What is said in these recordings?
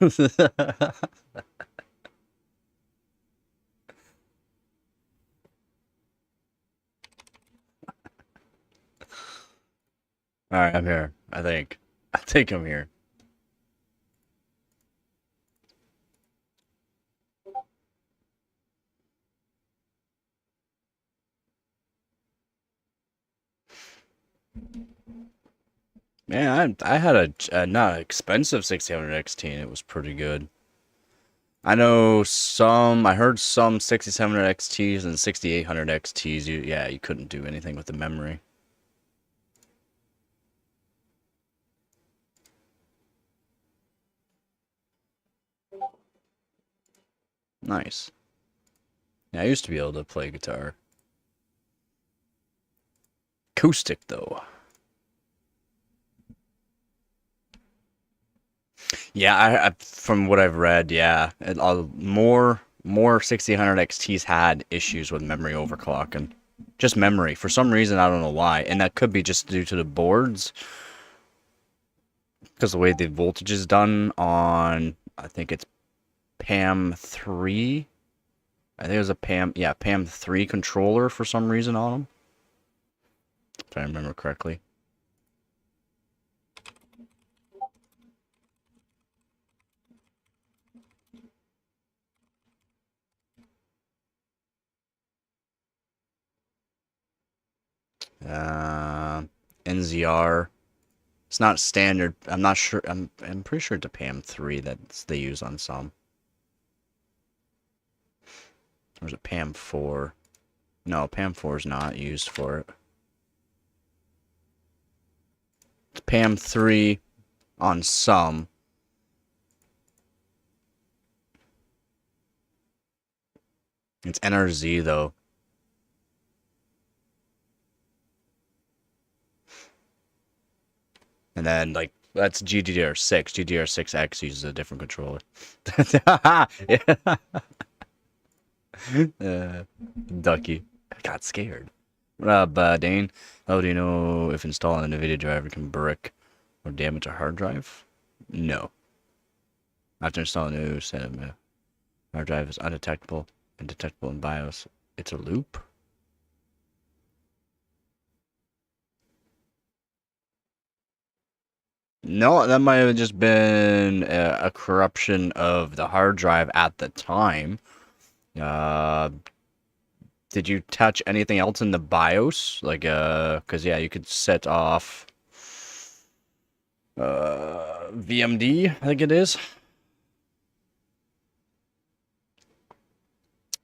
Alright, I'm here. I think. I think I'm here. Man, I had a not expensive 6700 XT and it was pretty good. I heard some 6700 XTs and 6800 XTs, you couldn't do anything with the memory. Nice. Yeah, I used to be able to play guitar. Acoustic, though. Yeah, from what I've read, yeah, more 6800 XTs had issues with memory overclocking. Just memory. For some reason, I don't know why. And that could be just due to the boards, because the way the voltage is done on, I think it's PAM 3. I think it was a PAM 3 controller for some reason on them. If I remember correctly. Uh, NZR. It's not standard. I'm not sure. I'm pretty sure it's a PAM 3 that they use on some. There's a PAM 4. No, PAM 4 is not used for it. It's PAM 3 on some. It's NRZ though. And then like that's GDDR6. GDDR6X uses a different controller. Yeah. Ducky. I got scared. What up, Dane? How do you know if installing a NVIDIA driver can brick or damage a hard drive? No. After installing a new set of hard drive is undetectable and detectable in BIOS. It's a loop? No, that might have just been a corruption of the hard drive at the time. Uh, did you touch anything else in the BIOS? Like, because yeah, you could set off VMD, I think it is.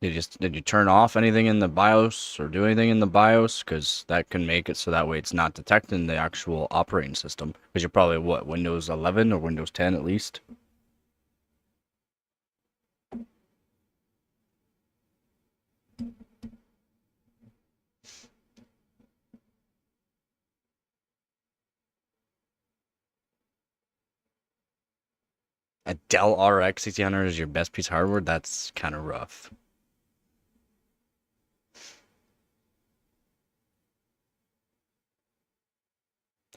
Did you turn off anything in the BIOS or do anything in the BIOS? Because that can make it so that way it's not detecting the actual operating system. Because you're probably what, Windows 11 or Windows 10 at least. A Dell RX 1600 is your best piece of hardware. That's kind of rough.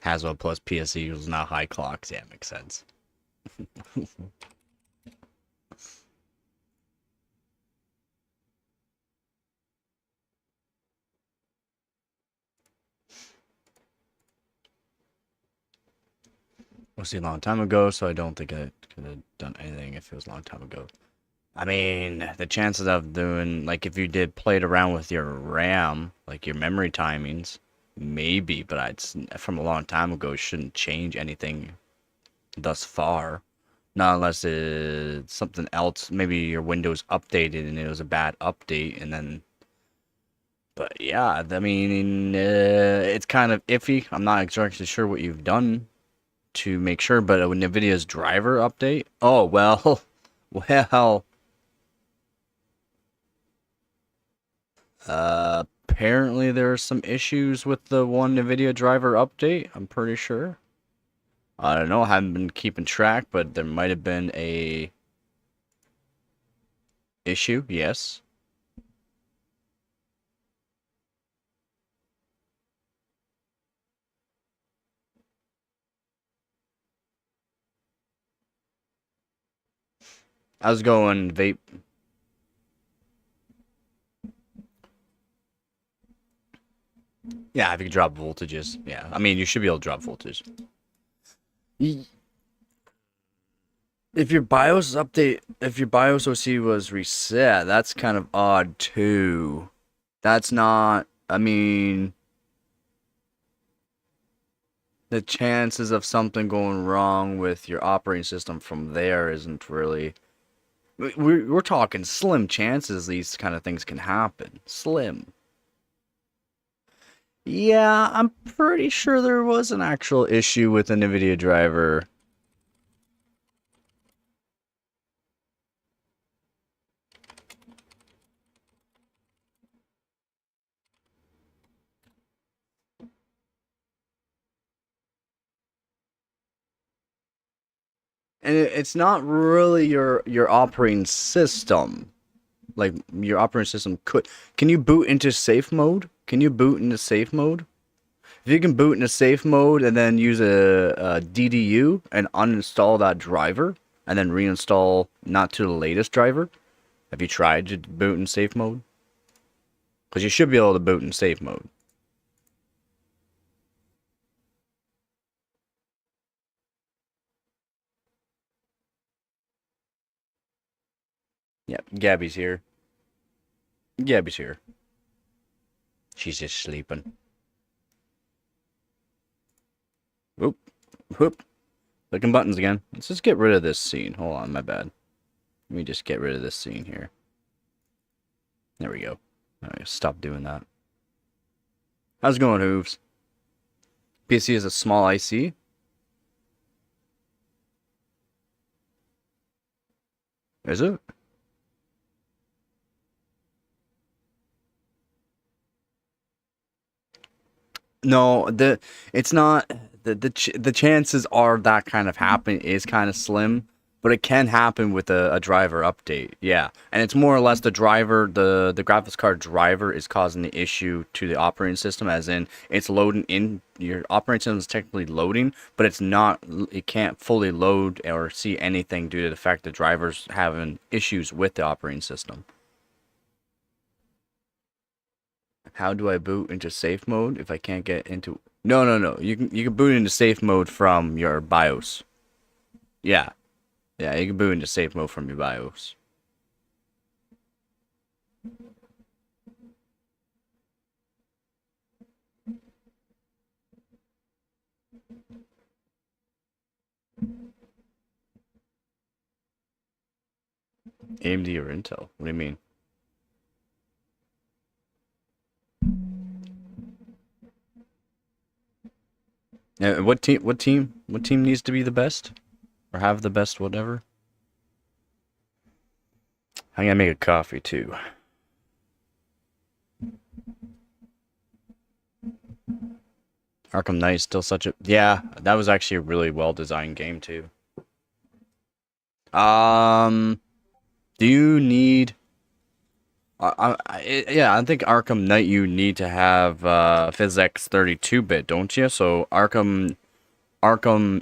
Haswell plus PSE was not high clocks. Yeah, makes sense. Was a long time ago, so I don't think I could have done anything if it was a long time ago. I mean, the chances of doing, like, if you did played around with your RAM, like your memory timings, maybe, but from a long time ago, it shouldn't change anything thus far. Not unless it's something else, maybe your Windows updated and it was a bad update, and then, but yeah, I mean, it's kind of iffy. I'm not exactly sure what you've done to make sure, but NVIDIA's driver update, oh, well, well, apparently there are some issues with the one NVIDIA driver update, I'm pretty sure. I don't know, I haven't been keeping track, but there might have been a issue, yes. I was going vape. Yeah, if you can drop voltages. Yeah, I mean, you should be able to drop voltage. If your BIOS update, if your BIOS OC was reset, that's kind of odd too. That's not, I mean, the chances of something going wrong with your operating system from there isn't really. We're talking slim chances these kind of things can happen. Slim. Yeah, I'm pretty sure there was an actual issue with the NVIDIA driver. And it's not really your operating system. Like your operating system could. Can you boot into safe mode? Can you boot into safe mode? If you can boot into safe mode and then use a DDU and uninstall that driver and then reinstall not to the latest driver, have you tried to boot in safe mode? Because you should be able to boot in safe mode. Yep, Gabby's here. Gabby's here. She's just sleeping. Whoop, whoop. Clicking buttons again. Let's just get rid of this scene. Hold on, my bad. Let me just get rid of this scene here. There we go. Alright, stop doing that. How's it going, Hooves? PC is a small IC. Is it? No, it's not the chances are that kind of happen is kind of slim, but it can happen with a driver update. Yeah, and it's more or less the driver, the graphics card driver is causing the issue to the operating system, as in it's loading in your operating system is technically loading, but it's not. It can't fully load or see anything due to the fact the driver's having issues with the operating system. How do I boot into safe mode if I can't get into? No, no, no. You can boot into safe mode from your BIOS. Yeah, yeah. You can boot into safe mode from your BIOS. AMD or Intel? What do you mean? What team? What team? What team needs to be the best or have the best? Whatever. I'm gonna make a coffee too. Arkham Knight is still such a yeah. That was actually a really well designed game too. Um, do you need? Yeah, I think Arkham Knight you need to have PhysX 32-bit, don't you? So Arkham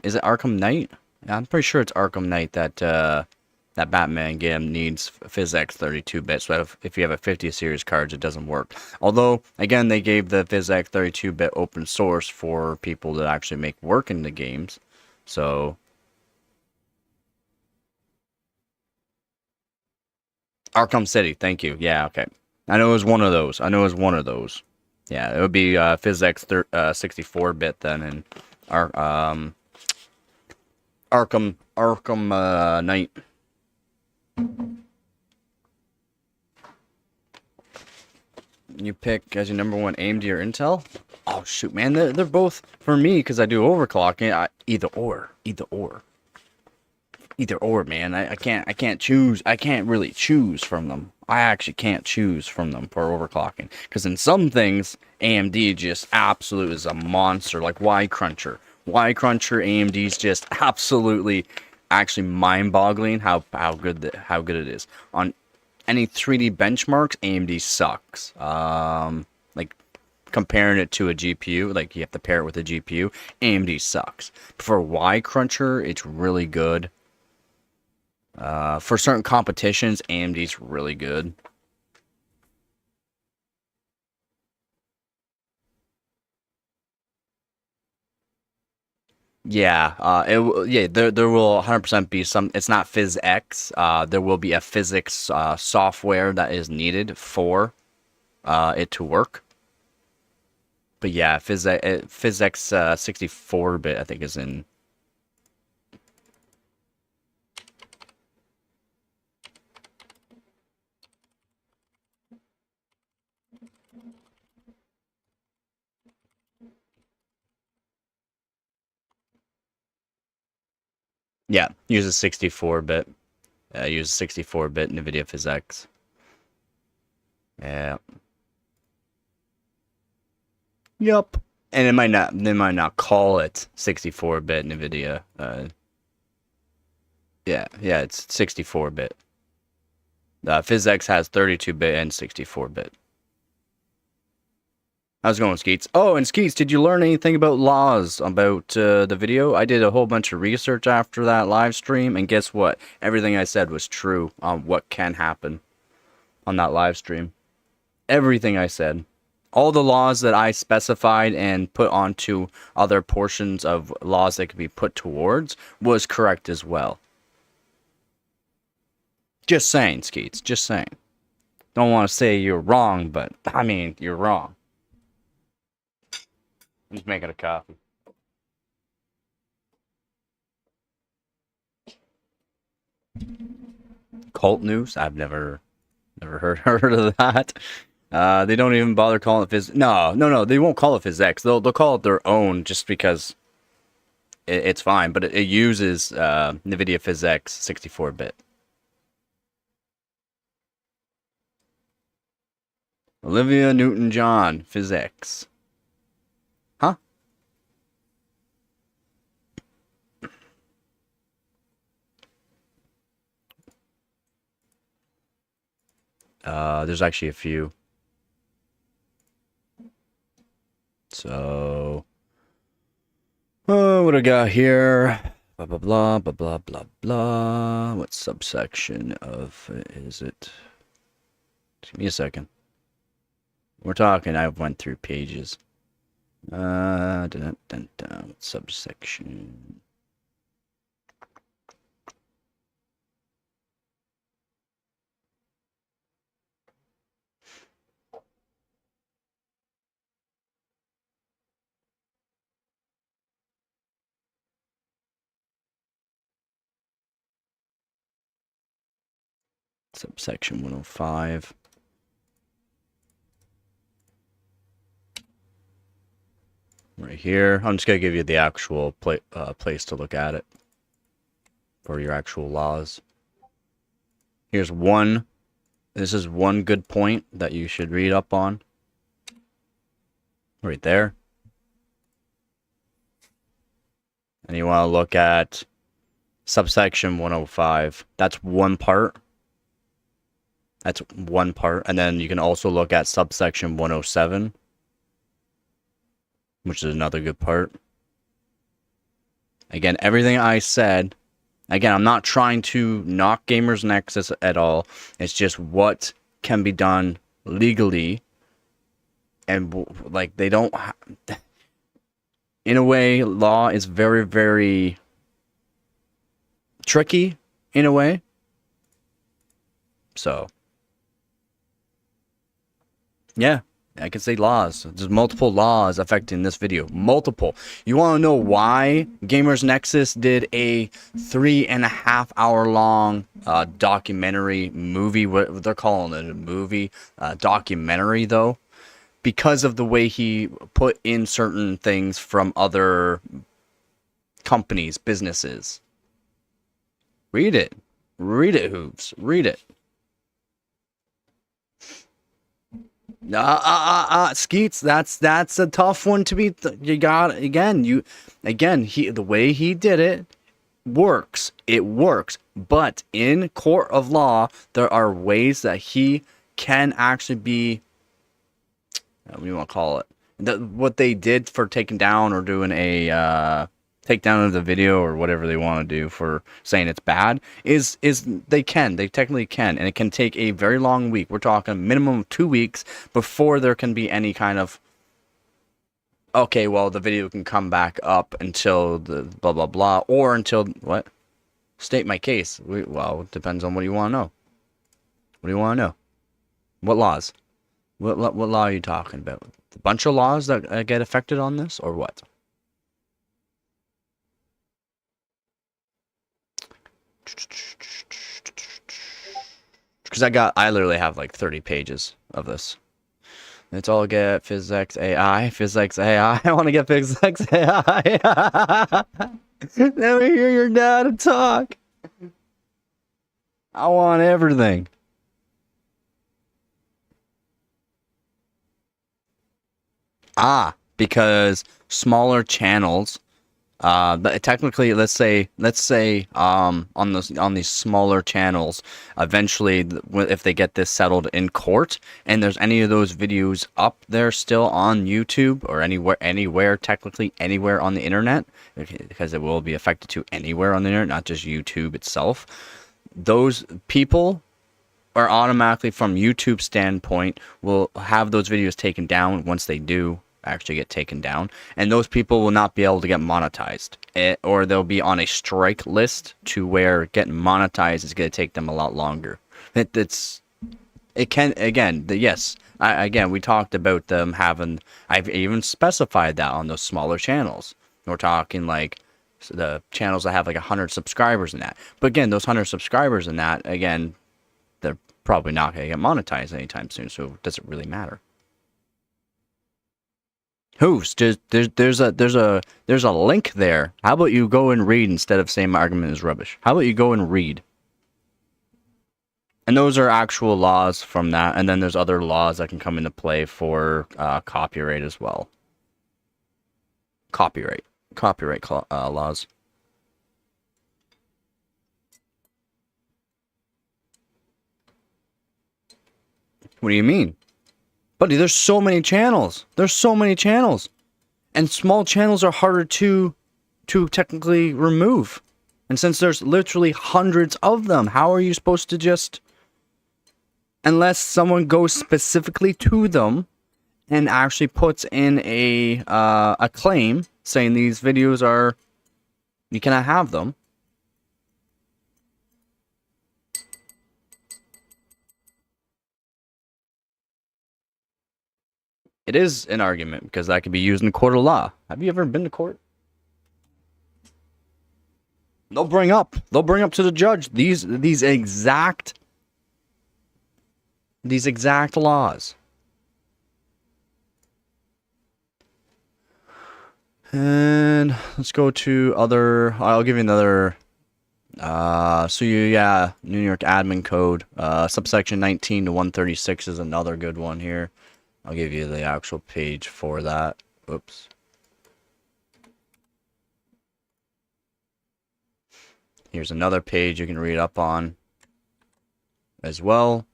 is it Arkham Knight? Yeah, I'm pretty sure it's Arkham Knight that that Batman game needs PhysX 32-bit. So if you have a 50 series cards, it doesn't work. Although again, they gave the PhysX 32-bit open source for people to actually make work in the games. So Arkham City, thank you. Yeah, okay. I know it was one of those. I know it was one of those. Yeah, it would be PhysX 64-bit then, and Ar Arkham Knight. You pick as your number one AMD or Intel? Oh shoot, man, they're both for me because I do overclocking. Either or, man. I can't choose. I can't really choose from them. I actually can't choose from them for overclocking because in some things AMD just absolute is a monster. Like Y Cruncher, AMD's just absolutely, actually mind-boggling how good it is on any 3D benchmarks. AMD sucks. Like comparing it to a GPU, like you have to pair it with a GPU. AMD sucks. For Y Cruncher, it's really good. For certain competitions, AMD's really good. Yeah, there will 100% be some. It's not PhysX. There will be a physics software that is needed for it to work. But yeah, PhysX 64-bit I think is in. Yeah, uses 64-bit. Uses 64-bit NVIDIA PhysX. Yeah. Yup. And they might not call it 64-bit NVIDIA. Yeah, it's 64-bit. PhysX has 32-bit and 64-bit. How's it going, Skeets? Oh, and Skeets, did you learn anything about laws about the video? I did a whole bunch of research after that live stream, and guess what? Everything I said was true on what can happen on that live stream. Everything I said. All the laws that I specified and put onto other portions of laws that could be put towards was correct as well. Just saying, Skeets. Just saying. Don't want to say you're wrong, but I mean, you're wrong. I'm just making a coffee. Cult news? I've never heard of that. They don't even bother calling it Phys. No. They won't call it PhysX. They'll call it their own just because it's fine. But it uses NVIDIA PhysX 64-bit. Olivia Newton-John PhysX. Huh? There's actually a few. So, what I got here? Blah blah blah blah blah blah blah. What subsection of is it? Give me a second. We're talking. I went through pages. Subsection. Subsection 105. Right here. I'm just going to give you the actual place to look at it for your actual laws. Here's one. This is one good point that you should read up on. Right there. And you want to look at subsection 105. That's one part. That's one part. And then you can also look at subsection 107, which is another good part. Again, everything I said, again, I'm not trying to knock Gamers Nexus at all. It's just what can be done legally. And, like, they don't... In a way, law is very, very tricky, in a way. So... yeah, I can say laws. There's multiple laws affecting this video. Multiple. You want to know why Gamers Nexus did a 3.5 hour long documentary movie? What they're calling it, a movie documentary, though, because of the way he put in certain things from other companies, businesses. Read it. Read it, Hooves. Read it. Skeets, that's a tough one to be. You got the way he did it works. It works, but in court of law, there are ways that he can actually be. What do you want to call it? What they did for taking down or doing a takedown of the video or whatever they want to do for saying it's bad is they technically can, and it can take a very long week. We're talking minimum of 2 weeks before there can be any kind of, okay, well, the video can come back up until the blah blah blah, or until what? State my case. Well, it depends on what you want to know. What do you want to know? What laws? What law are you talking about? A bunch of laws that get affected on this, or what? Because I literally have like 30 pages of this. Let's all get physics AI. I want to get physics AI. Let me hear your dad talk. I want everything. Because smaller channels, but technically, let's say, on these smaller channels, eventually, if they get this settled in court, and there's any of those videos up there still on YouTube or anywhere, technically anywhere on the internet, because it will be affected to anywhere on the internet, not just YouTube itself, those people are automatically, from YouTube standpoint, will have those videos taken down once they do actually get taken down, and those people will not be able to get monetized, or they'll be on a strike list to where getting monetized is going to take them a lot longer. Yes, again, we talked about them having, I've even specified that on those smaller channels. We're talking like the channels that have like 100 subscribers in that, but again, those 100 subscribers in that, again, they're probably not going to get monetized anytime soon, so it doesn't really matter. There's a link there. How about you go and read instead of saying my argument is rubbish? How about you go and read? And those are actual laws from that, and then there's other laws that can come into play for copyright as well. Copyright laws. What do you mean? Buddy, there's so many channels. And small channels are harder to technically remove. And since there's literally hundreds of them, how are you supposed to just... Unless someone goes specifically to them and actually puts in a claim saying these videos are... You cannot have them. It is an argument, because that could be used in a court of law. Have you ever been to court? They'll bring up to the judge these exact laws. And let's go to other. I'll give you another. New York Admin Code, subsection 19 to 136 is another good one here. I'll give you the actual page for that. Oops. Here's another page you can read up on as well.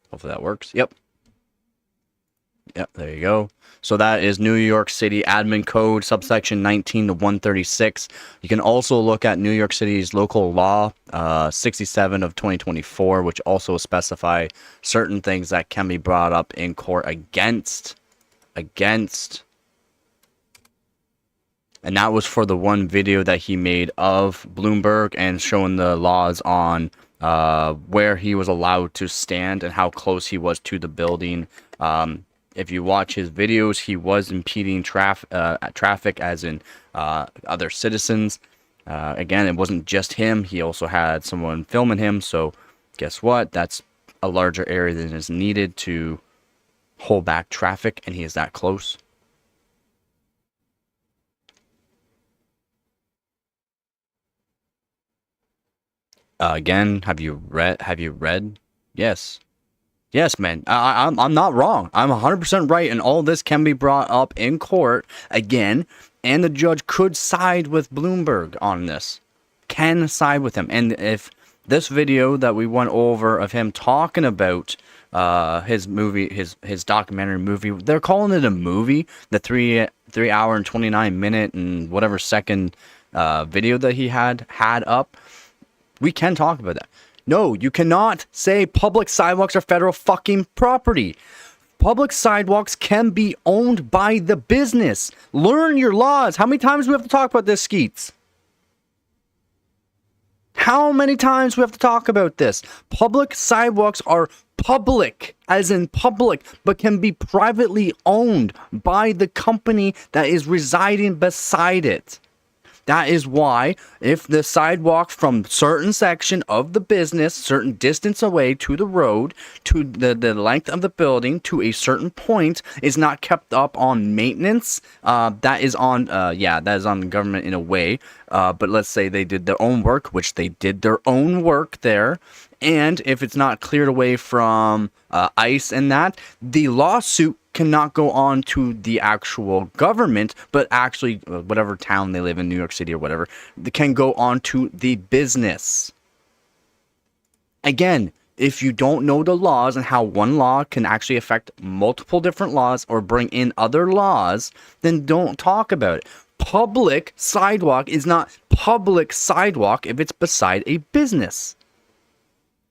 Hopefully that works. Yep, there you go. So that is New York City Admin Code, subsection 19 to 136. You can also look at New York City's local law, 67 of 2024, which also specify certain things that can be brought up in court against. And that was for the one video that he made of Bloomberg and showing the laws on where he was allowed to stand and how close he was to the building. If you watch his videos, he was impeding traffic, as in other citizens. Again, it wasn't just him. He also had someone filming him. So guess what? That's a larger area than is needed to hold back traffic, and he is that close. Again, have you read? Yes. Yes, man. I'm not wrong. I'm 100% right, and all this can be brought up in court again, and the judge could side with Bloomberg on this. Can side with him, and if This video that we went over of him talking about his movie, his documentary movie, they're calling it a movie. The 3 hour and 29 minute and whatever second video that he had up. We can talk about that. No, you cannot say public sidewalks are federal fucking property. Public sidewalks can be owned by the business. Learn your laws. How many times do we have to talk about this, Skeets? How many times do we have to talk about this? Public sidewalks are public, as in public, but can be privately owned by the company that is residing beside it. That is why if the sidewalk from certain section of the business, certain distance away to the road, to the length of the building, to a certain point, is not kept up on maintenance, that is on the government in a way. But let's say they did their own work, which they did their own work there. And if it's not cleared away from ice and that, the lawsuit cannot go on to the actual government, but actually whatever town they live in, New York City or whatever, they can go on to the business. Again, if you don't know the laws and how one law can actually affect multiple different laws or bring in other laws, then don't talk about it. Public sidewalk is not public sidewalk if it's beside a business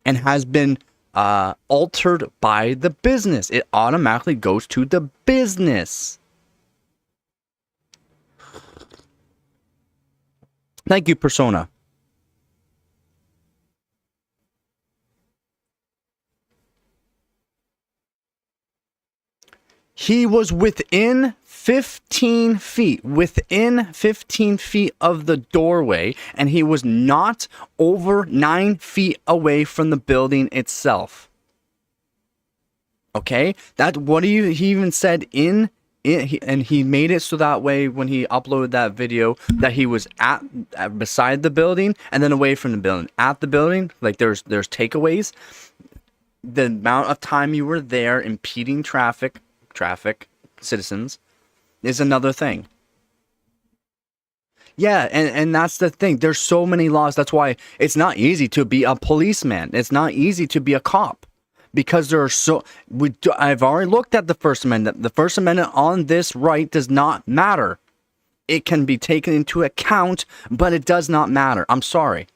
and has been altered by the business. It automatically goes to the business. Thank you, Persona. He was within 15 feet of the doorway, and he was not over 9 feet away from the building itself. Okay? He even said and he made it so that way when he uploaded that video that he was at beside the building and then away from the building. At the building, like there's takeaways. The amount of time you were there impeding traffic, citizens, is another thing. Yeah, and that's the thing. There's so many laws. That's why it's not easy to be a policeman. It's not easy to be a cop. Because there are I've already looked at the First Amendment. The First Amendment on this right does not matter. It can be taken into account, but it does not matter. I'm sorry.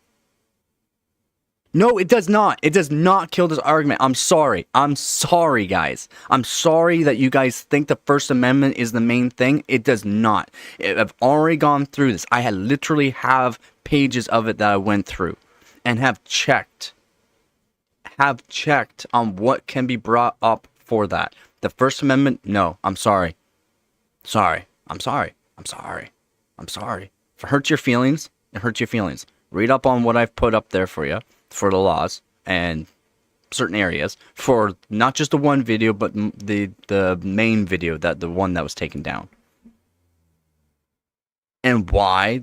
No, it does not. It does not kill this argument. I'm sorry. I'm sorry, guys. I'm sorry that you guys think the First Amendment is the main thing. It does not. I've already gone through this. I literally have pages of it that I went through and have checked on what can be brought up for that. The First Amendment, no. I'm sorry. I'm sorry. If it hurts your feelings, it hurts your feelings. Read up on what I've put up there for you. For the laws and certain areas for not just the one video, but the main video, the one that was taken down. And why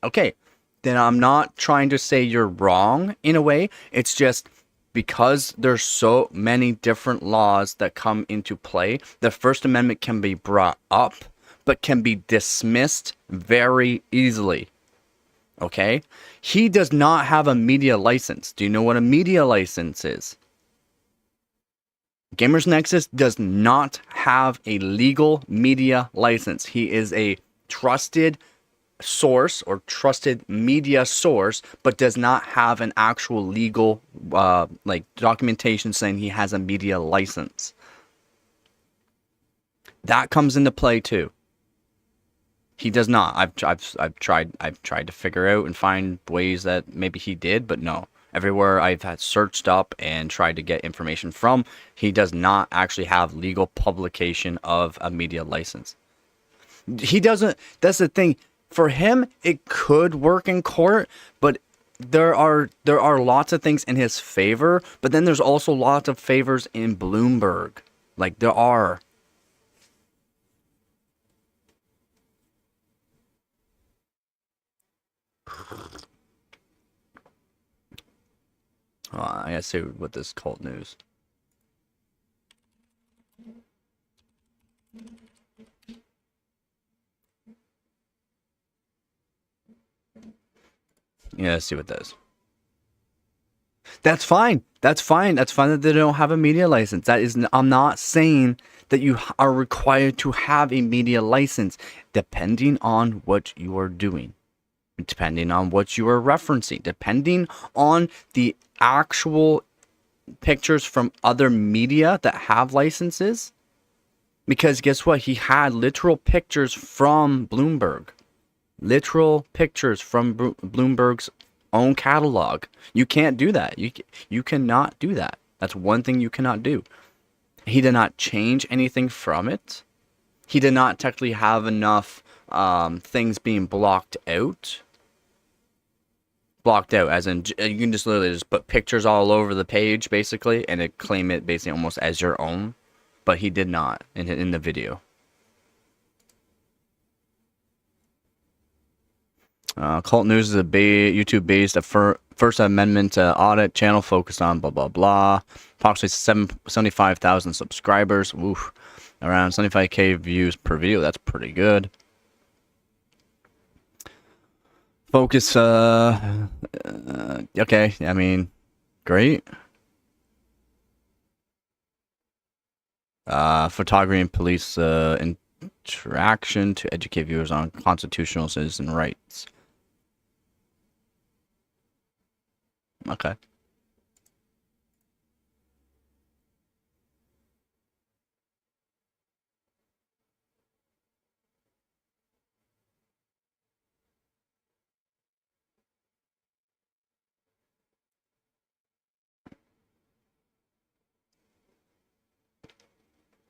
okay, then I'm not trying to say you're wrong in a way. It's just because there's so many different laws that come into play, the First Amendment can be brought up, but can be dismissed very easily. Okay? He does not have a media license. Do you know what a media license is? Gamers Nexus does not have a legal media license. He is a trusted source or trusted media source, but does not have an actual legal documentation saying he has a media license. That comes into play too. He does not. I've tried to figure out and find ways that maybe he did, but no. Everywhere I've had searched up and tried to get information from, he does not actually have legal publication of a media license. He doesn't. That's the thing. For him, it could work in court, but there are lots of things in his favor, but then there's also lots of favors in Bloomberg. Like there are. I gotta see what this cult news. Yeah, let's see what that is. That's fine. That's fine. That's fine that they don't have a media license. That is, I'm not saying that you are required to have a media license, depending on what you are doing, depending on what you are referencing, depending on the actual pictures from other media that have licenses. Because guess what? He had literal pictures from Bloomberg. Literal pictures from Bloomberg's own catalog. You can't do that. You cannot do that. That's one thing you cannot do. He did not change anything from it. He did not technically have enough things being blocked out. Blocked out, as in you can just literally just put pictures all over the page, basically, and it claim it basically almost as your own. But he did not in the video. Cult News is a YouTube-based First Amendment audit channel focused on blah, blah, blah. Approximately 75,000 subscribers. Oof. Around 75k views per video. That's pretty good. Focus, okay, I mean, great. Photography and police interaction to educate viewers on constitutional citizen rights. Okay.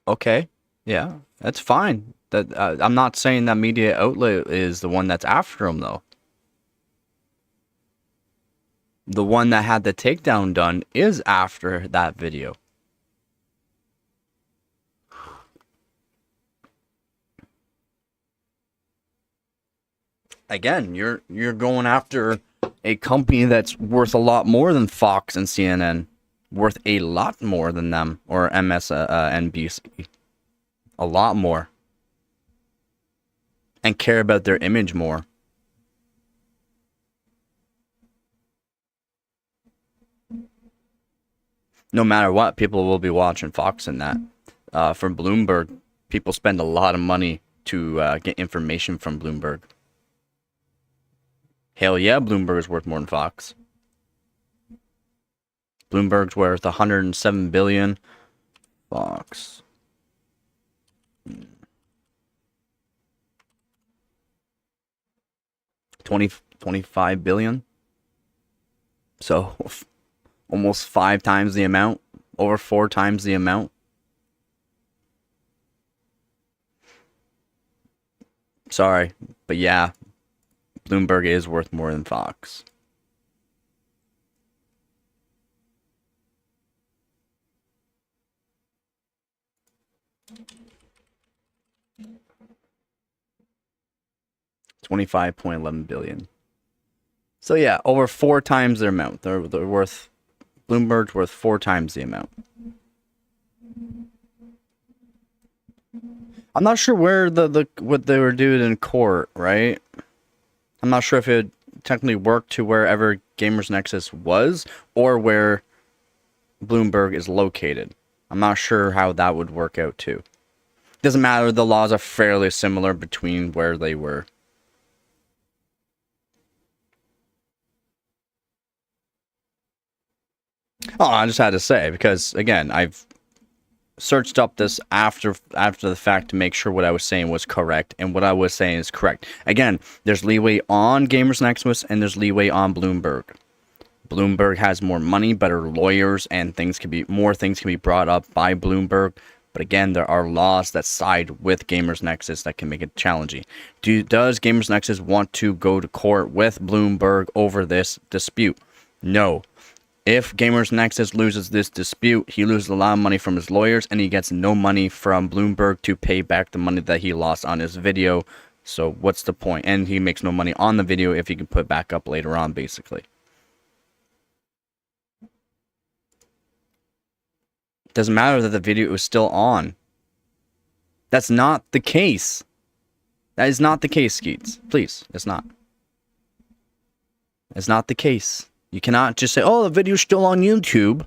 Okay. Yeah, that's fine. That I'm not saying that media outlet is the one that's after him, though. The one that had the takedown done is after that video. Again, you're going after a company that's worth a lot more than Fox and CNN, worth a lot more than them, or MSNBC, a lot more, and care about their image more. No matter what, people will be watching Fox and that. From Bloomberg, people spend a lot of money to get information from Bloomberg. Hell yeah, Bloomberg is worth more than Fox. Bloomberg's worth 107 billion. Fox. 25 billion. So almost 5 times the amount. Over 4 times the amount. Sorry, but yeah, Bloomberg is worth more than Fox. $25.11 billion. So yeah, over 4 times their amount. They're worth, Bloomberg's worth 4 times the amount. I'm not sure where what they were doing in court, right? I'm not sure if it technically worked to wherever Gamers Nexus was or where Bloomberg is located. I'm not sure how that would work out too. Doesn't matter, the laws are fairly similar between where they were. Oh, I just had to say, because again, I've searched up this after the fact to make sure what I was saying was correct, and what I was saying is correct. Again, there's leeway on Gamers Nexus and there's leeway on Bloomberg. Bloomberg has more money, better lawyers, and more things can be brought up by Bloomberg. But again, there are laws that side with Gamers Nexus that can make it challenging. Does Gamers Nexus want to go to court with Bloomberg over this dispute? No. If Gamers Nexus loses this dispute, he loses a lot of money from his lawyers, and he gets no money from Bloomberg to pay back the money that he lost on his video. So what's the point? And he makes no money on the video if he can put it back up later on, basically. Doesn't matter that the video is still on. That's not the case. That is not the case, Skeets. Please, it's not. It's not the case. You cannot just say, oh, the video's still on YouTube.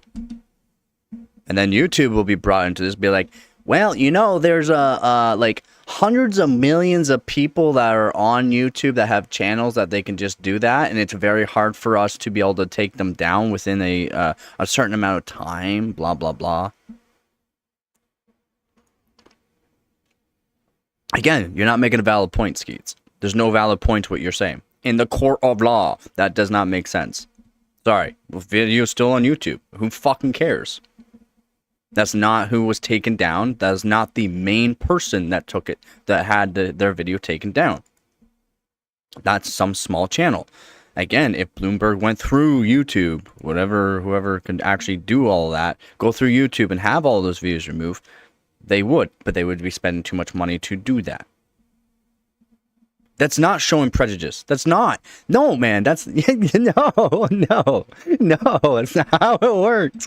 And then YouTube will be brought into this, be like, well, you know, there's like hundreds of millions of people that are on YouTube that have channels that they can just do that, and it's very hard for us to be able to take them down within a certain amount of time, blah, blah, blah. Again, you're not making a valid point, Skeets. There's no valid point to what you're saying. In the court of law, that does not make sense. Sorry, the video's still on YouTube. Who fucking cares? That's not who was taken down. That is not the main person that took it, that had their video taken down. That's some small channel. Again, if Bloomberg went through YouTube, whoever can actually do all that, go through YouTube and have all those videos removed, they would, but they would be spending too much money to do that. That's not showing prejudice. That's not. No, man, that's, no, it's not how it works.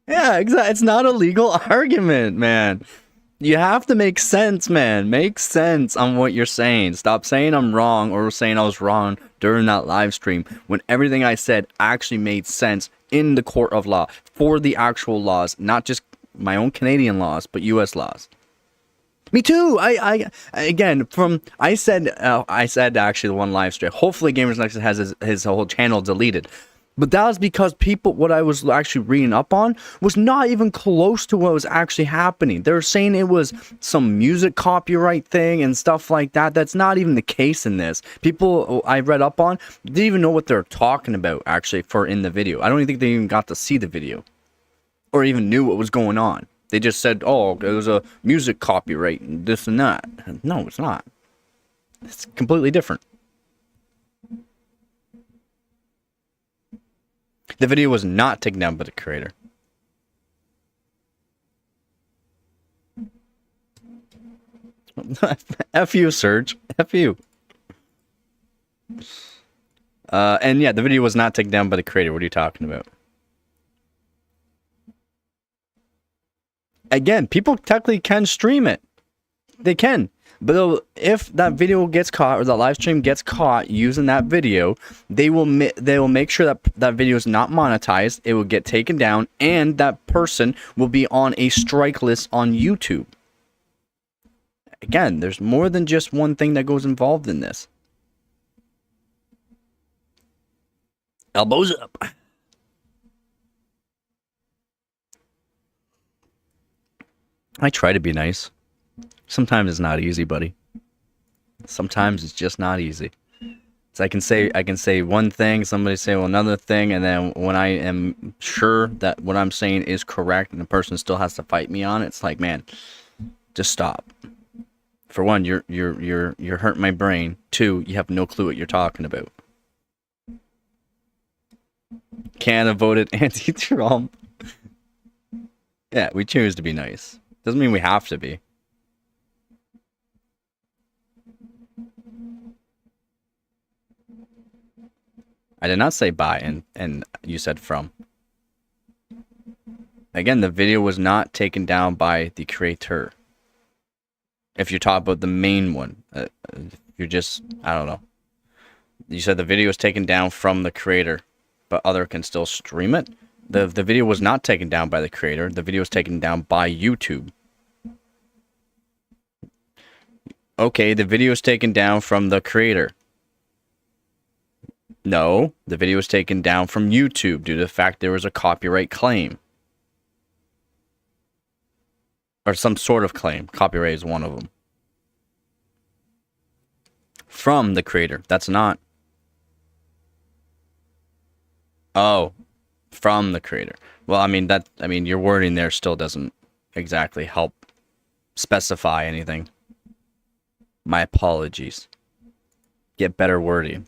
Yeah, exactly. It's not a legal argument, man. You have to make sense, man. Make sense on what you're saying. Stop saying I'm wrong or saying I was wrong during that live stream when everything I said actually made sense in the court of law for the actual laws, not just my own Canadian laws, but U.S. laws. Me too. I said actually the one live stream. Hopefully, Gamers Nexus has his whole channel deleted. But that was because what I was actually reading up on was not even close to what was actually happening. They were saying it was some music copyright thing and stuff like that. That's not even the case in this. People I read up on didn't even know what they're talking about actually for in the video. I don't even think they even got to see the video or even knew what was going on. They just said, oh, it was a music copyright and this and that. No, it's not. It's completely different. The video was not taken down by the creator. F you, Serge. F you. And yeah, the video was not taken down by the creator. What are you talking about? Again, people technically can stream it. They can. But if that video gets caught or the live stream gets caught using that video, they will make sure that that video is not monetized. It will get taken down, and that person will be on a strike list on YouTube. Again, there's more than just one thing that goes involved in this. Elbows up. I try to be nice. Sometimes it's not easy, buddy. Sometimes it's just not easy. So I can say one thing, somebody say another thing, and then when I am sure that what I'm saying is correct, and the person still has to fight me on it, it's like, man, just stop. For one, you're hurting my brain. Two, you have no clue what you're talking about. Canada voted anti-Trump. Yeah, we choose to be nice. Doesn't mean we have to be. I did not say by, and you said from. Again, the video was not taken down by the creator. If you're talking about the main one, you're just, I don't know. You said the video was taken down from the creator, but other can still stream it. The video was not taken down by the creator. The video was taken down by YouTube. Okay, the video was taken down from the creator. No, the video was taken down from YouTube due to the fact there was a copyright claim. Or some sort of claim. Copyright is one of them. From the creator. That's not. Oh, from the creator. Well, I mean your wording there still doesn't exactly help specify anything. My apologies. Get better wording.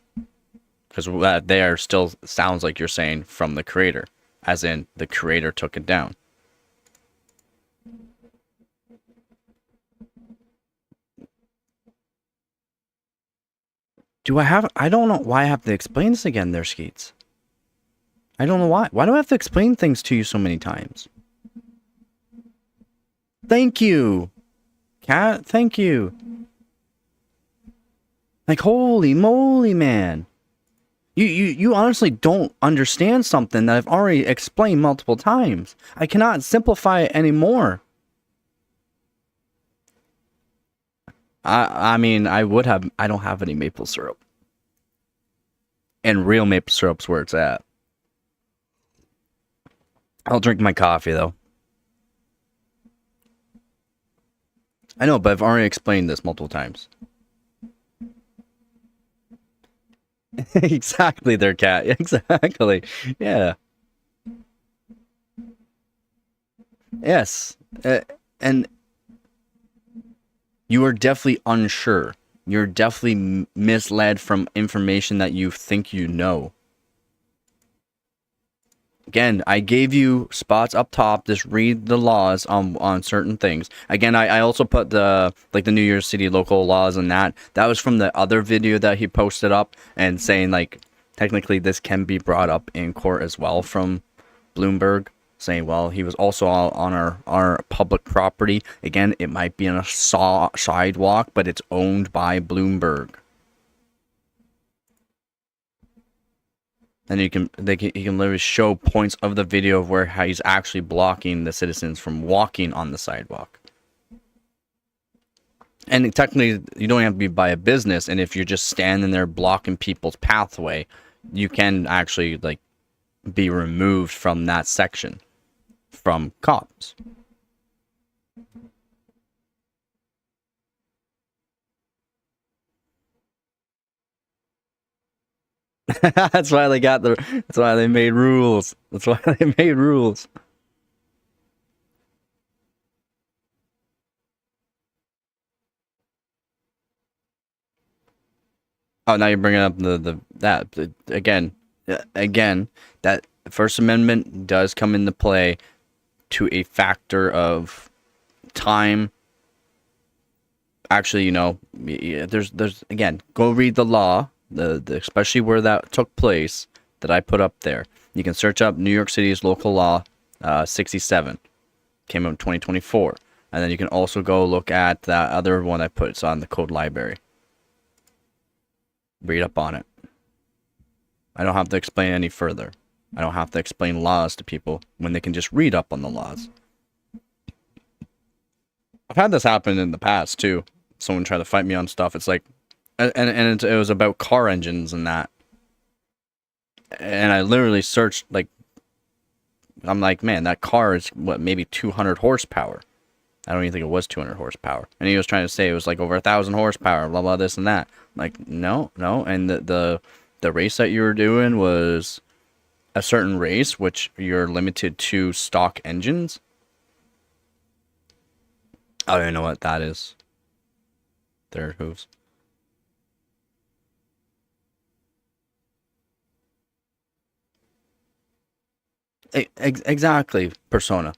Because there still sounds like you're saying from the creator. As in, the creator took it down. I don't know why I have to explain this again there, Skeets. I don't know why. Why do I have to explain things to you so many times? Thank you. Cat, thank you. Like, holy moly, man. You honestly don't understand something that I've already explained multiple times. I cannot simplify it anymore. I mean, I don't have any maple syrup. And real maple syrup's where it's at. I'll drink my coffee though. I know, but I've already explained this multiple times. Exactly, their cat. Exactly. Yeah. Yes. And you are definitely unsure. You're definitely misled from information that you think you know. Again, I gave you spots up top. Just read the laws on certain things. Again, I also put the like the New York City local laws and that. That was from the other video that he posted up and saying like technically this can be brought up in court as well from Bloomberg, saying well he was also on our public property. Again, it might be on a sidewalk, but it's owned by Bloomberg. And he can literally show points of the video of where he's actually blocking the citizens from walking on the sidewalk. And technically, you don't have to be by a business. And if you're just standing there blocking people's pathway, you can actually like be removed from that section from cops. That's why they got the. That's why they made rules. That's why they made rules. Oh, now you're bringing up again that First Amendment does come into play to a factor of time. Actually, there's again, go read the law, the especially where that took place that I put up there. You can search up New York City's local law 67, came out in 2024, and then you can also go look at that other one I put. It's on the code library. Read up on it. I don't have to explain any further. I don't have to explain laws to people when they can just read up on the laws. I've had this happen in the past too. Someone tried to fight me on stuff. It's like, and it was about car engines and that. And I literally searched like, I'm like, man, that car is what, maybe 200 horsepower. I don't even think it was 200 horsepower. And he was trying to say it was like over 1,000 horsepower, blah blah this and that. I'm like, no. And the race that you were doing was a certain race, which you're limited to stock engines. I don't even know what that is. Their hooves. Exactly, Persona.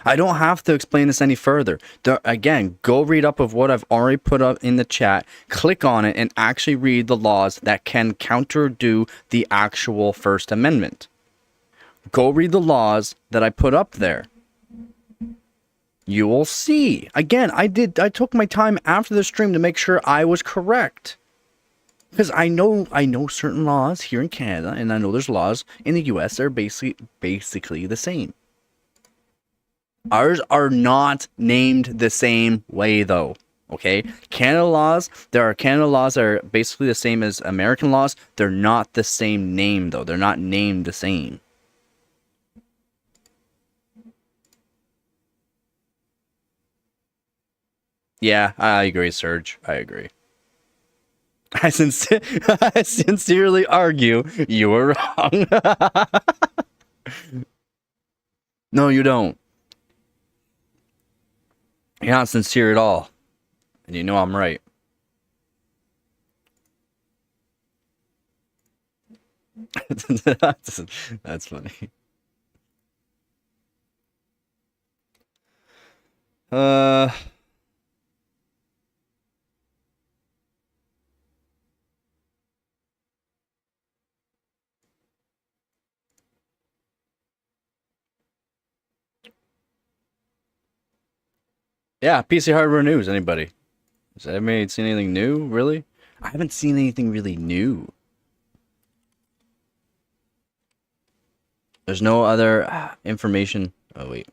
I don't have to explain this any further. Again, go read up of what I've already put up in the chat. Click on it and actually read the laws that can counterdo the actual First Amendment. Go read the laws that I put up there. You will see. Again, I took my time after the stream to make sure I was correct. Because I know certain laws here in Canada, and I know there's laws in the US that are basically the same. Ours are not named the same way, though. Okay? Canada laws, there are Canada laws that are basically the same as American laws. They're not the same name, though. They're not named the same. Yeah, I agree, Serge. I agree. I sincerely argue you were wrong. No, you don't. You're not sincere at all. And you know I'm right. That's funny. Yeah, PC hardware news. Anybody? Has anybody seen anything new? Really? I haven't seen anything really new. There's no other information. Oh wait,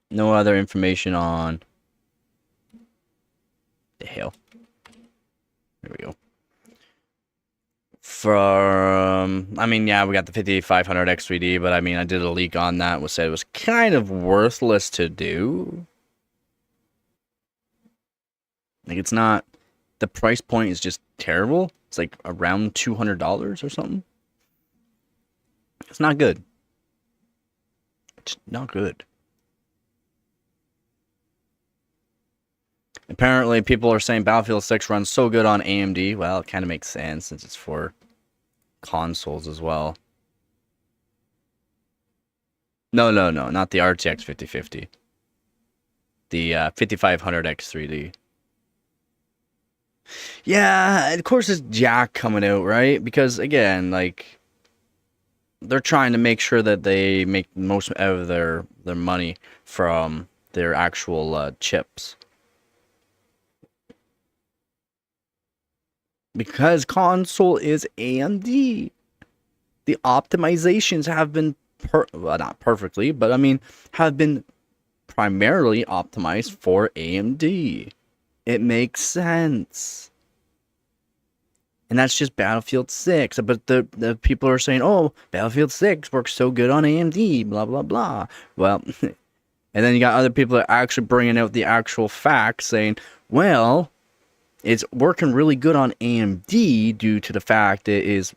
no other information on the hell. There we go. I mean, yeah, we got the 5500 X3D, but I mean, I did a leak on that, which said it was kind of worthless to do. Like, it's not, the price point is just terrible. It's like around $200 or something. It's not good. It's not good. Apparently, people are saying Battlefield 6 runs so good on AMD. Well, it kind of makes sense since it's for consoles as well. No, not the RTX 5050. The 5500 X3D. Yeah, of course it's Jack coming out, right? Because again, like, they're trying to make sure that they make the most out of their money from their actual chips. Because console is AMD. The optimizations have been, well, not perfectly, but I mean, have been primarily optimized for AMD. It makes sense. And that's just Battlefield 6. But the people are saying, oh, Battlefield 6 works so good on AMD, blah, blah, blah. Well, and then you got other people that are actually bringing out the actual facts saying, well, it's working really good on AMD due to the fact it is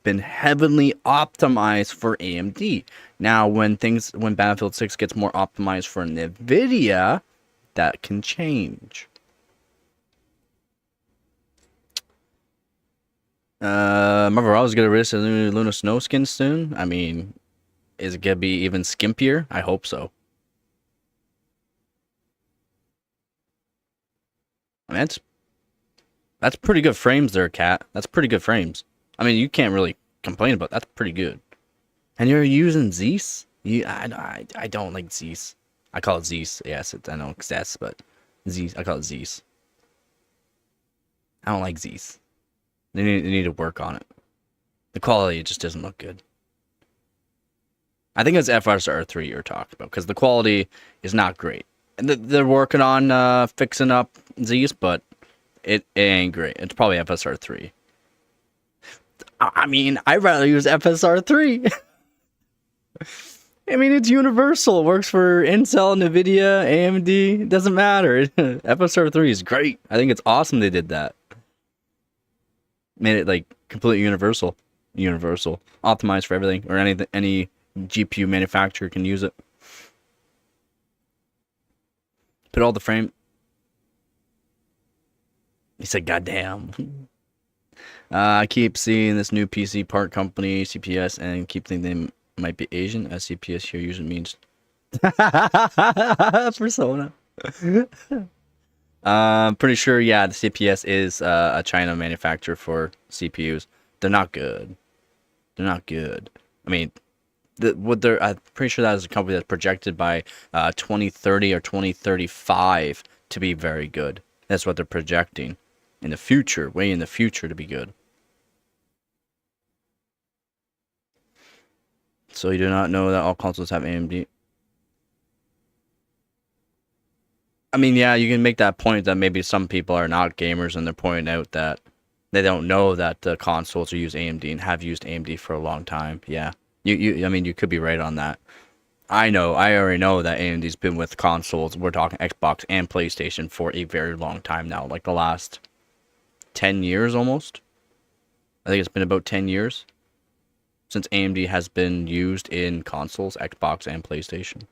been heavily optimized for AMD. Now, when Battlefield 6 gets more optimized for NVIDIA, that can change. Marvel's gonna release a new Luna Snow skin soon. I mean, is it gonna be even skimpier? I hope so. I mean, that's pretty good frames there, Cat. That's pretty good frames. I mean, you can't really complain about that. That's pretty good. And you're using Zeus? I don't like Zeus. I call it Zeus. Yes, I know it's S, but Zeus. I call it Zeus. I don't like Zeus. They need to work on it. The quality just doesn't look good. I think it's FSR3 you're talking about, because the quality is not great. And they're working on fixing up Zeus, but it ain't great. It's probably FSR3. I mean, I'd rather use FSR3. I mean, it's universal. It works for Intel, NVIDIA, AMD. It doesn't matter. FSR3 is great. I think it's awesome they did that. Made it like completely universal. Optimized for everything, or any GPU manufacturer can use it. Put all the frame. He said, "Goddamn." I keep seeing this new PC part company, CPS, and keep thinking they might be Asian, as CPS here usually means persona. Pretty sure, yeah, the CPS is a China manufacturer for CPUs. They're not good. I mean, I'm pretty sure that is a company that's projected by 2030 or 2035 to be very good. That's what they're projecting in the future, way in the future, to be good. So you do not know that all consoles have AMD. I mean, yeah, you can make that point that maybe some people are not gamers and they're pointing out that they don't know that the consoles use AMD and have used AMD for a long time. Yeah, I mean, you could be right on that. I already know that AMD's been with consoles. We're talking Xbox and PlayStation for a very long time now, like the last 10 years almost. I think it's been about 10 years since AMD has been used in consoles, Xbox and PlayStation.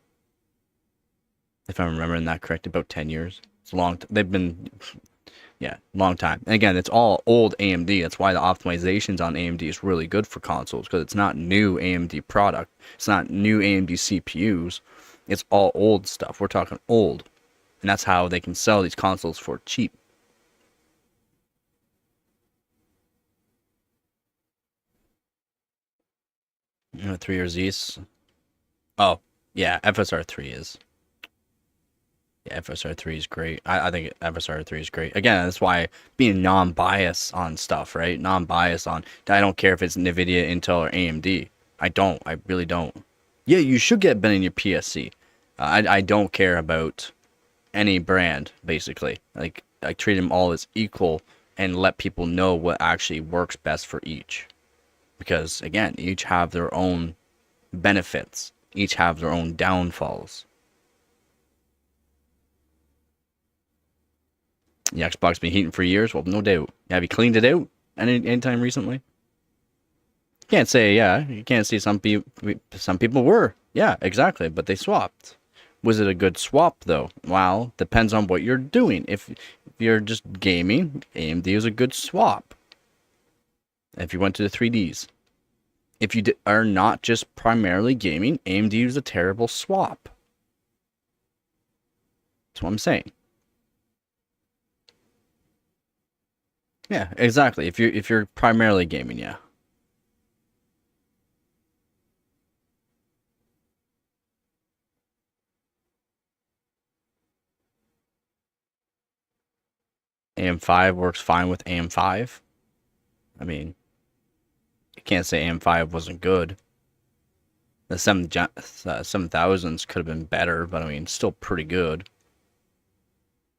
If I'm remembering that correct, about 10 years. It's a long. They've been, yeah, long time. And again, it's all old AMD. That's why the optimizations on AMD is really good for consoles, because it's not new AMD product. It's not new AMD CPUs. It's all old stuff. We're talking old, and that's how they can sell these consoles for cheap. You know, 3 years East. Oh, yeah, FSR 3 is. FSR3 is great. I think FSR3 is great. Again, that's why being non-biased on stuff, right? Non-biased on. I don't care if it's NVIDIA, Intel, or AMD. I don't. I really don't. Yeah, you should get Ben in your PSC. I don't care about any brand, basically. Like, I treat them all as equal and let people know what actually works best for each. Because, again, each have their own benefits. Each have their own downfalls. The Xbox been heating for years? Well, no doubt. Have you cleaned it out anytime recently? Can't say, yeah. You can't see some people were. Yeah, exactly. But they swapped. Was it a good swap, though? Well, depends on what you're doing. If you're just gaming, AMD is a good swap. If you went to the 3Ds. If you are not just primarily gaming, AMD is a terrible swap. That's what I'm saying. Yeah, exactly. If you're primarily gaming, yeah. AM5 works fine with AM5. I mean, you can't say AM5 wasn't good. The 7000s could have been better, but I mean, still pretty good.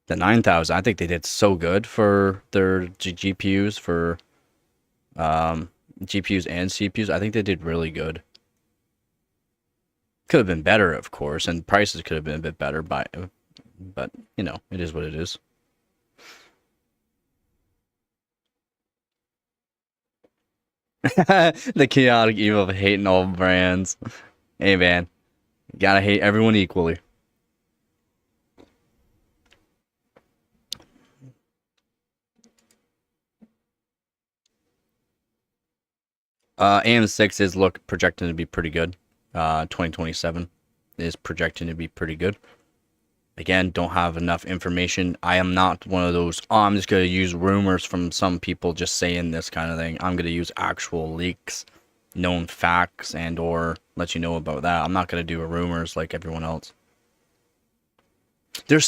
The 9000, I think they did so good for their GPUs, for GPUs and CPUs. I think they did really good. Could have been better, of course, and prices could have been a bit better, but you know, it is what it is. The chaotic evil of hating all brands. Hey man, you gotta hate everyone equally. AM6 is projecting to be pretty good. 2027 is projecting to be pretty good. Again, don't have enough information. I am not one of those, oh, I'm just going to use rumors from some people just saying this kind of thing. I'm going to use actual leaks, known facts, and or let you know about that. I'm not going to do rumors like everyone else. You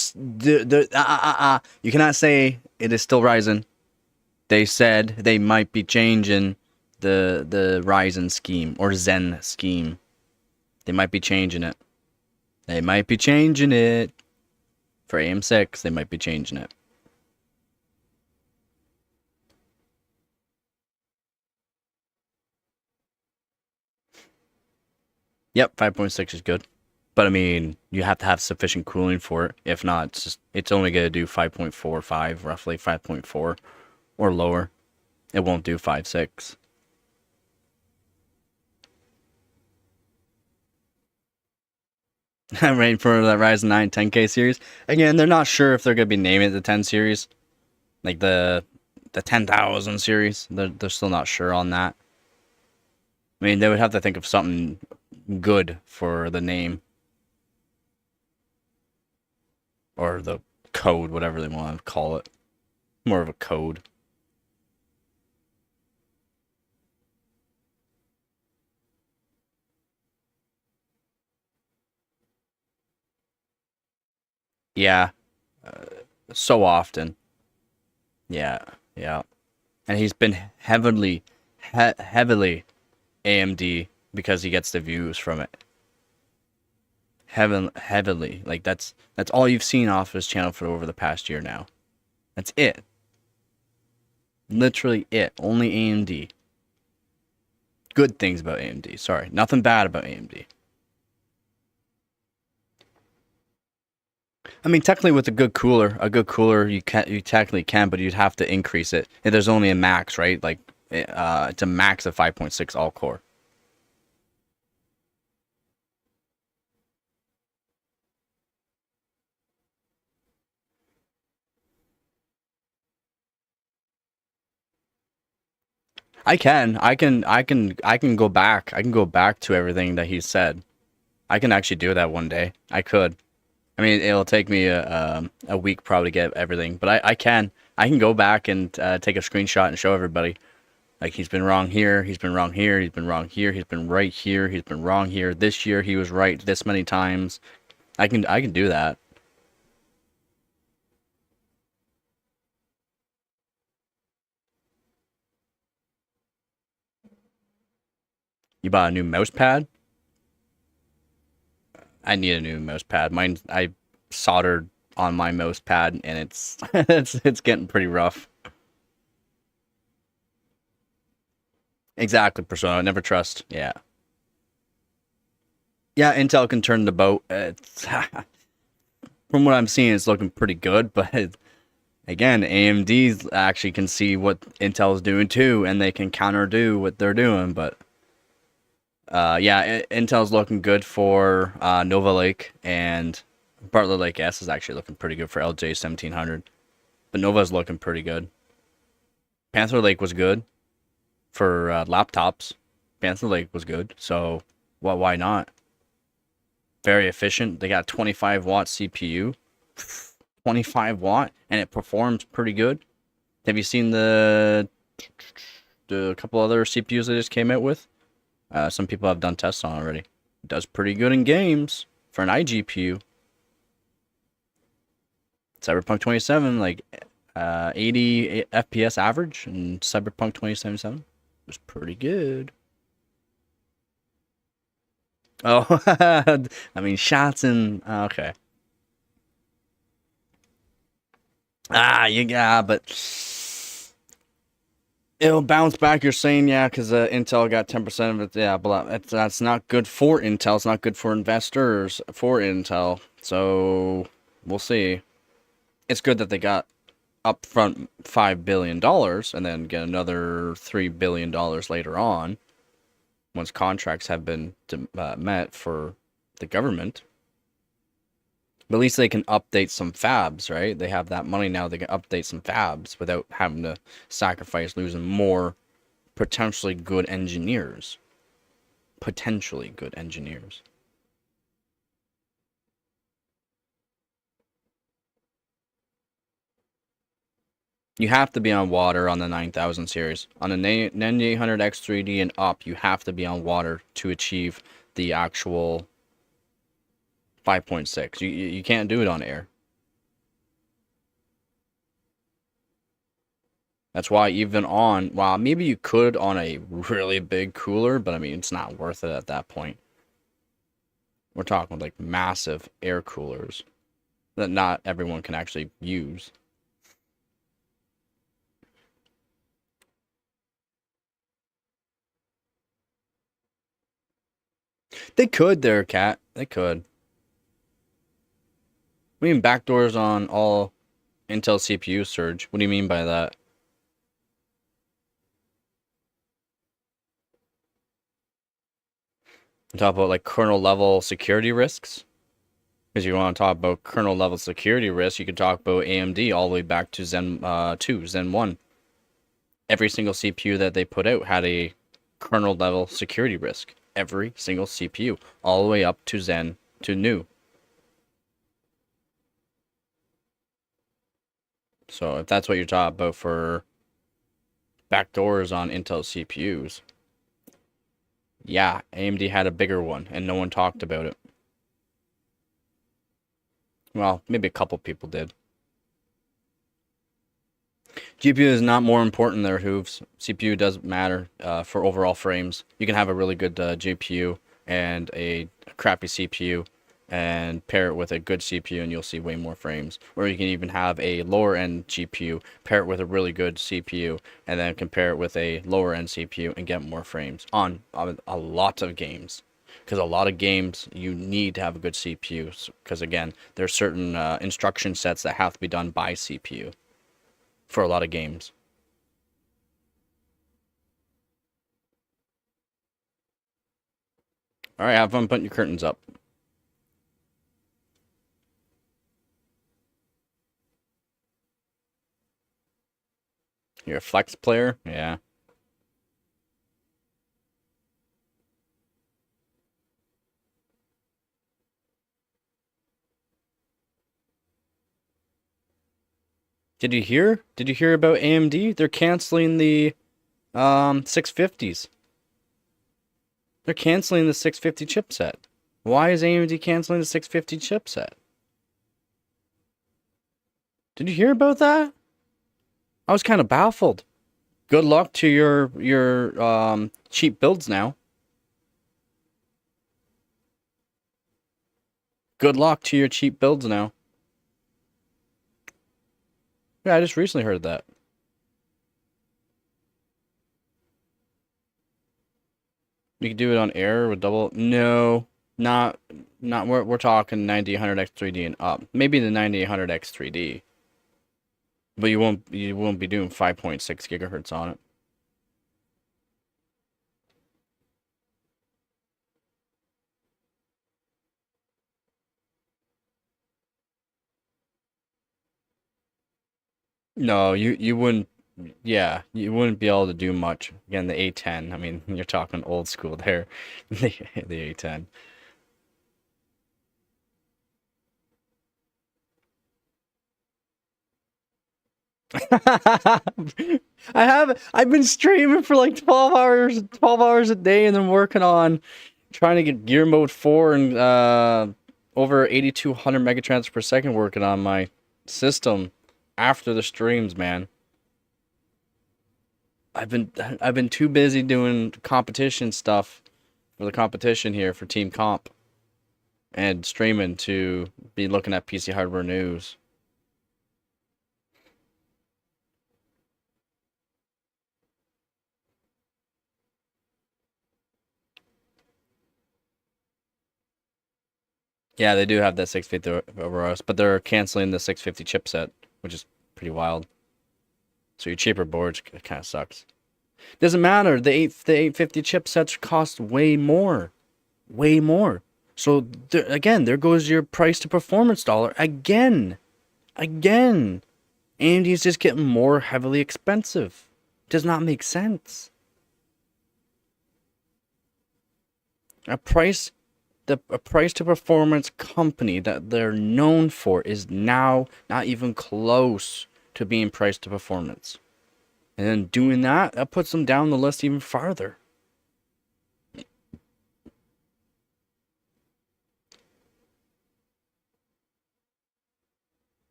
cannot say it is still Ryzen. They said they might be changing the Ryzen scheme or Zen scheme. They might be changing it. They might be changing it. For AM6, they might be changing it. Yep, 5.6 is good. But I mean, you have to have sufficient cooling for it. If not, it's only going to do 5.45, roughly 5.4 or lower. It won't do 5.6. I'm waiting for that Ryzen 9 10K series. Again, they're not sure if they're going to be naming it the 10 series. Like the 10,000 series. They're still not sure on that. I mean, they would have to think of something good for the name. Or the code, whatever they want to call it. More of a code. Yeah. So often. Yeah, yeah. And he's been heavily AMD because he gets the views from it. Heavily. Like that's all you've seen off his channel for over the past year now. That's it. Literally it. Only AMD. Good things about AMD. Sorry. Nothing bad about AMD. I mean, technically, with a good cooler, you technically can, but you'd have to increase it. And there's only a max, right? Like, it's a max of 5.6 all core. I can go back. I can go back to everything that he said. I can actually do that one day. I could. I mean, it'll take me a week probably to get everything, but I can go back and take a screenshot and show everybody. Like, he's been wrong here, he's been wrong here, he's been wrong here, he's been right here, he's been wrong here. This year he was right this many times. I can do that. You bought a new mouse pad? I need a new mouse pad. Mine, I soldered on my mouse pad, and it's it's getting pretty rough. Exactly, Persona. Never trust. Yeah. Yeah, Intel can turn the boat. It's, from what I'm seeing, it's looking pretty good. But again, AMD actually can see what Intel's doing too, and they can counter do what they're doing. But yeah, Intel's looking good for Nova Lake, and Bartlett Lake S is actually looking pretty good for LJ 1700. But Nova's looking pretty good. Panther Lake was good for laptops. Panther Lake was good, so why not? Very efficient. They got 25-watt CPU, 25-watt, and it performs pretty good. Have you seen the couple other CPUs they just came out with? Some people have done tests on already. It does pretty good in games for an iGPU. Cyberpunk 27, like 80 FPS average, and Cyberpunk 2077 was pretty good. Oh, I mean, shots and okay. Yeah, but it'll bounce back. You're saying, yeah, because Intel got 10% of it. Yeah, but that's not good for Intel. It's not good for investors for Intel. So we'll see. It's good that they got upfront $5 billion and then get another $3 billion later on once contracts have been met for the government. But at least they can update some fabs, right? They have that money now. They can update some fabs without having to sacrifice losing more potentially good engineers. Potentially good engineers. You have to be on water on the 9000 series. On the 9800X3D and up, you have to be on water to achieve the actual 5.6. You can't do it on air. That's why even on, well, maybe you could on a really big cooler, but I mean, it's not worth it at that point. We're talking like massive air coolers that not everyone can actually use. They could there, Cat. They could. I mean, backdoors on all Intel CPU surge. What do you mean by that? You talk about like kernel level security risks? Because you want to talk about kernel level security risks, you could talk about AMD all the way back to Zen 2, Zen 1. Every single CPU that they put out had a kernel level security risk. Every single CPU, all the way up to Zen to new. So if that's what you're talking about for backdoors on Intel CPUs, yeah, AMD had a bigger one and no one talked about it. Well, maybe a couple people did. GPU is not more important there, Hooves. CPU doesn't matter for overall frames. You can have a really good GPU and a crappy CPU and pair it with a good CPU and you'll see way more frames. Or you can even have a lower end GPU, pair it with a really good CPU, and then compare it with a lower end CPU and get more frames on a lot of games. Because a lot of games you need to have a good CPU. Because again, there's certain instruction sets that have to be done by CPU for a lot of games. All right, have fun putting your curtains up. You're a flex player? Yeah. Did you hear? Did you hear about AMD? They're canceling the 650s. They're canceling the 650 chipset. Why is AMD canceling the 650 chipset? Did you hear about that? I was kind of baffled. Good luck to your cheap builds now. Good luck to your cheap builds now. Yeah, I just recently heard that. You can do it on air with double. No, not not. We're talking 9800 X3D and up. Maybe the 9800 X3D, but you won't be doing 5.6 gigahertz on it. No, you wouldn't. Yeah, you wouldn't be able to do much. Again, the A10. I mean, you're talking old school there. The A10. I've been streaming for like 12 hours a day and then working on trying to get gear mode 4 and over 8200 megatransfers per second working on my system after the streams, man. I've been too busy doing competition stuff for the competition here for Team Comp and streaming to be looking at PC hardware news. Yeah, they do have that 650 over us, but they're canceling the 650 chipset, which is pretty wild. So your cheaper boards kind of sucks. Doesn't matter. The 850 chipsets cost way more, way more. So again, there goes your price to performance dollar again, again. AMD's just getting more heavily expensive. Does not make sense. A price a price to performance company that they're known for is now not even close to being price to performance. And then doing that puts them down the list even farther.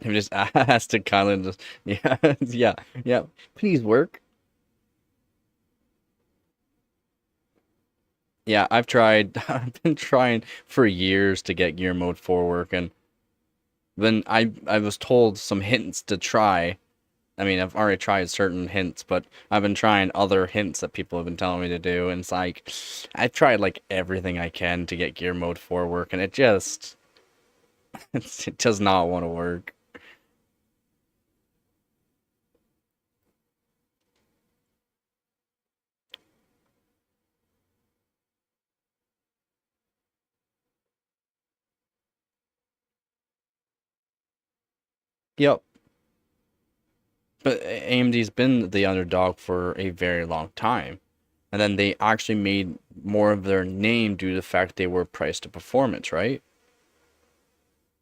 I'm just asked to kind of just, yeah, yeah, yeah. Please work. Yeah, I've tried. I've been trying for years to get Gear Mode 4 working. Then I was told some hints to try. I mean, I've already tried certain hints, but I've been trying other hints that people have been telling me to do, and it's like I've tried like everything I can to get Gear Mode 4 working. It just it does not want to work. Yep. But AMD's been the underdog for a very long time. And then they actually made more of their name due to the fact they were priced to performance, right?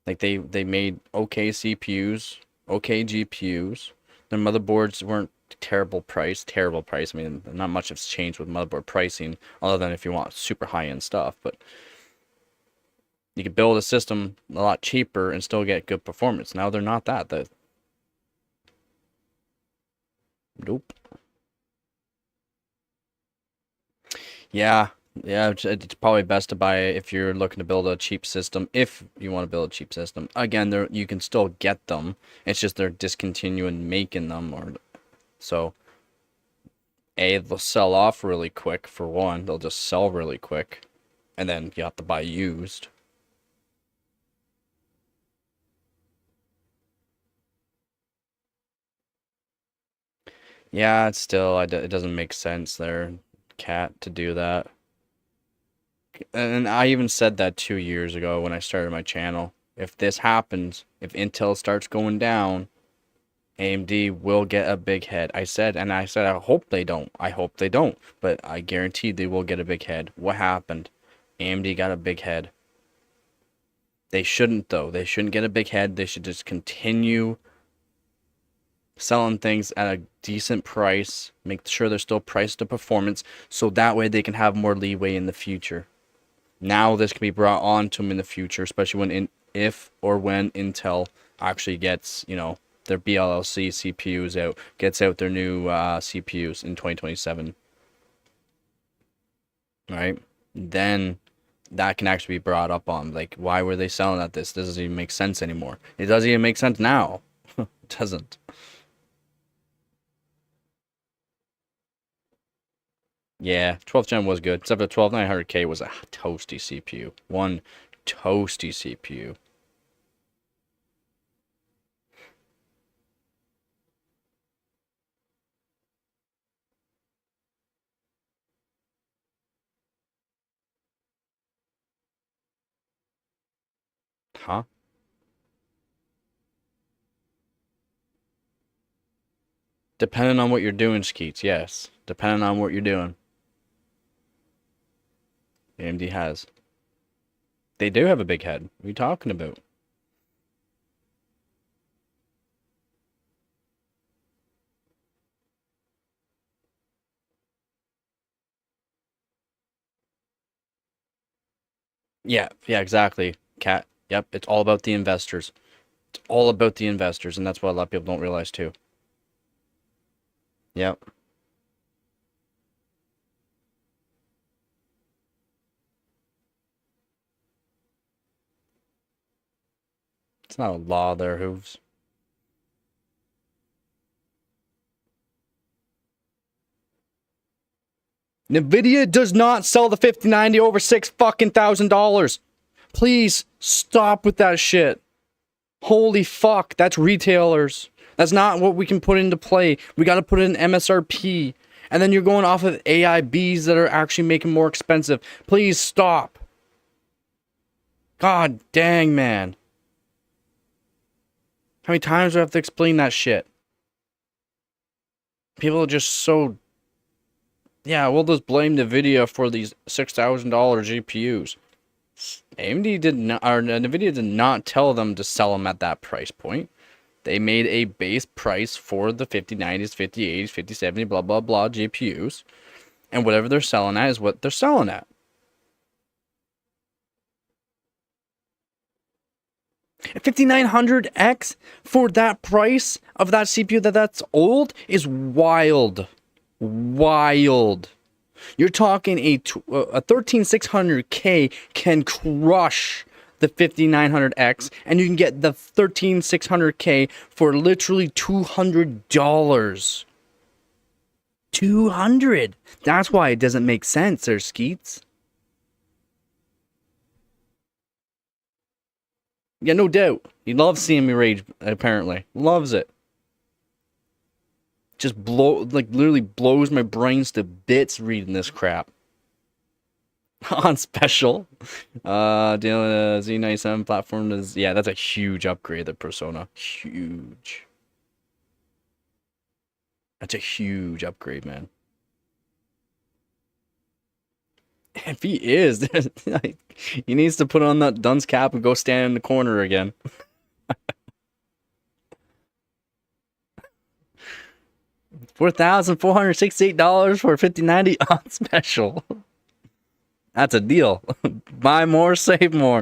Like they made okay CPUs, okay GPUs. Their motherboards weren't terrible price, terrible price. I mean, not much has changed with motherboard pricing, other than if you want super high-end stuff. But you could build a system a lot cheaper and still get good performance. Now they're not that. Nope. Yeah, yeah, it's probably best to buy it if you're looking to build a cheap system. If you want to build a cheap system, again, there you can still get them. It's just they're discontinuing making them, or so they'll sell off really quick for one. They'll just sell really quick, and then you have to buy used. Yeah, it's still it doesn't make sense there, cat, to do that. And I even said that 2 years ago when I started my channel. If this happens, if Intel starts going down, AMD will get a big head. I said, I hope they don't. I hope they don't. But I guarantee they will get a big head. What happened? AMD got a big head. They shouldn't, though. They shouldn't get a big head. They should just continue selling things at a decent price. Make sure they're still priced to performance. So that way they can have more leeway in the future. Now this can be brought on to them in the future, especially if or when Intel actually gets, their BLLC CPUs out, gets out their new CPUs in 2027, right? Then that can actually be brought up on. Like, why were they selling at this? This doesn't even make sense anymore. It doesn't even make sense now. It doesn't. Yeah, 12th gen was good. Except the 12900K was a toasty CPU. One toasty CPU. Huh? Depending on what you're doing, Skeets, yes. Depending on what you're doing. AMD has. They do have a big head. What are you talking about? Yeah, exactly. Cat. Yep, it's all about the investors. It's all about the investors, and that's what a lot of people don't realize too. Yep. It's not a law there, hooves. Nvidia does not sell the 5090 over $6,000. Please stop with that shit. Holy fuck, that's retailers. That's not what we can put into play. We got to put in MSRP. And then you're going off of AIBs that are actually making more expensive. Please stop. God dang, man. How many times do I have to explain that shit? People are just so... Yeah, we'll just blame NVIDIA for these $6,000 GPUs. AMD did not, or NVIDIA did not tell them to sell them at that price point. They made a base price for the 5090s, 5080s, 5070, blah, blah, blah GPUs. And whatever they're selling at is what they're selling at. A 5900X for that price of that CPU that's old is wild. Wild. You're talking a 13600K can crush the 5900X, and you can get the 13600K for literally $200. 200. That's why it doesn't make sense, there, Skeets. Yeah, no doubt. He loves seeing me rage, apparently. Loves it. Just literally blows my brains to bits reading this crap. On special. Dealing a Z97 platform is, yeah, that's a huge upgrade, the Persona. Huge. That's a huge upgrade, man. If he is, he needs to put on that dunce cap and go stand in the corner again. $4,468 for a 5090 on special. That's a deal. Buy more, save more.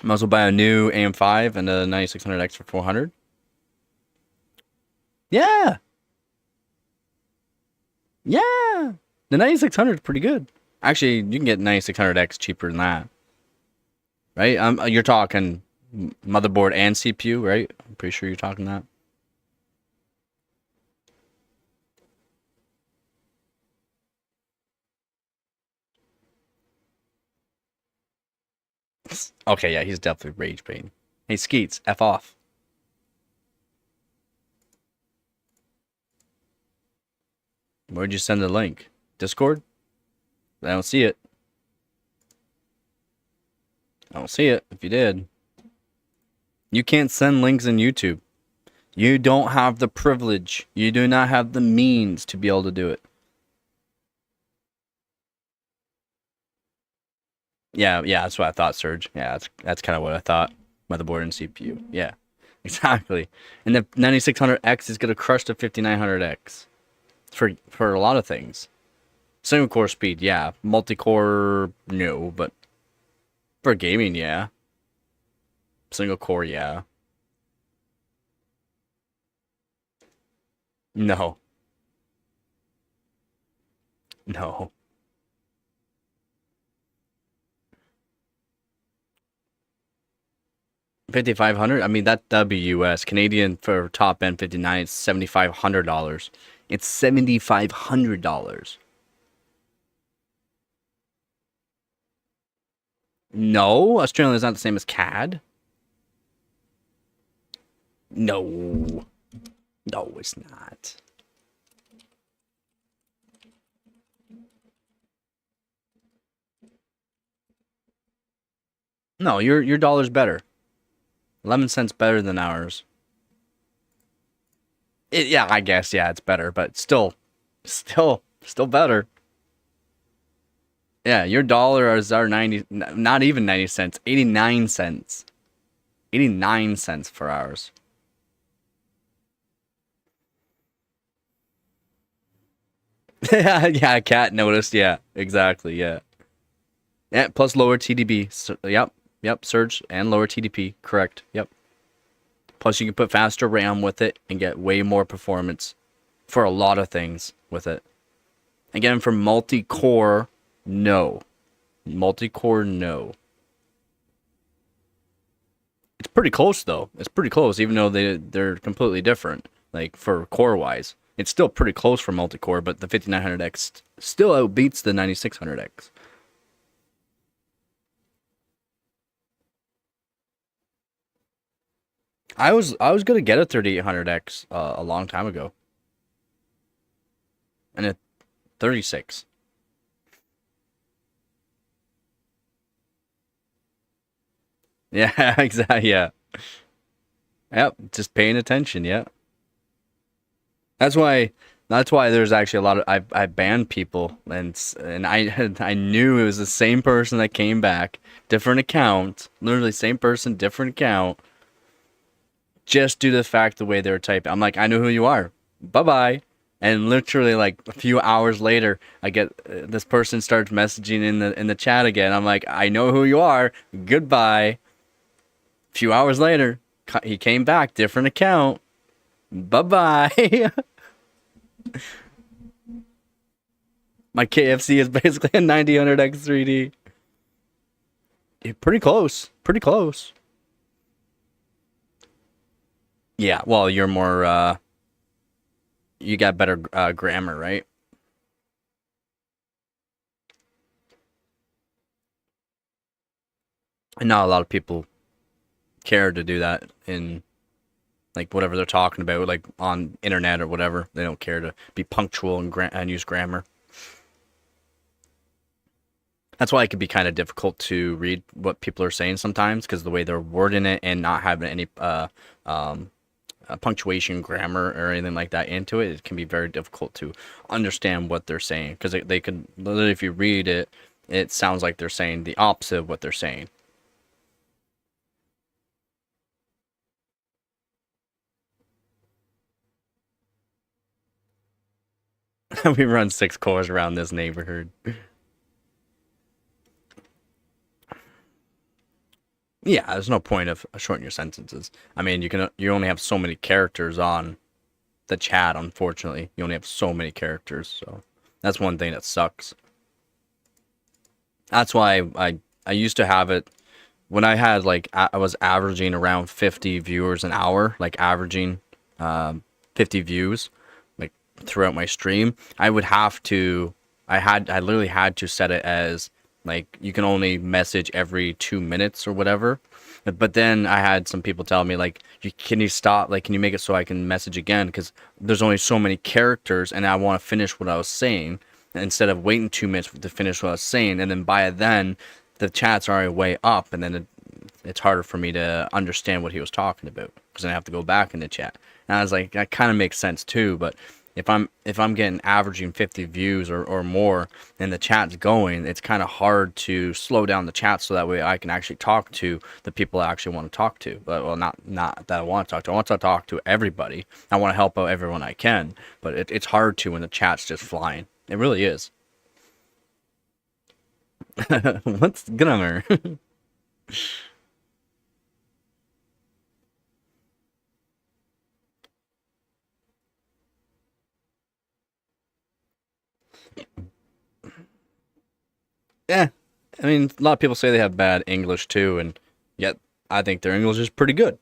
Might as well buy a new AM5 and a 9600X for 400. Yeah. Yeah. The 9600 is pretty good. Actually, you can get 9600X cheaper than that. Right? You're talking motherboard and CPU, right? I'm pretty sure you're talking that. Okay, yeah, he's definitely rage baiting. Hey, Skeets, F off. Where'd you send the link? Discord? I don't see it. I don't see it. If you did. You can't send links in YouTube. You don't have the privilege. You do not have the means to be able to do it. Yeah, that's what I thought, Serge. Yeah, that's kind of what I thought. Motherboard and CPU. Yeah, exactly. And the 9600X is going to crush the 5900X for a lot of things. Single core speed, yeah. Multi-core, no, but for gaming, yeah. Single core, yeah. No. No. 5,500? I mean, that'd be US. Canadian for top end 59, it's $7,500. It's $7,500. No, Australian is not the same as CAD. No. No, it's not. No, your dollar's better. 11 cents better than ours. Yeah, I guess, yeah, it's better, but still better. Yeah, your dollars are 90, not even 90 cents, 89 cents. 89 cents for ours. Yeah, cat noticed. Yeah, exactly. Yeah. Yeah, plus lower TDP. Yep, surge and lower TDP. Correct. Yep. Plus, you can put faster RAM with it and get way more performance for a lot of things with it. Again, for multi-core, no. Multi-core, no. It's pretty close though. It's pretty close, even though they're completely different. Like for core wise, it's still pretty close for multi-core, but the 5900X still outbeats the 9600X. I was gonna get a 3800X a long time ago, and a 36. Yeah, exactly. Yeah, yep. Just paying attention. Yeah, that's why. That's why there's actually a lot of I banned people, and I knew it was the same person that came back, different account, literally same person, different account, just due to the fact the way they were typing. I'm like, I know who you are. Bye bye. And literally like a few hours later, I get this person starts messaging in the chat again. I'm like, I know who you are. Goodbye. A few hours later, he came back, different account. Bye bye. My KFC is basically a 9000X3D. Pretty close. Pretty close. Yeah. Well, you're more. You got better grammar, right? And not a lot of people care to do that in like whatever they're talking about, like on internet or whatever. They don't care to be punctual and use grammar. That's why it can be kind of difficult to read what people are saying sometimes because the way they're wording it and not having any um, punctuation, grammar, or anything like that into it, it can be very difficult to understand what they're saying because they could literally, if you read it, it sounds like they're saying the opposite of what they're saying. We run 6 cores around this neighborhood. Yeah, there's no point of shortening your sentences. I mean, you only have so many characters on the chat. Unfortunately, you only have so many characters, so that's one thing that sucks. That's why I used to have it when I had like I was averaging around 50 viewers an hour, like averaging 50 views like throughout my stream. I would have to I literally had to set it as like you can only message every 2 minutes or whatever. But then I had some people tell me like, can you stop? Like, can you make it so I can message again? Because there's only so many characters, and I want to finish what I was saying instead of waiting 2 minutes to finish what I was saying, and then by then the chat's already way up, and then it's harder for me to understand what he was talking about because I have to go back in the chat. And I was like, that kind of makes sense too, but if I'm getting averaging 50 views or more and the chat's going, it's kind of hard to slow down the chat so that way I can actually talk to the people I actually want to talk to. But well, not that I want to talk to. I want to talk to everybody. I want to help out everyone I can. But it's hard to when the chat's just flying. It really is. What's grammar? Yeah, I mean, a lot of people say they have bad English too, and yet I think their English is pretty good.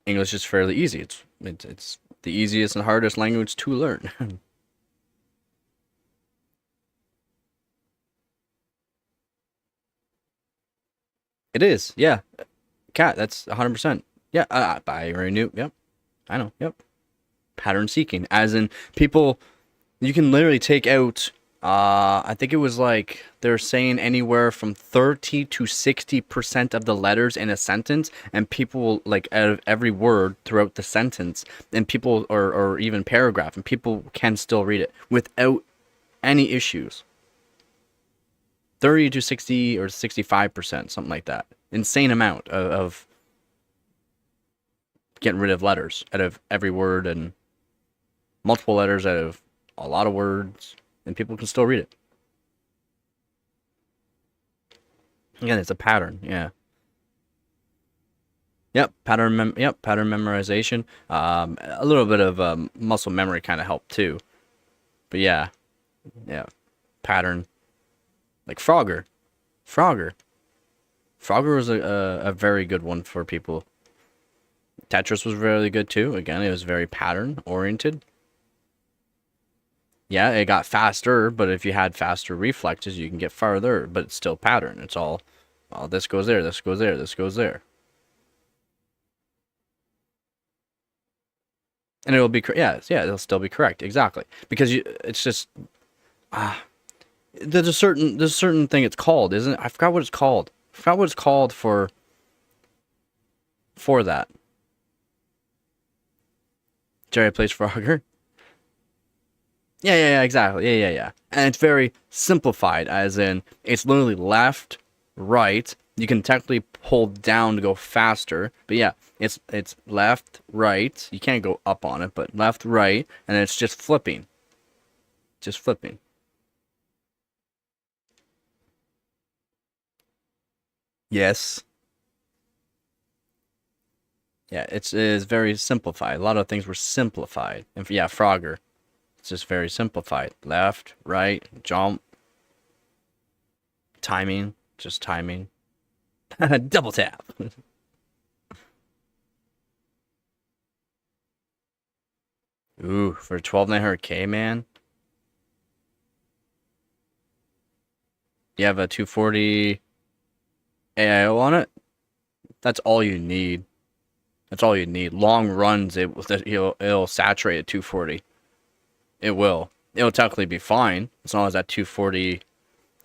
English is fairly easy. It's the easiest and hardest language to learn. It is, yeah. Cat, that's 100%. Yeah, I already knew. Yep, I know. Yep. Pattern seeking, as in people, you can literally take out. I think it was like they're saying anywhere from 30 to 60% of the letters in a sentence, and people will, like, out of every word throughout the sentence, and people, or even paragraph, and people can still read it without any issues. 30 to 60 or 65%, something like that. Insane amount of getting rid of letters out of every word, and multiple letters out of a lot of words, and people can still read it. Again, it's a pattern. Yeah. Yep. Yep. Pattern memorization. A little bit of muscle memory kind of helped too. But yeah. Yeah. Pattern. Like Frogger. Frogger. Frogger was a very good one for people. Tetris was really good too. Again, it was very pattern oriented. Yeah, it got faster, but if you had faster reflexes, you can get farther, but it's still pattern. It's all, well, this goes there, this goes there, this goes there. And it'll be, yeah, it'll still be correct. Exactly. Because it's just, ah, there's a certain thing it's called, isn't it? I forgot what it's called. I forgot what it's called for that. Jerry plays Frogger. Yeah, exactly. Yeah. And it's very simplified, as in it's literally left, right. You can technically hold down to go faster, but yeah, it's left, right. You can't go up on it, but left, right, and it's just flipping, just flipping. Yes. Yeah, it is very simplified. A lot of things were simplified, and yeah, Frogger, it's just very simplified. Left, right, jump, timing, just timing, double tap. Ooh, for 12,900K, man. You have a 240 AIO on it. That's all you need. That's all you need. Long runs, it'll saturate at 240. It will. It'll technically be fine as long as that 240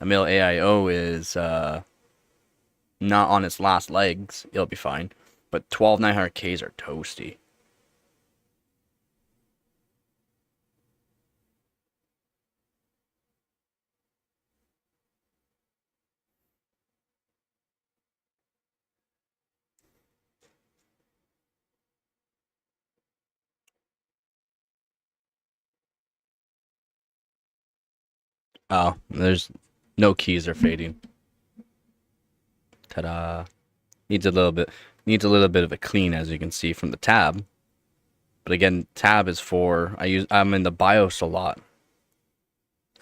a mil AIO is not on its last legs. It'll be fine. But 12,900Ks are toasty. Oh, there's no keys are fading. Ta-da! Needs a little bit of a clean, as you can see from the tab. But again, tab is for I'm in the BIOS a lot.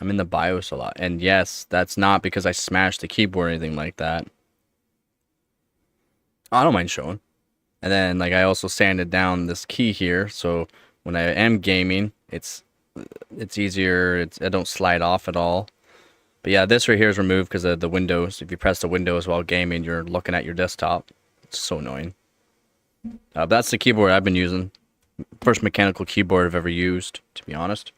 I'm in the BIOS a lot. And yes, that's not because I smashed the keyboard or anything like that. Oh, I don't mind showing. And then, like, I also sanded down this key here, so when I am gaming, it's easier. I don't slide off at all. But yeah, this right here is removed because of the windows. If you press the windows while gaming, you're looking at your desktop. It's so annoying. But that's the keyboard I've been using. First mechanical keyboard I've ever used, to be honest.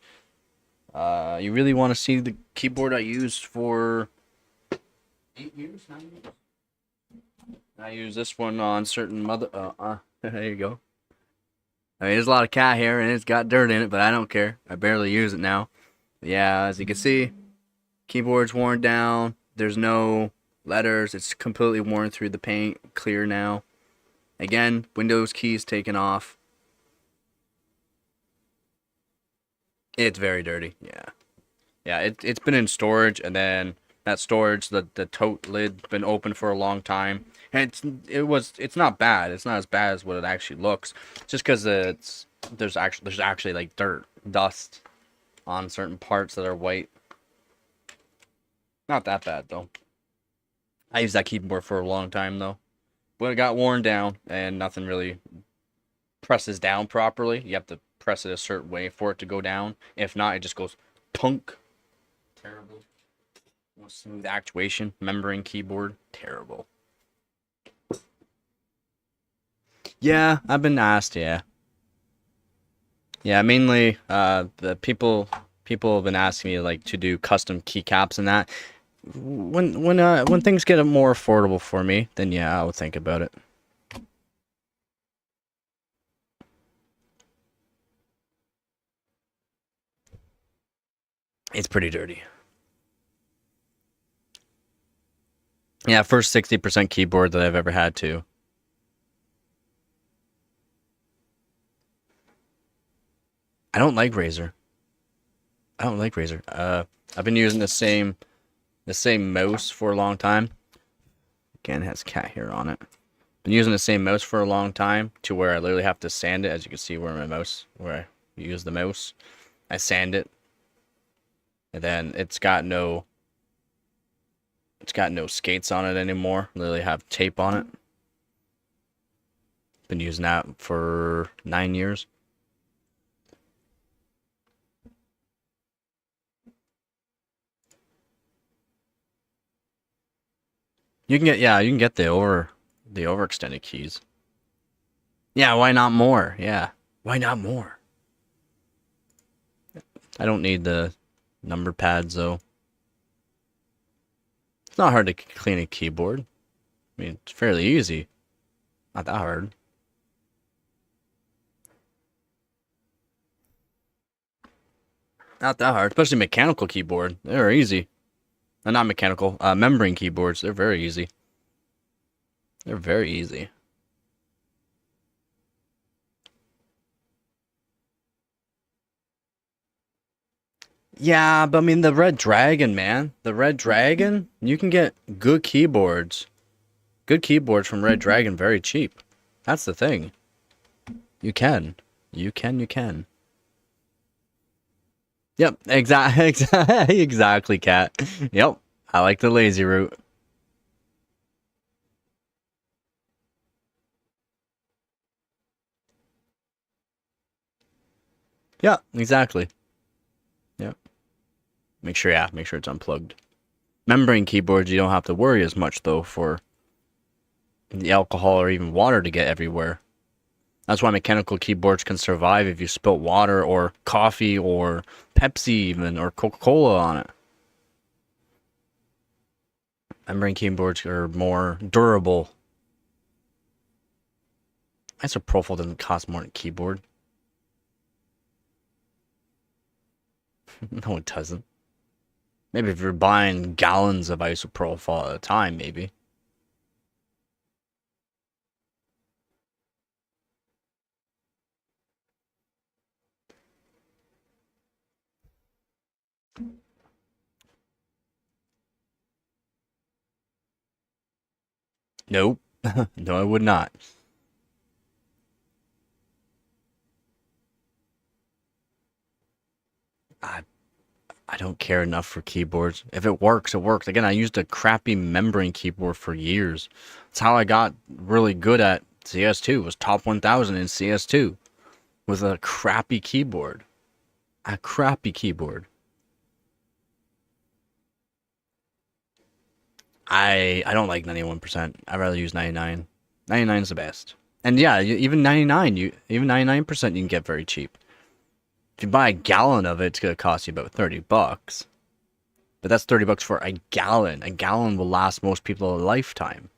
You really want to see the keyboard I used for 8 years, 9 years? I use this one on certain there you go. I mean, there's a lot of cat hair and it's got dirt in it, but I don't care. I barely use it now. But yeah, as you can see, keyboard's worn down. There's no letters. It's completely worn through the paint. Clear now. Again, Windows keys taken off. It's very dirty. Yeah. Yeah, it's been in storage, and then that storage, the tote lid's been open for a long time. And it's not bad. It's not as bad as what it actually looks. Just because there's actually like dirt dust on certain parts that are white. Not that bad though. I used that keyboard for a long time though. When it got worn down and nothing really presses down properly, you have to press it a certain way for it to go down. If not, it just goes punk. Terrible. No smooth actuation. Membrane keyboard. Terrible. Yeah, I've been asked, yeah. Yeah, mainly the people have been asking me like to do custom keycaps and that. When things get more affordable for me, then yeah, I'll think about it. It's pretty dirty. Yeah, first 60% keyboard that I've ever had too. I don't like Razer. I don't like Razer. I've been using the same mouse for a long time. Again, it has cat hair on it. Been using the same mouse for a long time to where I literally have to sand it, as you can see where I use the mouse. I sand it, and then it's got no skates on it anymore. Literally have tape on it. Been using that for 9 years. You can get the overextended keys. Yeah, why not more? Yeah, why not more? I don't need the number pads though. It's not hard to clean a keyboard. I mean, it's fairly easy. Not that hard. Not that hard, especially mechanical keyboard. They're easy. Not mechanical, membrane keyboards. They're very easy. They're very easy. Yeah, but I mean the Red Dragon, man. The Red Dragon, you can get good keyboards. Good keyboards from Red Dragon very cheap. That's the thing. You can. You can. Yep, exactly, cat. Yep, I like the lazy route. Yeah, exactly. Yep. Make sure it's unplugged. Membrane keyboards, you don't have to worry as much though for the alcohol or even water to get everywhere. That's why mechanical keyboards can survive if you spilt water or coffee or Pepsi even or Coca-Cola on it. Membrane keyboards are more durable. Isopropyl doesn't cost more than a keyboard. No, it doesn't. Maybe if you're buying gallons of isopropyl at a time, maybe. Nope. No, I would not. I I don't care enough for keyboards. If it works, it works. Again, I used a crappy membrane keyboard for years. That's how I got really good at CS2. Was top 1000 in CS2 with a crappy keyboard. A crappy keyboard. I don't like 91%. I'd rather use 99. 99 is the best. And yeah, even 99% you can get very cheap. If you buy a gallon of it, it's gonna cost you about $30. But that's $30 for a gallon. A gallon will last most people a lifetime.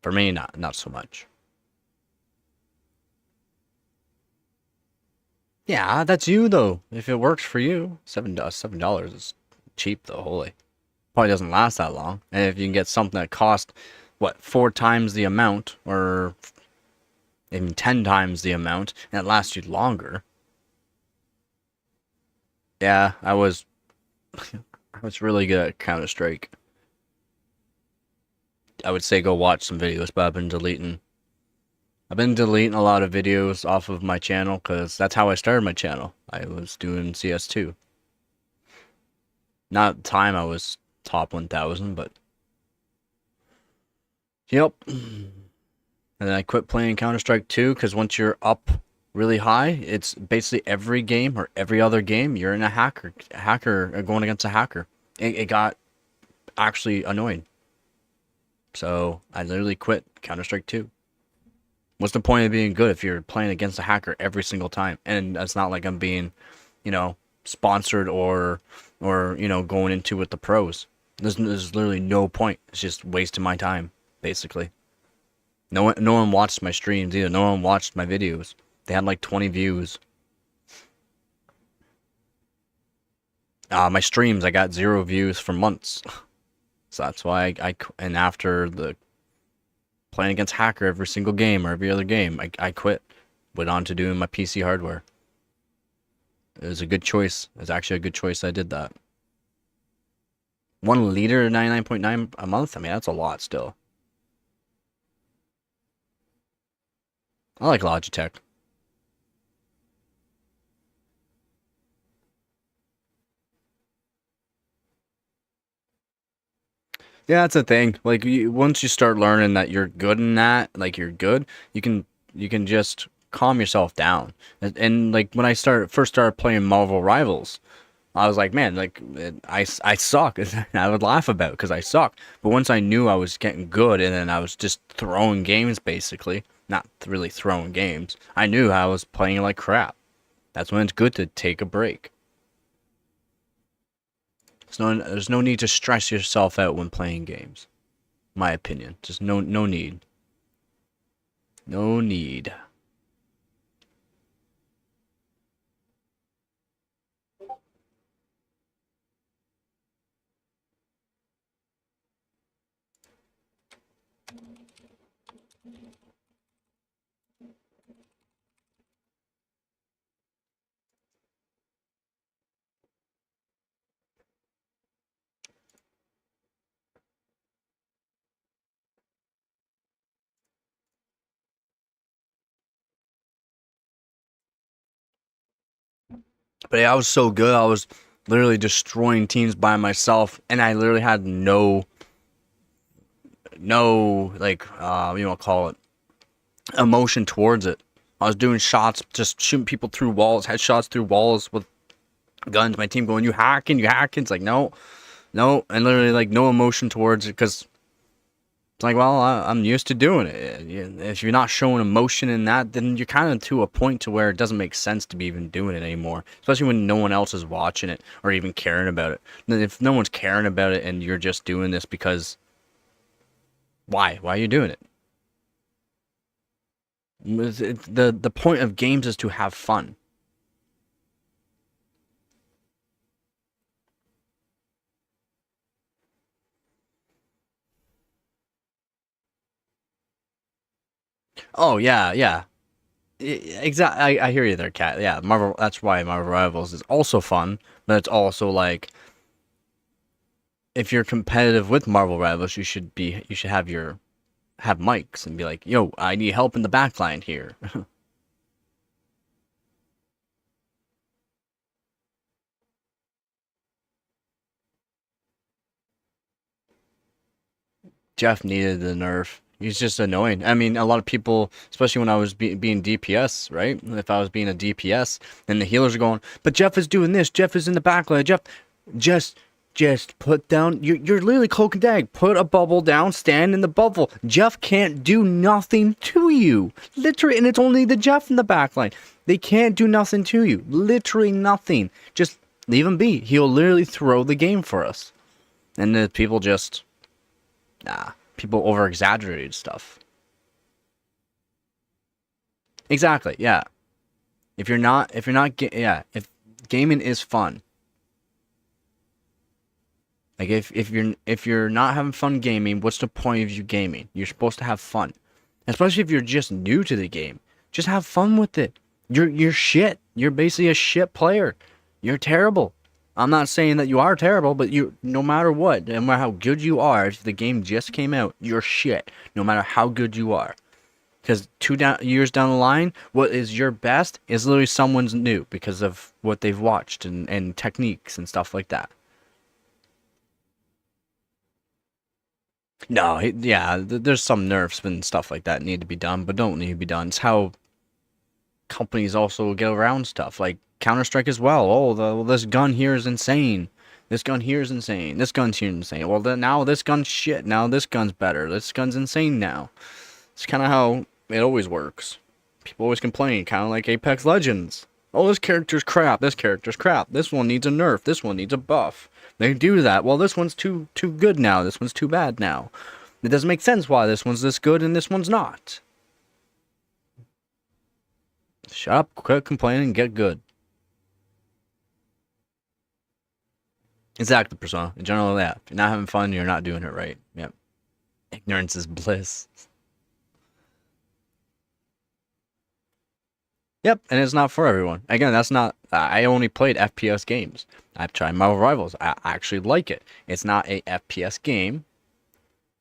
For me, not so much. Yeah, that's you though. If it works for you, $7 is cheap though. Holy, probably doesn't last that long. And if you can get something that costs what 4 times the amount, or even 10 times the amount, and it lasts you longer. Yeah, I was really good at Counter-Strike. I would say go watch some videos, but I've been deleting I've been deleting a lot of videos off of my channel because that's how I started my channel. I was doing CS2. Not at the time I was top 1000, but yep. And then I quit playing Counter-Strike 2 because once you're up really high, it's basically every game or every other game you're in a hacker going against a hacker. It got actually annoying. So I literally quit Counter-Strike 2. What's the point of being good if you're playing against a hacker every single time? And it's not like I'm being, sponsored or going into with the pros. There's literally no point. It's just wasting my time, basically. No one watched my streams either. No one watched my videos. They had like 20 views. My streams, I got 0 views for months. So that's why and after the playing against hacker every single game or every other game, I quit. Went on to doing my PC hardware. It was a good choice. It was actually a good choice I did that. 1 liter, 99.9 a month? I mean, that's a lot still. I like Logitech. Yeah, that's the thing. Like, once you start learning that you're good in that, like you're good, you can just calm yourself down. And like when I first started playing Marvel Rivals, I was like, man, like I suck. I would laugh about because I suck. But once I knew I was getting good, and then I was just throwing games, basically, not really throwing games. I knew I was playing like crap. That's when it's good to take a break. There's no need to stress yourself out when playing games. My opinion. Just no need. No need. But yeah, I was so good. I was literally destroying teams by myself, and I literally had no like what you want to call it, emotion towards it. I was doing shots, just shooting people through walls, headshots through walls with guns. My team going, "You hacking, you hacking." It's like no, no, and literally like no emotion towards it because it's like, well, I'm used to doing it. If you're not showing emotion in that, then you're kind of to a point to where it doesn't make sense to be even doing it anymore. Especially when no one else is watching it or even caring about it. And if no one's caring about it and you're just doing this because, why? Why are you doing it? The point of games is to have fun. Oh yeah, yeah. Exactly. I hear you there, Cat. Yeah, Marvel. That's why Marvel Rivals is also fun, but it's also like if you're competitive with Marvel Rivals, you should have mics and be like, "Yo, I need help in the backline here." Jeff needed the nerf. He's just annoying. I mean, a lot of people, especially when I was being DPS, right? If I was being a DPS, then the healers are going, but Jeff is doing this. Jeff is in the backline. Jeff, just, just put down. You're literally cloak and dag. Put a bubble down. Stand in the bubble. Jeff can't do nothing to you. Literally, and it's only the Jeff in the backline. They can't do nothing to you. Literally nothing. Just leave him be. He'll literally throw the game for us. And the people just. Nah, people over exaggerated stuff. Exactly, yeah. If gaming is fun. Like if you're not having fun gaming, what's the point of you gaming? You're supposed to have fun. Especially if you're just new to the game. Just have fun with it. You're shit. You're basically a shit player. You're terrible. I'm not saying that you are terrible, but you no matter what, no matter how good you are, if the game just came out, you're shit. No matter how good you are. Because years down the line, what is your best is literally someone's new because of what they've watched and techniques and stuff like that. No, yeah, there's some nerfs and stuff like that need to be done, but don't need to be done. It's how companies also get around stuff, like Counter-Strike as well. Oh, well, this gun here is insane. This gun here is insane. This gun's here insane. Well, now this gun's shit. Now this gun's better. This gun's insane now. It's kind of how it always works. People always complain, kind of like Apex Legends. Oh, this character's crap. This character's crap. This one needs a nerf. This one needs a buff. They do that. Well, this one's too good now. This one's too bad now. It doesn't make sense why this one's this good and this one's not. Shut up, quit complaining, and get good. Exactly, Persona. In general, yeah. If you're not having fun, you're not doing it right. Yep. Ignorance is bliss. Yep, and it's not for everyone. Again, that's not. I only played FPS games. I've tried Marvel Rivals. I actually like it. It's not a FPS game,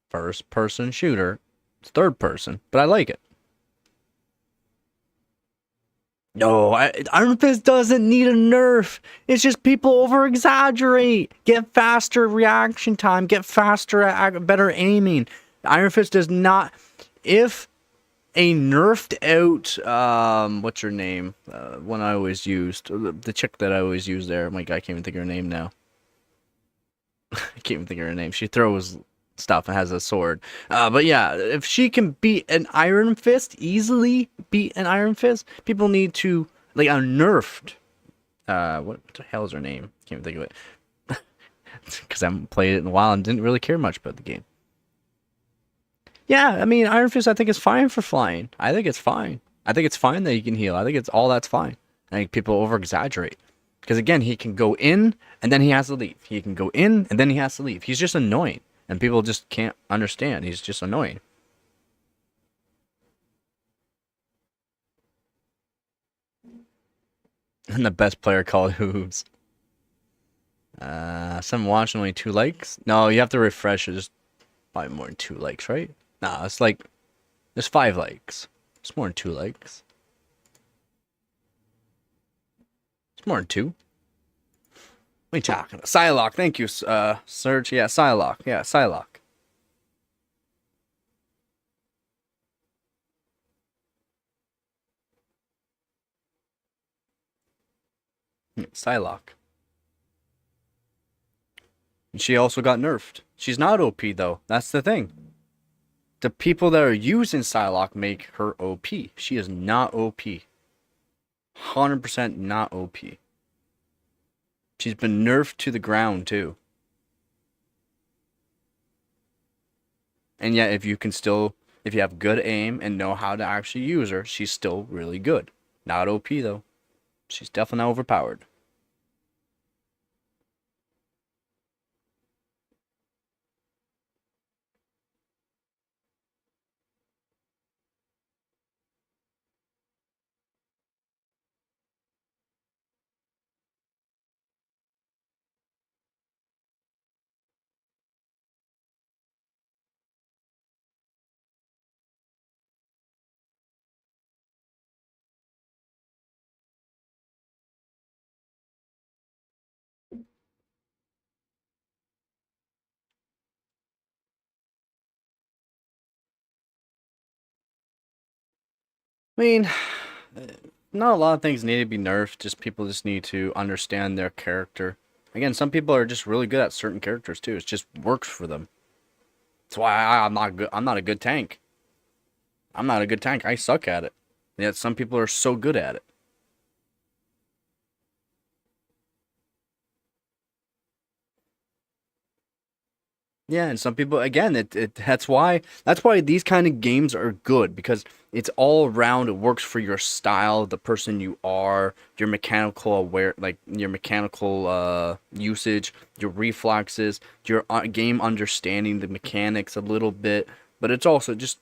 first person shooter. It's third person, but I like it. No, Iron Fist doesn't need a nerf. It's just people over exaggerate. Get faster reaction time. Get faster, better aiming. Iron Fist does not. If a nerfed out, what's her name? One I always used. The chick that I always used there. My God, I can't even think of her name now. I can't even think of her name. She throws stuff and has a sword. But yeah, if she can beat an Iron Fist, easily beat an Iron Fist, people need to, like, a nerfed. What the hell is her name? Can't even think of it. Because I haven't played it in a while and didn't really care much about the game. Yeah, I mean, Iron Fist I think is fine for flying. I think it's fine. I think it's fine that he can heal. I think it's all that's fine. I think people over exaggerate. Because again, he can go in and then he has to leave. He can go in and then he has to leave. He's just annoying. And people just can't understand. He's just annoying. And the best player called Hooves. Some watch only 2 likes. No, you have to refresh it. Just probably more than 2 likes, right? Nah, it's like there's 5 likes. It's more than 2 likes. It's more than 2. What are you talking about? Psylocke, thank you, Serge. Yeah, Psylocke. Yeah, Psylocke. Psylocke. And she also got nerfed. She's not OP though. That's the thing. The people that are using Psylocke make her OP. She is not OP. 100% not OP. She's been nerfed to the ground too. And yet if you have good aim and know how to actually use her, she's still really good. Not OP though. She's definitely not overpowered. I mean, not a lot of things need to be nerfed. Just people just need to understand their character. Again, some people are just really good at certain characters too. It just works for them. That's why I'm not good. I'm not a good tank. I'm not a good tank. I suck at it. And yet some people are so good at it. Yeah, and some people again, that's why these kind of games are good because it's all around. It works for your style, the person you are, your mechanical your mechanical usage, your reflexes, your game understanding the mechanics a little bit. But it's also just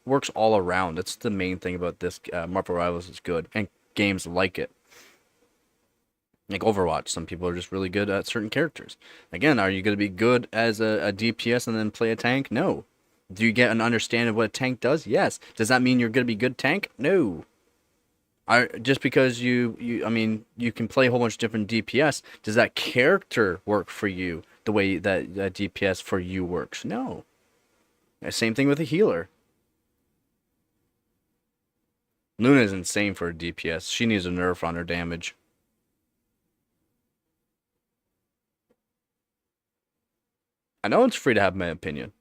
works all around. That's the main thing about this. Marvel Rivals is good, and games like it. Like Overwatch, some people are just really good at certain characters. Again, are you going to be good as a DPS and then play a tank? No. Do you get an understanding of what a tank does? Yes. Does that mean you're gonna be a good tank? No. Just because I mean, you can play a whole bunch of different DPS. Does that character work for you the way that DPS for you works? No. Same thing with a healer. Luna's insane for a DPS. She needs a nerf on her damage. I know it's free to have my opinion.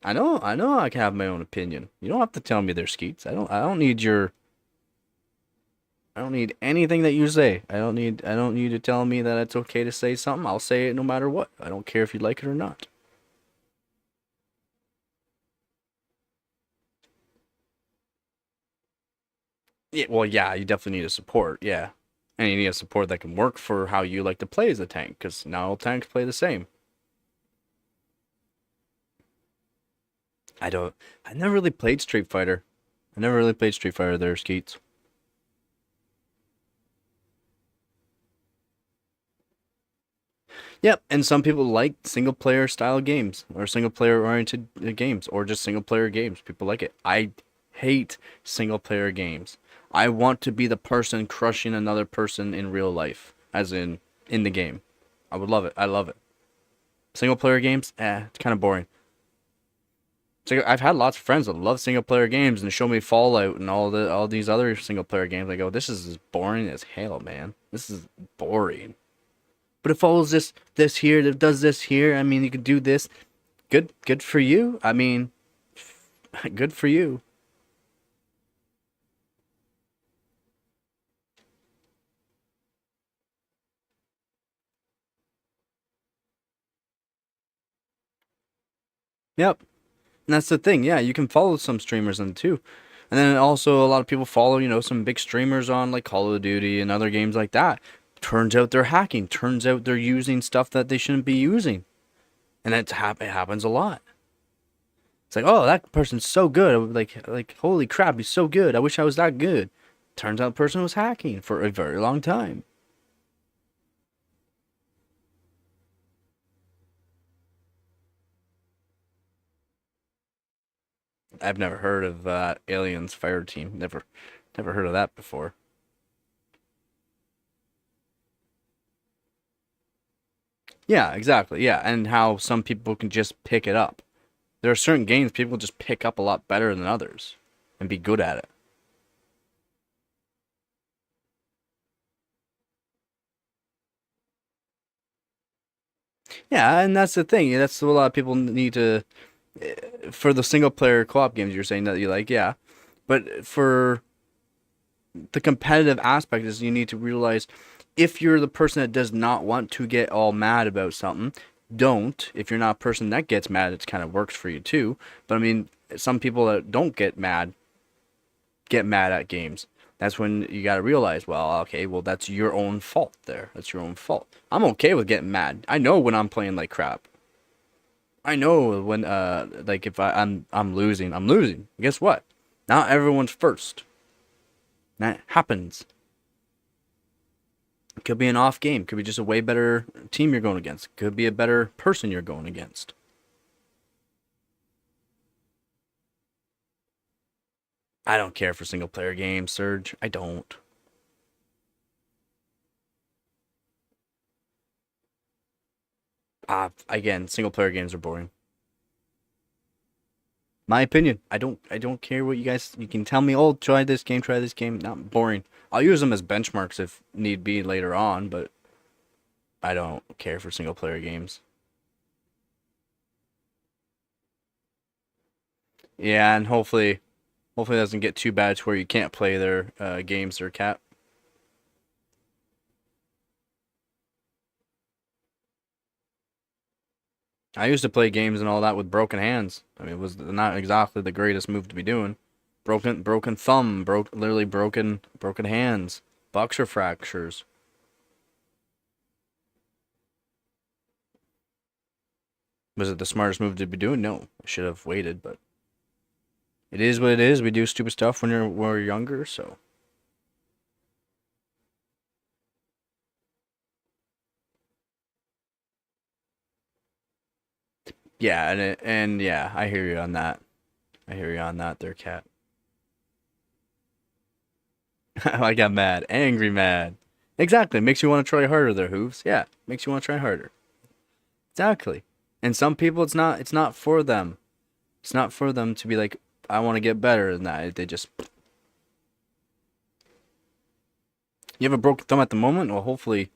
I know I can have my own opinion. You don't have to tell me they're skeets. I don't need I don't need anything that you say. I don't need you to tell me that it's okay to say something. I'll say it no matter what. I don't care if you like it or not. Yeah, well, yeah, you definitely need a support, yeah. And you need a support that can work for how you like to play as a tank, because not all tanks play the same. I don't I never really played Street Fighter. I never really played Street Fighter there, Skeets. Yep, and some people like single player style games or single player oriented games or just single player games. People like it. I hate single player games. I want to be the person crushing another person in real life, as in the game. I would love it. I love it. Single player games, it's kind of boring. So I've had lots of friends that love single player games and show me Fallout and all these other single player games. I go, this is as boring as hell, man. This is boring. But it follows this here, it does this here. I mean, you could do this. Good for you. I mean, good for you. Yep. And that's the thing. Yeah, you can follow some streamers on too. And then also a lot of people follow, some big streamers on like Call of Duty and other games like that. Turns out they're hacking. Turns out they're using stuff that they shouldn't be using. And it happens a lot. It's like, oh, that person's so good. Like holy crap, he's so good. I wish I was that good. Turns out the person was hacking for a very long time. I've never heard of Aliens Fire Team. Never heard of that before. Yeah, exactly. Yeah, and how some people can just pick it up. There are certain games people just pick up a lot better than others and be good at it. Yeah, and that's the thing. That's what a lot of people need to for the single player co-op games you're saying that you like, yeah. But for the competitive aspect is you need to realize if you're the person that does not want to get all mad about something, don't. If you're not a person that gets mad, it kind of works for you too. But I mean, some people that don't get mad at games. That's when you got to realize, well, okay, well, that's your own fault there. That's your own fault. I'm okay with getting mad. I know when I'm playing like crap. I know when like if I'm losing, I'm losing. Guess what? Not everyone's first. That happens. It could be an off game. Could be just a way better team you're going against. Could be a better person you're going against. I don't care for single player games, Surge. I don't. Again, single player games are boring. My opinion. I don't care what you can tell me, oh, try this game. Not boring. I'll use them as benchmarks if need be later on, but I don't care for single player games. Yeah, and hopefully it doesn't get too bad to where you can't play their games or cat. I used to play games and all that with broken hands. I mean, it was not exactly the greatest move to be doing. Broken thumb, literally broken hands, boxer fractures. Was it the smartest move to be doing? No, I should have waited, but it is what it is. We do stupid stuff when we're younger, so Yeah, and yeah, I hear you on that. I hear you on that there, cat. I got mad, angry mad. Exactly, makes you want to try harder there, Hooves. Yeah, makes you want to try harder. Exactly. And some people it's not for them. It's not for them to be like, I want to get better than that. They just you have a broken thumb at the moment? Well, hopefully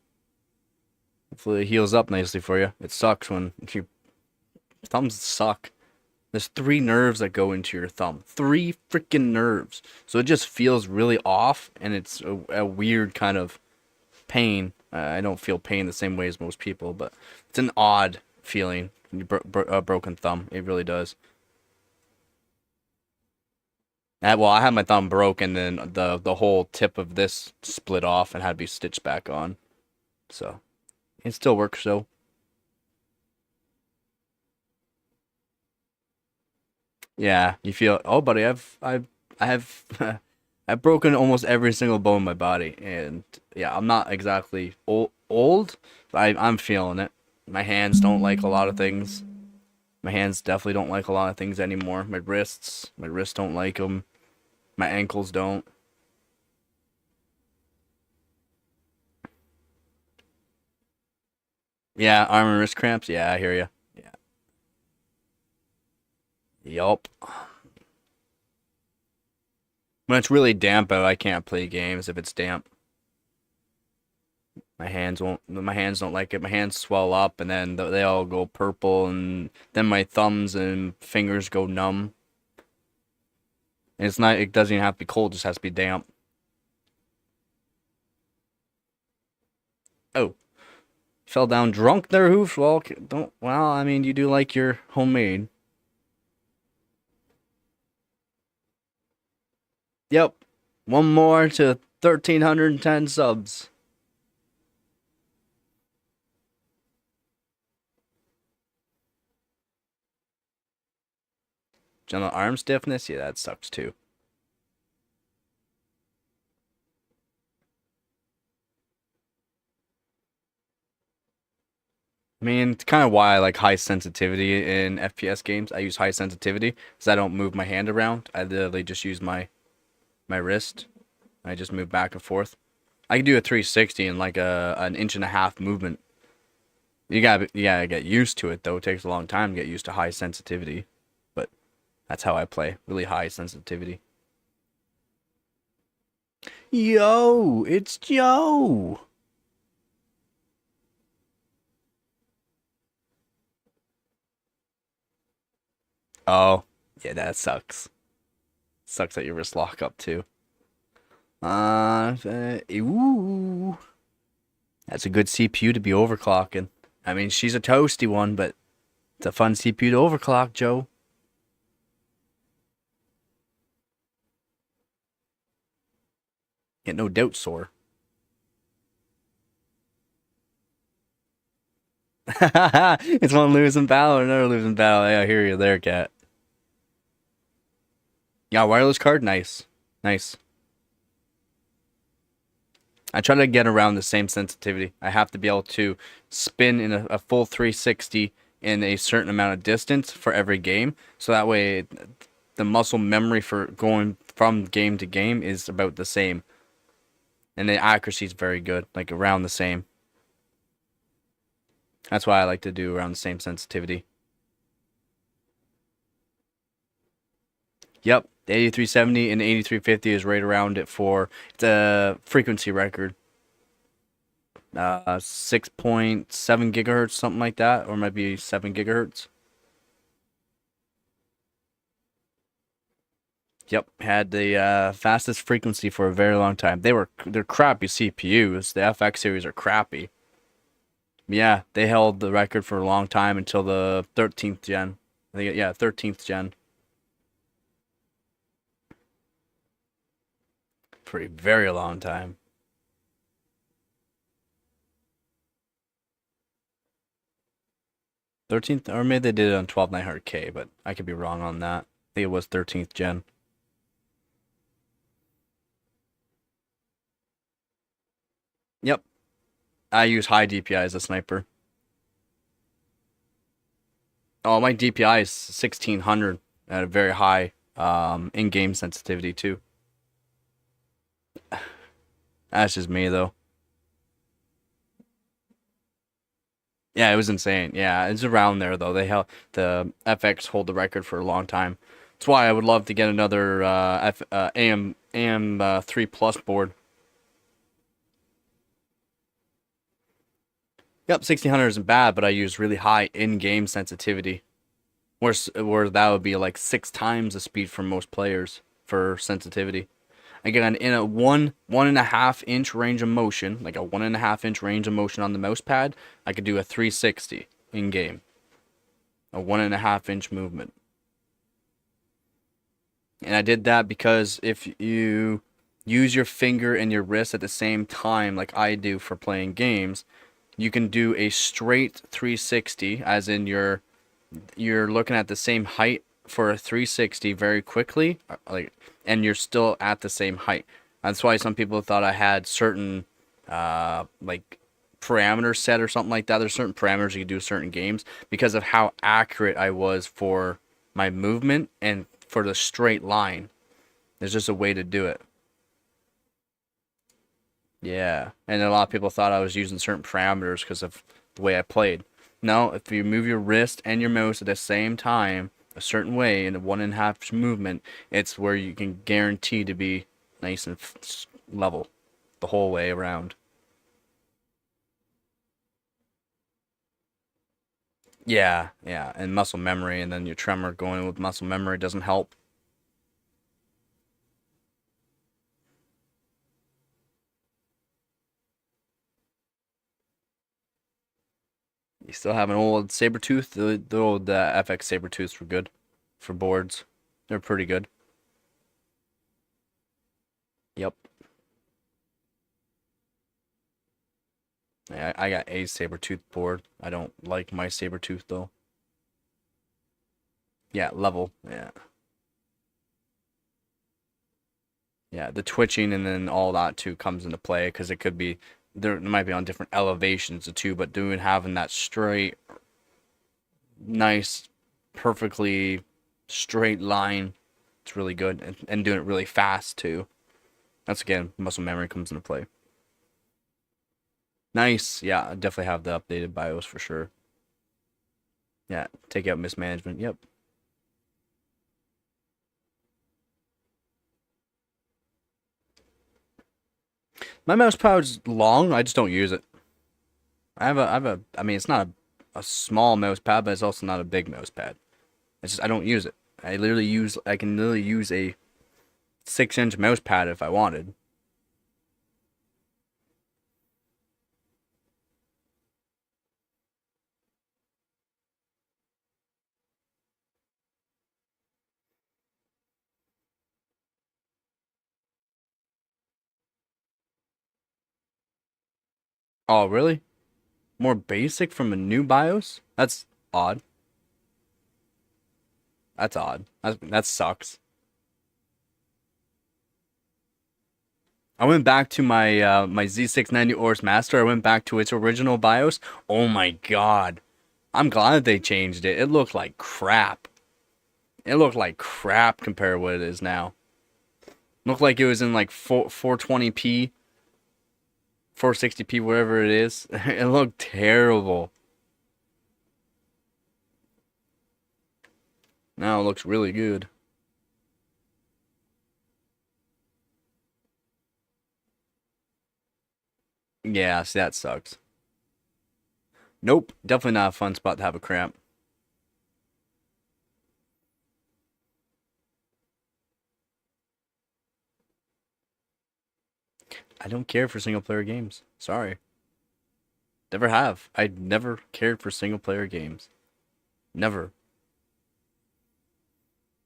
it heals up nicely for you. It sucks when if you thumbs suck. There's three nerves that go into your thumb. Three freaking nerves. So it just feels really off and it's a weird kind of pain. I don't feel pain the same way as most people, but it's an odd feeling when you a broken thumb. It really does. Well, I had my thumb broken, then the whole tip of this split off and had to be stitched back on. So it still works though. Yeah, you feel. Oh, buddy, I have I've broken almost every single bone in my body, and yeah, I'm not exactly old, but I'm feeling it. My hands don't like a lot of things. My hands definitely don't like a lot of things anymore. My wrists don't like them. My ankles don't. Yeah, arm and wrist cramps. Yeah, I hear you. Yeah. Yup. When it's really damp out, I can't play games if it's damp. My hands don't like it. My hands swell up and then they all go purple and then my thumbs and fingers go numb. And it doesn't even have to be cold, it just has to be damp. Oh, fell down drunk there, Hoof? Well, don't, well, I mean, you do like your homemade. Yep. One more to 1,310 subs. General arm stiffness? Yeah, that sucks too. I mean, it's kind of why I like high sensitivity in FPS games. I use high sensitivity because I don't move my hand around. I literally just use my wrist. I just move back and forth. I can do a 360 in like an inch and a half movement. You gotta get used to it though. It takes a long time to get used to high sensitivity, but that's how I play. Really high sensitivity. Yo, it's Joe. Oh, yeah, that sucks. Sucks that your wrist lock up too. Ooh, that's a good CPU to be overclocking. I mean, she's a toasty one, but it's a fun CPU to overclock, Joe. Get no doubt sore. It's one losing battle or another losing battle. Yeah, I hear you there, cat. Yeah, wireless card, nice, nice. I try to get around the same sensitivity. I have to be able to spin in a full 360 in a certain amount of distance for every game, so that way the muscle memory for going from game to game is about the same, and the accuracy is very good, like around the same. That's why I like to do around the same sensitivity. Yep, the 8370 and 8350 is right around it for the frequency record. 6.7 gigahertz, something like that, or it might be 7 gigahertz. Yep, had the fastest frequency for a very long time. They're crappy CPUs. The FX series are crappy. Yeah, they held the record for a long time until the 13th gen. I think yeah, 13th gen for a very long time. 13th, or maybe they did it on 12900K, but I could be wrong on that. I think it was 13th gen. Yep, I use high DPI as a sniper. Oh, my DPI is 1600 at a very high in-game sensitivity too. That's just me though. Yeah, it was insane. Yeah, it's around there though. They held the FX hold the record for a long time. That's why I would love to get another AM 3 plus board. Yep, 1600 isn't bad, but I use really high in-game sensitivity. Where that would be like 6 times the speed for most players for sensitivity. Again, in a 1.5 inch range of motion, like a 1.5 inch range of motion on the mouse pad, I could do a 360 in game. A 1.5 inch movement. And I did that because if you use your finger and your wrist at the same time, like I do for playing games, you can do a straight 360, as in you're looking at the same height for a 360 very quickly, like, and you're still at the same height. That's why some people thought I had certain like parameters set or something like that. There's certain parameters you can do certain games because of how accurate I was for my movement and for the straight line. There's just a way to do it. Yeah, and a lot of people thought I was using certain parameters because of the way I played. No, if you move your wrist and your mouse at the same time, a certain way in a 1.5 movement, it's where you can guarantee to be nice and level the whole way around. Yeah, yeah, and muscle memory, and then your tremor going with muscle memory doesn't help. You still have an old saber tooth. The old FX saber tooths were good for boards. They're pretty good. Yep. Yeah, I got a saber tooth board. I don't like my saber tooth though. Yeah, level. Yeah. Yeah, the twitching and then all that too comes into play because it could be there might be on different elevations too, but doing having that straight, nice, perfectly straight line, it's really good and doing it really fast too. That's again muscle memory comes into play. Nice, yeah, I definitely have the updated BIOS for sure. Yeah, take out mismanagement. Yep. My mouse pad's long. I just don't use it. I mean, it's not a small mouse pad, but it's also not a big mouse pad. It's just I don't use it. I can literally use a 6 inch mouse pad if I wanted. Oh, really? More basic from a new BIOS? That's odd. That's odd. That sucks. I went back to my Z690 Ors Master. I went back to its original BIOS. Oh my god. I'm glad they changed it. It looked like crap. It looked like crap compared to what it is now. Looked like it was in like 420p, 460p, whatever it is. It looked terrible. Now it looks really good. Yeah, see, that sucks. Nope, definitely not a fun spot to have a cramp. I don't care for single player games. Sorry. Never have. I never cared for single player games. Never.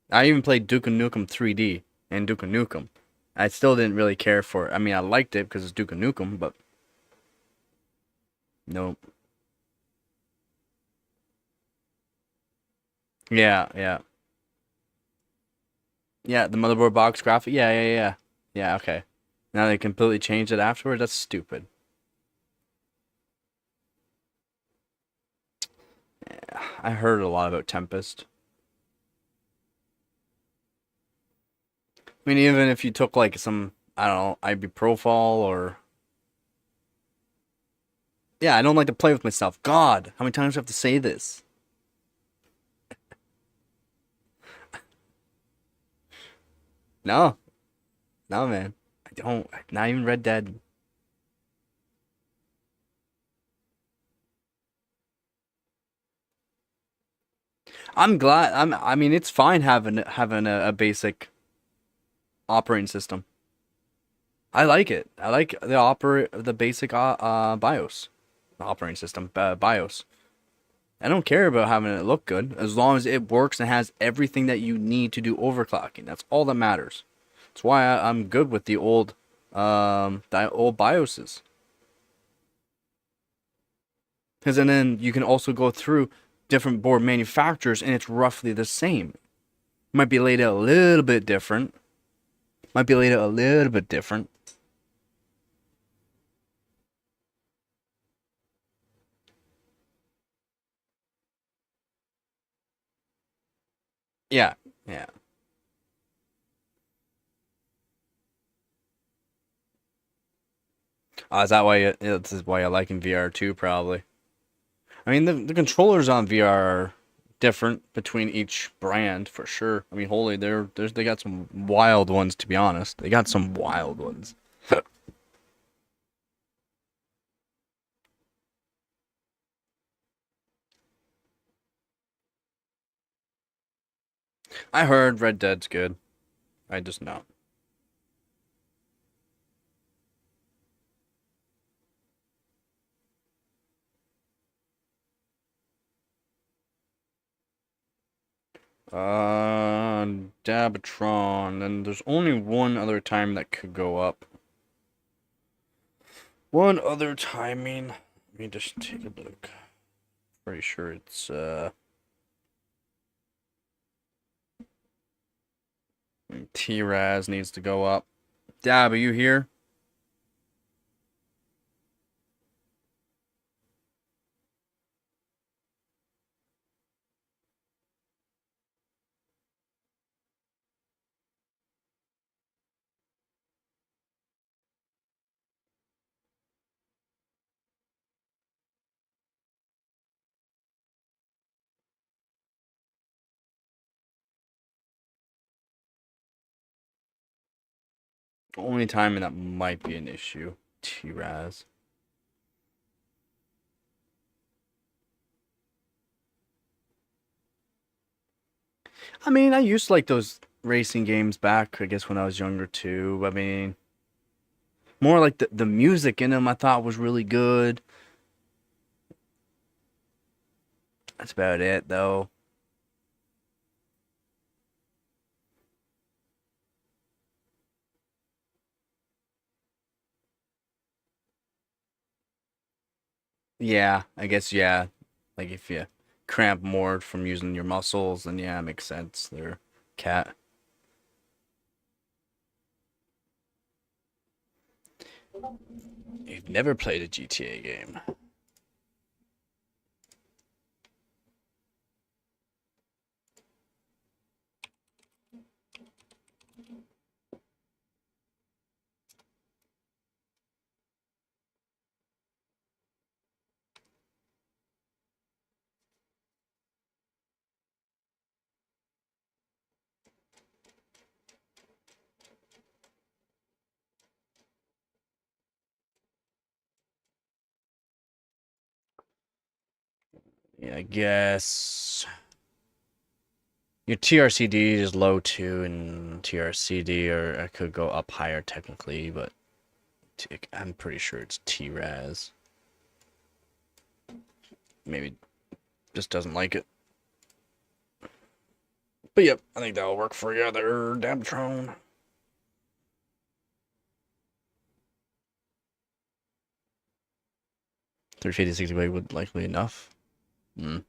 I even played Duke Nukem 3D and Duke Nukem. I still didn't really care for it. I mean, I liked it because it's Duke Nukem, but no. Yeah, yeah. Yeah, the motherboard box graphic. Yeah, yeah, yeah. Yeah, okay. Now they completely changed it afterward? That's stupid. I heard a lot about Tempest. I mean, even if you took like some, I don't know, ibuprofen or yeah, I don't like to play with myself. God, how many times do I have to say this? No, no, man. I don't. Not even Red Dead. I'm glad. I mean, it's fine having a basic operating system. I like it. I like the basic BIOS, the operating system BIOS. I don't care about having it look good as long as it works and has everything that you need to do overclocking. That's all that matters. That's why I'm good with the old BIOSes. Because then you can also go through different board manufacturers and it's roughly the same. Might be laid out a little bit different. Might be laid out a little bit different. Yeah, yeah. Is that why this is why I like in VR too? Probably. I mean, the controllers on VR are different between each brand for sure. I mean, holy, they got some wild ones to be honest. They got some wild ones. I heard Red Dead's good. I just know. Uh, Dabatron, and there's only one other time that could go up. One other timing. Let me just take a look. Pretty sure it's T-Raz needs to go up. Dab, are you here? Only timing that might be an issue. T-Raz. I mean, I used to like those racing games back, I guess, when I was younger too. I mean, more like the music in them I thought was really good. That's about it, though. Yeah, I guess, yeah. Like, if you cramp more from using your muscles, then yeah, it makes sense. They're cat. You've never played a GTA game. Yeah, I guess your TRCD is low too, and TRCD or I could go up higher technically, but I'm pretty sure it's T-Raz. Maybe just doesn't like it. But yep, I think that'll work for you there, Dabtron. 350, 60 weight would likely enough. Hmm.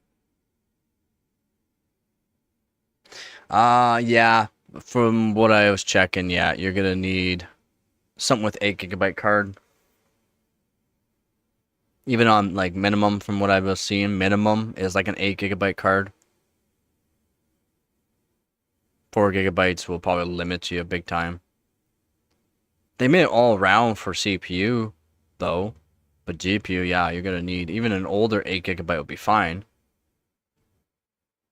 Yeah. From what I was checking, yeah, you're gonna need something with 8 GB card. Even on like minimum, from what I was seeing, minimum is like an 8 GB card. 4 GB will probably limit you big time. They made it all round for CPU, though. But GPU, yeah, you're gonna need even an older 8 GB would be fine.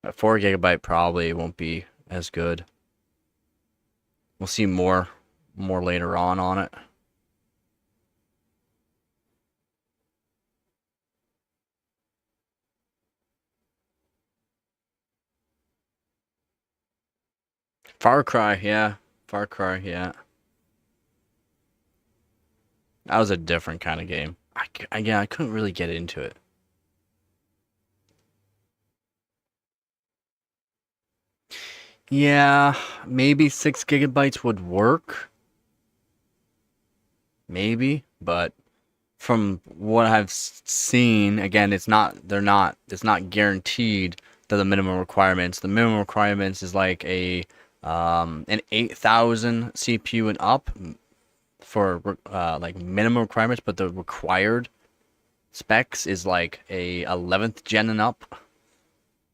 A 4 GB probably won't be as good. We'll see more later on it. Far Cry, yeah. Far Cry, yeah. That was a different kind of game. Yeah, I couldn't really get into it. Yeah, maybe 6 GB would work. Maybe, but from what I've seen, again, it's not guaranteed that the minimum requirements. The minimum requirements is like an 8,000 CPU and up for like minimum requirements, but the required specs is like a 11th gen and up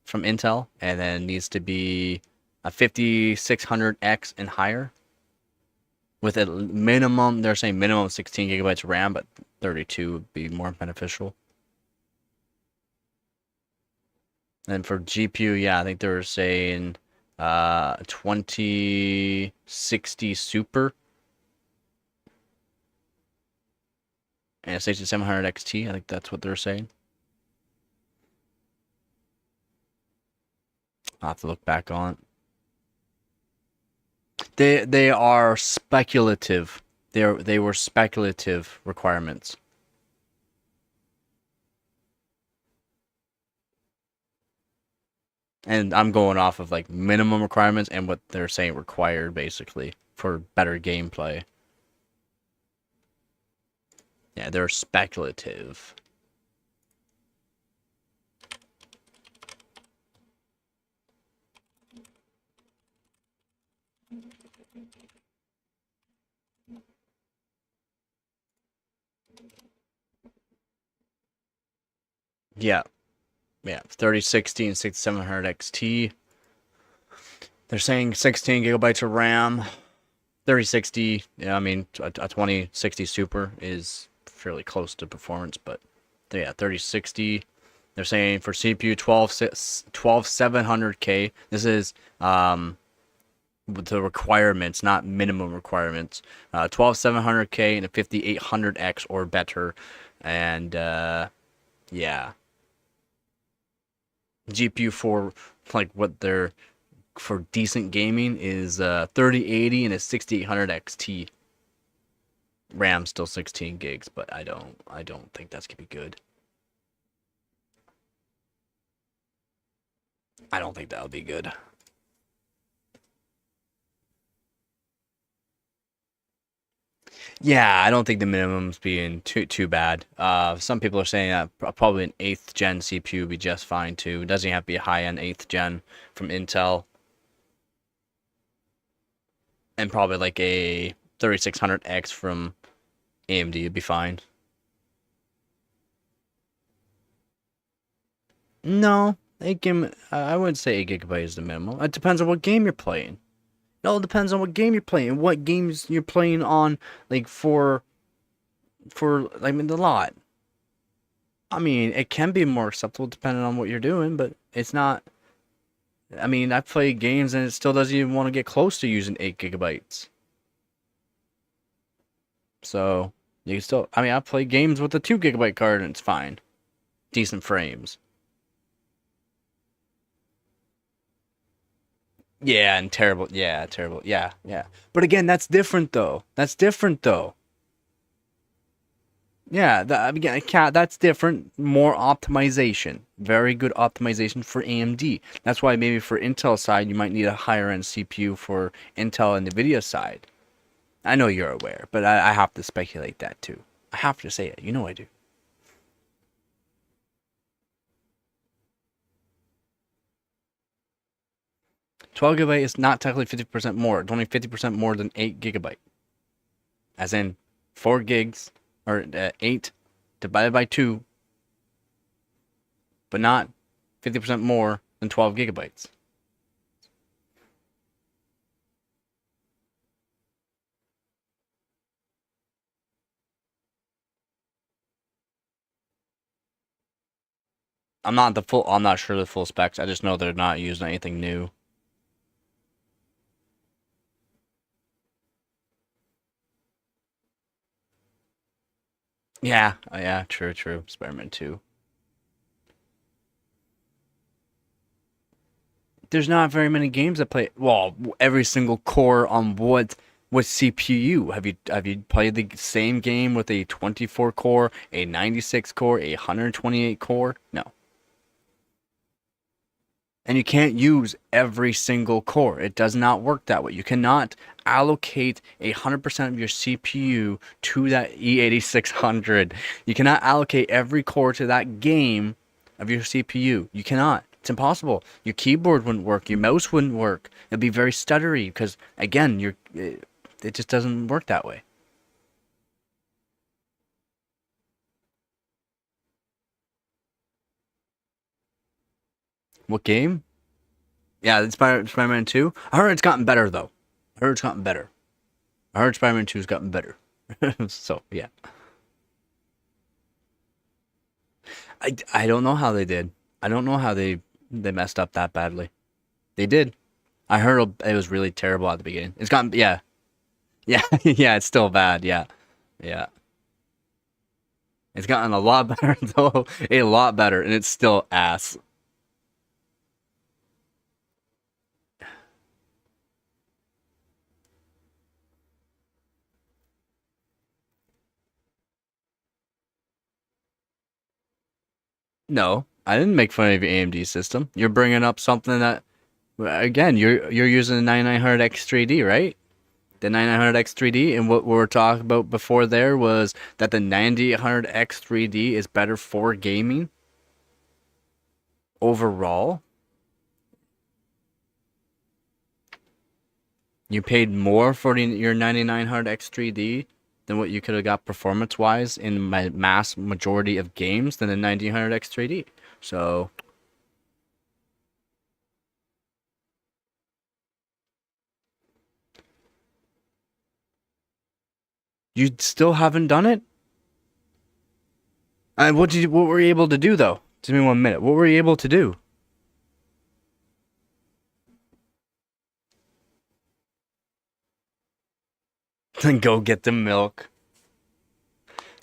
from Intel, and then needs to be a 5600X and higher with a minimum. They're saying minimum 16 GB RAM, but 32 would be more beneficial. And for GPU, yeah, I think they were saying 2060 Super and 6700 XT. I think that's what they're saying. I'll have to look back on it. They are speculative. They were speculative requirements. And I'm going off of like minimum requirements and what they're saying required basically for better gameplay. Yeah, they're speculative. Yeah. Yeah, 3060 and 6700 XT. They're saying 16 GB of RAM. 3060, yeah, I mean, a 2060 Super is fairly close to performance, but yeah, 3060. They're saying for CPU 12700K. This is the requirements, not minimum requirements. 12700K and a 5800X or better, and yeah, GPU for like what they're for decent gaming is 3080 and a 6800 XT. RAM still 16 gigs, but I don't think that's gonna be good. I don't think that'll be good. Yeah, I don't think the minimum's being too bad. Some people are saying that probably an 8th gen CPU would be just fine too. It doesn't have to be a high end 8th gen from Intel, and probably like a 3600X from AMD would be fine. No, 8 game. I wouldn't say 8 GB is the minimum. It depends on what game you're playing. It all depends on what game you're playing, what games you're playing on, like for I mean the lot. I mean, it can be more acceptable depending on what you're doing, but it's not. I mean, I play games and it still doesn't even want to get close to using 8 GB. So you can still. I mean, I play games with a 2 GB card and it's fine, decent frames. Yeah, and terrible. Yeah, terrible. Yeah, yeah. But again, that's different though. That's different though. Yeah, again, that's different. More optimization. Very good optimization for AMD. That's why maybe for Intel side, you might need a higher end CPU for Intel and NVIDIA side. I know you're aware, but I have to speculate that too. I have to say it. You know I do. 12 GB is not technically 50% more. It's only 50% more than 8 GB. As in 4 gigs or 8 divided by 2 but not 50% more than 12 gigabytes. I'm not sure the full specs. I just know they're not using anything new. Yeah, yeah, true, true. Spider-Man 2. There's not very many games that play well every single core on what CPU. Have you played the same game with a 24 core, a 96 core, a 128 core? No. And you can't use every single core. It does not work that way. You cannot allocate 100% of your CPU to that E8600. You cannot allocate every core to that game of your CPU. You cannot. It's impossible. Your keyboard wouldn't work. Your mouse wouldn't work. It'd be very stuttery because again, it just doesn't work that way. What game? Yeah, it's Spider-Man 2. I heard it's gotten better though. I heard it's gotten better. I heard Spider-Man 2's gotten better. So, yeah. I don't know how they did. I don't know how they messed up that badly. They did. I heard it was really terrible at the beginning. It's gotten yeah. Yeah, yeah, it's still bad. Yeah. Yeah. It's gotten a lot better though. A lot better and it's still ass. No, I didn't make fun of your AMD system. You're bringing up something that again, you're using the 9900X3D, right? The 9900X3D, and what we were talking about before there was that the 9800X3D is better for gaming overall. You paid more for your 9900X3D than what you could have got performance wise in my mass majority of games than the 1900X3D. So you still haven't done it? What were you able to do though? Give me 1 minute. What were you able to do? Then go get the milk.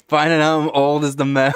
Finding out I'm old as the mouse.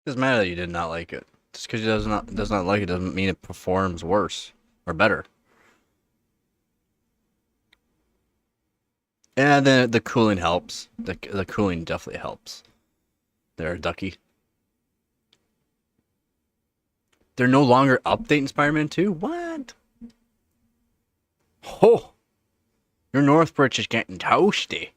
Doesn't matter that you did not like it. Just because you does not like it doesn't mean it performs worse or better. Yeah, the cooling helps. The cooling definitely helps. There, Ducky. They're no longer updating Spider-Man 2? What? Oh, your Northbridge is getting toasty.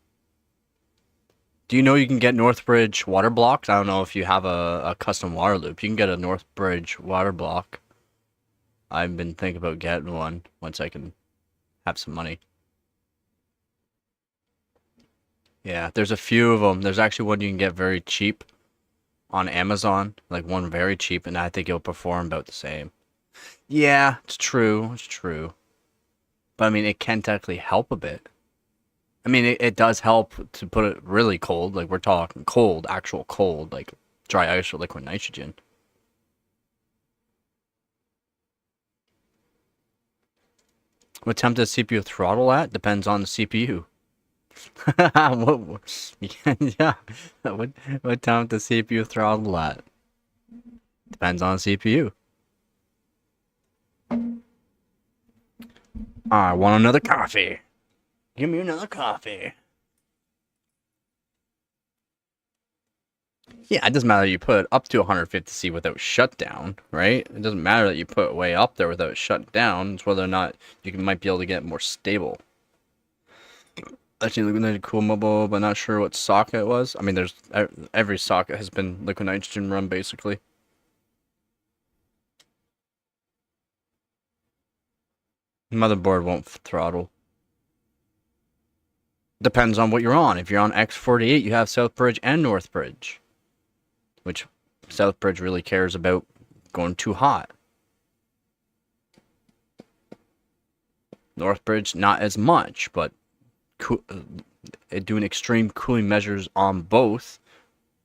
Do you know you can get Northbridge water blocks? I don't know if you have a custom water loop. You can get a Northbridge water block. I've been thinking about getting one once I can have some money. Yeah, there's a few of them. There's actually one you can get very cheap on Amazon. Like one very cheap, and I think it'll perform about the same. Yeah, it's true. It's true. But I mean, it can technically help a bit. I mean, it does help to put it really cold. Like, we're talking cold, actual cold, like dry ice or liquid nitrogen. What temp does CPU throttle at? Depends on the CPU. Yeah. What temp does CPU throttle at? Depends on the CPU. I want another coffee. Give me another coffee. Yeah, it doesn't matter that you put up to 150C without shutdown, right? It doesn't matter that you put way up there without shut down. It's whether or not you might be able to get more stable. Actually, liquid nitrogen cool mobile, but not sure what socket it was. I mean, there's every socket has been liquid nitrogen run basically. Motherboard won't throttle. Depends on what you're on. If you're on X48, you have Southbridge and Northbridge, which Southbridge really cares about going too hot. Northbridge, not as much, but doing extreme cooling measures on both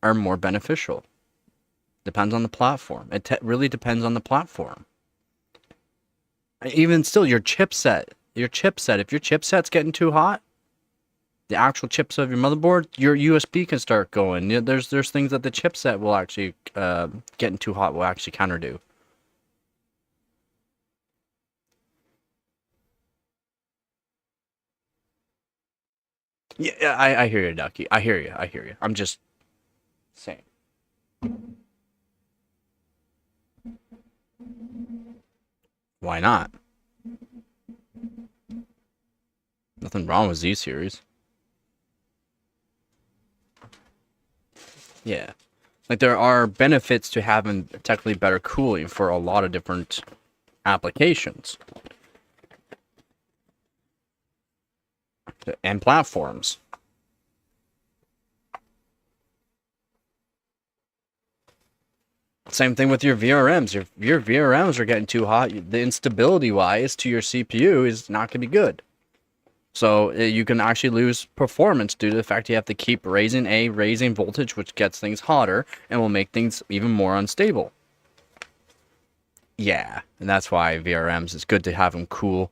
are more beneficial. Depends on the platform. It really depends on the platform. Even still, your chipset. If your chipset's getting too hot, the actual chips of your motherboard, your USB can start going. There's things that the chipset will actually getting too hot will actually counter do. Yeah, I hear you, Ducky. I hear you. I'm just saying. Why not? Nothing wrong with Z series. Yeah. Like, there are benefits to having technically better cooling for a lot of different applications and platforms. Same thing with your VRMs. Your VRMs are getting too hot. The instability wise to your CPU is not going to be good. So you can actually lose performance due to the fact you have to keep raising voltage, which gets things hotter and will make things even more unstable. Yeah, and that's why VRMs, it's good to have them cool.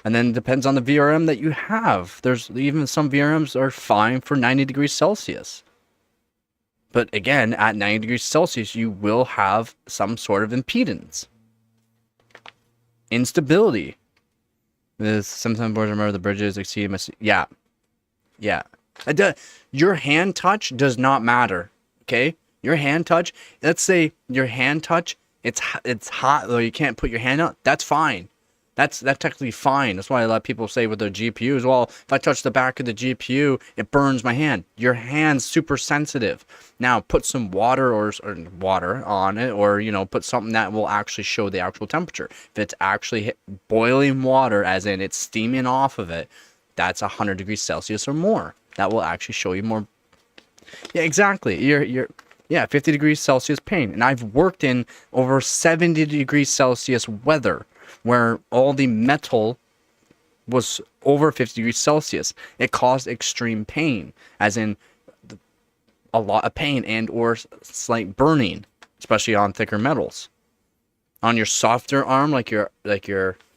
And then it depends on the VRM that you have. There's even some VRMs are fine for 90 degrees Celsius. But again, at 90 degrees Celsius, you will have some sort of impedance. Instability. Sometimes boards remember the bridges exceed MSC. Yeah. Your hand touch does not matter. Okay? Your hand touch, let's say your hand touch, it's hot, or you can't put your hand out. That's fine. That's technically fine. That's why a lot of people say with their GPUs, well, if I touch the back of the GPU, it burns my hand. Your hand's super sensitive. Now, put some water or water on it, or put something that will actually show the actual temperature. If it's actually boiling water, as in it's steaming off of it, that's 100 degrees Celsius or more. That will actually show you more. Yeah, exactly. Yeah, 50 degrees Celsius pain. And I've worked in over 70 degrees Celsius weather, where all the metal was over 50 degrees Celsius. It caused extreme pain, as in a lot of pain and or slight burning, especially on thicker metals. On your softer arm, like your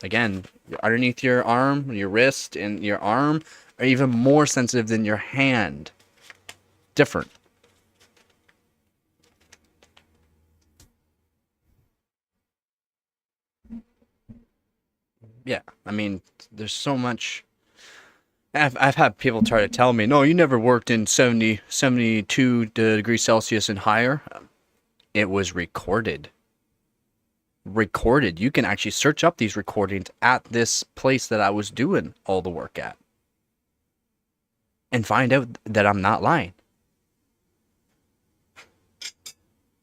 again, underneath your arm, your wrist and your arm are even more sensitive than your hand. Different. Yeah, I mean, there's so much. I've had people try to tell me, no, you never worked in 70, 72 degrees Celsius and higher. It was recorded. Recorded. You can actually search up these recordings at this place that I was doing all the work at and find out that I'm not lying.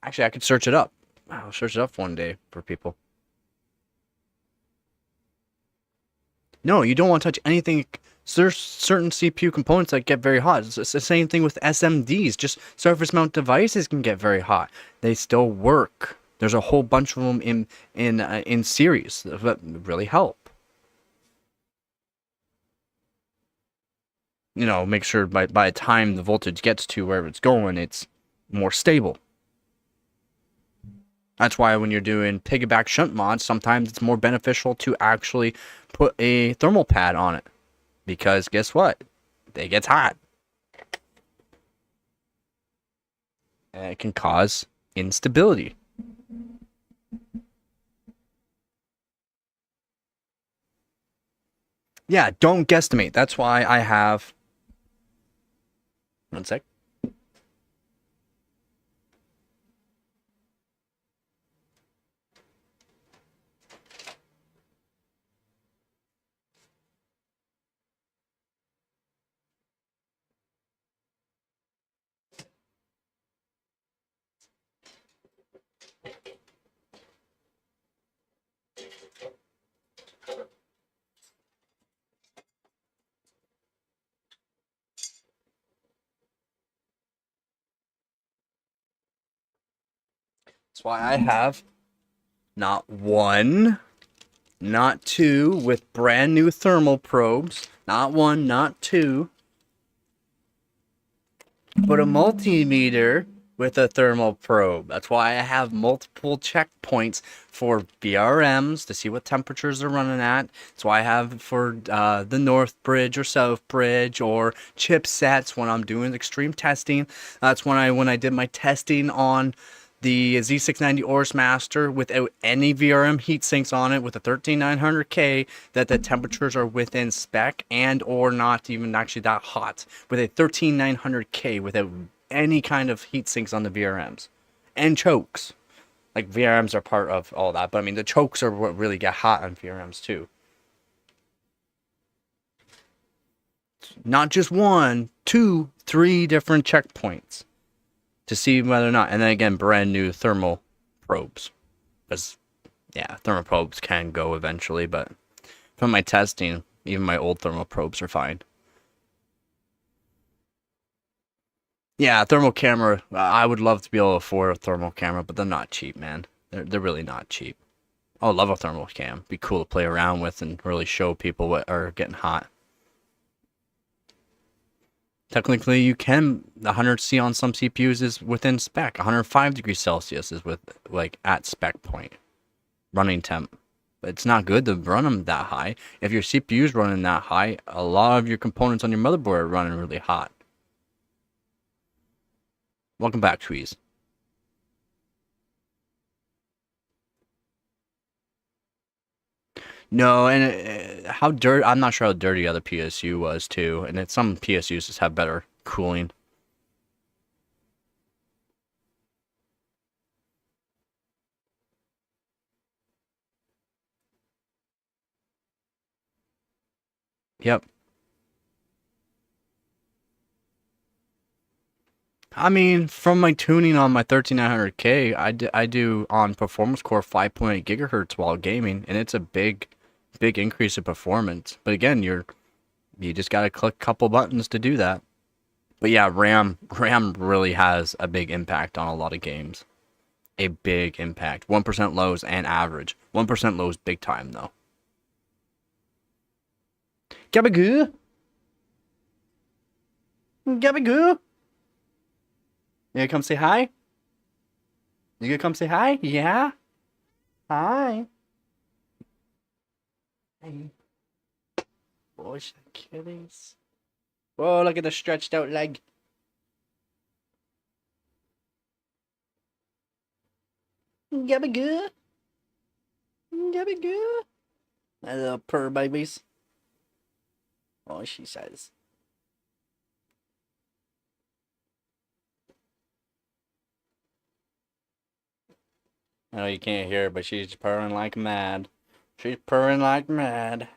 Actually, I could search it up. I'll search it up one day for people. No, you don't want to touch anything. There's certain CPU components that get very hot. It's the same thing with SMDs. Just surface mount devices can get very hot. They still work. There's a whole bunch of them in series that really help. Make sure by the time the voltage gets to wherever it's going, it's more stable. That's why when you're doing piggyback shunt mods, sometimes it's more beneficial to actually put a thermal pad on it. Because guess what? It gets hot. And it can cause instability. Yeah, don't guesstimate. That's why I have... One sec. That's why I have not one, not two, with brand new thermal probes. Not one, not two. But a multimeter with a thermal probe. That's why I have multiple checkpoints for VRMs to see what temperatures they're running at. That's why I have for the North Bridge or South Bridge or chipsets when I'm doing extreme testing. That's when I did my testing on the Z690 Oris Master without any VRM heat sinks on it with a 13900K, that the temperatures are within spec and or not even actually that hot with a 13900K without any kind of heat sinks on the VRMs and chokes. Like VRMs are part of all that, but I mean the chokes are what really get hot on VRMs too. Not just one, two, three different checkpoints to see whether or not, and then again, brand new thermal probes. Because, yeah, thermal probes can go eventually, but from my testing, even my old thermal probes are fine. Yeah, thermal camera, I would love to be able to afford a thermal camera, but they're not cheap, man. They're really not cheap. I would love a thermal cam. Be cool to play around with and really show people what are getting hot. Technically, you can. 100C on some CPUs is within spec. 105 degrees Celsius is with like at spec point running temp. But it's not good to run them that high. If your CPU is running that high, a lot of your components on your motherboard are running really hot. Welcome back, Tweez. No, and how dirty? I'm not sure how dirty the other PSU was too. And some PSUs just have better cooling. Yep. I mean, from my tuning on my 13900K, I do on performance core 5.8 gigahertz while gaming, and it's a big increase in performance. But again, you just gotta click a couple buttons to do that. But yeah, RAM really has a big impact on a lot of games. A big impact. 1% lows and average. 1% lows big time though. Gabagoo. Gabagoo. You gonna come say hi? You gonna come say hi? Yeah? Hi. Hey. Boys and kitties. Whoa, look at the stretched out leg. Gabagoo. Gabagoo. My little purr babies. Oh, she says. I know you can't hear her, but she's purring like mad. She's purring like mad.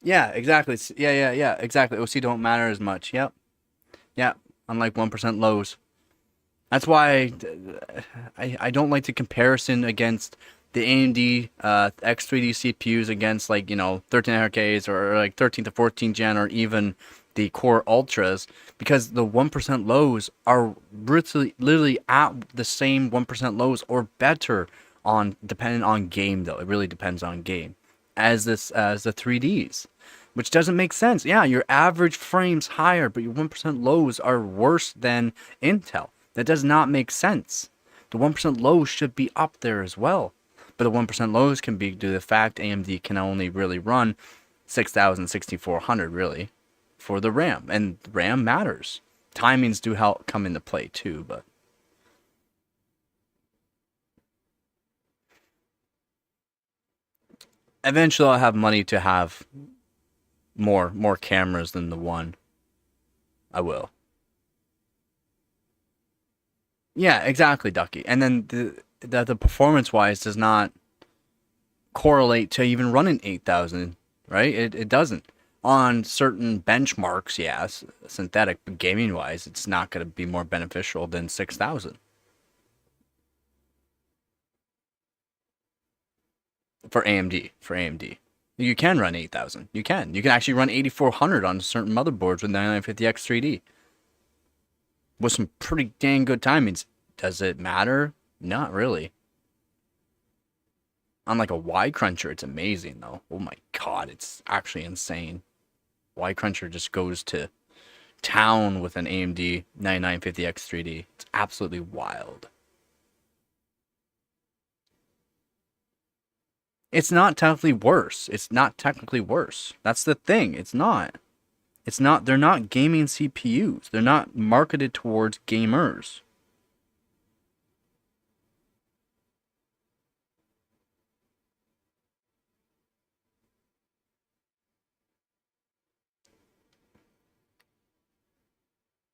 Yeah, exactly. Yeah, exactly. OC don't matter as much. Yep. Yep. Unlike 1% lows. That's why I don't like the comparison against the AMD X3D CPUs against, like, 1300Ks or like 13 to 14 gen, or even the Core Ultras, because the 1% lows are literally at the same 1% lows or better, on depending on game, though. It really depends on game, as the 3Ds, which doesn't make sense. Yeah, your average frames higher, but your 1% lows are worse than Intel. That does not make sense. The 1% lows should be up there as well. But the 1% lows can be due to the fact AMD can only really run 6000, 6400 really for the RAM. And RAM matters. Timings do help come into play too, but eventually I'll have money to have more cameras than the one. I will. Yeah, exactly, Ducky. And then the performance wise does not correlate to even running 8000, right? It doesn't. On certain benchmarks, yes, synthetic, but gaming wise, it's not going to be more beneficial than 6000 for AMD. For AMD, you can run 8000. You can. You can actually run 8400 on certain motherboards with 9950X 3D with some pretty dang good timings. Does it matter? Not really. On like a Y cruncher, it's amazing though. Oh my god, it's actually insane. Y cruncher just goes to town with an AMD 9950X 3D. It's absolutely wild. It's not technically worse. It's not technically worse. That's the thing. It's not. It's not. They're not gaming CPUs. They're not marketed towards gamers.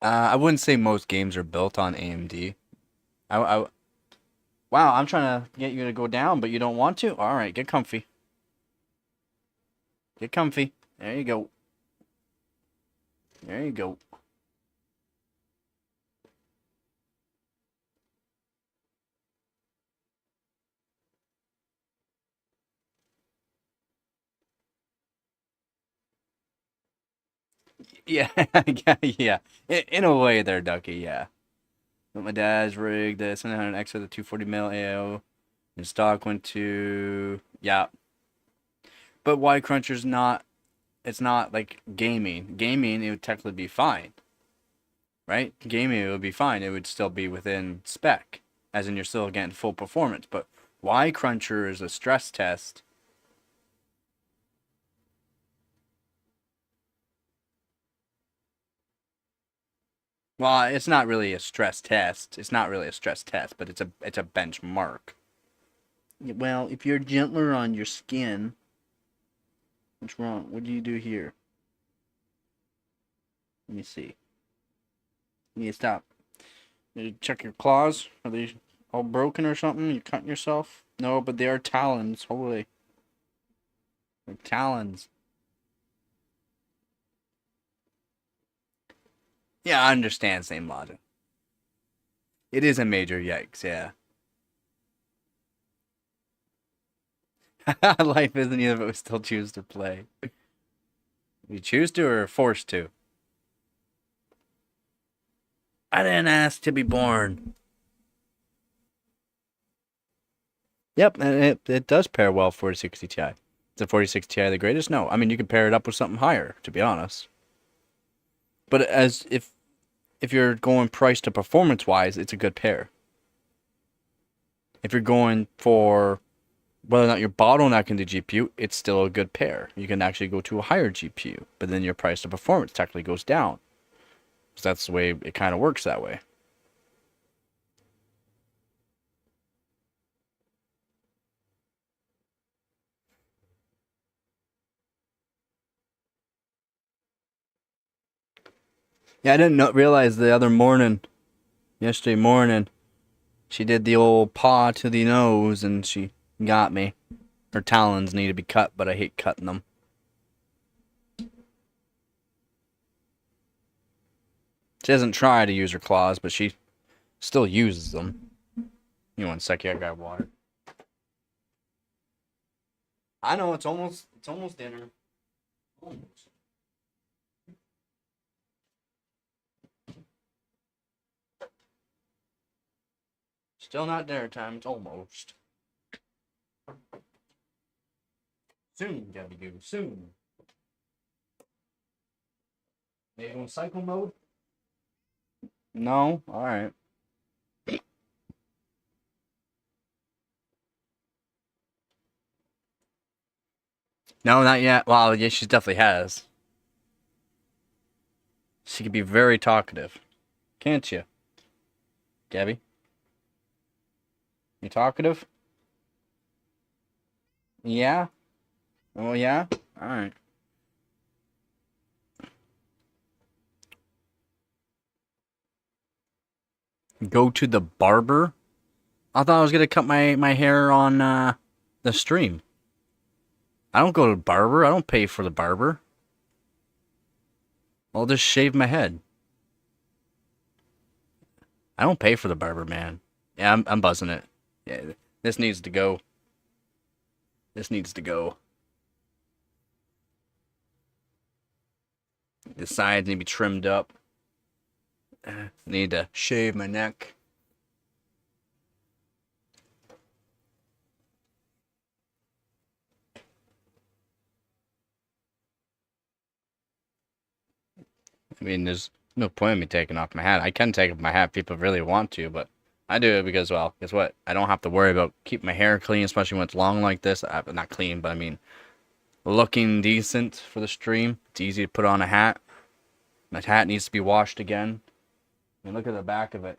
I wouldn't say most games are built on AMD. Wow, I'm trying to get you to go down, but you don't want to? All right, get comfy. Get comfy. There you go. There you go. Yeah, yeah, yeah. In a way, there, Ducky. Yeah. But my dad's rigged the 700X with a 240 mil AO. And stock went to, yeah. But Y Cruncher's not. It's not like gaming. Gaming, it would technically be fine, right? Gaming, it would be fine. It would still be within spec, as in you're still getting full performance. But Y Cruncher is a stress test. Well, it's not really a stress test. It's not really a stress test, but it's a benchmark. Well, if you're gentler on your skin, what's wrong? What do you do here? Let me see. You need to stop. You check your claws. Are they all broken or something? You cutting yourself? No, but they are talons. Holy. They're talons. Yeah, I understand, same logic. It is a major yikes, yeah. Life isn't either, but we still choose to play. You choose to or forced to? I didn't ask to be born. Yep, and it does pair well 4060 Ti. Is the 4060 Ti the greatest? No. I mean, you can pair it up with something higher, to be honest. But as if you're going price to performance wise, it's a good pair. If you're going for whether or not you're bottlenecking the GPU, it's still a good pair. You can actually go to a higher GPU, but then your price to performance technically goes down. So that's the way it kind of works that way. Yeah, I didn't realize the other morning, yesterday morning, she did the old paw to the nose and she got me. Her talons need to be cut, but I hate cutting them. She doesn't try to use her claws, but she still uses them. You one sec, I got water. I know it's almost dinner. Almost. Still not dinner time. It's almost. Soon, Gabby Goo. Soon. Maybe on cycle mode? No? Alright. No, not yet. Well, yeah, she definitely has. She can be very talkative. Can't you? Gabby? You talkative? Yeah? Oh, yeah? Alright. Go to the barber? I thought I was gonna cut my hair on the stream. I don't go to the barber. I don't pay for the barber. I'll just shave my head. I don't pay for the barber, man. Yeah, I'm buzzing it. Yeah, this needs to go. This needs to go. The sides need to be trimmed up. Need to shave my neck. I mean, there's no point in me taking off my hat. I can take off my hat if people really want to, but I do it because, well, guess what? I don't have to worry about keeping my hair clean, especially when it's long like this. Not clean, but I mean, looking decent for the stream. It's easy to put on a hat. My hat needs to be washed again. I mean, look at the back of it.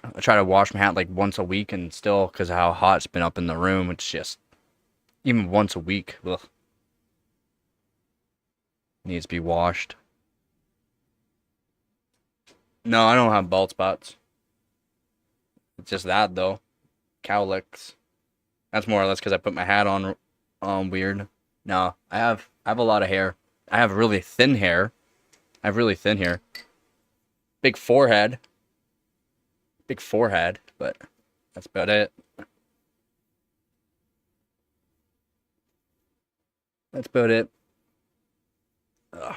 I try to wash my hat like once a week, and still, because of how hot it's been up in the room, it's just even once a week. Ugh. Needs to be washed. No, I don't have bald spots. It's just that though. Cowlicks. That's more or less because I put my hat on weird. No, I have a lot of hair. I have really thin hair. I have really thin hair. Big forehead. Big forehead, but that's about it. That's about it. Ugh.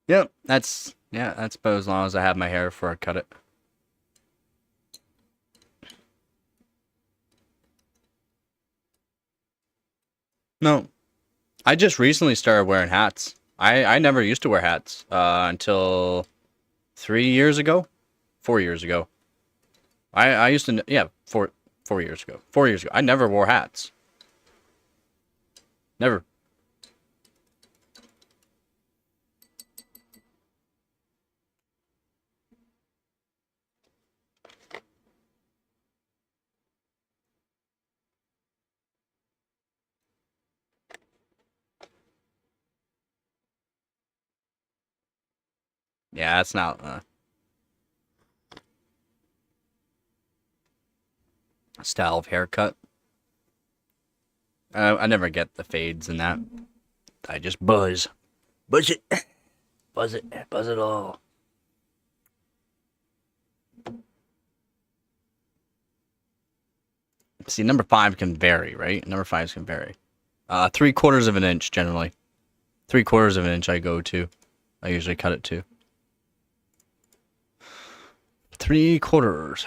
Yep, that's about as long as I have my hair before I cut it. No, I just recently started wearing hats. I never used to wear hats until 3 years ago, 4 years ago. I used to yeah 4 years ago. 4 years ago, I never wore hats. Never. Yeah, that's not a style of haircut. I never get the fades and that. I just buzz. Buzz it. Buzz it. Buzz it all. See, number five can vary, right? Number fives can vary. 3/4 of an inch generally. 3/4 of an inch I go to. I usually cut it to. 3/4.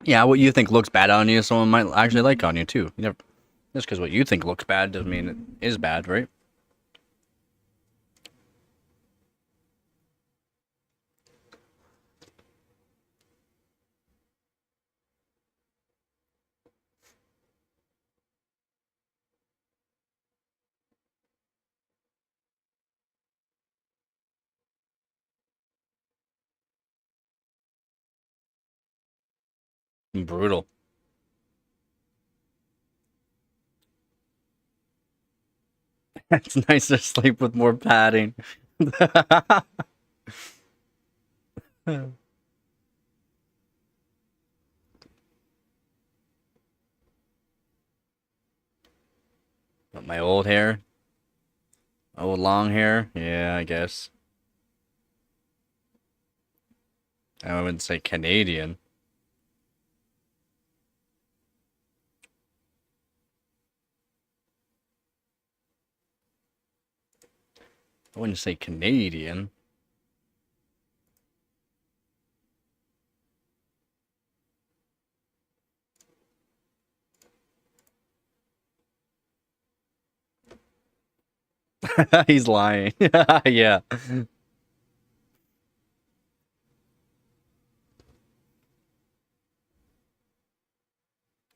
Yeah, what you think looks bad on you, someone might actually like on you too. You never, just because what you think looks bad doesn't mean it is bad, right? Brutal. It's nice to sleep with more padding. But my old hair, old long hair, yeah, I guess. I wouldn't say Canadian. I wouldn't say Canadian. He's lying. Yeah.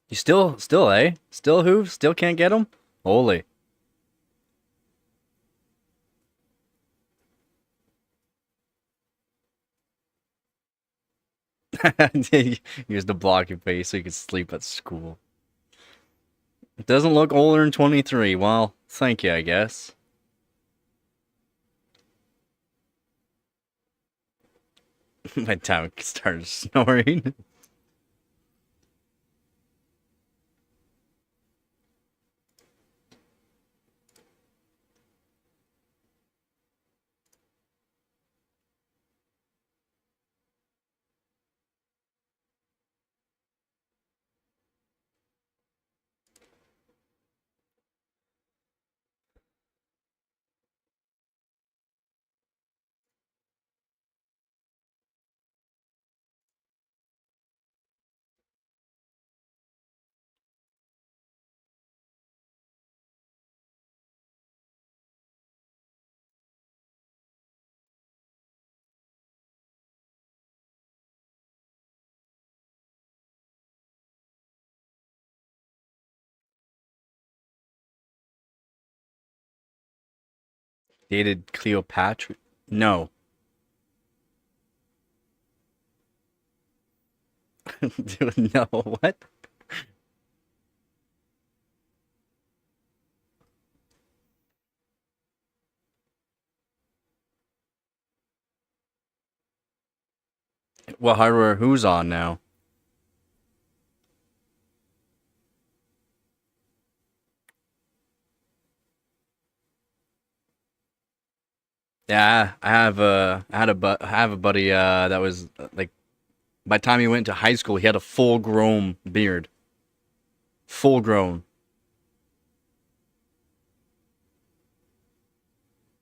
You still, eh? Still who? Still can't get him? Holy. Use to block your face so you can sleep at school. It doesn't look older than 23. Well, thank you, I guess. My town started snoring. Dated Cleopatra? No. Dude, no. What? What hardware? Who's on now? Yeah, I have a buddy that was like by the time he went to high school, he had a full grown beard. Full grown.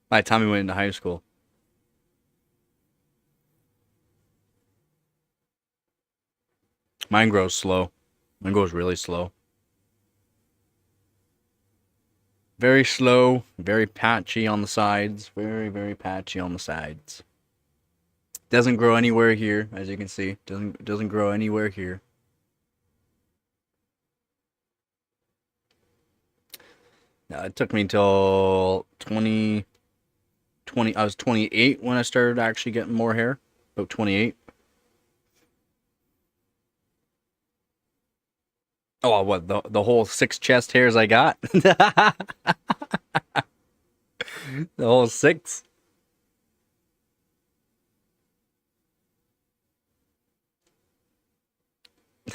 By the time he went into high school. Mine grows slow. Mine grows really slow. Very slow, very patchy on the sides. Very, very patchy on the sides. Doesn't grow anywhere here, as you can see. Doesn't grow anywhere here. It took me until 2020. I was 28 when I started actually getting more hair. About 28. Oh, what the whole 6 chest hairs I got? The whole 6.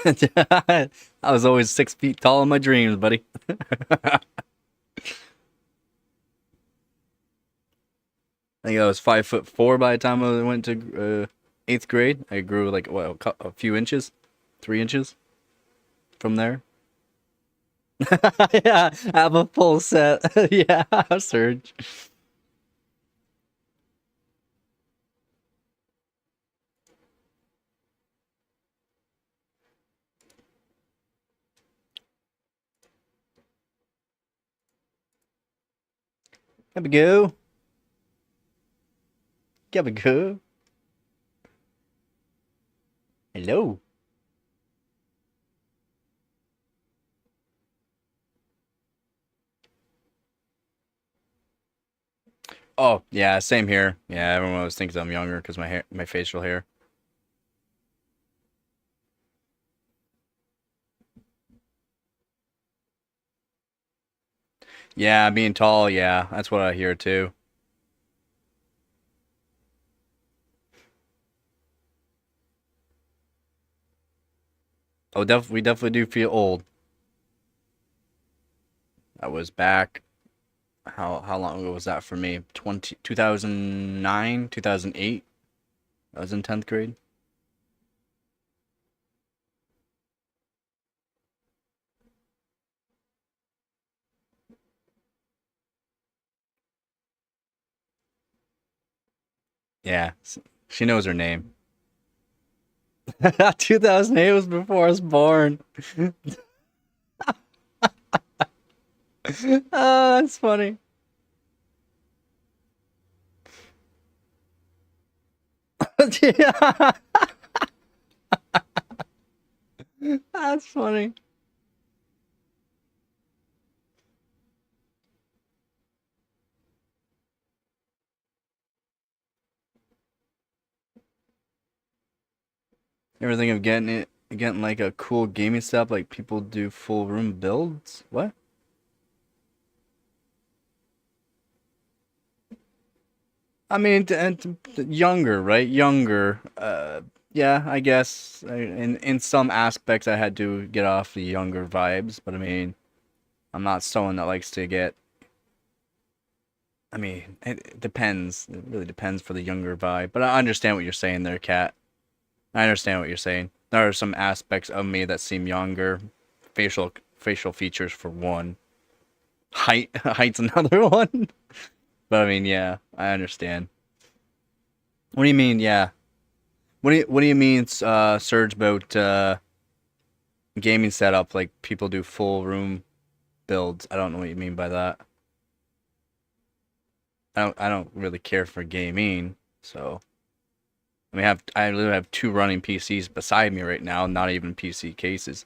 I was always 6 feet tall in my dreams, buddy. I think I was 5'4" by the time I went to 8th grade. I grew like what a few inches, 3 inches from there. Yeah, have a full set. Yeah, Surge. Have a go. Have a go. Hello. Oh, yeah, same here. Yeah, everyone always thinks I'm younger because my hair, my facial hair. Yeah, being tall, yeah, that's what I hear too. Oh, we definitely do feel old. I was back. How long ago was that for me? 2009, 2008. I was in 10th grade. Yeah, she knows her name. 2008 was before I was born. Oh, that's funny. Yeah, that's funny. Everything of getting like a cool gaming setup, like people do full room builds. What? I mean, younger, right? Younger. Yeah, I guess in some aspects I had to get off the younger vibes, but I mean, I'm not someone that likes to get. I mean, it depends. It really depends for the younger vibe. But I understand what you're saying there, Kat. I understand what you're saying. There are some aspects of me that seem younger. Facial features for one. Height's another one. But I mean, yeah, I understand. What do you mean? Yeah. What do you mean, Serge, about gaming setup? Like people do full room builds. I don't know what you mean by that. I don't really care for gaming, so I literally have two running PCs beside me right now, not even PC cases.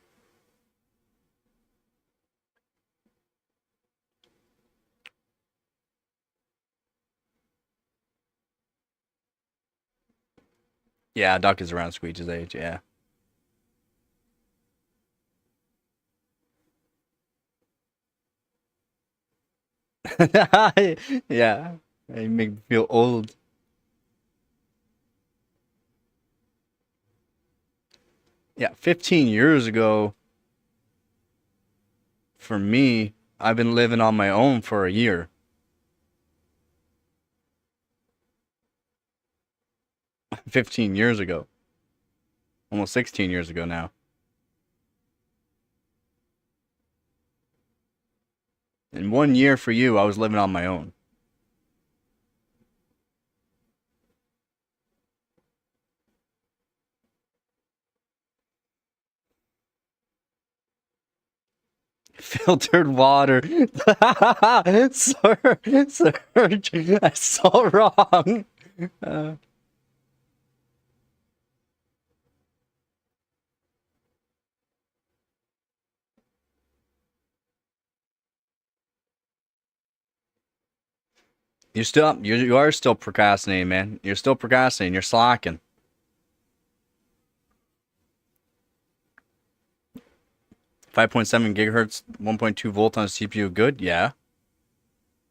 Yeah, Duck is around Squeech's age. Yeah. Yeah. You make me feel old. Yeah, 15 years ago for me, I've been living on my own for a year. 15 years ago. Almost 16 years ago now. In 1 year for you, I was living on my own. Filtered water. Sir, Serge, that's so wrong. Uh, you are still procrastinating, man. You're still procrastinating. You're slacking. 5.7 gigahertz, 1.2 volt on CPU. Good, yeah,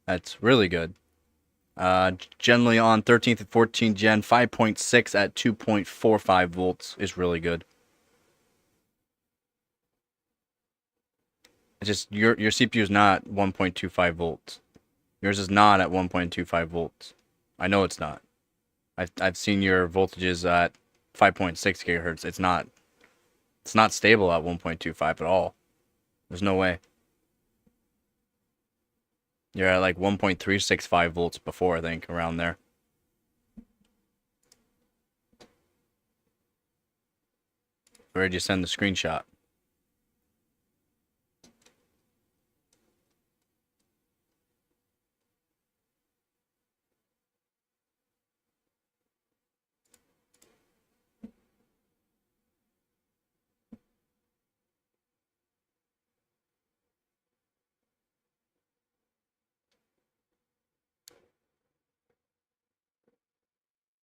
that's really good. Generally on 13th and 14th gen, 5.6 at 2.45 volts is really good. It's just your CPU is not 1.25 volts. Yours is not at 1.25 volts. I know it's not. I've seen your voltages at 5.6 gigahertz. It's not stable at 1.25 at all. There's no way. You're at like 1.365 volts before, I think, around there. Where did you send the screenshot?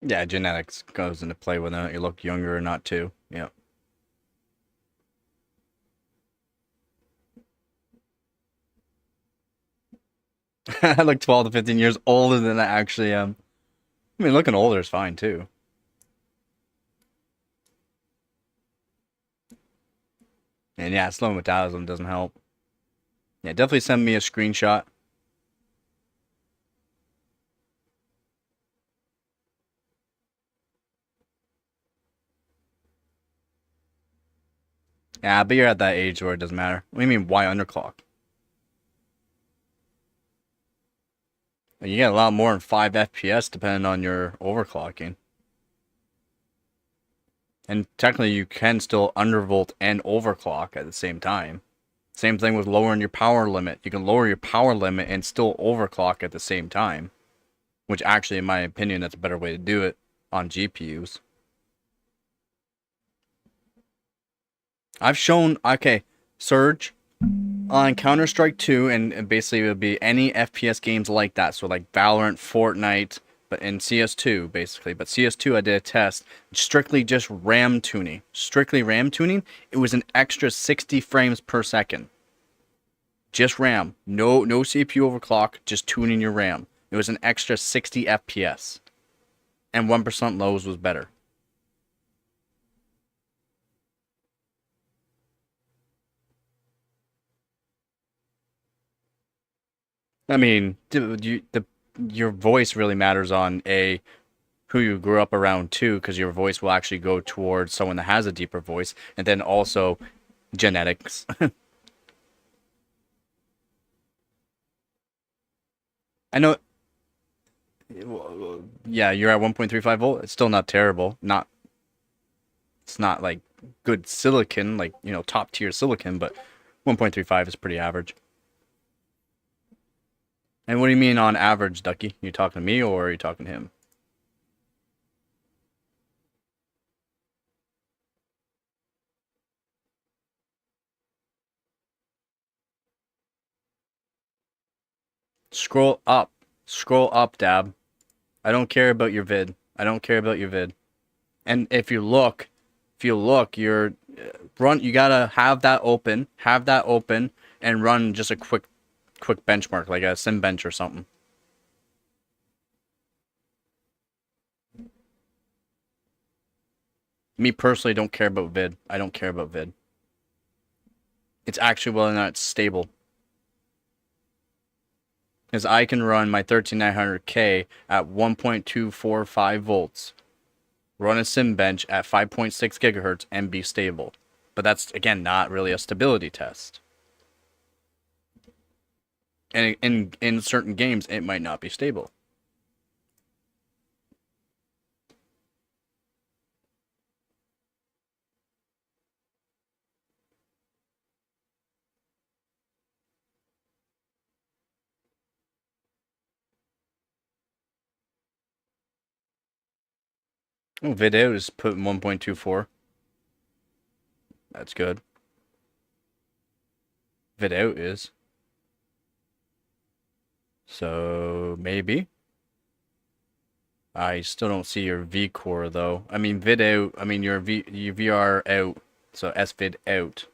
Yeah, genetics goes into play whether or not you look younger or not too. Yeah. I look 12 to 15 years older than I actually am. I mean, looking older is fine too. And yeah, slow metabolism doesn't help. Yeah, definitely send me a screenshot. Yeah, but you're at that age where it doesn't matter. What do you mean, why underclock? You get a lot more than 5 FPS depending on your overclocking. And technically, you can still undervolt and overclock at the same time. Same thing with lowering your power limit. You can lower your power limit and still overclock at the same time. Which actually, in my opinion, that's a better way to do it on GPUs. I've shown, okay, Surge on Counter-Strike 2, and basically it would be any FPS games like that. So like Valorant, Fortnite, but in CS2 basically. But CS2 I did a test, strictly just RAM tuning. Strictly RAM tuning, it was an extra 60 frames per second. Just RAM. No CPU overclock, just tuning your RAM. It was an extra 60 FPS. And 1% lows was better. I mean, your voice really matters on who you grew up around too, because your voice will actually go towards someone that has a deeper voice, and then also genetics. I know, yeah, you're at 1.35 volt. It's still not terrible. It's not like good silicon, like top tier silicon, but 1.35 is pretty average. And what do you mean on average, Ducky? You talking to me or are you talking to him? Scroll up. Scroll up, Dab. I don't care about your vid. I don't care about your vid. And if you look, you're run. You gotta have that open, and run just a quick benchmark, like a sim bench or something. Me personally, don't care about vid. I don't care about vid. It's actually whether or not it's stable. Because I can run my 13900K at 1.245 volts, run a sim bench at 5.6 gigahertz, and be stable. But that's, again, not really a stability test. And in certain games, it might not be stable. Oh, video is put 1.24. That's good. Video is. So, maybe. I still don't see your V core though. I mean, video. I mean, your VR out. So SVID out.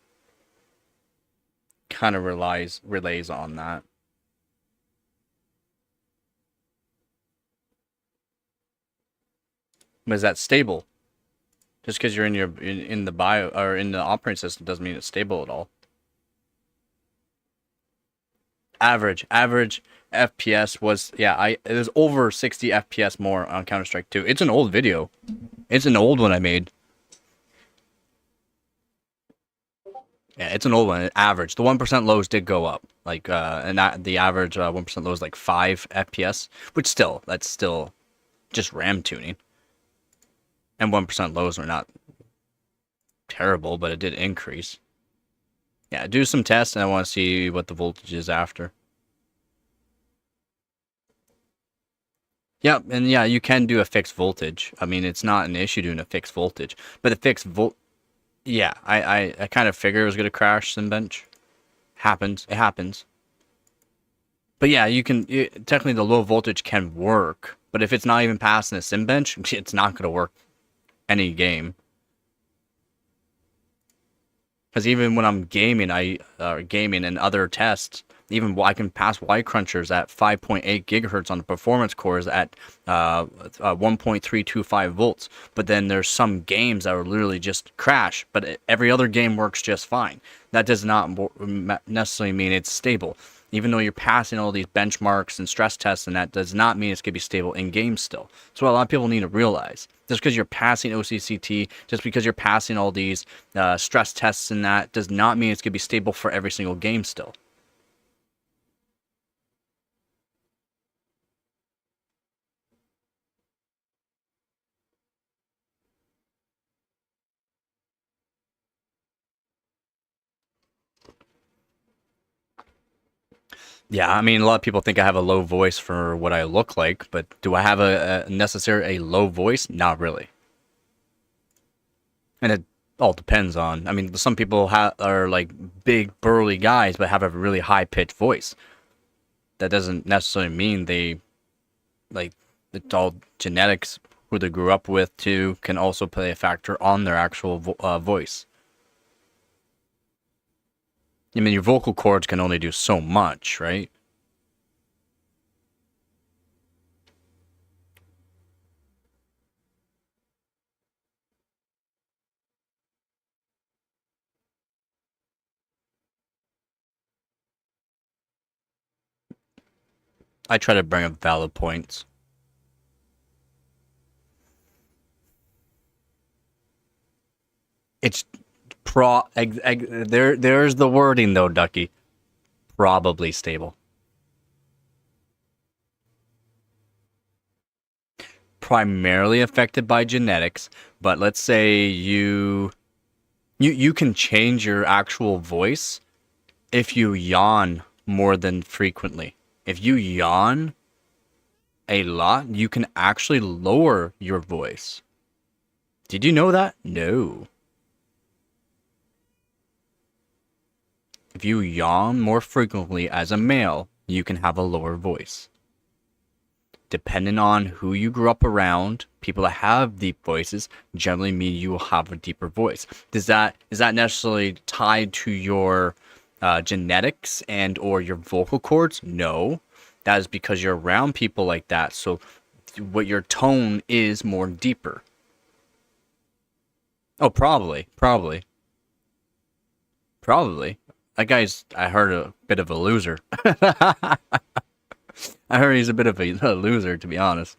Kind of relays on that. But is that stable? Just because you're in the bio or in the operating system doesn't mean it's stable at all. Average FPS was, yeah, it was over 60 FPS more on Counter-Strike 2. It's an old video. It's an old one I made. Yeah, it's an old one. Average. The 1% lows did go up. Like and the average 1% low is like 5 FPS, which that's still just RAM tuning. And 1% lows are not terrible, but it did increase. Yeah, do some tests and I want to see what the voltage is after. Yep, and yeah, you can do a fixed voltage. I mean, it's not an issue doing a fixed voltage, but the fixed yeah, I kind of figured it was gonna crash some bench. Happens, it happens. But yeah, technically the low voltage can work, But if it's not even passing a sim bench, it's not going to work any game. Because even when I'm gaming, gaming and other tests, even I can pass Y crunchers at 5.8 gigahertz on the performance cores at 1.325 volts. But then there's some games that are literally just crash, but every other game works just fine. That does not necessarily mean it's stable. Even though you're passing all these benchmarks and stress tests, and that does not mean it's going to be stable in game still. That's what a lot of people need to realize. Just because you're passing OCCT, just because you're passing all these stress tests and that, does not mean it's going to be stable for every single game still. Yeah, I mean, a lot of people think I have a low voice for what I look like, but do I have a necessary a low voice? Not really. And it all depends on. I mean, some people are like big burly guys, but have a really high pitched voice. That doesn't necessarily mean they like it's all genetics. Who they grew up with too can also play a factor on their actual voice. I mean, your vocal cords can only do so much, right? I try to bring up valid points. It's there's the wording though, Ducky. Probably stable. Primarily affected by genetics, but let's say you can change your actual voice if you yawn more than frequently. If you yawn a lot, you can actually lower your voice. Did you know that? No. If you yawn more frequently as a male, you can have a lower voice. Depending on who you grew up around, people that have deep voices generally mean you will have a deeper voice. Is that necessarily tied to your genetics and or your vocal cords? No, that is because you're around people like that. So, what your tone is more deeper. Oh, probably. That guy's, I heard, a bit of a loser. I heard he's a bit of a loser, to be honest.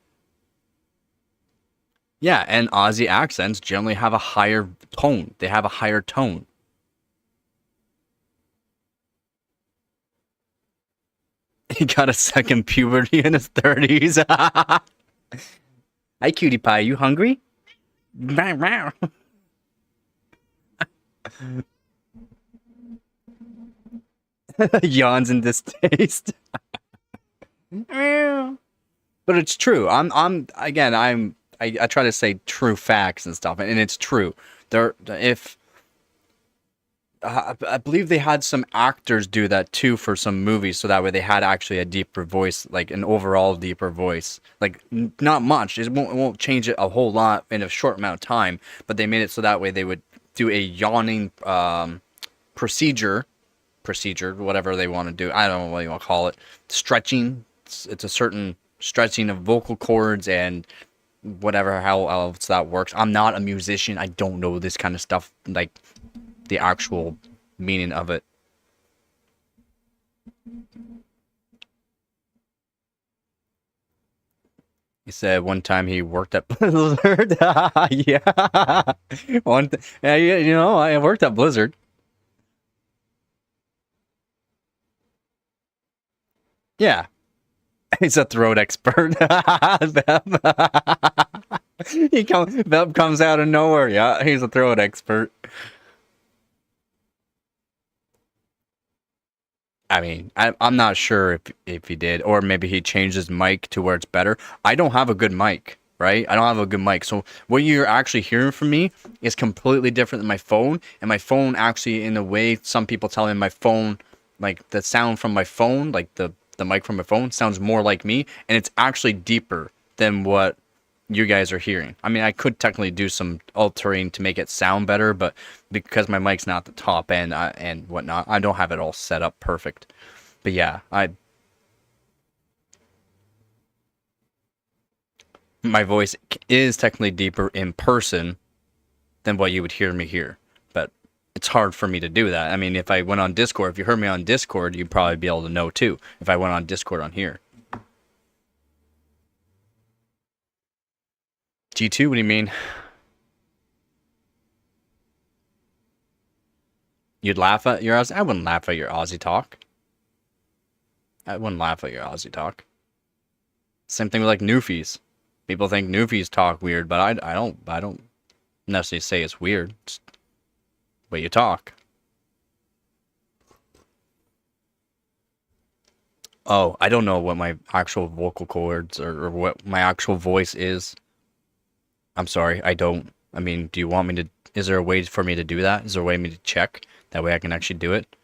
Yeah, and Aussie accents generally have a higher tone. They have a higher tone. He got a second puberty in his 30s. Hi, cutie pie. You hungry? Yawns in distaste. But it's true. I try to say true facts and stuff, and it's true. If I believe they had some actors do that too for some movies, so that way they had actually a deeper voice, like an overall deeper voice. Like not much. It won't change it a whole lot in a short amount of time, but they made it so that way they would do a yawning procedure, whatever they want to do. I don't know what you want to call it. Stretching. It's a certain stretching of vocal cords and whatever how else that works. I'm not a musician. I don't know this kind of stuff, like the actual meaning of it. He said one time he worked at Blizzard. Yeah, yeah, you know, I worked at Blizzard. Yeah, he's a throat expert. Beb comes out of nowhere. Yeah, he's a throat expert. I mean, I'm not sure if he did, or maybe he changed his mic to where it's better. I don't have a good mic, right? I don't have a good mic. So what you're actually hearing from me is completely different than my phone. And my phone actually, in a way, some people tell me my phone, like the sound from my phone, like the mic from my phone sounds more like me, and it's actually deeper than what you guys are hearing. I mean, I could technically do some altering to make it sound better, but because my mic's not the top end and whatnot, I don't have it all set up perfect. But yeah, my voice is technically deeper in person than what you would hear me here. But it's hard for me to do that. I mean, if I went on Discord, if you heard me on Discord, you'd probably be able to know too. If I went on Discord on here. G2, what do you mean? You'd laugh at your Aussie? I wouldn't laugh at your Aussie talk. I wouldn't laugh at your Aussie talk. Same thing with like Newfies. People think Newfies talk weird, but I don't necessarily say it's weird. It's the way you talk. Oh, I don't know what my actual vocal cords or what my actual voice is. I'm sorry, I don't. I mean, do you want me to... Is there a way for me to do that? Is there a way for me to check? That way I can actually do it?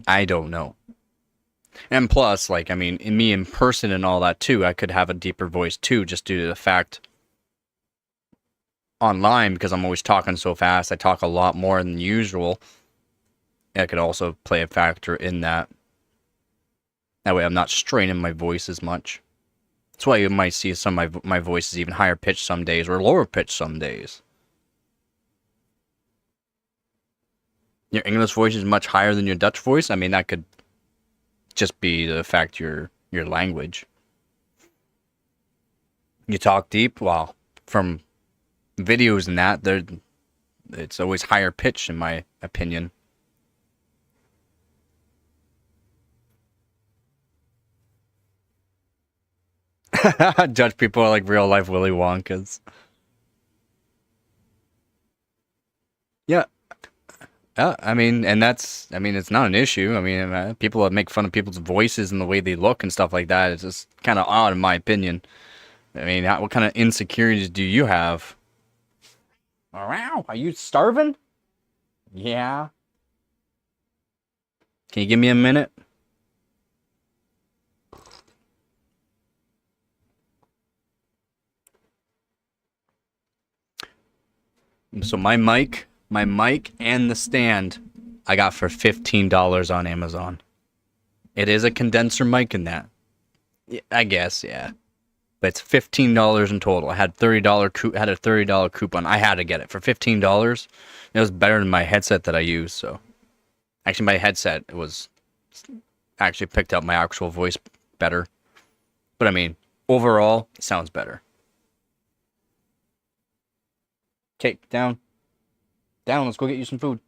I don't know. And plus, like, I mean, in me in person and all that too, I could have a deeper voice too, just due to the fact online, because I'm always talking so fast, I talk a lot more than usual. I could also play a factor in that. That way I'm not straining my voice as much. That's why you might see some of my voice is even higher pitched some days or lower pitched some days. Your English voice is much higher than your Dutch voice. I mean, that could just be the fact your language. You talk deep. Well, from videos and that, it's always higher pitched in my opinion. Judge people are like real life Willy Wonkas. Yeah. I mean, and I mean, it's not an issue. I mean, people that make fun of people's voices and the way they look and stuff like that, it's just kind of odd in my opinion. I mean, what kind of insecurities do you have? Wow, are you starving? Yeah. Can you give me a minute? So my mic and the stand I got for $15 on Amazon. It is a condenser mic in that. Yeah, I guess, yeah. But it's $15 in total. I had had a $30 coupon. I had to get it for $15. It was better than my headset that I use, so actually my headset was actually picked up my actual voice better. But I mean, overall, it sounds better. Okay, down. Down, let's go get you some food.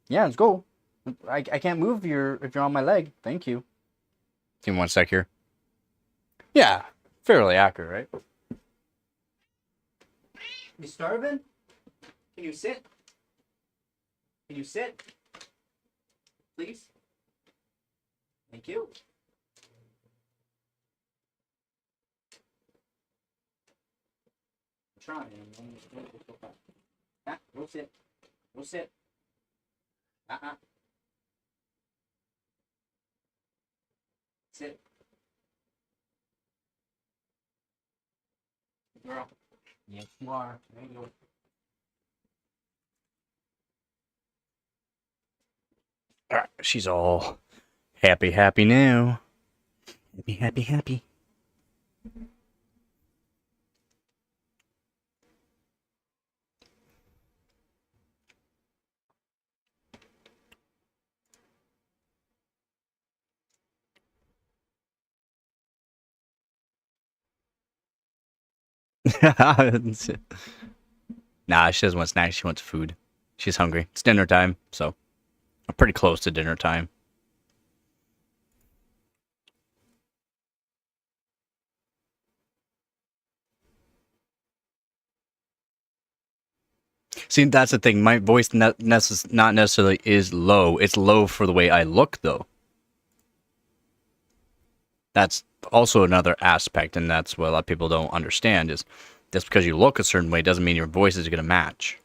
Yeah, let's go. I can't move if you're on my leg. Thank you. Give me 1 sec here. Yeah, fairly accurate, right? You starving? Can you sit? Can you sit? Please? Thank you. I'm trying. Go sit. Go sit. Sit. Girl. Yes, you are. There you go. Alright, she's all happy now. Happy. Nah, she doesn't want snacks. She wants food. She's hungry. It's dinner time, so I'm pretty close to dinner time. See, that's the thing. My voice not necessarily is low. It's low for the way I look, though. That's also another aspect, and that's what a lot of people don't understand, is just because you look a certain way doesn't mean your voice is going to match.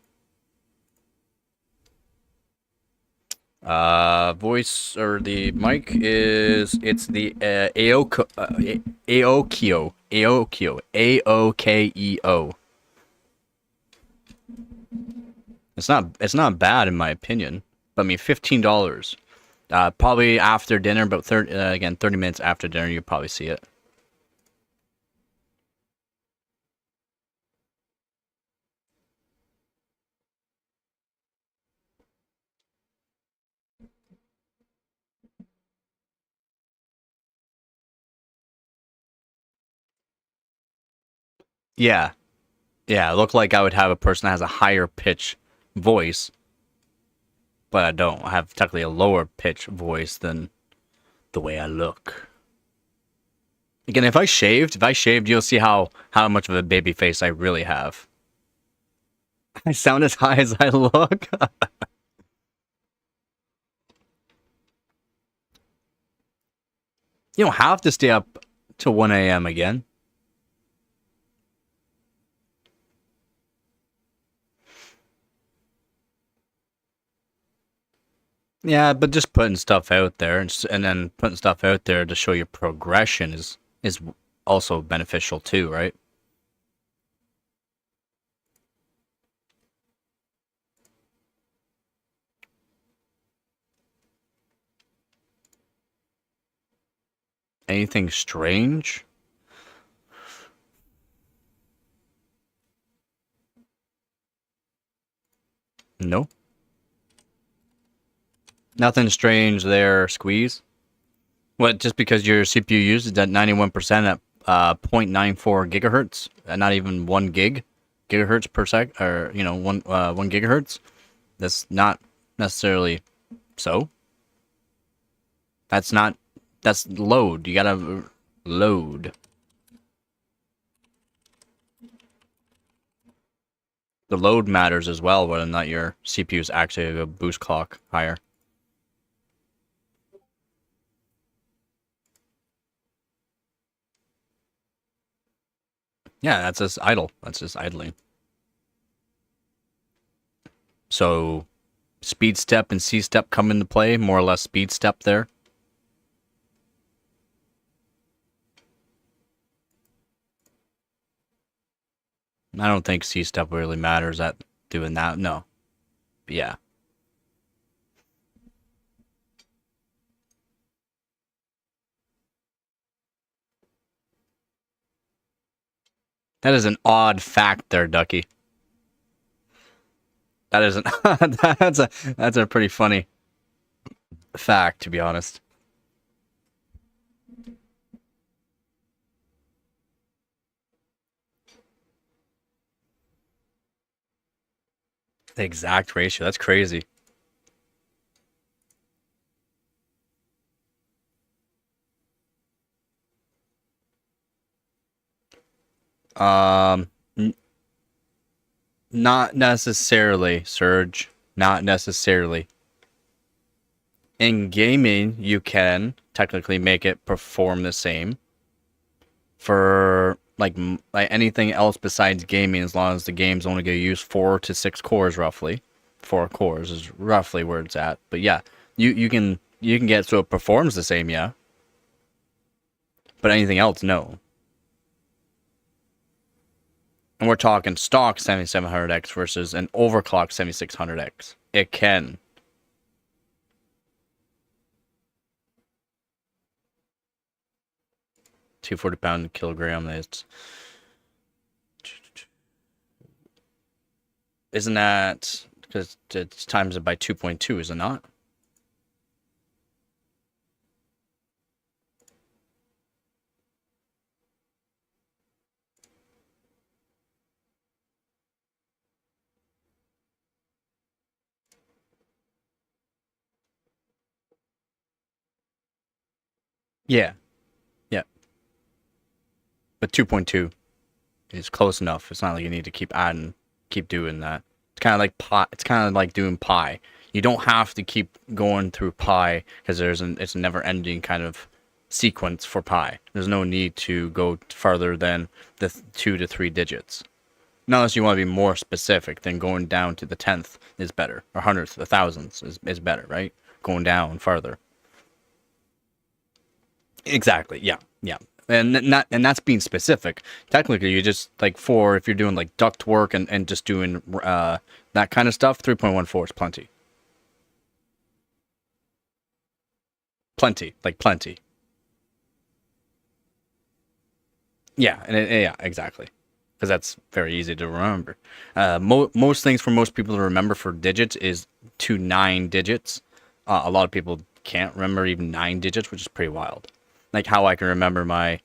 Voice or the mic is it's the AOKEO. It's not bad in my opinion. But I mean, $15. Probably after dinner, about 30 minutes after dinner, you'll probably see it. Yeah, yeah. It looked like I would have a person that has a higher pitch voice, but I don't. I have technically a lower pitch voice than the way I look. Again, if I shaved, you'll see how much of a baby face I really have. I sound as high as I look. You don't have to stay up till 1 a.m. again. Yeah, but just putting stuff out there and then putting stuff out there to show your progression is also beneficial too, right? Anything strange? No. Nothing strange there, Squeeze. What, just because your CPU uses that 91% at 0.94 gigahertz, not even 1 gigahertz per sec, or, 1 gigahertz? That's not necessarily so. That's not, that's load. You gotta load. The load matters as well, whether or not your CPU is actually a boost clock higher. Yeah, that's just idle. That's just idling. So, speed step and C step come into play, more or less speed step there. I don't think C step really matters at doing that. No. But yeah. That is an odd fact there, Ducky. That isn't that's a pretty funny fact, to be honest. The exact ratio. That's crazy. Um Not necessarily, Surge. Not necessarily. In gaming, you can technically make it perform the same. For like anything else besides gaming, as long as the game's only going to use 4 to 6 cores, roughly. 4 cores is roughly where it's at. But yeah, you can get so it performs the same, yeah. But anything else, no. And we're talking stock 7700X versus an overclock 7600X. It can. £240 kilogram. Isn't that because it times it by 2.2? Is it not? Yeah, yeah. But 2.2 is close enough. It's not like you need to keep doing that. It's kind of like pi. It's kind of like doing pi. You don't have to keep going through pi because it's a never-ending kind of sequence for pi. There's no need to go farther than the 2 to 3 digits. Unless you want to be more specific, then going down to the 10th is better, or 100th, the thousandths is better, right? going down farther. Exactly. Yeah. Yeah. And that's being specific. Technically, you just like for if you're doing like duct work and just doing that kind of stuff, 3.14 is plenty. Plenty, like plenty. Yeah, yeah, exactly. Because that's very easy to remember. Most things for most people to remember for digits is to 9 digits. A lot of people can't remember even 9 digits, which is pretty wild. Like how I can remember my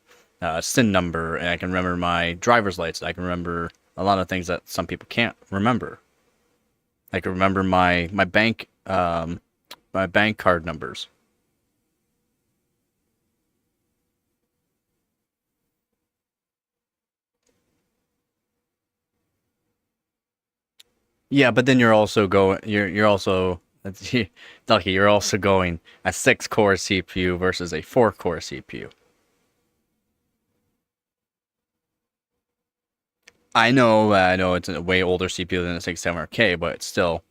SIN number, and I can remember my driver's license. I can remember a lot of things that some people can't remember. I can remember my bank card numbers. Yeah, but then you're also going. You're also lucky. You're also going a 6 core CPU versus a 4 core CPU. I know it's a way older CPU than a 6700K, but it's still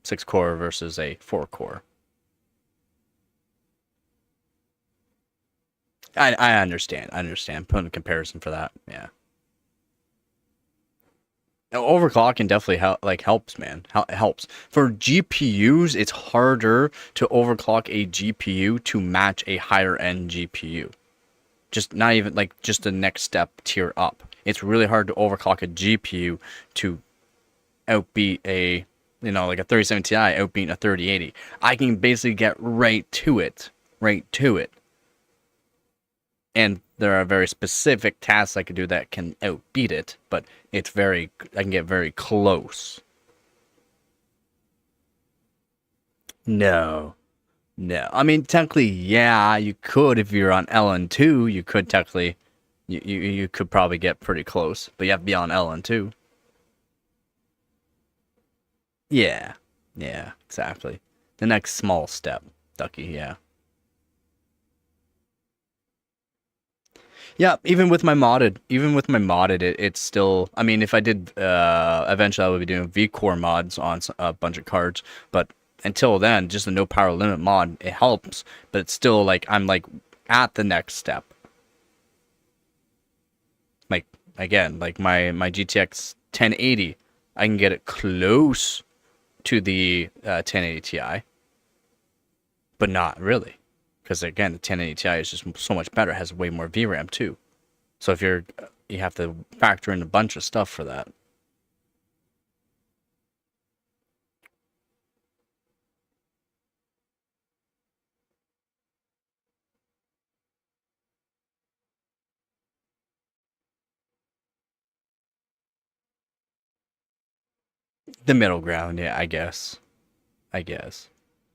6 core versus a 4 core. I understand. I understand. Putting a comparison for that. Yeah. Overclocking definitely helps, man. Helps for GPUs. It's harder to overclock a GPU to match a higher end GPU. Just not even like just the next step tier up. It's really hard to overclock a GPU to outbeat a like a 3070 Ti outbeating a 3080. I can basically get right to it, and there are very specific tasks I can do that can outbeat it, but I can get very close. No, no. I mean, technically, yeah, you could if you're on LN2. You could technically, you could probably get pretty close, but you have to be on LN2. Yeah, yeah, exactly. The next small step, Ducky. Yeah, yeah. Even with my modded, it's still. I mean, if I did, eventually I would be doing V-core mods on a bunch of cards, but until then, just a no power limit mod it helps, but it's still like I'm like at the next step. Like again, like my GTX 1080, I can get it close to the 1080 Ti, but not really, because again, the 1080 Ti is just so much better. It has way more VRAM too. So if you have to factor in a bunch of stuff for that. The middle ground, yeah, I guess. I guess.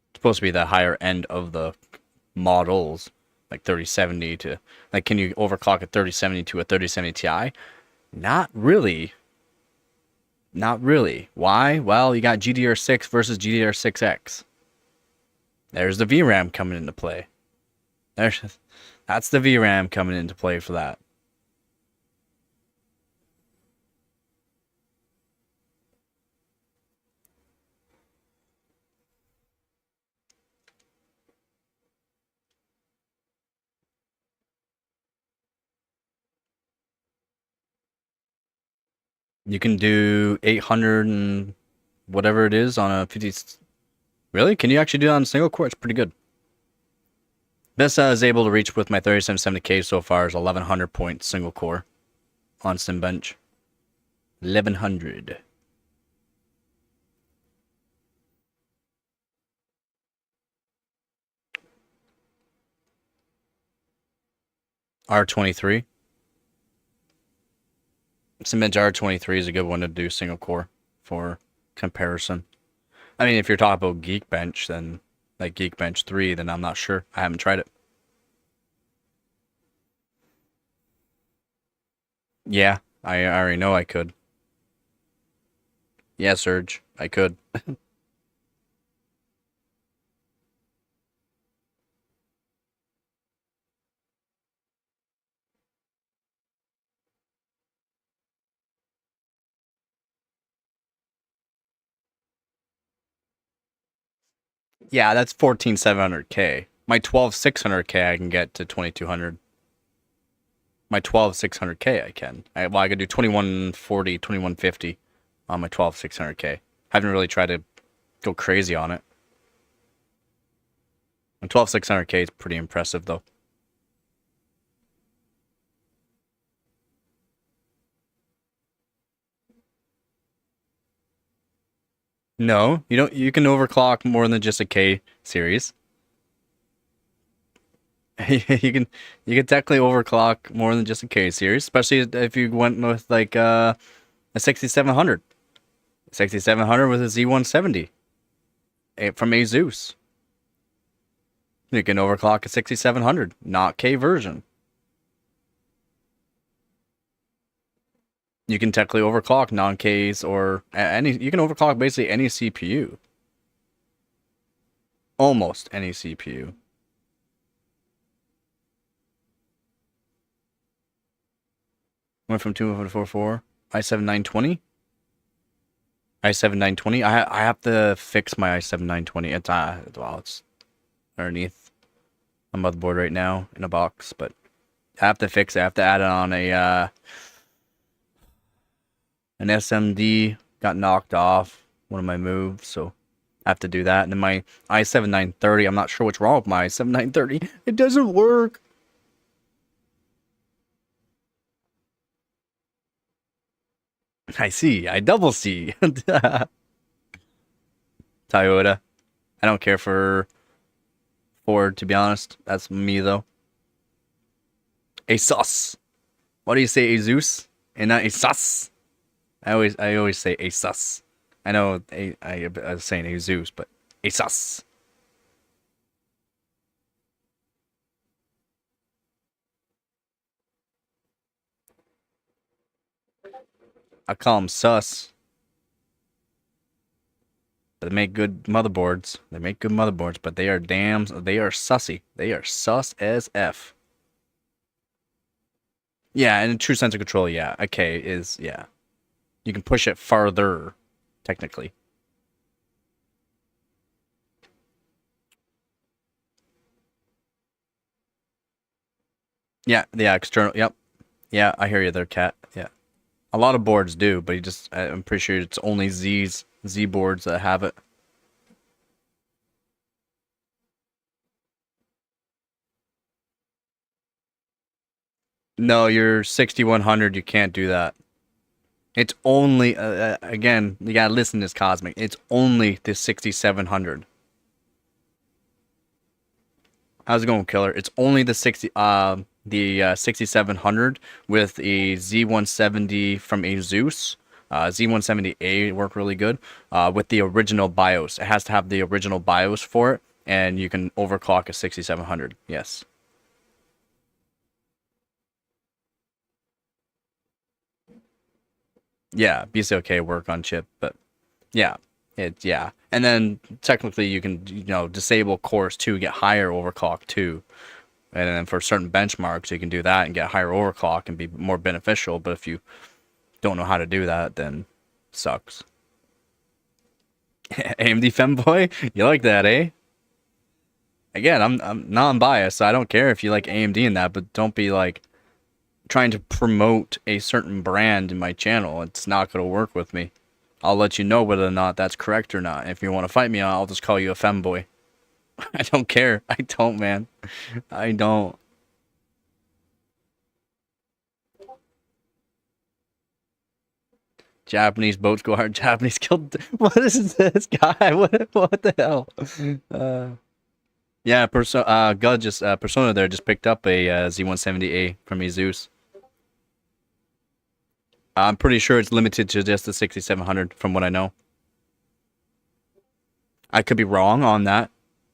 It's supposed to be the higher end of the models, like 3070 to like can you overclock a 3070 to a 3070 Ti? Not really. Not really. Why? Well, you got GDR6 versus GDR6X. There's the VRAM coming into play. There's that's the VRAM coming into play for that. You can do 800 and whatever it is on a 50. Really? Can you actually do that on a single core? It's pretty good. Best I was able to reach with my 3770K so far is 1100 point single core on Simbench. 1100. R23. Simbench R23 is a good one to do single core for comparison. I mean, if you're talking about Geekbench, then like Geekbench 3, then I'm not sure. I haven't tried it. Yeah, I already know I could. Yeah, Surge, I could. Yeah, that's 14700K. My 12600K I can get to 2200. My 12600K I can. I could do 2140, 2150 on my 12600K. Haven't really tried to go crazy on it. My 12600K is pretty impressive though. No, you don't. You can overclock more than just a K series. you can you can technically overclock more than just a K series, especially if you went with like a 6700, 6700 with a Z170 from Asus. You can overclock a 6700, not K version. You can technically overclock non-Ks or any. You can overclock basically any CPU, almost any CPU. Went from 2144 i7 920. i7 920. I have to fix my i7 920. It's well, it's underneath a motherboard right now in a box, but I have to fix it. I have to add on a an SMD. Got knocked off one of my moves, so I have to do that. And then my i7 930. I'm not sure what's wrong with my i7 930. It doesn't work. I see. I double see. Toyota. I don't care for Ford, to be honest. That's me though. Asus. Why do you say Asus and not Asus? I always say Asus. I know I was saying Asus, but Asus. I call them sus. They make good motherboards. They make good motherboards, but they are damn. They are sussy. They are sus as f. Yeah, and a true sense of control. Yeah, a K is yeah. You can push it farther, technically. Yeah, yeah, external. Yep. Yeah, I hear you there, Cat. Yeah. A lot of boards do, but I'm pretty sure it's only Z boards that have it. No, your 6100, you can't do that. It's only, again, you gotta listen to this Cosmic. It's only the 6700. How's it going, Killer? It's only the 6700 with a Z170 from Asus. Z170A work really good with the original BIOS. It has to have the original BIOS for it, and you can overclock a 6700. Yes. Yeah, BCLK work on chip, but yeah, yeah. And then technically you can disable cores 2, get higher overclock too. And then for certain benchmarks you can do that and get higher overclock and be more beneficial, but if you don't know how to do that, then sucks. AMD femboy, you like that, eh? Again, I'm non-biased, so I don't care if you like AMD in that, but don't be like trying to promote a certain brand in my channel. It's not going to work with me. I'll let you know whether or not that's correct or not. If you want to fight me, I'll just call you a femboy. I don't care. I don't, man. I don't. Japanese boats go hard. Japanese killed. What is this guy? What the hell? Yeah, Persona there just picked up a Z170A from Asus. I'm pretty sure it's limited to just the 6700 from what I know. I could be wrong on that.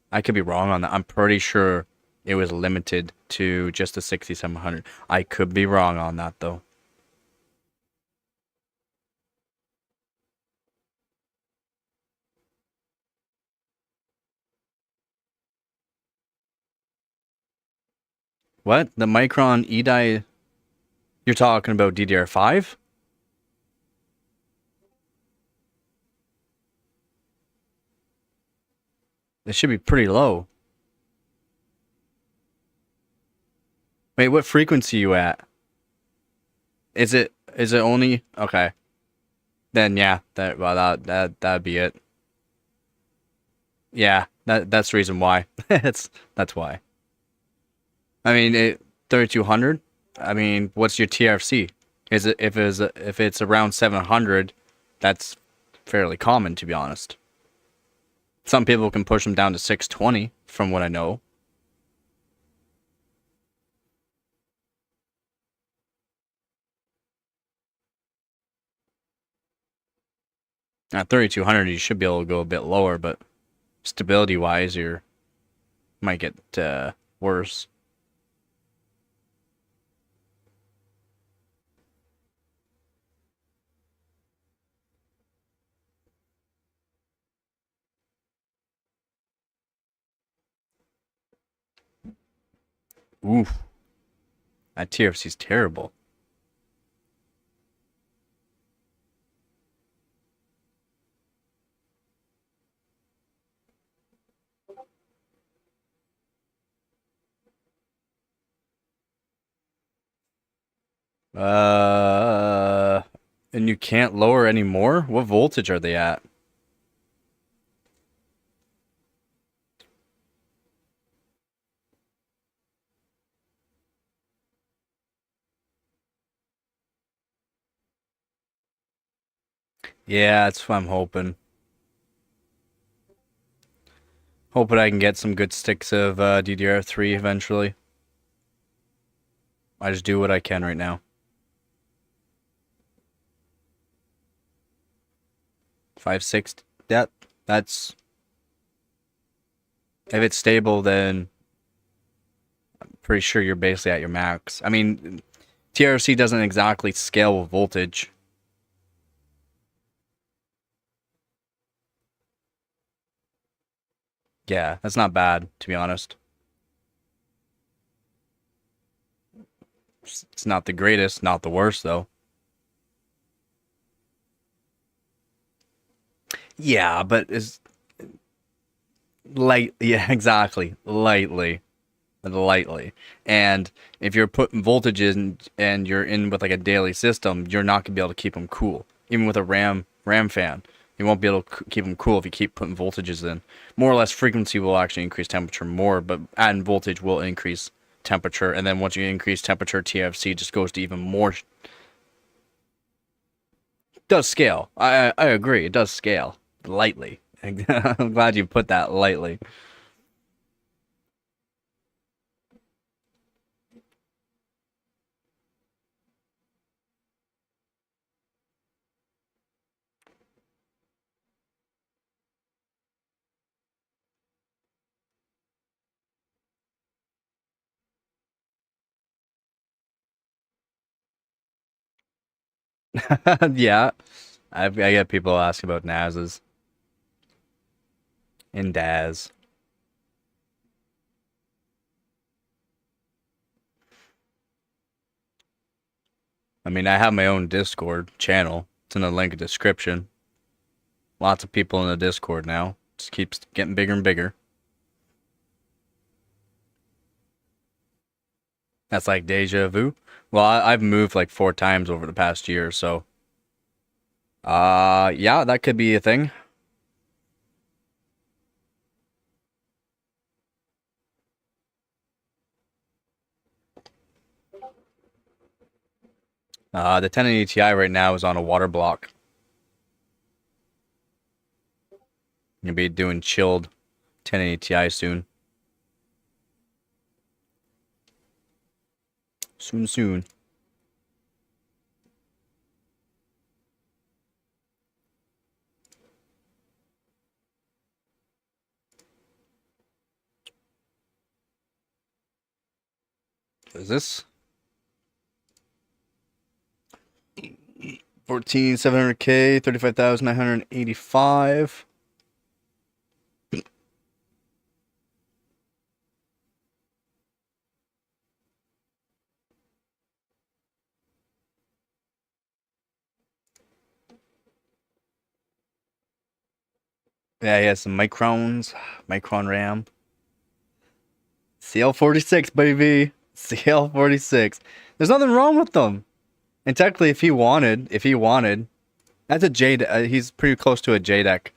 I'm pretty sure it was limited to just the 6700. I could be wrong on that though. What? The Micron E-die? You're talking about DDR5? It should be pretty low. Wait, what frequency you at? Is it only okay? Then yeah, that'd be it. Yeah, that's the reason why. That's why. I mean, 3200. I mean, what's your TRC? Is it if it's around 700, that's fairly common to be honest. Some people can push them down to 620 from what I know. At 3200, you should be able to go a bit lower, but stability wise, you might get worse. Oof, that TFC is terrible. Uh, and you can't lower any more? What voltage are they at? Yeah, that's what I'm hoping. Hoping I can get some good sticks of DDR3 eventually. I just do what I can right now. 560. That's if it's stable, then I'm pretty sure you're basically at your max. I mean, TRC doesn't exactly scale with voltage. Yeah, that's not bad to be honest. It's not the greatest, not the worst though. Yeah, but is light. Yeah, exactly. Lightly. And if you're putting voltages and you're in with like a daily system, you're not gonna be able to keep them cool. Even with a RAM fan, you won't be able to keep them cool if you keep putting voltages in. More or less, frequency will actually increase temperature more, but adding voltage will increase temperature. And then once you increase temperature, TFC just goes to even more. Does scale. I agree. It does scale lightly. I'm glad you put that lightly. Yeah, I get people ask about NASs and DAS. I mean, I have my own Discord channel. It's in the link in the description. Lots of people in the Discord now. Just keeps getting bigger and bigger. That's like deja vu. Well, I've moved like 4 times over the past year, so yeah, that could be a thing. The 1080 Ti right now is on a water block. You'll be doing chilled 1080 Ti soon. Soon. Is this 14,700K, 35,985? Yeah, he has some microns, micron RAM. CL46, baby. CL46. There's nothing wrong with them. And technically, if he wanted, that's a J. He's pretty close to a JDEC.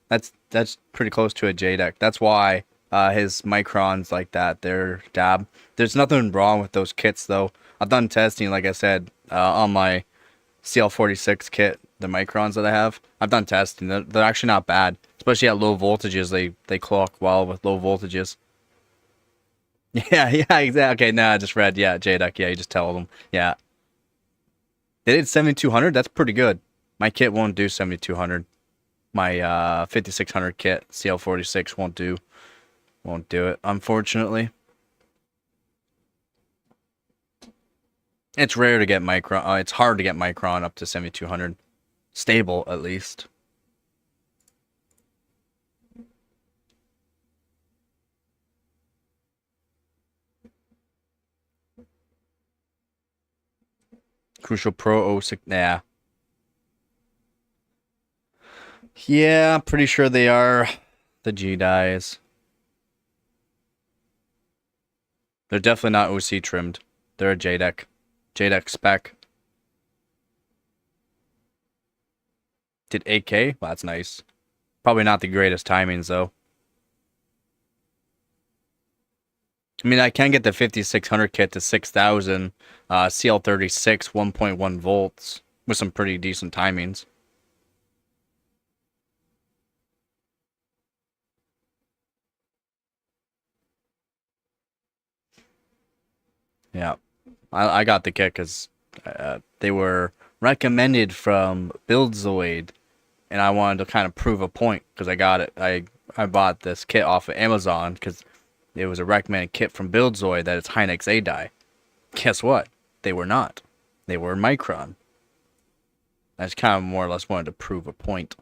That's pretty close to a JDEC. That's why his microns like that. They're dab. There's nothing wrong with those kits though. I've done testing, like I said, on my CL46 kit, the microns that I have. I've done testing. They're actually not bad, especially at low voltages. They clock well with low voltages. Yeah, yeah, exactly. Okay, nah, I just read. Yeah, JDEC. Yeah, you just tell them. Yeah, they did 7200. That's pretty good. My kit won't do 7200. My 5600 kit CL46 won't do it, unfortunately. It's rare to get micron. It's hard to get micron up to 7200 stable, at least. Crucial Pro 06. Yeah. Yeah, I'm pretty sure they are the G dies. They're definitely not OC trimmed. They're a JDEC. JDEC spec. Did 8K? Well, that's nice. Probably not the greatest timings, though. I mean, I can get the 5600 kit to 6000 CL36 1.1 volts with some pretty decent timings. Yeah, I got the kit because they were recommended from Buildzoid, and I wanted to kind of prove a point because I got it. I bought this kit off of Amazon because it was a recommended kit from Buildzoid that it's Hynix A die. Guess what? They were not. They were Micron. I just kind of more or less wanted to prove a point.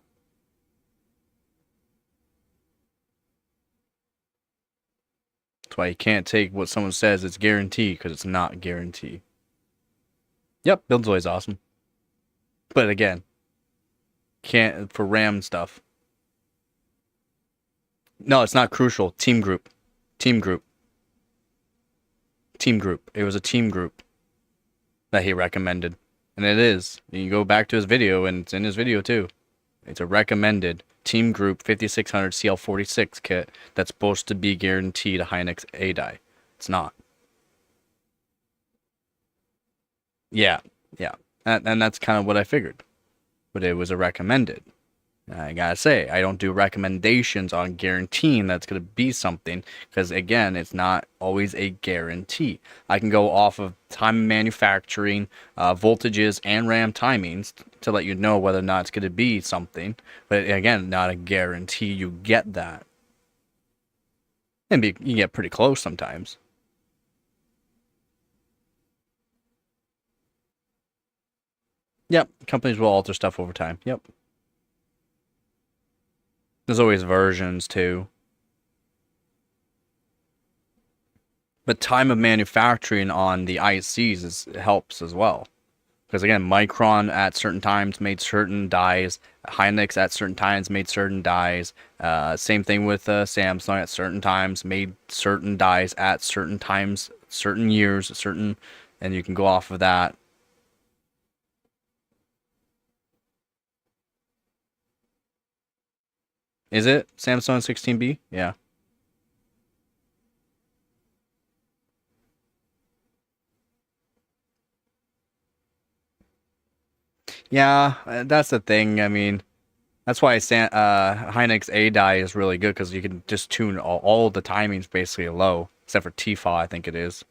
That's why you can't take what someone says it's guaranteed because it's not guaranteed. Yep, Buildzoid's awesome. But again, can't for RAM stuff. No, it's not crucial. Team group. Team group. Team group. It was a team group that he recommended. And it is. You can go back to his video, and it's in his video too. It's a recommended team group 5600 CL46 kit that's supposed to be guaranteed a Hynix A die. It's not. Yeah, yeah. And that's kind of what I figured. But it was a recommended. I gotta say, I don't do recommendations on guaranteeing that's gonna be something, because again, it's not always a guarantee. I can go off of time of manufacturing, voltages, and RAM timings to let you know whether or not it's gonna be something, but again, not a guarantee you get that. And you get pretty close sometimes. Yep, companies will alter stuff over time. Yep. There's always versions too. But time of manufacturing on the ICs helps as well. Because again, Micron at certain times made certain dies. Hynix at certain times made certain dies. Same thing with Samsung at certain times made certain dies at certain times, certain years, certain, and you can go off of that. Is it Samsung 16B? Yeah. Yeah, that's the thing. I mean, that's why Hynix A die is really good because you can just tune all the timings basically low, except for TFA, I think it is.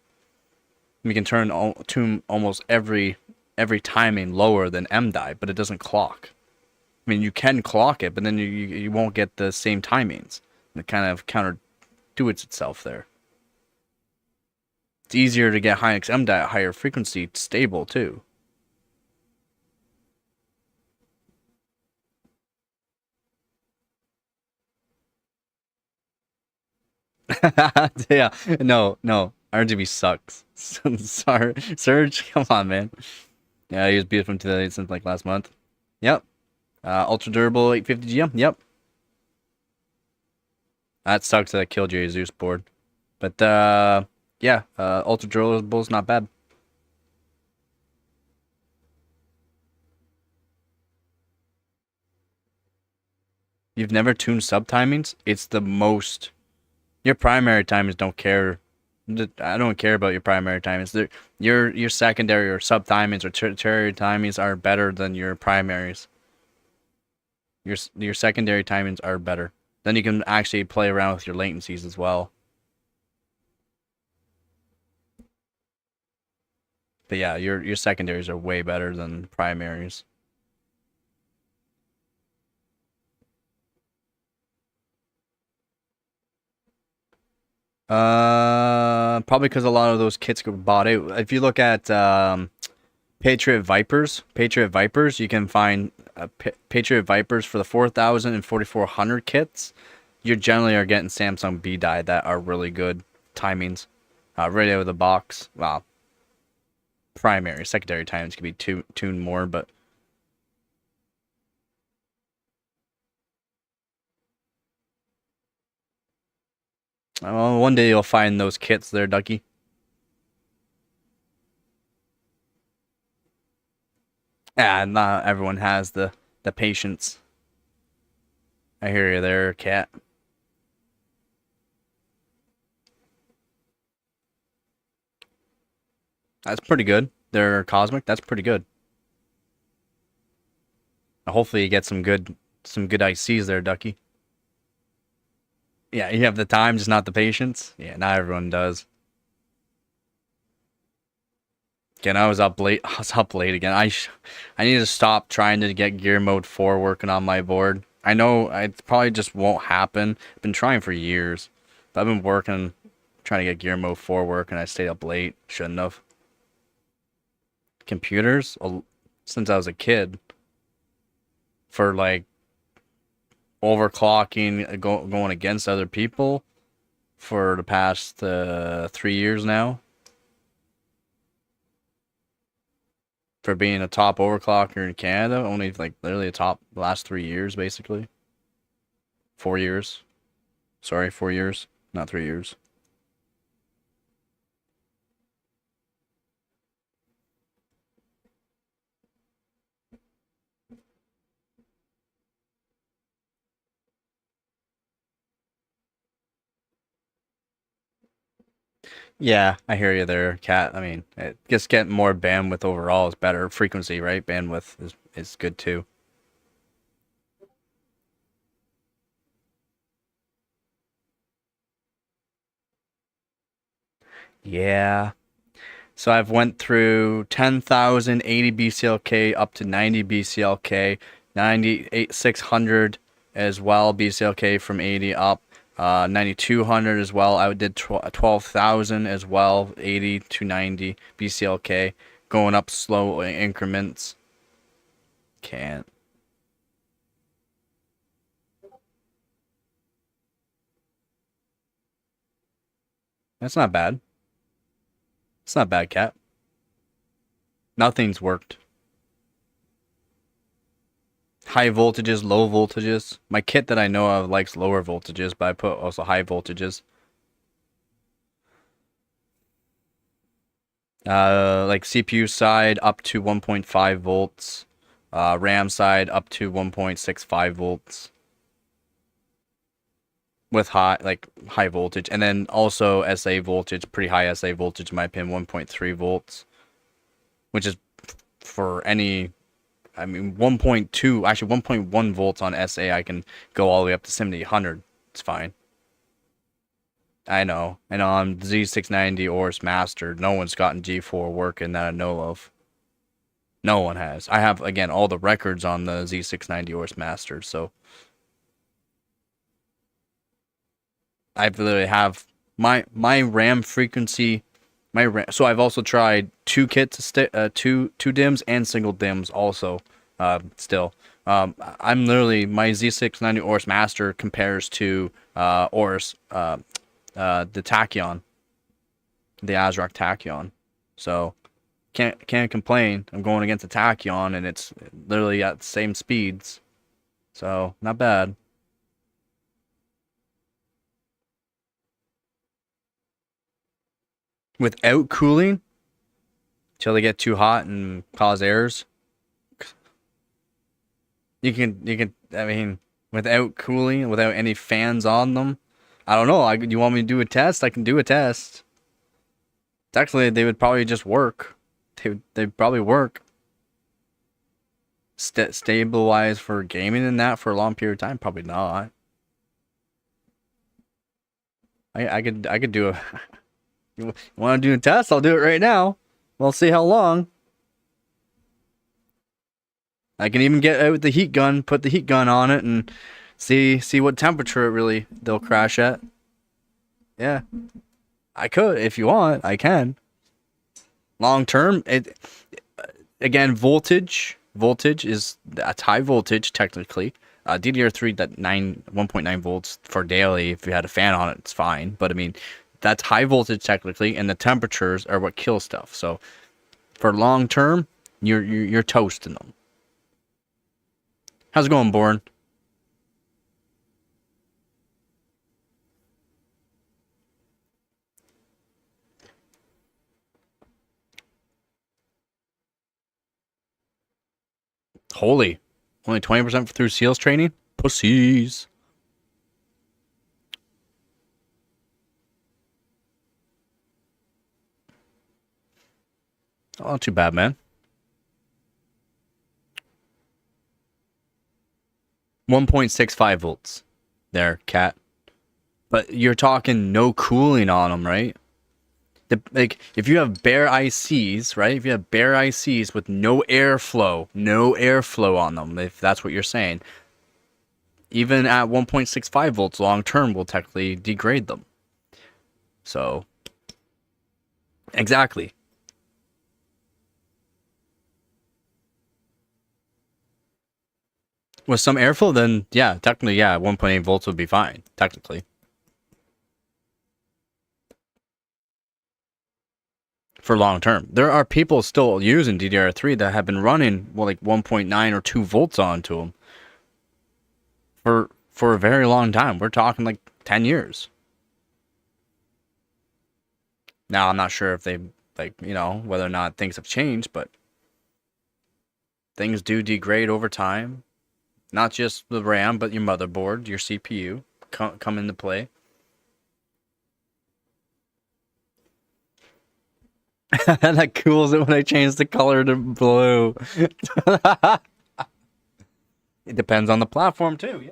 You can tune almost every timing lower than M die, but it doesn't clock. I mean, you can clock it, but then you won't get the same timings. It kind of counter to itself there. It's easier to get Hynix M die at higher frequency stable too. Yeah, no, RGB sucks. Sorry, Surge, come on, man. Yeah, he was beat from 2008 since like last month. Yep. Ultra durable 850 GM. Yep. That sucks that I killed your Zeus board. But yeah, Ultra Durable's not bad. You've never tuned sub timings? It's the most. Your primary timings don't care. I don't care about your primary timings. Your secondary or sub timings or tertiary timings are better than your primaries. Your secondary timings are better. Then you can actually play around with your latencies as well. But yeah, your secondaries are way better than primaries. Probably because a lot of those kits get bought out. If you look at Patriot Vipers, you can find Patriot Vipers for the 4,000 and 4,400 kits. You generally are getting Samsung B die that are really good timings, right out of the box. Wow, primary, secondary timings can be tuned more, but well, one day you'll find those kits there, Ducky. Yeah, not everyone has the patience. I hear you there, cat. That's pretty good. They're cosmic. That's pretty good. Hopefully you get some good ICs there, Ducky. Yeah, you have the time, just not the patience. Yeah, not everyone does. Again, I was up late. I was up late again. I need to stop trying to get gear mode 4 working on my board. I know it probably just won't happen. I've been trying for years. But I've been working, trying to get gear mode 4 working. I stayed up late. Shouldn't have. Computers? Well, since I was a kid. For like overclocking, going against other people. For the past 3 years now. For being a top overclocker in Canada, only like literally the top last 3 years, basically. 4 years. Sorry, 4 years, not 3 years. Yeah, I hear you there, Cat. I mean, just getting more bandwidth overall is better. Frequency, right? Bandwidth is good too. Yeah. So I've went through 10,000, 80 BCLK up to 90 BCLK, 98 600 as well BCLK from 80 up, 9200 as well. I did 12,000 as well, 80 to 90 BCLK, going up slow increments. Can't. That's not bad. It's not bad, Cat. Nothing's worked. High voltages, low voltages. My kit that I know of likes lower voltages, but I put also high voltages. Like CPU side up to 1.5 volts, RAM side up to 1.65 volts with high voltage, and then also SA voltage, pretty high SA voltage in my opinion, 1.3 volts, which is for any. I mean, 1.2, actually 1.1 volts on SA. I can go all the way up to 7800. It's fine. I know. And on Z690 Oris Master, no one's gotten G4 working that I know of. No one has. I have, again, all the records on the Z690 Oris Master, so I literally have my RAM frequency. So I've also tried two kits, two DIMMs and single DIMMs also. Still, I'm literally my Z690 Oris Master compares to Oris the Tachyon, the ASRock Tachyon. So can't complain. I'm going against the Tachyon and it's literally at the same speeds. So not bad. without cooling till they get too hot and cause errors. You can. I mean, without cooling, without any fans on them. I don't know. You want me to do a test? I can do a test. Technically, they would probably just work. They'd probably work. Stabilize for gaming and that for a long period of time? Probably not. I could do a. You want to do a test? I'll do it right now. We'll see how long. I can even get out the heat gun, put the heat gun on it, and see what temperature they'll crash at. Yeah, I could if you want. I can. Long term, again voltage is that's high voltage technically. DDR3 that 1.9 volts for daily. If you had a fan on it, it's fine. But I mean, that's high voltage technically, and the temperatures are what kill stuff. So for long term, you're toasting them. How's it going, Born? Holy. Only 20% through SEALs training? Pussies. Oh, not too bad, man. 1.65 volts. There, cat. But you're talking no cooling on them, right? Like, if you have bare ICs, right? If you have bare ICs with no airflow on them, if that's what you're saying, even at 1.65 volts long term will technically degrade them. So, exactly. With some airflow, then yeah, technically, yeah, 1.8 volts would be fine, technically. For long term. There are people still using DDR3 that have been running like 1.9 or 2 volts onto them for a very long time. We're talking like 10 years. Now, I'm not sure if they whether or not things have changed, but things do degrade over time. Not just the RAM, but your motherboard, your CPU come into play. That cools it when I change the color to blue. It depends on the platform too, yeah.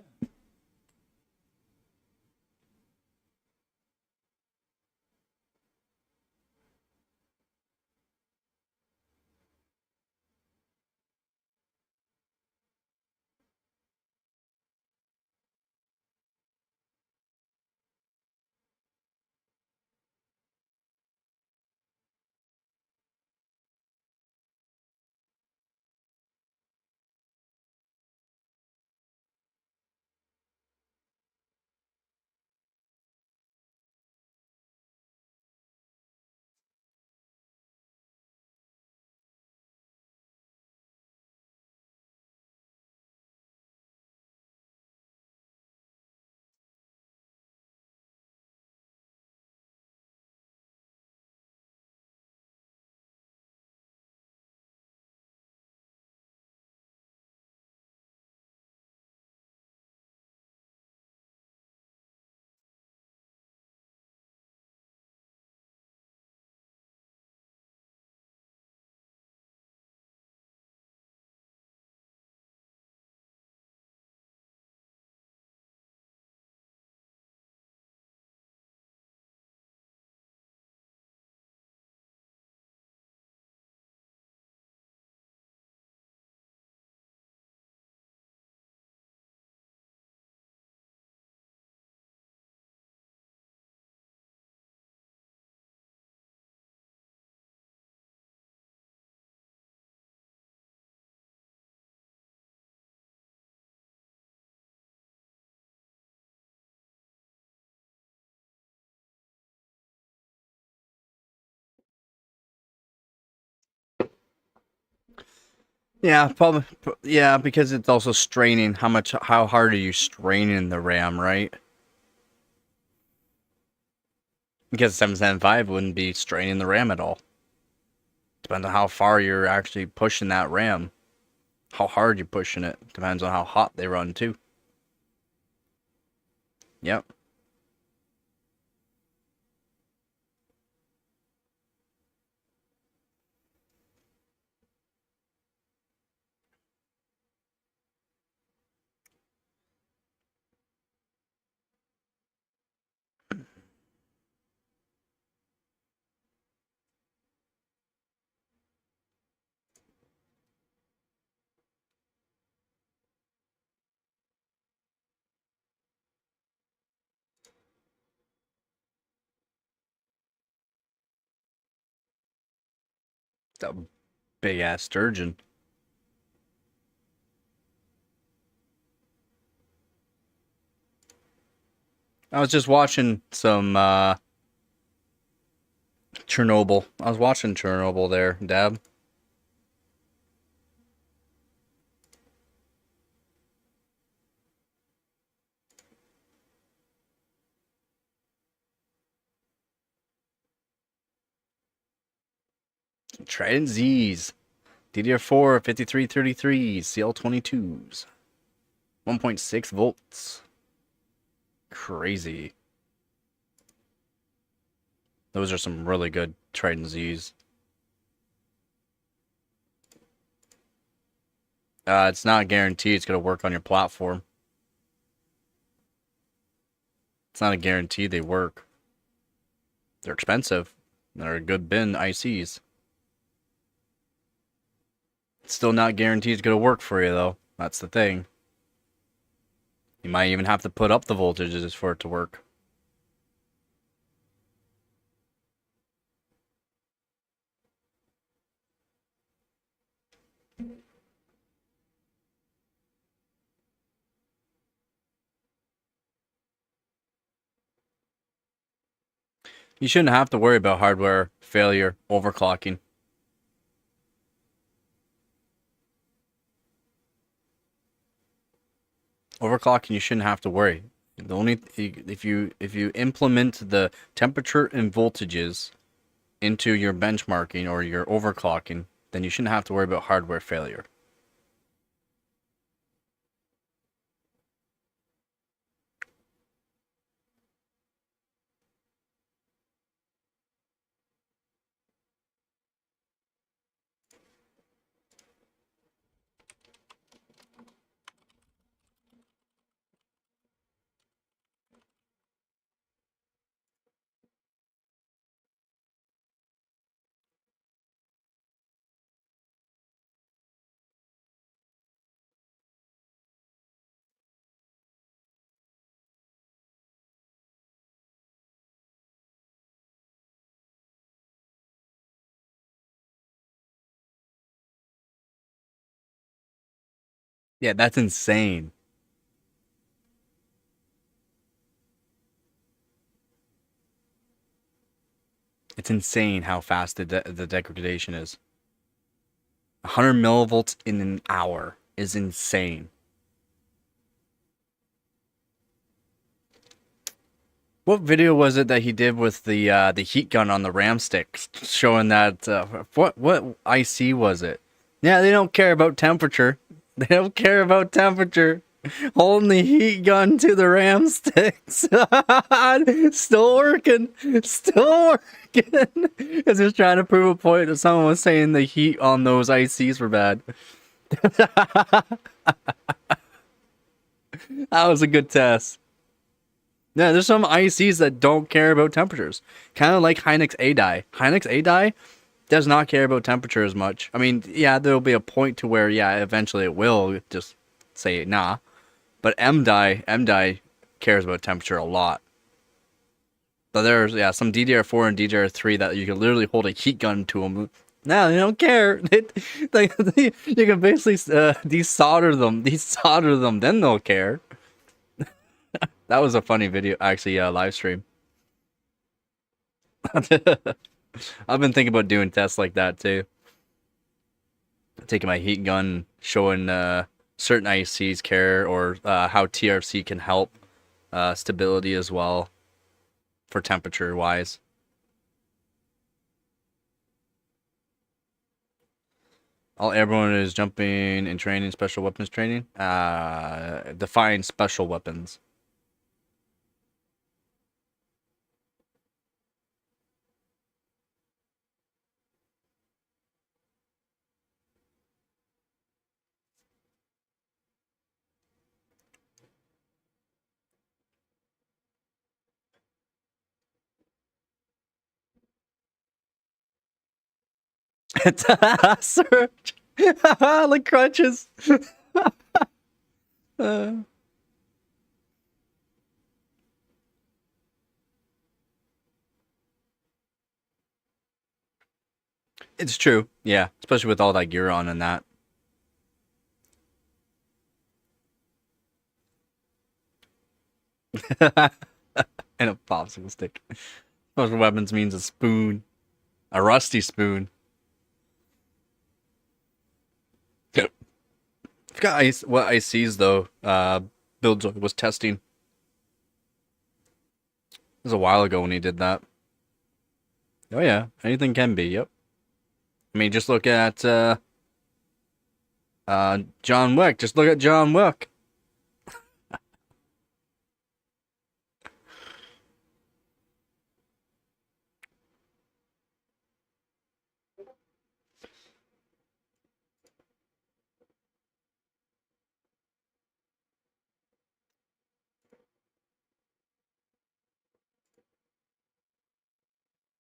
Yeah, probably. Yeah, because it's also straining. How hard are you straining the RAM, right? Because 775 wouldn't be straining the RAM at all. Depends on how far you're actually pushing that RAM. How hard you're pushing it. Depends on how hot they run too. Yep. That big ass sturgeon. I was just watching some Chernobyl. I was watching Chernobyl there, Dab. Trident Z's. DDR4 5333s, CL22s. 1.6 volts. Crazy. Those are some really good Trident Z's. It's not guaranteed it's going to work on your platform. It's not a guarantee they work. They're expensive. They're a good bin ICs. It's still not guaranteed it's going to work for you, though. That's the thing. You might even have to put up the voltages for it to work. You shouldn't have to worry about hardware failure, overclocking. Overclocking, you shouldn't have to worry. The only if you implement the temperature and voltages into your benchmarking or your overclocking, then you shouldn't have to worry about hardware failure. Yeah, that's insane. It's insane how fast the degradation is. 100 millivolts in an hour is insane. What video was it that he did with the heat gun on the RAM sticks, showing that what IC was it? Yeah, they don't care about temperature. They don't care about temperature. Holding the heat gun to the RAM sticks. Still working. Still working. It's just trying to prove a point that someone was saying the heat on those ICs were bad. That was a good test. Yeah, there's some ICs that don't care about temperatures. Kind of like Hynix A-Die. Hynix A-Die does not care about temperature as much. I mean, yeah, there'll be a point to where, yeah, eventually it will just say nah. But M-Die cares about temperature a lot. But there's, yeah, some DDR4 and DDR3 that you can literally hold a heat gun to them. No, they don't care. You can basically desolder them, then they'll care. That was a funny video, actually, live stream. I've been thinking about doing tests like that too. Taking my heat gun, showing certain ICs care, or how TRC can help stability as well. for temperature wise. All airborne is jumping and training, special weapons training. Define special weapons. Search. Like crunches. Uh, it's true. Yeah, especially with all that gear on and that. And a popsicle stick. Special weapons means a spoon. A rusty spoon. I forgot what ICs though. Builds was testing. It was a while ago when he did that. Oh yeah, anything can be. Yep. I mean, just look at John Wick. Just look at John Wick.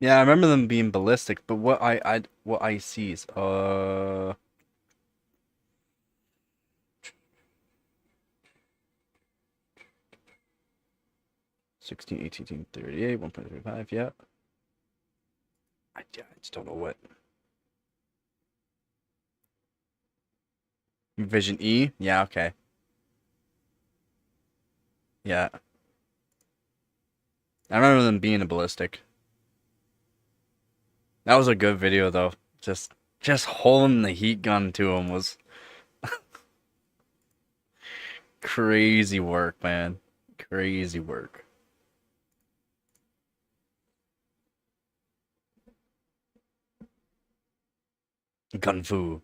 Yeah, I remember them being ballistic, but what ICs? 16, 18, 38, 1.35, yeah. I just don't know what. Vision E? Yeah, okay. Yeah. I remember them being a ballistic. That was a good video though. Just holding the heat gun to him was crazy work, man. Crazy work. Gun fu.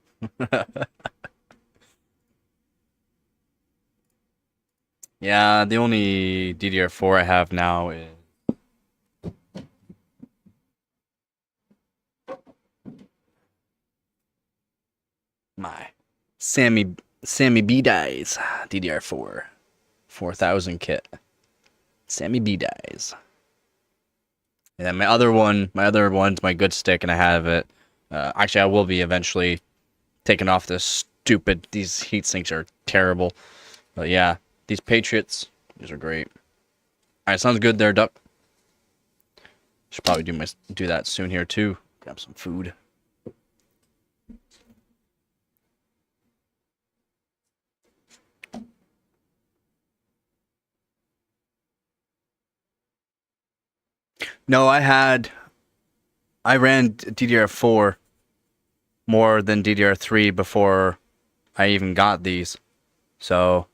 Yeah, the only DDR4 I have now is my Sammy B dies DDR4 4000 kit. Sammy B dies. And then my other one's my good stick, and I have it. Actually, I will be eventually taking off this stupid. These heat sinks are terrible. But yeah, these Patriots, these are great. All right, sounds good there, Duck. Should probably do that soon here too. Grab some food. No, I ran DDR4 more than DDR3 before I even got these. So,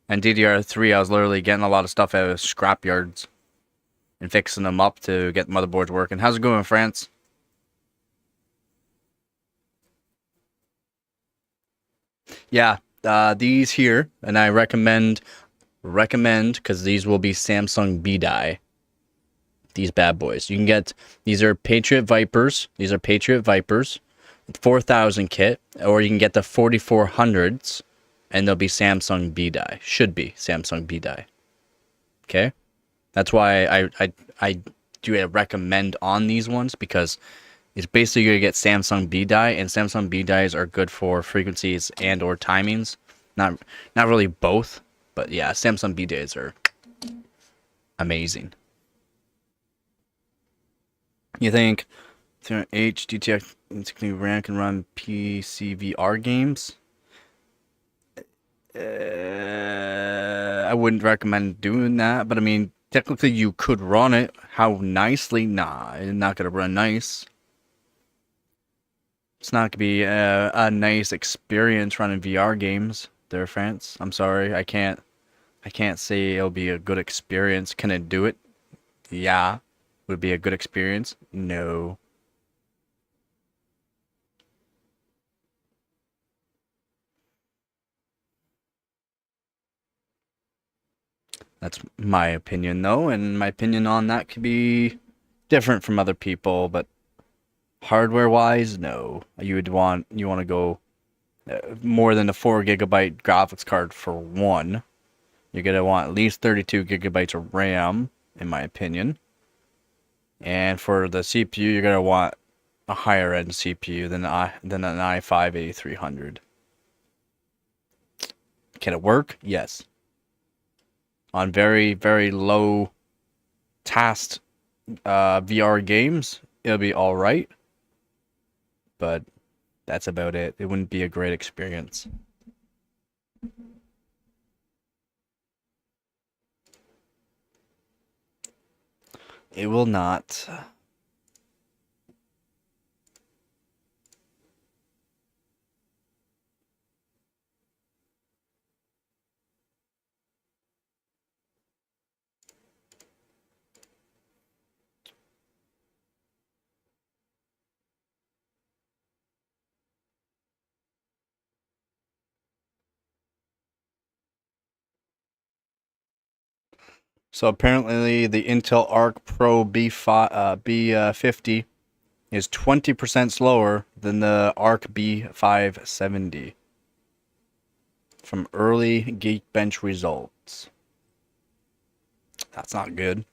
and DDR3, I was literally getting a lot of stuff out of scrap yards and fixing them up to get motherboards working. How's it going, France? Yeah, these here, and I recommend because these will be Samsung B die. These bad boys. You can get these are Patriot Vipers. These are Patriot Vipers, 4000 kit, or you can get the 4400s, and they'll be Samsung B die. Should be Samsung B die. Okay, that's why I do a recommend on these ones, because it's basically gonna get Samsung B die, and Samsung B dies are good for frequencies and or timings. Not really both, but yeah, Samsung B dies are amazing. You think H GTX RAM can run PCVR games? I wouldn't recommend doing that, but I mean, technically you could run it. How nicely? Nah, it's not gonna run nice. It's not gonna be a nice experience running VR games there, France. I'm sorry, I can't say it'll be a good experience. Can it do it? Yeah. Would it be a good experience? No. That's my opinion, though, and my opinion on that could be different from other people, but hardware wise, no. You want to go more than a 4 GB graphics card for one. You're gonna want at least 32 gigabytes of RAM, in my opinion. And for the CPU, you're gonna want a higher end CPU than an i5 8300. Can it work? Yes. On very very low tasked VR games, it'll be all right. But that's about it. It wouldn't be a great experience. It will not. So apparently, the Intel Arc Pro B50 is 20% slower than the Arc B570 from early Geekbench results. That's not good.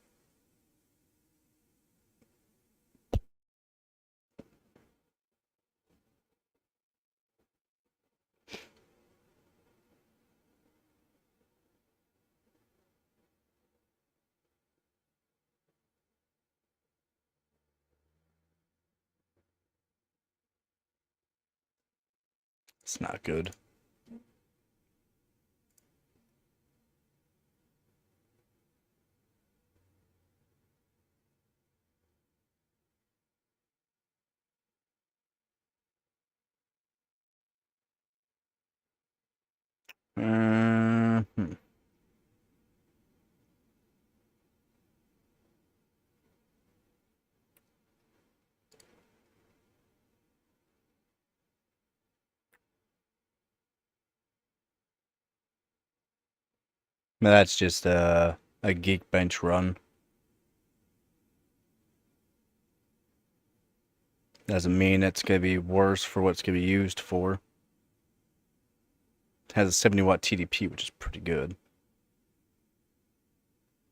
It's not good. Hmm. That's just a Geekbench run. Doesn't mean it's gonna be worse for what it's gonna be used for. It has a 70-watt TDP, which is pretty good.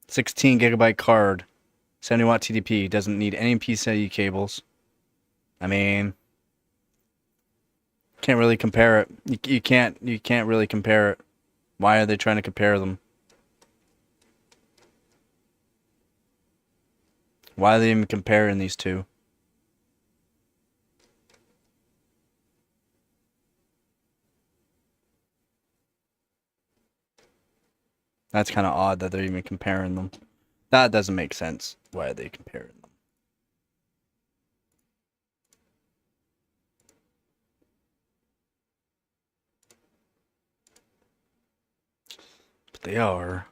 16 GB card, 70-watt TDP, doesn't need any PCIe cables. I mean, can't really compare it. You can't really compare it. Why are they trying to compare them? Why are they even comparing these two? That's kind of odd that they're even comparing them. That doesn't make sense. Why are they comparing them? But they are.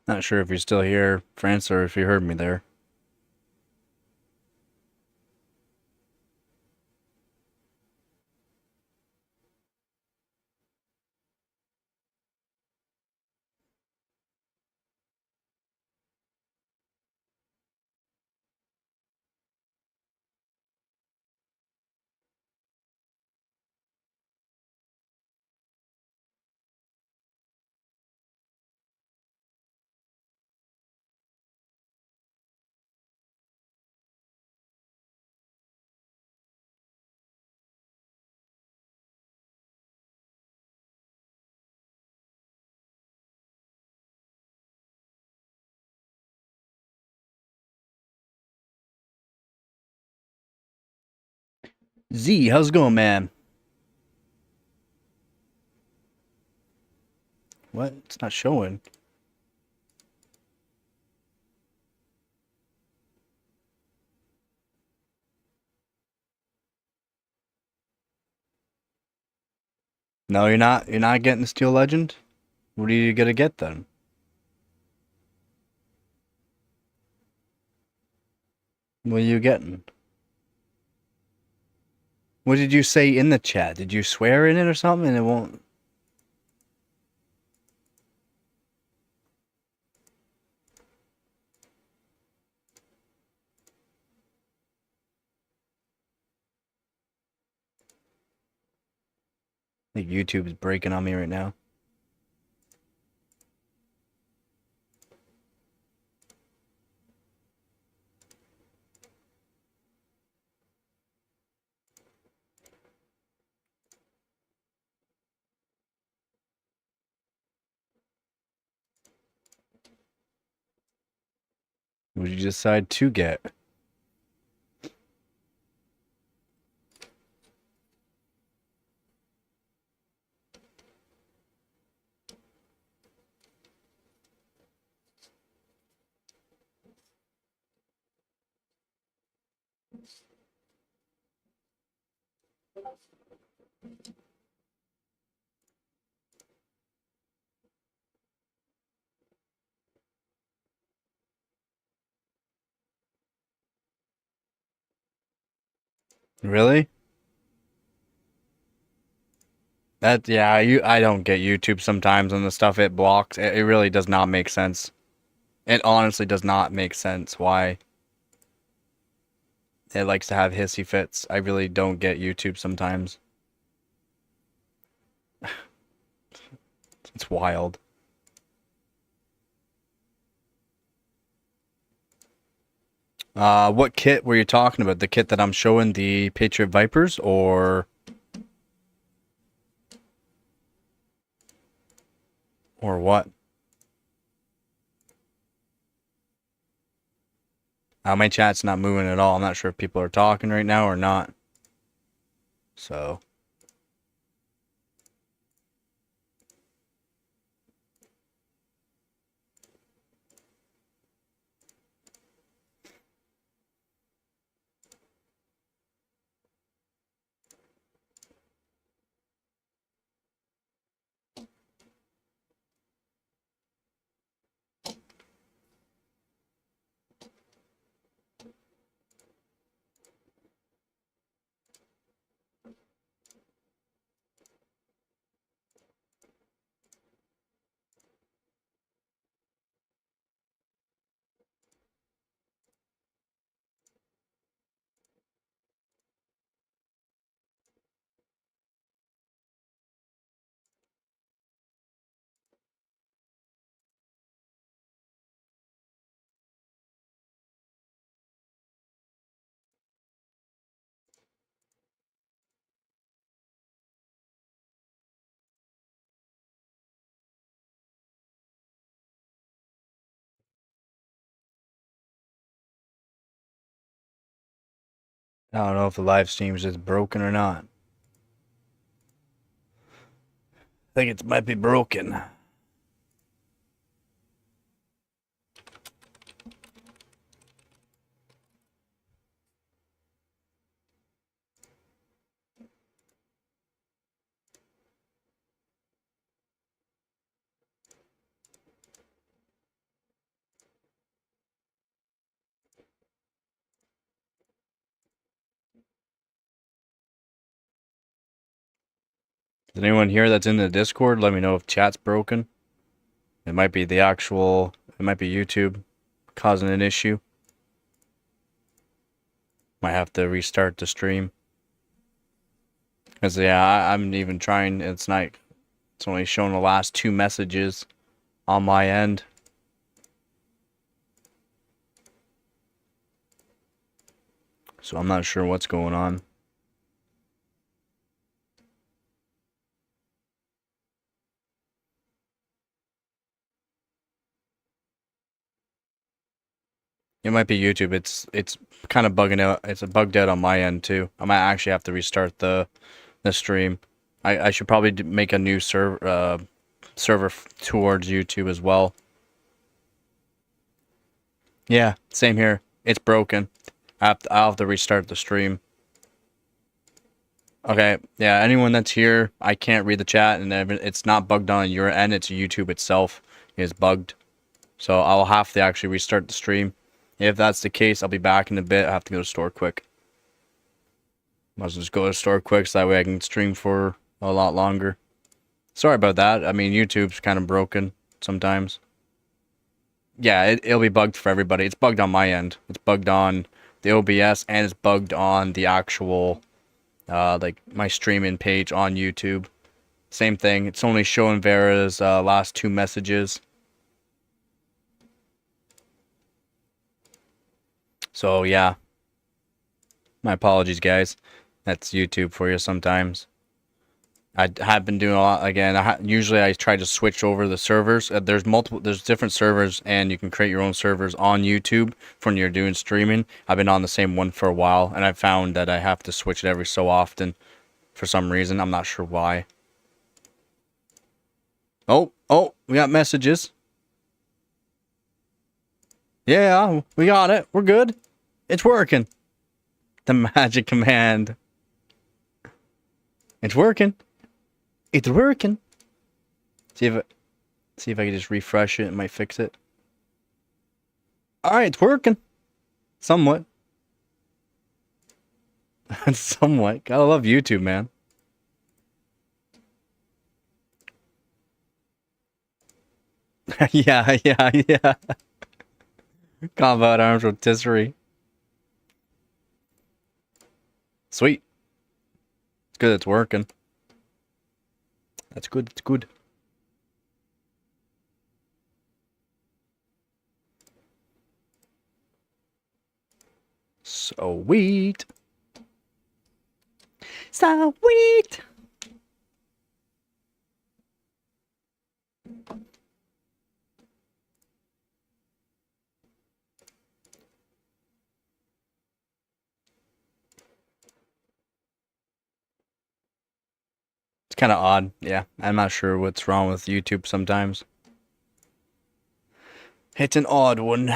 Not sure if you're still here, France, or if you heard me there. Z, how's it going, man? What? It's not showing. No, you're not. You're not getting the Steel Legend? What are you gonna get then? What are you getting? What did you say in the chat? Did you swear in it or something and it won't? I think YouTube is breaking on me right now. What did you decide to get? Really? That yeah, I don't get YouTube sometimes and the stuff it blocks. It really does not make sense. It honestly does not make sense why it likes to have hissy fits. I really don't get YouTube sometimes. It's wild. What kit were you talking about? The kit that I'm showing, the Patriot Vipers, or what? My chat's not moving at all. I'm not sure if people are talking right now or not. So, I don't know if the live stream's just broken or not. I think it might be broken. Is anyone here that's in the Discord? Let me know if chat's broken. It might be it might be YouTube causing an issue. Might have to restart the stream. Cause yeah, I'm even trying. It's only showing the last two messages on my end. So I'm not sure what's going on. It might be YouTube. It's kind of bugging out. It's bugged out on my end too. I might actually have to restart the stream. I should probably make a new server towards YouTube as well. Yeah, same here. It's broken. I'll have to restart the stream. Okay, yeah, anyone that's here, I can't read the chat, and it's not bugged on your end. It's YouTube itself is bugged. So I'll have to actually restart the stream. If that's the case, I'll be back in a bit. I have to go to the store quick. Might as well just go to the store quick so that way I can stream for a lot longer. Sorry about that. I mean, YouTube's kind of broken sometimes. Yeah, it'll be bugged for everybody. It's bugged on my end. It's bugged on the OBS, and it's bugged on the actual, like, my streaming page on YouTube. Same thing. It's only showing Vera's last 2 messages. So, yeah. My apologies, guys. That's YouTube for you sometimes. I have been doing a lot again. Usually I try to switch over the servers. There's different servers, and you can create your own servers on YouTube for when you're doing streaming. I've been on the same one for a while, and I found that I have to switch it every so often for some reason. I'm not sure why. Oh, we got messages. Yeah, we got it. We're good. It's working. The magic command. It's working. It's working. See if I can just refresh it. It might fix it. Alright, it's working. Somewhat. Somewhat. Gotta love YouTube, man. yeah. Combat arms rotisserie. Sweet. It's good it's working. That's good, it's good. Sweet. Sweet. It's kind of odd. Yeah, I'm not sure what's wrong with YouTube sometimes. It's an odd one.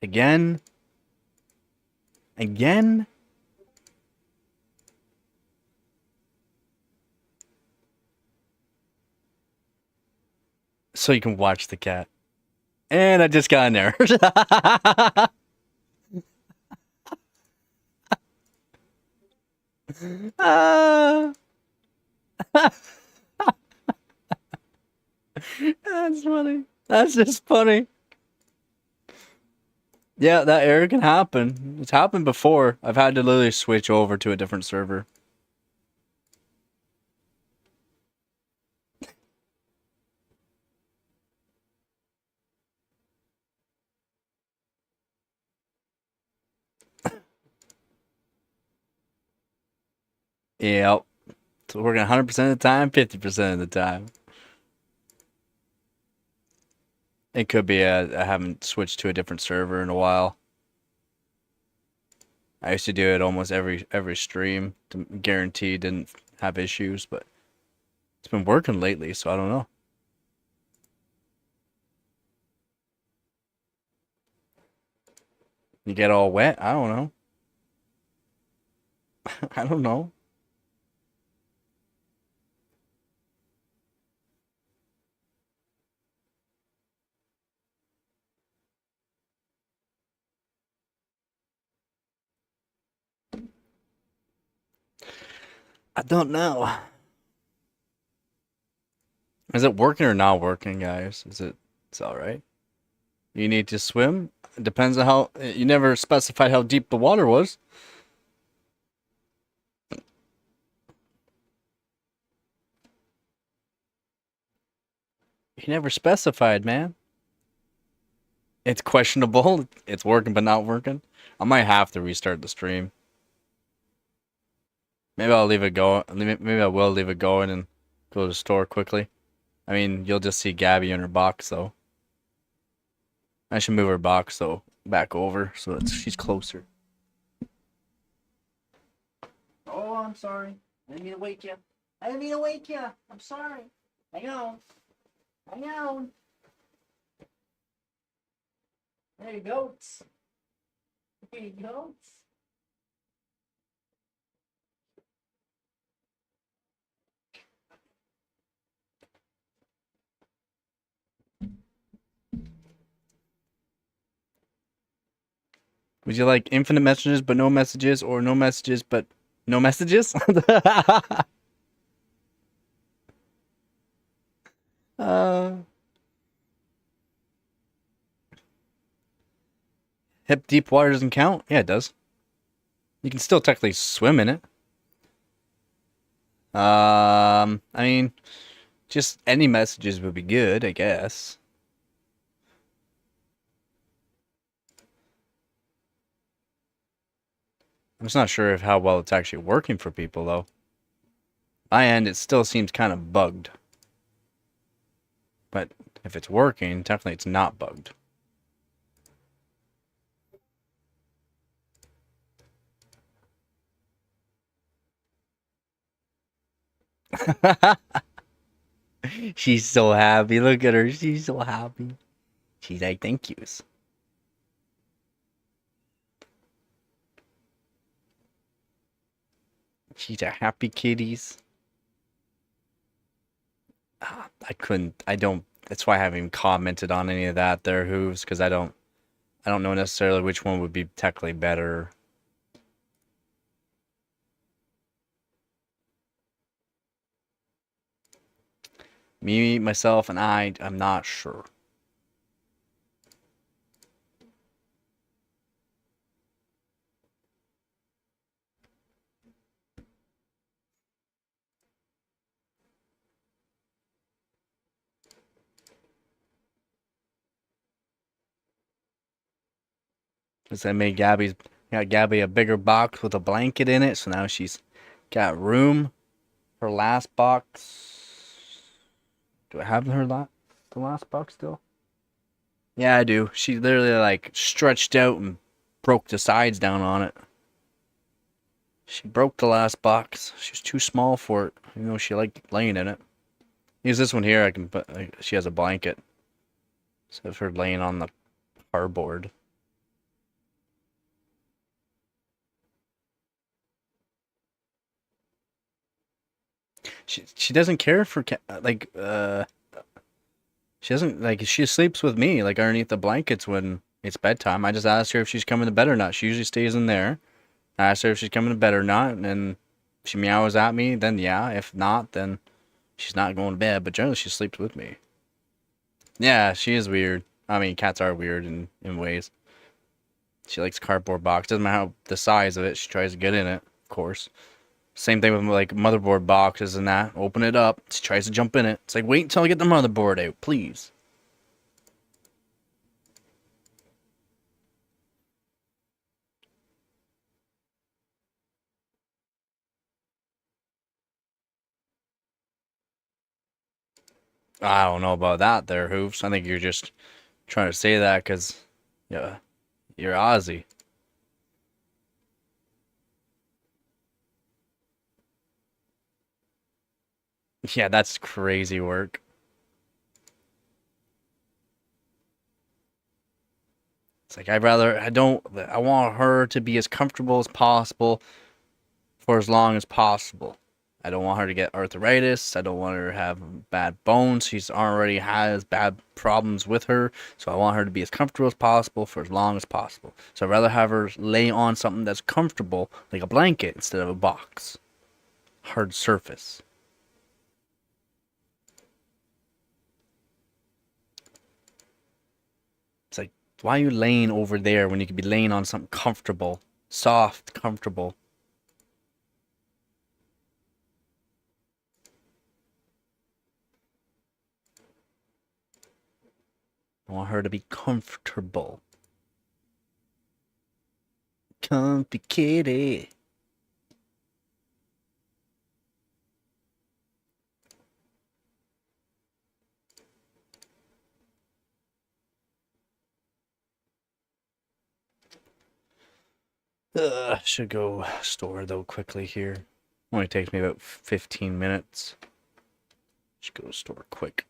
Again? Again? So you can watch the cat. And I just got an error. That's funny. That's just funny. Yeah, that error can happen. It's happened before. I've had to literally switch over to a different server. Yep. So working 100% of the time, 50% of the time. It could be I haven't switched to a different server in a while. I used to do it almost every stream to guarantee didn't have issues, but it's been working lately, so I don't know. You get all wet? I don't know. I don't know. I don't know. Is it working or not working, guys? It's all right? You need to swim. It depends on how. You never specified how deep the water was. You never specified, man. It's questionable. It's working but not working. I might have to restart the stream. Maybe I'll leave it go. Maybe I will leave it going and go to the store quickly. I mean, you'll just see Gabby in her box though. I should move her box though back over so that she's closer. Oh, I'm sorry. I didn't mean to wake you. I didn't mean to wake you. I'm sorry. Hang on. Hang on. There you go. There you go. Would you like infinite messages but no messages, or no messages but no messages? uh, Hip deep water doesn't count? Yeah, it does. You can still technically swim in it. I mean, just any messages would be good, I guess. I'm just not sure of how well it's actually working for people, though. My end, it still seems kind of bugged. But if it's working, technically it's not bugged. She's so happy. Look at her. She's so happy. She's like, thank yous. She's a happy kitties. I don't, that's why I haven't even commented on any of that there, Hooves, because I don't know necessarily which one would be technically better. Me, myself, and I'm not sure. Because I made got Gabby a bigger box with a blanket in it, so now she's got room. Her last box. Do I have the last box still? Yeah, I do. She literally like stretched out and broke the sides down on it. She broke the last box. She was too small for it. You know, she liked laying in it. Use this one here. I can put. She has a blanket. Instead of her laying on the cardboard. She doesn't care for she doesn't like she sleeps with me like underneath the blankets when it's bedtime. I just ask her if she's coming to bed or not. She usually stays in there. I ask her if she's coming to bed or not, and then if she meows at me, then yeah. If not, then she's not going to bed. But generally, she sleeps with me. Yeah, she is weird. I mean, cats are weird in ways. She likes cardboard box. Doesn't matter how the size of it. She tries to get in it, of course. Same thing with like motherboard boxes and that. Open it up. She tries to jump in it. It's like, wait until I get the motherboard out, please. I don't know about that there, Hoops. I think you're just trying to say that because, yeah, you're Aussie. Yeah, that's crazy work. It's like I want her to be as comfortable as possible for as long as possible. I don't want her to get arthritis. I don't want her to have bad bones. She's already has bad problems with her. So I want her to be as comfortable as possible for as long as possible. So I'd rather have her lay on something that's comfortable, like a blanket, instead of a box. Hard surface. It's like Why are you laying over there when you could be laying on something comfortable? Soft, comfortable. I want her to be comfortable. Comfy kitty. Should go store though quickly here. Only takes me about 15 minutes. Should go store quick.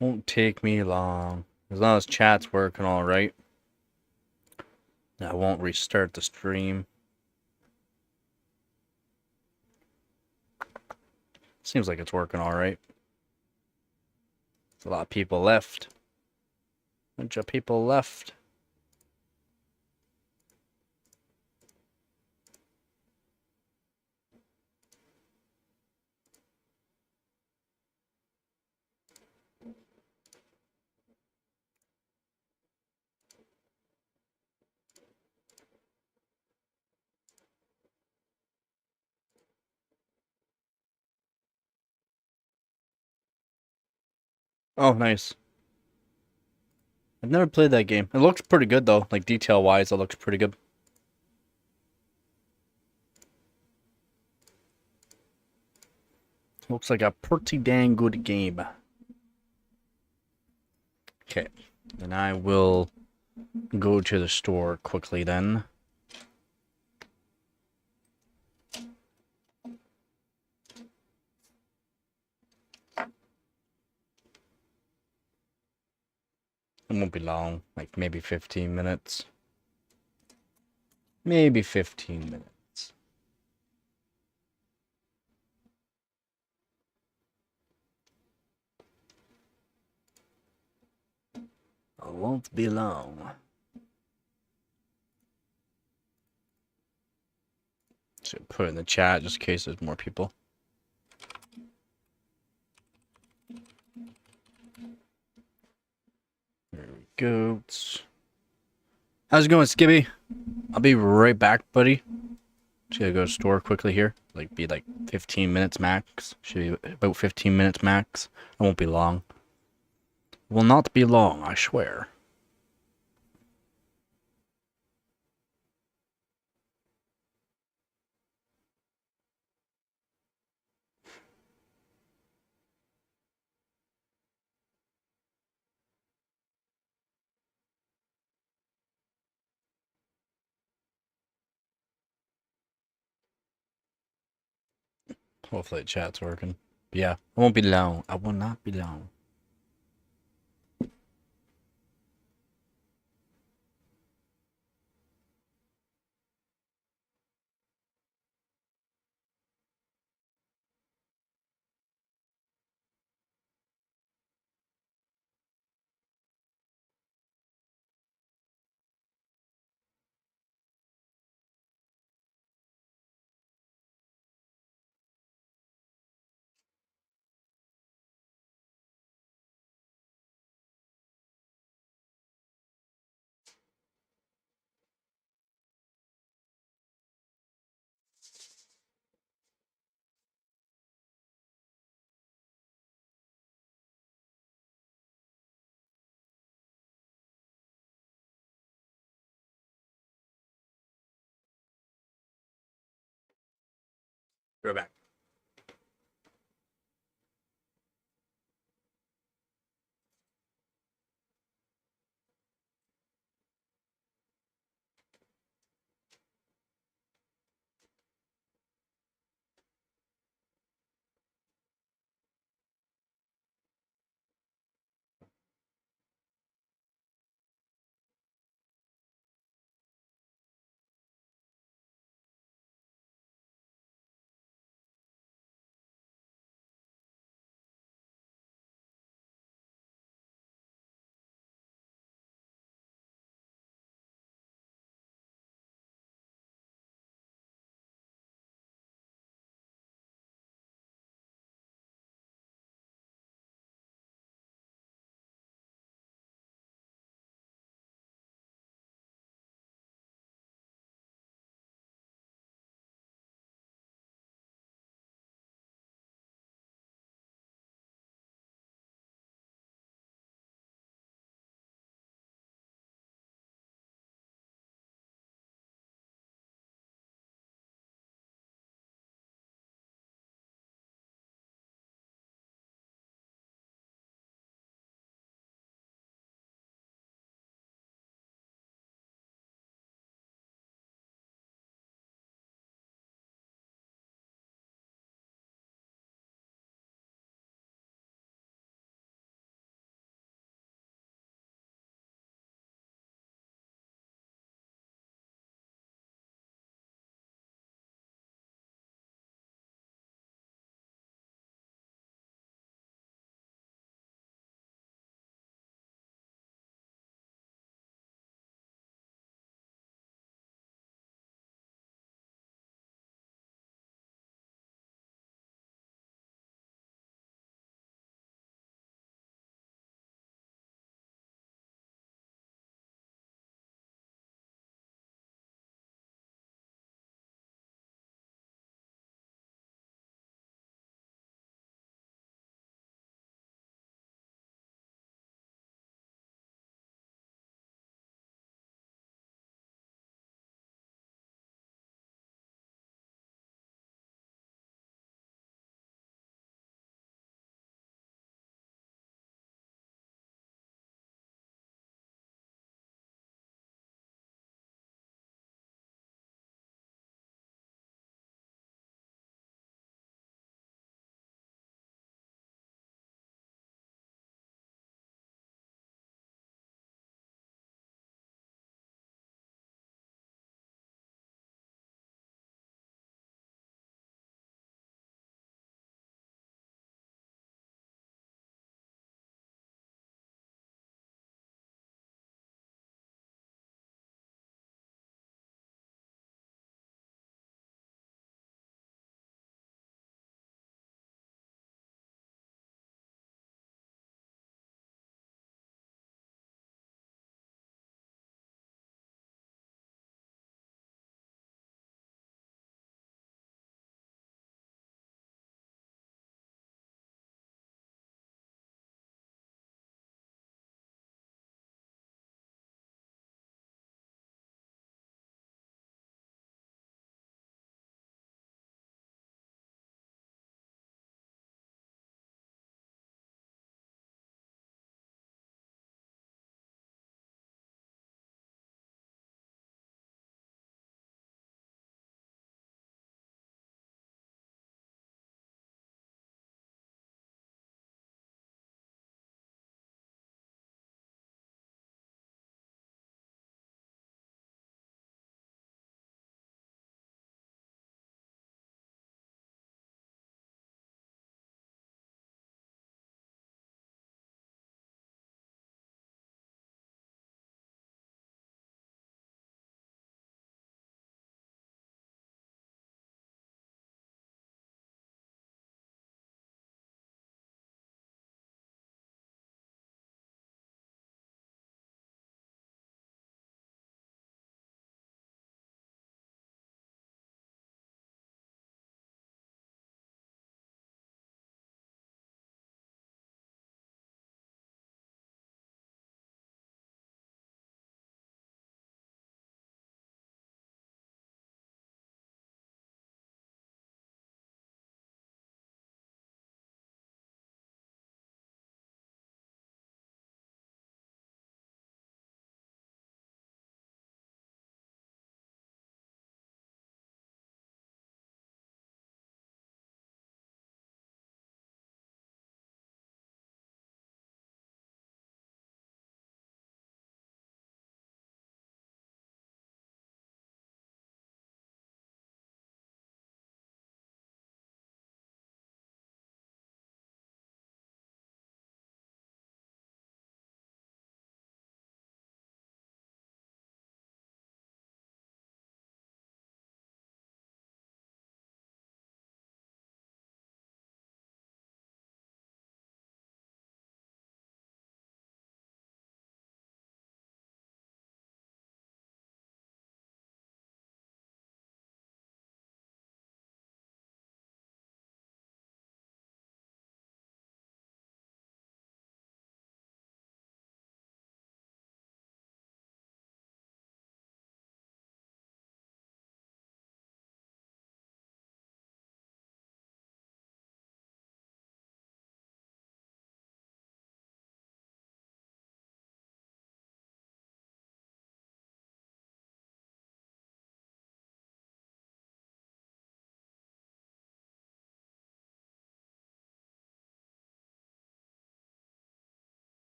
Won't take me long. As long as chat's working all right. I won't restart the stream. Seems like it's working all right. There's a lot of people left. Bunch of people left. Oh, nice. I've never played that game. It looks pretty good though. Like detail-wise, it looks pretty good. Looks like a pretty dang good game. Okay, then I will go to the store quickly then. It won't be long, like maybe 15 minutes. Maybe 15 minutes. It won't be long. Should put it in the chat just in case there's more people. There we go. How's it going, Skibby? I'll be right back, buddy. Just gotta go to the store quickly here. Be like 15 minutes max. Should be about 15 minutes max. It won't be long. Will not be long, I swear. Hopefully the chat's working. But yeah, it won't be long. I will not be long. Go back.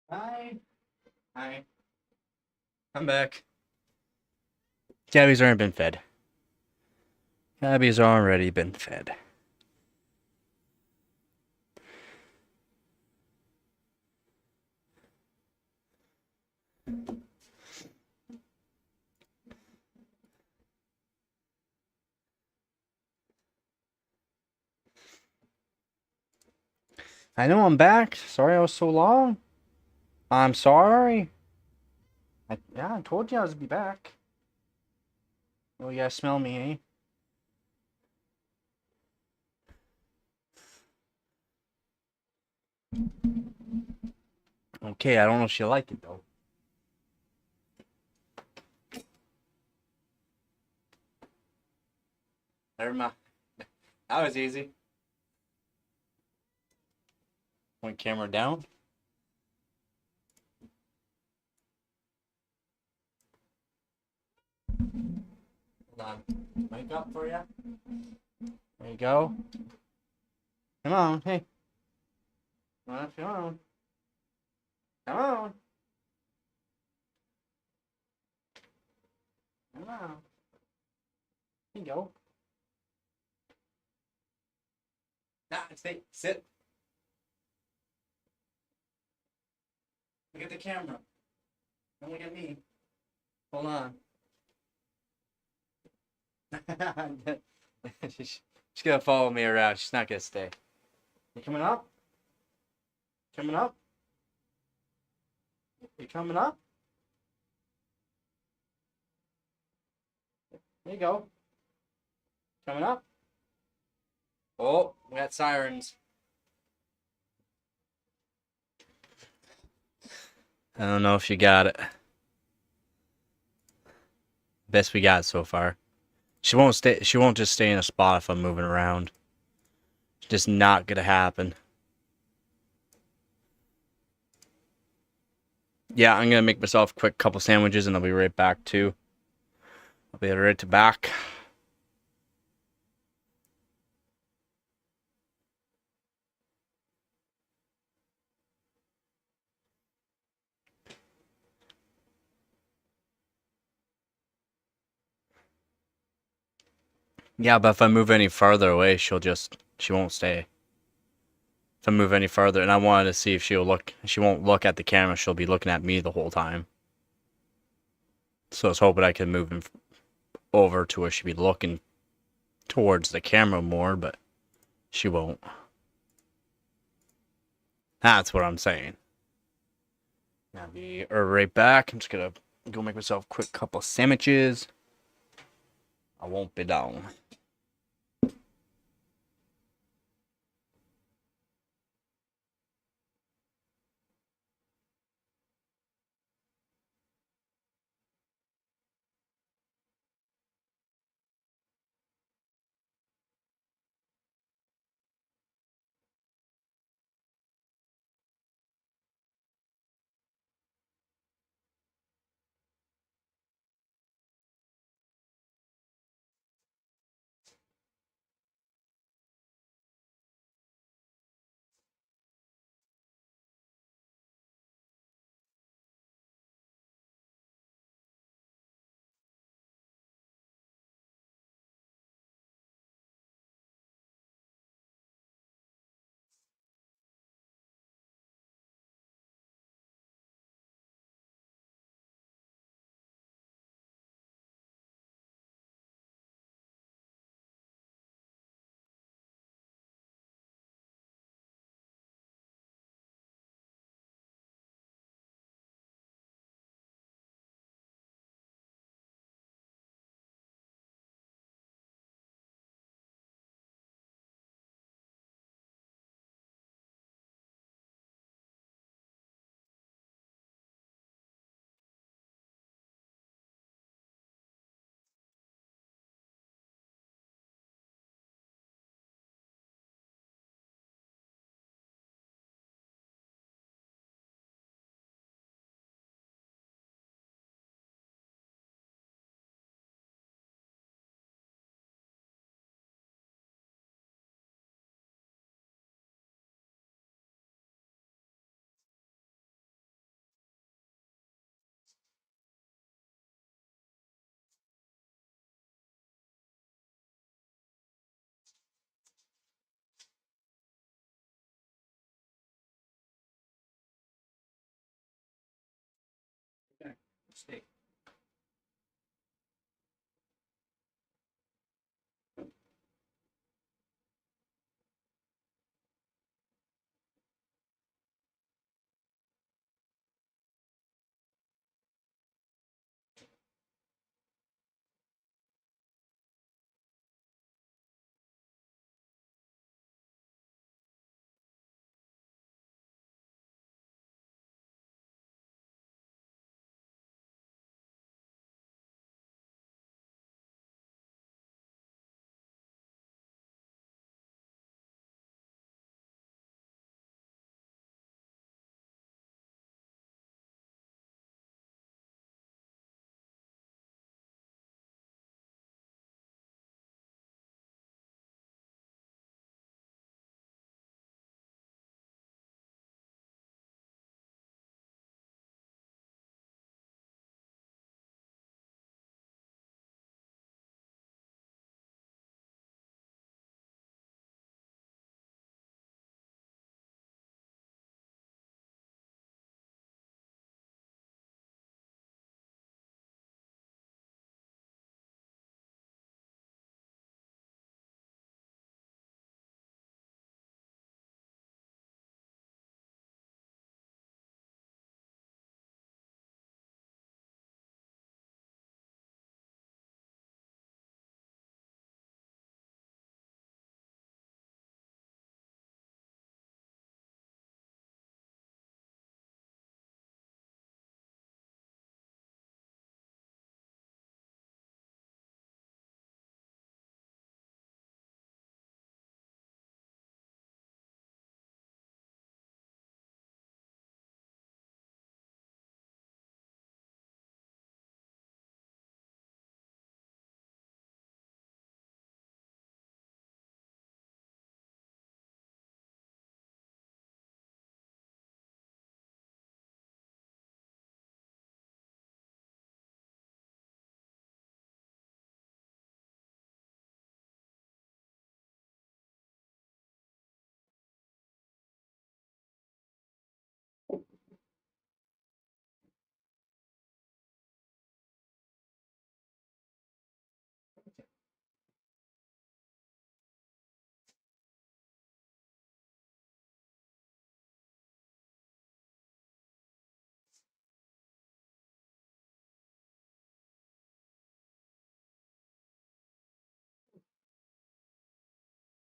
Hi. Hi. I'm back. Gabby's already been fed. Gabby's already been fed. I know I'm back. Sorry I was so long. I'm sorry. Yeah, I told you I was be back. Oh, you guys smell me, eh? Okay, I don't know if she'll like it though. Never mind. That was easy. Point camera down. Hold on. Mic up for you. There you go. Come on, hey. Come on, come on. Come on. Come on. There you go. Nah, stay. Sit. Look at the camera. Don't look at me. Hold on. she's, she's gonna follow me around. She's not gonna stay. You coming up? Coming up? You coming up? There you go. Coming up? Oh, we got sirens. I don't know if you got it. Best we got so far. She won't stay. She won't just stay in a spot if I'm moving around. It's just not gonna happen. Yeah, I'm gonna make myself a quick couple sandwiches and I'll be right back too. I'll be right back. Yeah, but if I move any farther away, she won't stay. If I move any further, and I wanted to see if she won't look at the camera, she'll be looking at me the whole time. So I was hoping I could move over to where she'd be looking towards the camera more, but she won't. That's what I'm saying. I'll be right back. I'm just gonna go make myself a quick couple sandwiches. I won't be down.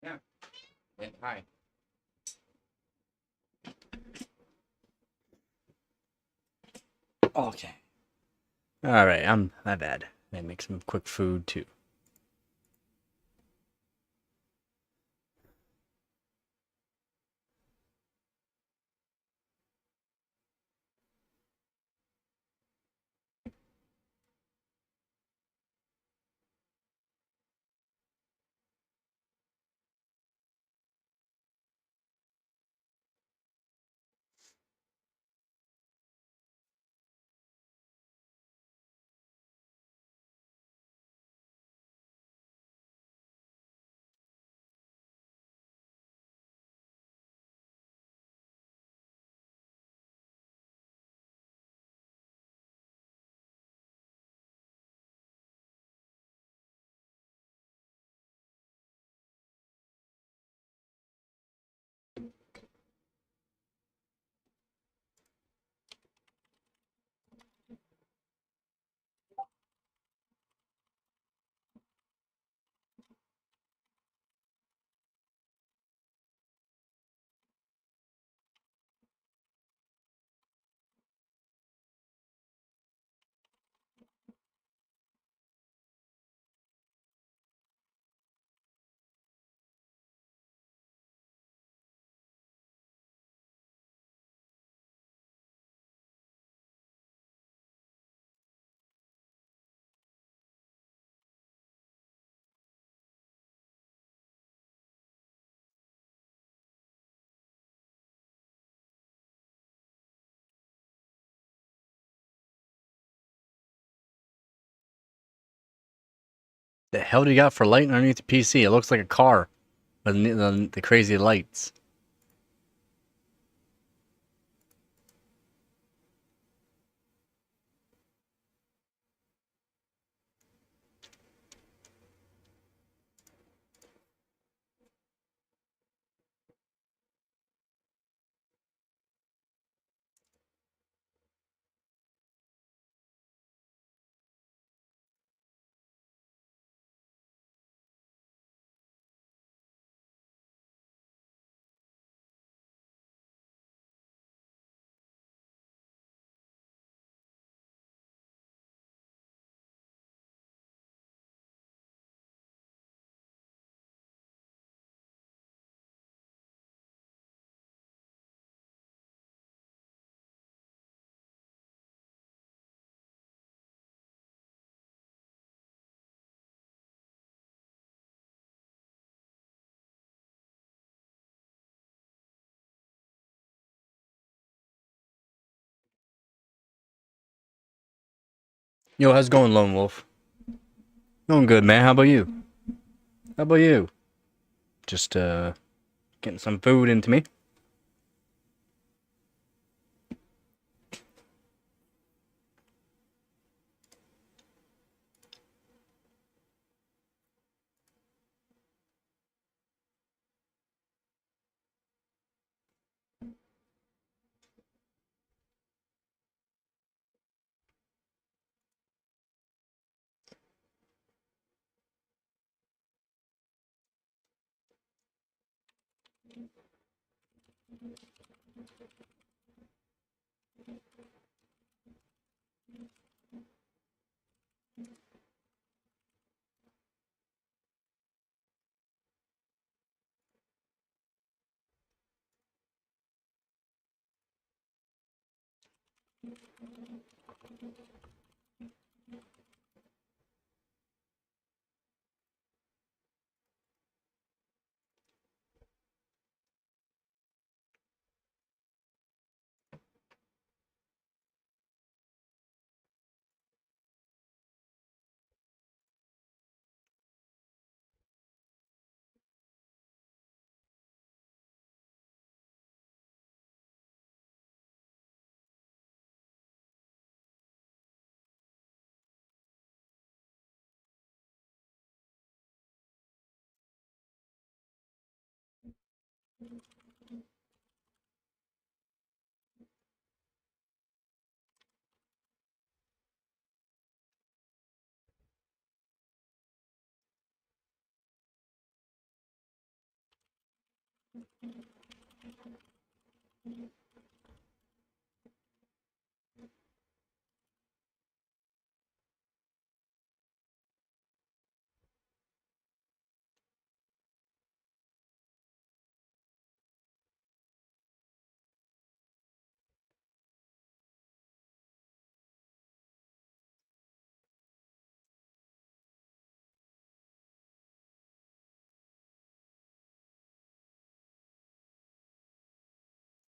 Yeah. Hi. Okay. All right. My bad. I make some quick food too. The hell do you got for light underneath the PC? It looks like a car with the crazy lights. Yo, how's it going, Lone Wolf? Going good, man. How about you? How about you? Just getting some food into me.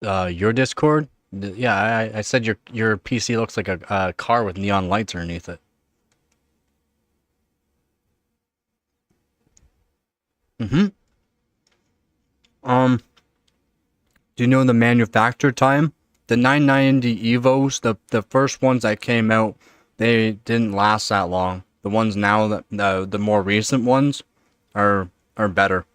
Your Discord? Yeah, I said your PC looks like a car with neon lights underneath it. Mm-hmm. Do you know the manufacture time? The 990 Evos, the first ones that came out, they didn't last that long. The ones now that the more recent ones are better.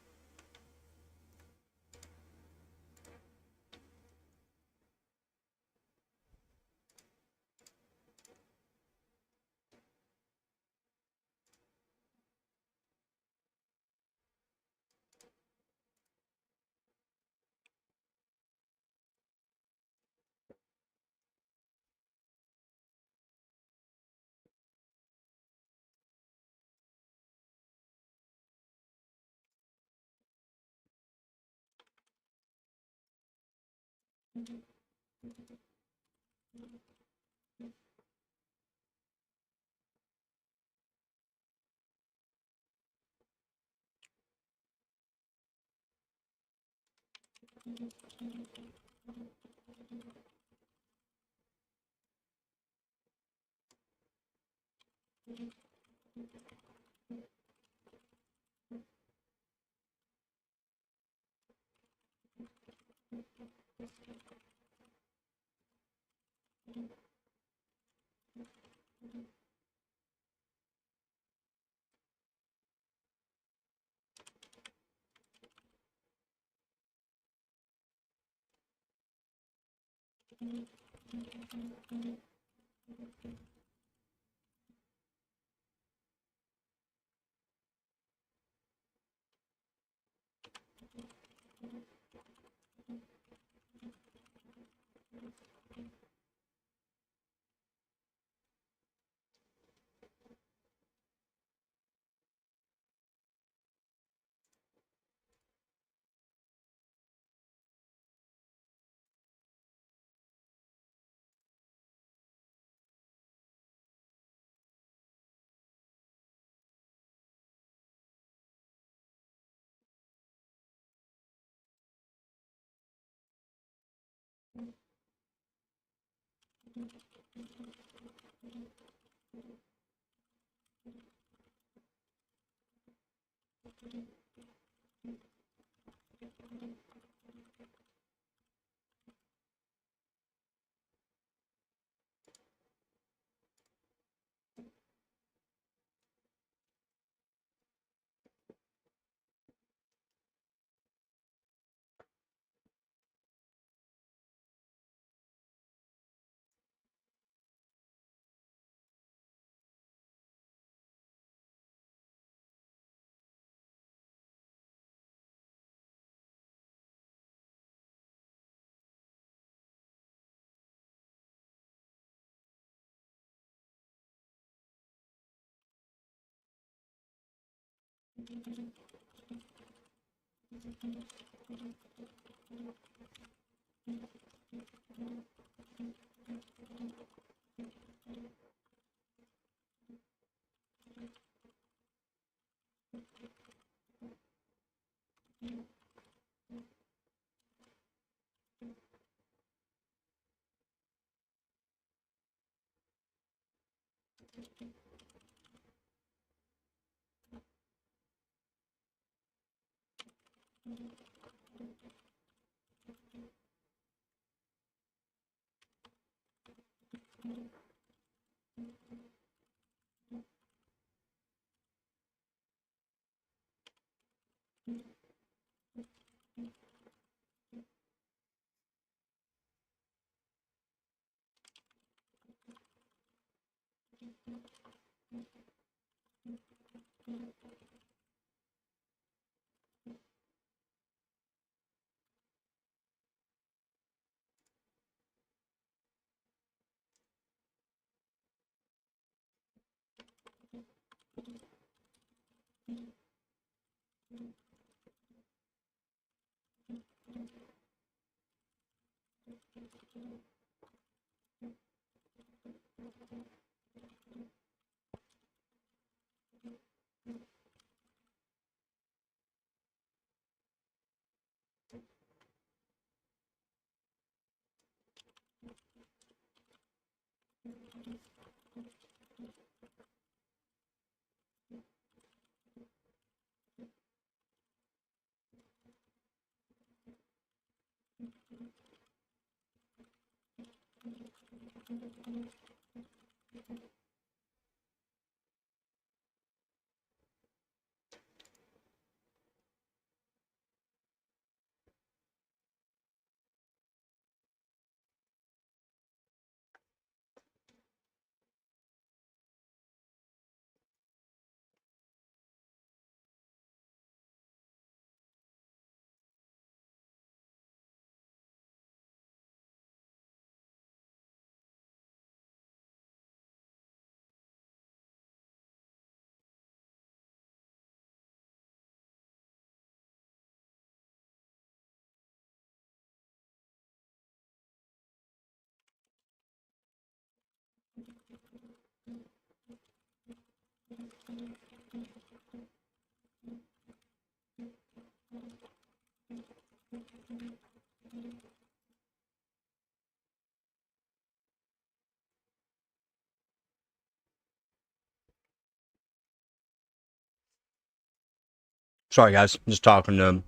Sorry, guys. Just talking to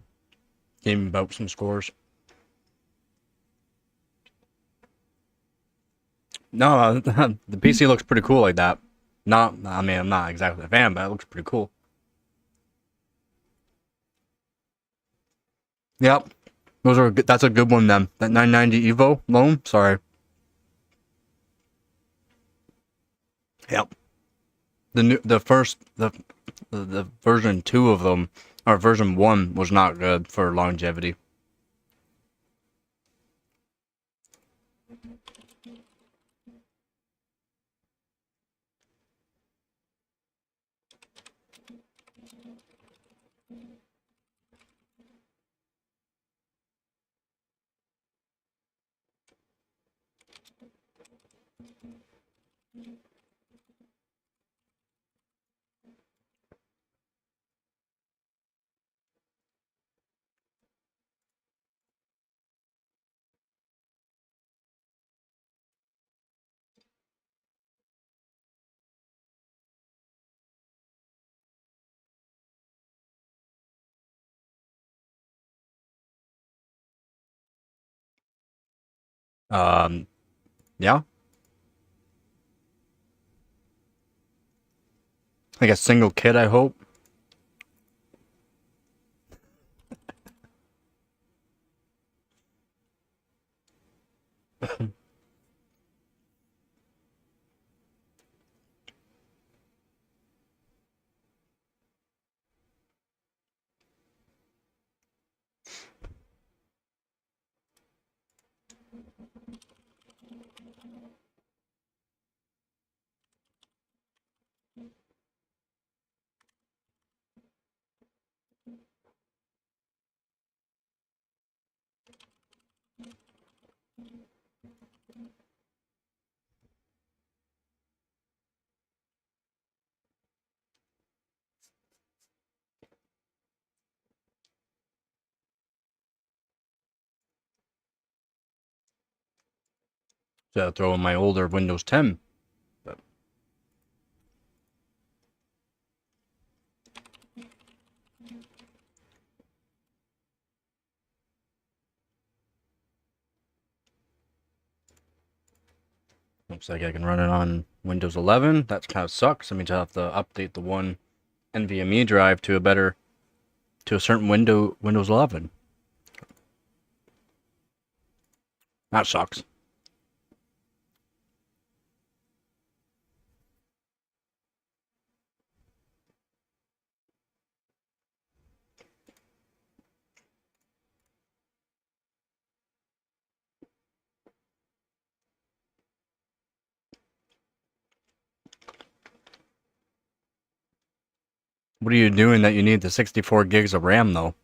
him about some scores. No, the PC looks pretty cool like that. Not, I mean, I'm not exactly a fan, but it looks pretty cool. Yep, those are that's a good one then. That 990 Evo loan. Sorry. Yep. The first the version 2 of them or version 1 was not good for longevity. Yeah, like a single kid, I hope. So I'll throw in my older Windows 10. But looks like I can run it on Windows 11. That kind of sucks. I mean, to have to update the one NVMe drive to a certain Windows 11. That sucks. What are you doing that you need the 64 gigs of RAM though?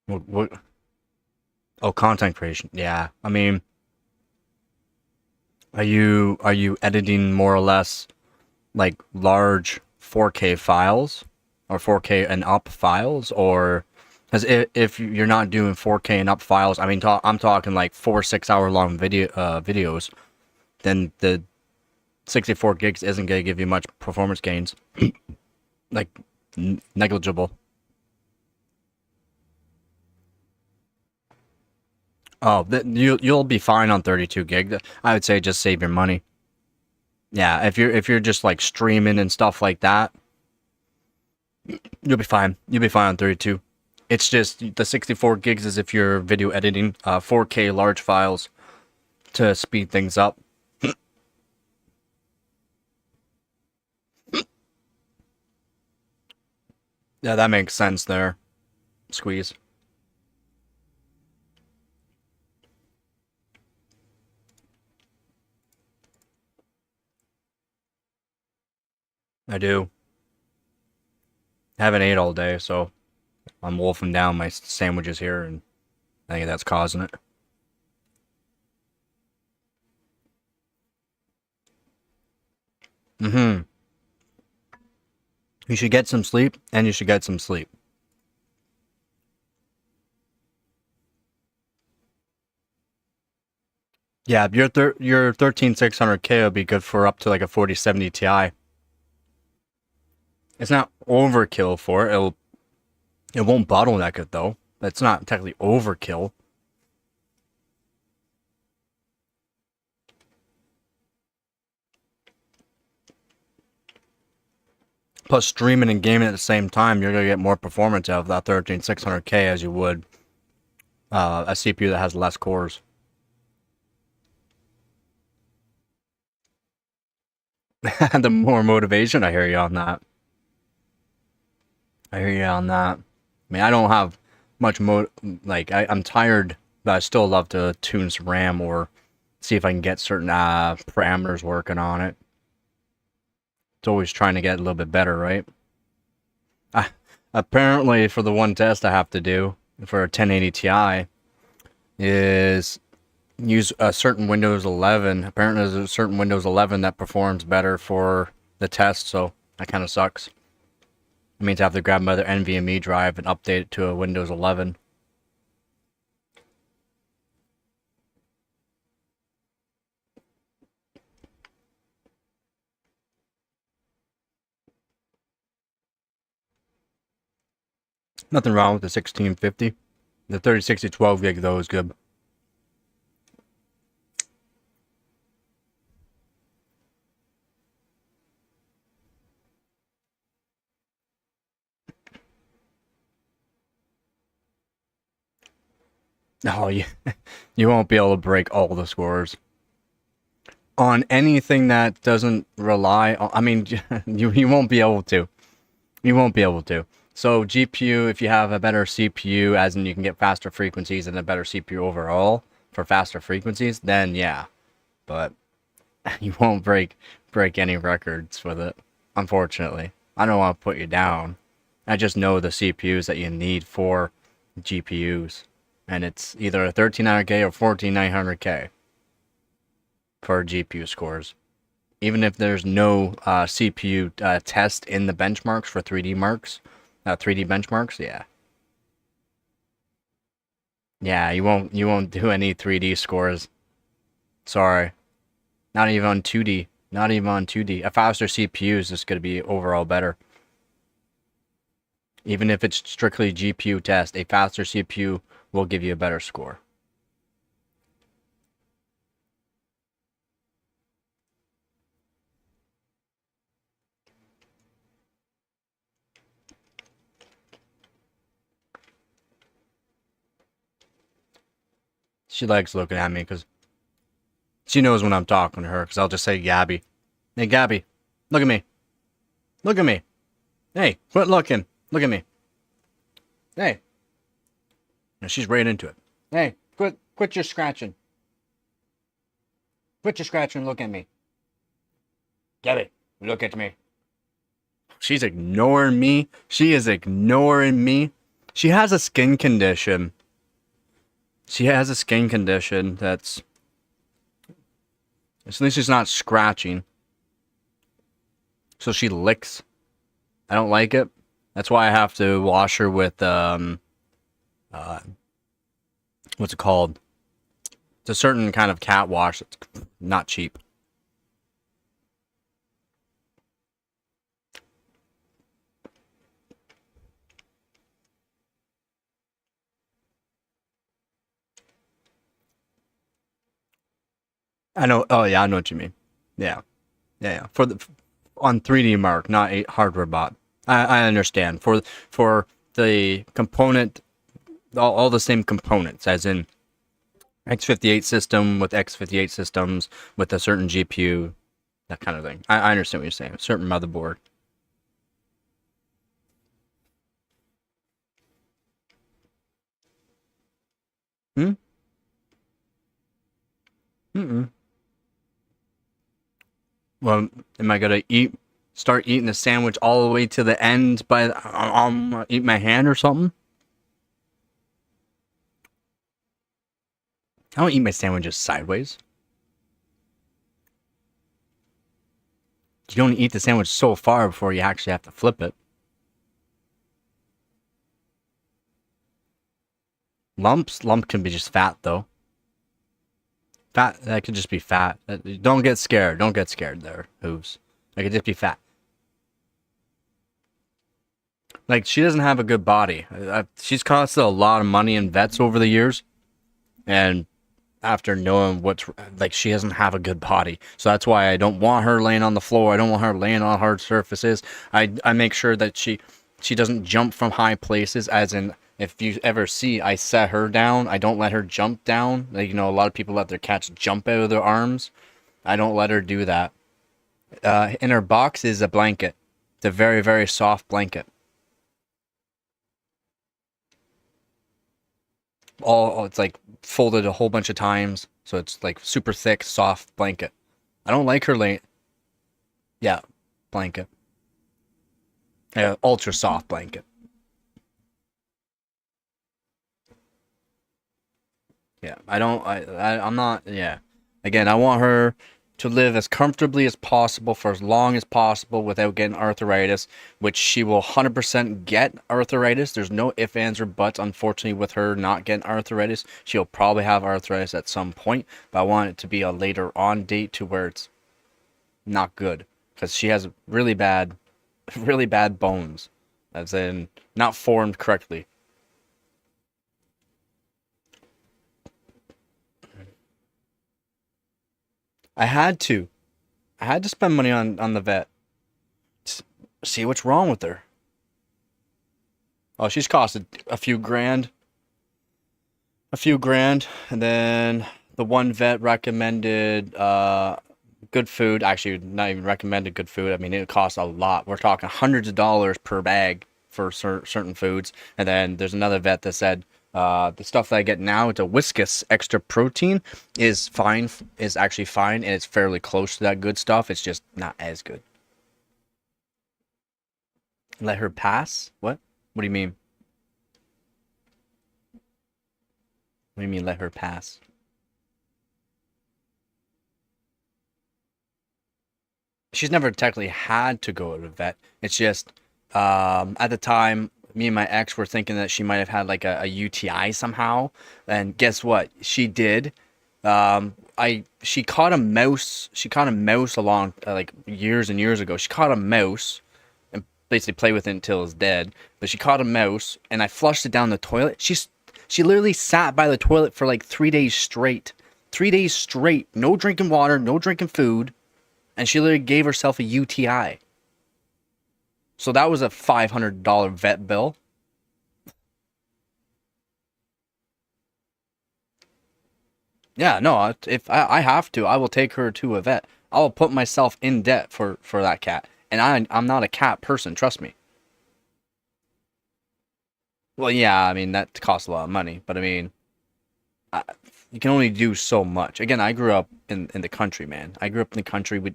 What? Oh, content creation. Yeah. I mean, are you editing more or less like large 4K files or 4K and up files, or because if you're not doing 4K and up files, I mean, I'm talking like 4 6 hour long videos, then the 64 gigs isn't gonna give you much performance gains, like negligible. Oh, you'll be fine on 32 gig. I would say just save your money. Yeah, if you're just like streaming and stuff like that, you'll be fine. You'll be fine on 32. It's just the 64 gigs is if you're video editing 4K large files to speed things up. Yeah, that makes sense there. Squeeze. I do. I haven't ate all day, so I'm wolfing down my sandwiches here, and I think that's causing it. Mm-hmm. You should get some sleep, and you should get some sleep. Yeah, your 13600K will be good for up to like a 4070 Ti. It's not overkill for it. It won't bottleneck it though. It's not technically overkill. Plus, streaming and gaming at the same time, you're gonna get more performance out of that 13600K as you would a CPU that has less cores. The more motivation, I hear you on that. I hear you on that. I mean, I don't have much like I'm tired, but I still love to tune some RAM or see if I can get certain parameters working on it. It's always trying to get a little bit better, right? Uh, Apparently, for the one test I have to do for a 1080 Ti is use a certain Windows 11. Apparently, there's a certain Windows 11 that performs better for the test, so that kind of sucks. It means I have to grab my other NVMe drive and update it to a Windows 11. Nothing wrong with the 1650. The 3060 12 gig though is good. Oh, you won't be able to break all the scores on anything that doesn't rely on. I mean, you won't be able to. You won't be able to. So GPU, if you have a better CPU, as in you can get faster frequencies and a better CPU overall for faster frequencies, then yeah. But you won't break any records with it, unfortunately. I don't want to put you down. I just know the CPUs that you need for GPUs. And it's either a 1300K or 14900K for GPU scores. Even if there's no CPU test in the benchmarks for 3D marks, 3D benchmarks, yeah. Yeah, you won't do any 3D scores. Sorry. Not even on 2D. Not even on 2D. A faster CPU is just going to be overall better. Even if it's strictly GPU test, a faster CPU will give you a better score. She likes looking at me because she knows when I'm talking to her, because I'll just say Gabby. Hey, Gabby, look at me. Look at me. Hey, quit looking. Look at me. Hey. And she's right into it. Hey, quit your scratching. Quit your scratching and look at me. Gabby, look at me. She's ignoring me. She is ignoring me. She has a skin condition. She has a skin condition that's... At least she's not scratching. So she licks. I don't like it. That's why I have to wash her with, what's it called? It's a certain kind of cat wash that's not cheap. I know. Oh yeah, I know what you mean. Yeah, yeah. For the on 3D Mark, not a hardware bot. I understand. For the component, all the same components, as in x58 system with x58 systems with a certain GPU, that kind of thing. I understand what you're saying. A certain motherboard. Hmm. Mm-mm. Well, am I gonna start eating the sandwich all the way to the end by eat my hand or something? I don't eat my sandwiches sideways. You don't eat the sandwich so far before you actually have to flip it. Lump can be just fat though. Fat, that could just be fat. Don't get scared. Don't get scared there, Hooves. That could just be fat. Like, she doesn't have a good body. She's costed a lot of money in vets over the years. And after knowing like, she doesn't have a good body. So that's why I don't want her laying on the floor. I don't want her laying on hard surfaces. I make sure that she doesn't jump from high places, as in, if you ever see, I set her down. I don't let her jump down. Like, a lot of people let their cats jump out of their arms. I don't let her do that. In her box is a blanket. It's a very, very soft blanket. It's like folded a whole bunch of times, so it's like super thick, soft blanket. I don't like her laying. Yeah, blanket. Yeah, ultra soft blanket. Yeah, I don't. I'm not. Yeah. Again, I want her to live as comfortably as possible for as long as possible without getting arthritis, which she will 100% get arthritis. There's no ifs, ands, or buts. Unfortunately, with her not getting arthritis, she'll probably have arthritis at some point. But I want it to be a later on date to where it's not good, because she has really bad bones. as in not formed correctly. I had to. I had to spend money on the vet. See what's wrong with her. Oh, she's costed a few grand. A few grand. And then the one vet recommended good food. Actually, not even recommended good food. I mean, it costs a lot. We're talking hundreds of dollars per bag for certain foods. And then there's another vet that said the stuff that I get now, it's a Whiskas extra protein, is fine. Is actually fine, and it's fairly close to that good stuff. It's just not as good. Let her pass? What? What do you mean? What do you mean let her pass? She's never technically had to go to the vet. It's just at the time, me and my ex were thinking that she might have had like a UTI somehow, and guess what? She did. She caught a mouse. She caught a mouse along like years and years ago. She caught a mouse and basically played with it until it was dead. But she caught a mouse, and I flushed it down the toilet. She literally sat by the toilet for like 3 days straight. 3 days straight. No drinking water. No drinking food. And she literally gave herself a UTI. So that was a $500 vet bill. Yeah, no, if I have to, I will take her to a vet. I will put myself in debt for that cat. And I'm not a cat person, trust me. Well, yeah, I mean, that costs a lot of money. But I mean, I, you can only do so much. Again, I grew up in the country, man. I grew up in the country. We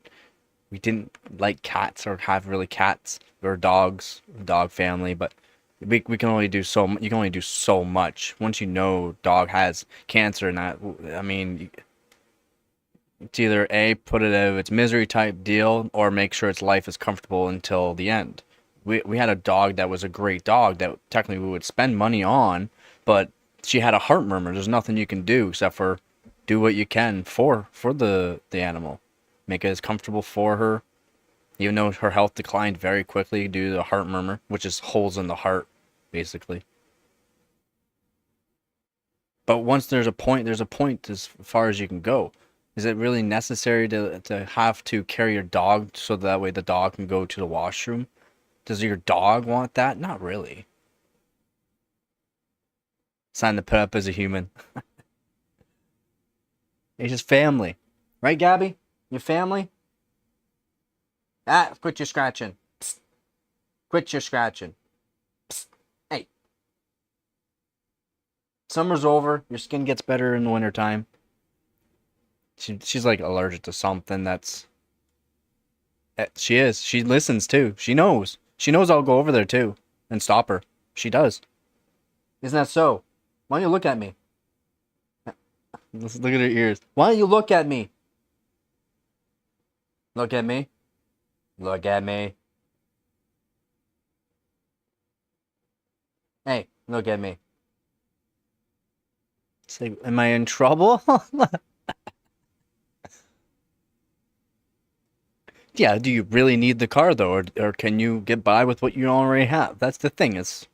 didn't like cats or have really cats. We were dogs, dog family, but we can only do so you can only do so much. Once you know dog has cancer and that, I mean, it's either A, put it out of its misery type deal, or make sure its life is comfortable until the end. We had a dog that was a great dog that technically we would spend money on, but she had a heart murmur. There's nothing you can do except for do what you can for the animal. Make it as comfortable for her. Even though her health declined very quickly due to the heart murmur, which is holes in the heart, basically. But once there's a point as far as you can go. Is it really necessary to have to carry your dog so that way the dog can go to the washroom? Does your dog want that? Not really. Sign to put up as a human. It's just family. Right, Gabby? Your family? Ah, quit your scratching. Psst. Quit your scratching. Psst. Hey. Summer's over. Your skin gets better in the wintertime. She's like allergic to something that's... She is. She listens too. She knows. She knows I'll go over there too and stop her. She does. Isn't that so? Why don't you look at me? Let's look at her ears. Why don't you look at me? Look at me. Look at me. Hey, look at me. Say, am I in trouble? Yeah, do you really need the car though, or can you get by with what you already have? That's the thing. Is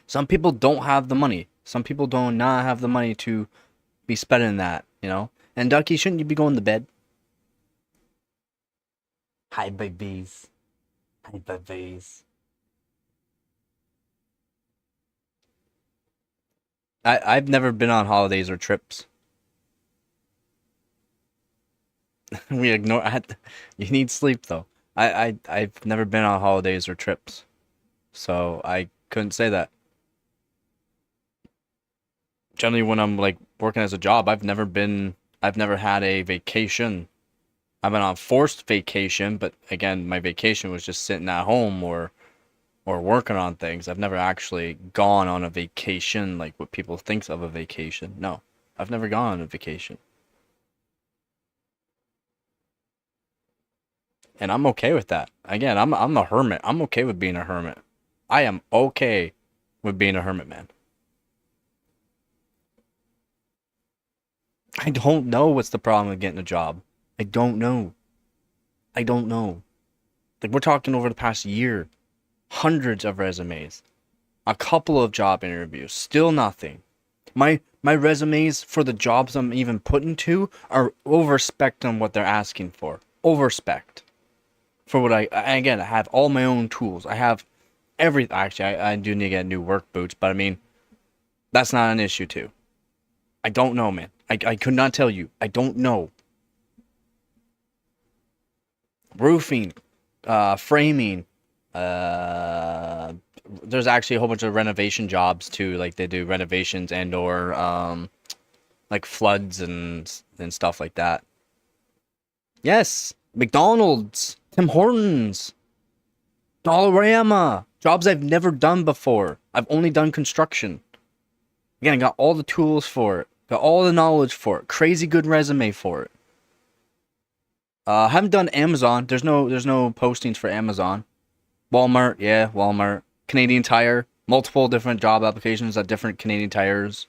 some people don't have the money. Some people do not have the money to be spending that, you know? And Ducky, shouldn't you be going to bed? Hi, babies. Hi, babies. I've never been on holidays or trips. We ignore. You need sleep though. I've never been on holidays or trips, so I couldn't say that. Generally, when I'm like working as a job, I've never had a vacation. I've been on forced vacation, but again, my vacation was just sitting at home or working on things. I've never actually gone on a vacation like what people think of a vacation. No, I've never gone on a vacation. And I'm okay with that. Again, I'm a hermit. I'm okay with being a hermit. I am okay with being a hermit, man. I don't know what's the problem with getting a job. I don't know. I don't know. Like we're talking over the past year. hundreds of resumes, a couple of job interviews, still nothing. My resumes for the jobs I'm even putting to are over spec on what they're asking for. Over spec for what again, I have all my own tools. I have every actually I do need to get new work boots, but I mean that's not an issue too. I don't know, man. I could not tell you. I don't know. Roofing, framing, there's actually a whole bunch of renovation jobs too. Like they do renovations and or like floods and stuff like that. Yes, McDonald's, Tim Hortons, Dollarama, jobs I've never done before. I've only done construction. Again, I got all the tools for it, got all the knowledge for it, crazy good resume for it. Haven't done Amazon. There's no postings for Amazon. Walmart, yeah, Walmart. Canadian Tire, multiple different job applications at different Canadian Tires.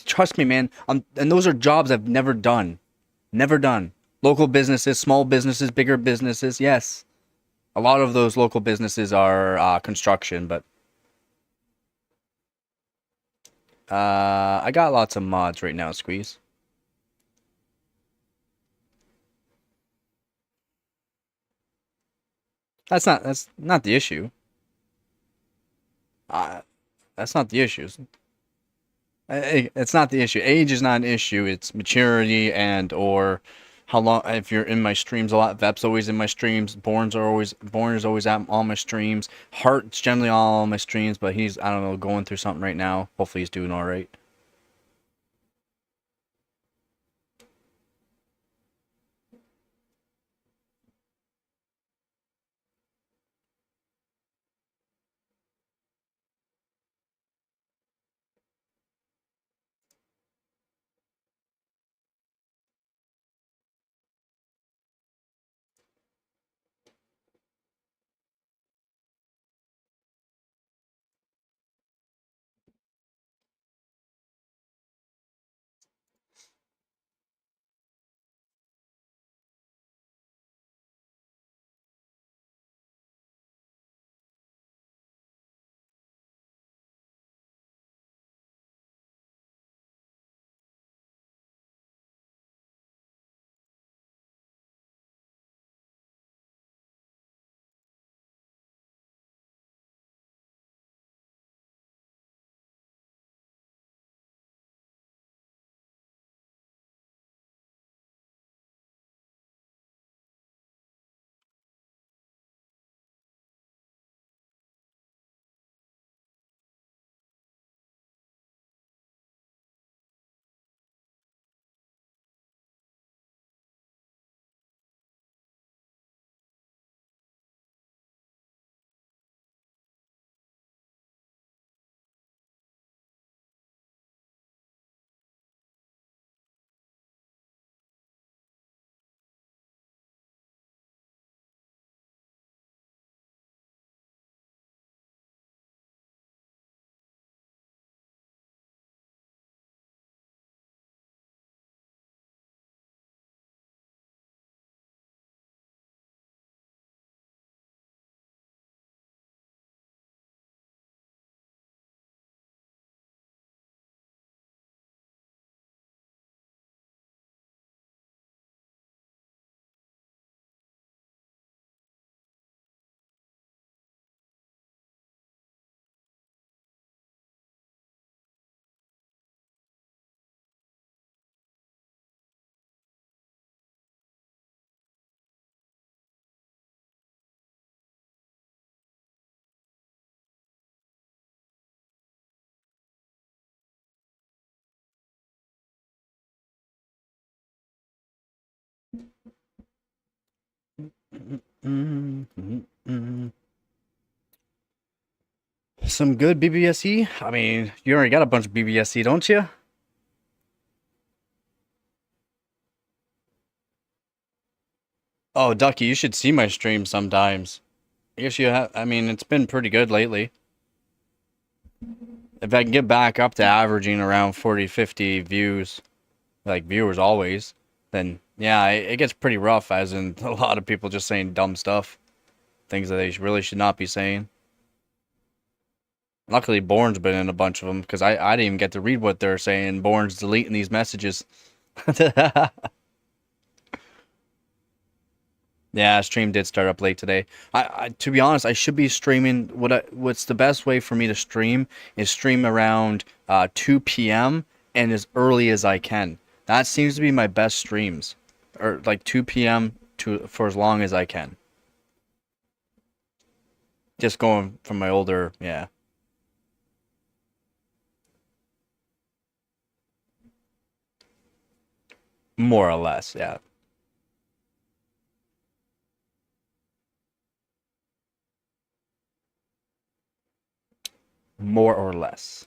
Trust me, man. And those are jobs I've never done. Never done. Local businesses, small businesses, bigger businesses, yes. A lot of those local businesses are construction, but I got lots of mods right now, Squeeze. That's not the issue. Uh, that's not the issue. It's not the issue. Age is not an issue. It's maturity and or how long. If you're in my streams a lot, Vep's always in my streams. Born is always at all my streams. Hart's generally all my streams, but he's I don't know going through something right now. Hopefully he's doing all right. Some good BBSE. I mean, you already got a bunch of BBSE, don't you? Oh, Ducky, you should see my stream sometimes. I guess you have. I mean, it's been pretty good lately. If I can get back up to averaging around 40, 50 views, like viewers always, then yeah, it gets pretty rough, as in a lot of people just saying dumb stuff. things that they really should not be saying. Luckily, Bourne's been in a bunch of them because I didn't even get to read what they're saying. Bourne's deleting these messages. Yeah, stream did start up late today. To be honest, I should be streaming. What's the best way for me to stream is stream around 2 p.m. and as early as I can. That seems to be my best streams, or like 2 p.m. to for as long as I can. Just going from my older, yeah, more or less, yeah, more or less.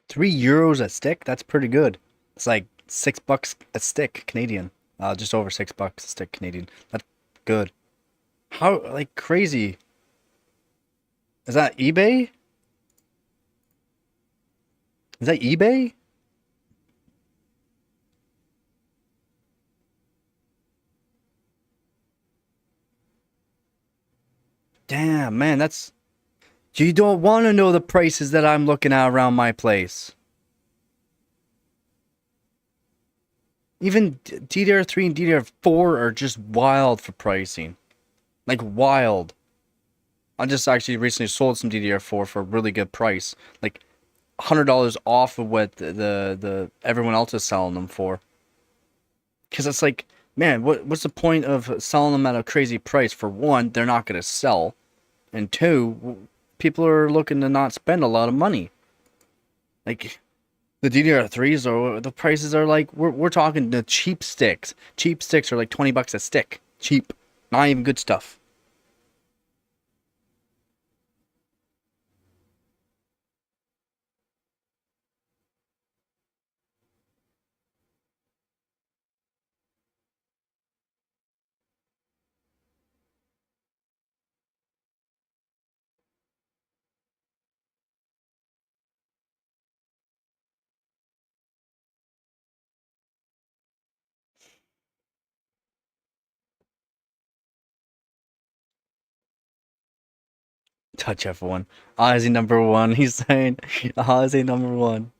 3 euros a stick? That's pretty good. It's like $6 a stick Canadian. Just over $6 a stick Canadian. That's good. How like crazy? Is that eBay? Is that eBay? Damn, man, that's you don't want to know the prices that I'm looking at around my place. Even DDR3 and DDR4 are just wild for pricing. Like wild. I just actually recently sold some DDR4 for a really good price. Like $100 off of what the everyone else is selling them for. Because it's like, man, what's the point of selling them at a crazy price? For one, they're not going to sell. And two, people are looking to not spend a lot of money. Like, the DDR3s are the prices are like we're talking the cheap sticks. Cheap sticks are like $20 a stick. Cheap. Not even good stuff. Touch F1. Ozzy number one. He's saying Ozzy number one.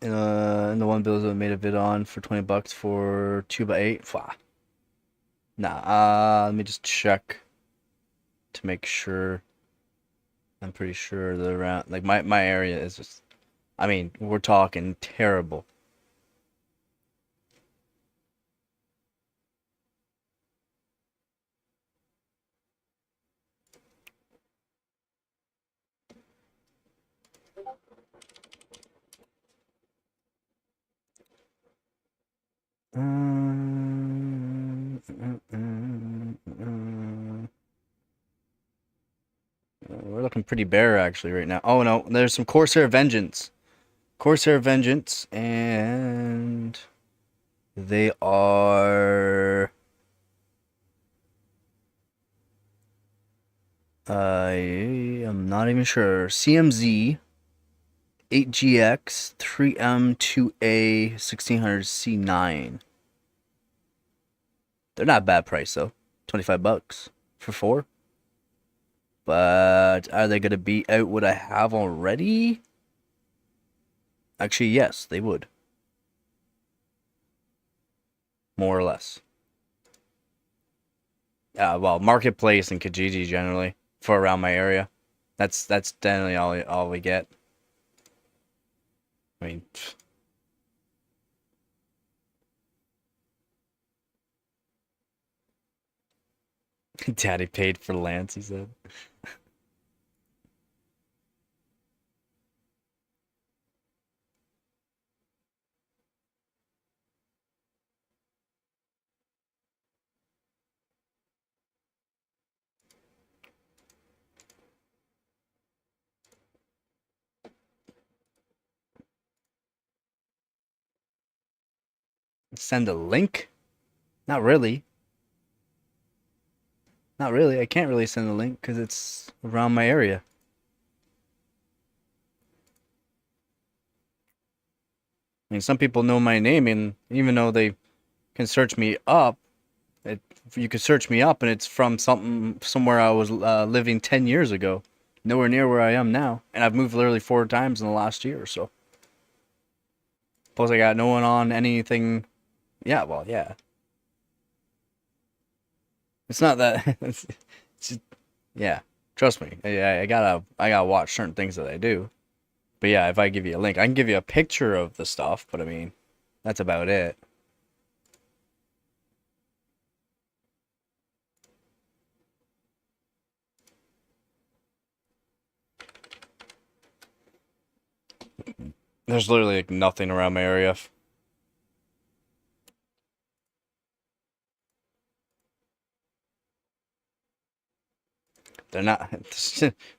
And the one Bills that made a vid on for $20 for 2x8. Fwah. Nah. Let me just check to make sure. I'm pretty sure the around like my area is just. I mean, we're talking terrible. We're looking pretty bare actually right now. Oh no, there's some Corsair Vengeance. Corsair Vengeance, and they are. I am not even sure. CMZ 8GX 3M 2A 1600 C9. They're not a bad price though. $25 for 4. But are they gonna beat out what I have already? Actually, yes, they would. More or less. Well, Marketplace and Kijiji generally for around my area. That's generally all we get. I mean, Daddy paid for Lance, he said. Send a link? Not really. Not really. I can't really send a link because it's around my area. I mean, some people know my name, and even though they can search me up, it, you could search me up, and it's from somewhere I was living 10 years ago. Nowhere near where I am now. And I've moved literally 4 times in the last year or so. Plus, I got no one on anything. Yeah, well, yeah. It's not that. It's just, yeah. Trust me. I gotta watch certain things that I do. But yeah, if I give you a link, I can give you a picture of the stuff. But I mean, that's about it. There's literally like nothing around my area. They're not.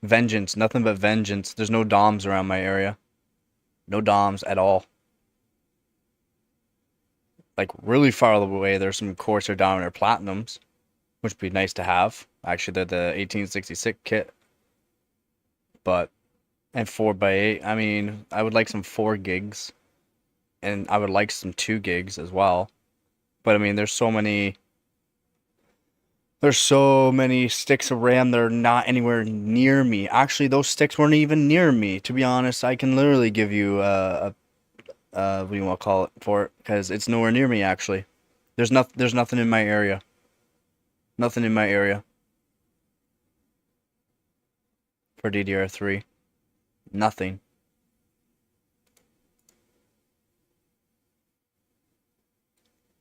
Vengeance. Nothing but vengeance. There's no DOMs around my area. No DOMs at all. Like really far away, there's some Corsair Dominator Platinums, which would be nice to have. Actually, they're the 1866 kit. But, and 4x8. I mean, I would like some 4 gigs. And I would like some 2 gigs as well. But I mean, there's so many sticks of RAM that are not anywhere near me. Actually, those sticks weren't even near me. To be honest, I can literally give you what do you want to call it for it? Because it's nowhere near me actually. There's nothing in my area. Nothing in my area for DDR3. Nothing.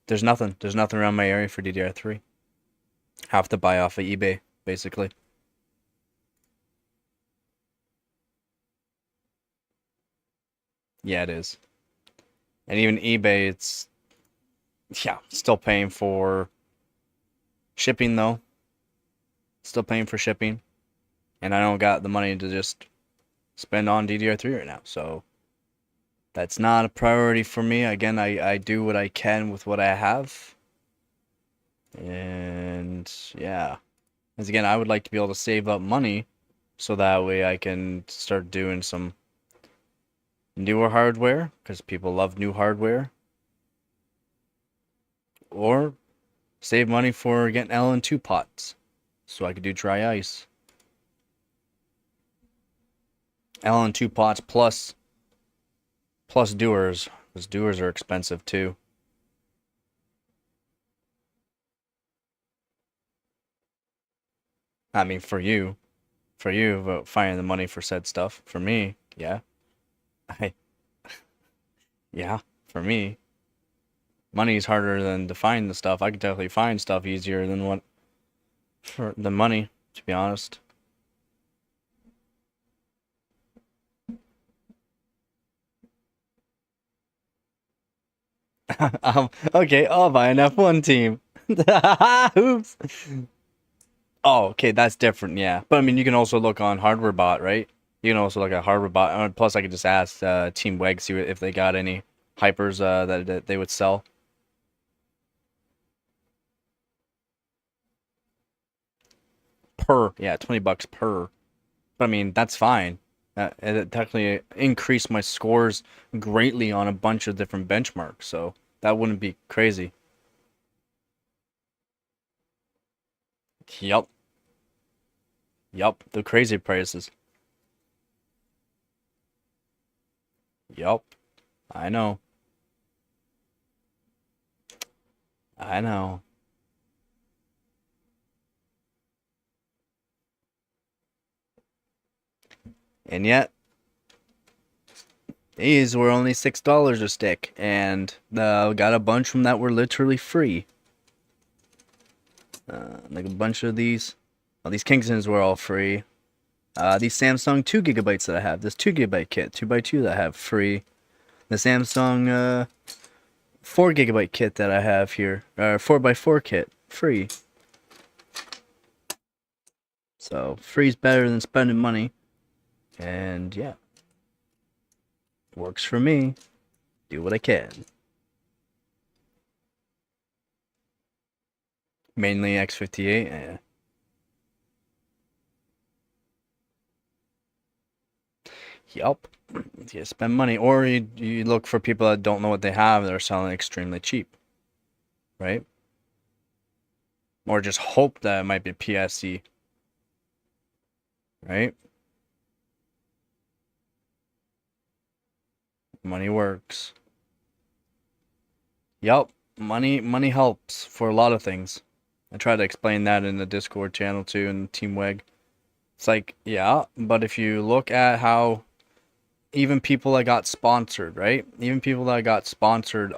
There's nothing. There's nothing around my area for DDR3. Have to buy off of eBay, basically. Yeah, it is. And even eBay, it's yeah, still paying for shipping though. Still paying for shipping. And I don't got the money to just spend on DDR3 right now. So that's not a priority for me. Again, I do what I can with what I have. And yeah. As again, I would like to be able to save up money so that way I can start doing some newer hardware because people love new hardware. Or save money for getting LN2 pots so I could do dry ice. LN2 pots plus doers, because doers are expensive too. I mean, for you, finding the money for said stuff. For me, yeah, I, yeah, for me, money is harder than to find the stuff. I could definitely find stuff easier than what for the money, to be honest. Okay, I'll buy an F1 team. Oops. Oh, okay, that's different, yeah. But I mean, you can also look on Hardware Bot, right? You can also look at Hardware Bot. Plus, I could just ask Team Weg see if they got any hypers that they would sell. Per, yeah, $20 per. But I mean, that's fine. It technically increased my scores greatly on a bunch of different benchmarks, so that wouldn't be crazy. Yup, yup, the crazy prices. Yup, I know, I know. And yet, these were only $6 a stick, and got a bunch from that were literally free. Like a bunch of these. Well, these Kingstons were all free. These Samsung 2 GB that I have, this 2 GB kit, 2x2 that I have, free. The Samsung 4 GB kit that I have here, 4x4 kit, free. So free's better than spending money, and yeah, works for me. Do what I can. Mainly X58. Yup. You spend money, or you look for people that don't know what they have that are selling extremely cheap, right? Or just hope that it might be PSE, right? Money works. Yup. Money helps for a lot of things. I try to explain that in the Discord channel too, and Team Weg. It's like, yeah, but if you look at how even people that got sponsored, right? Even people that got sponsored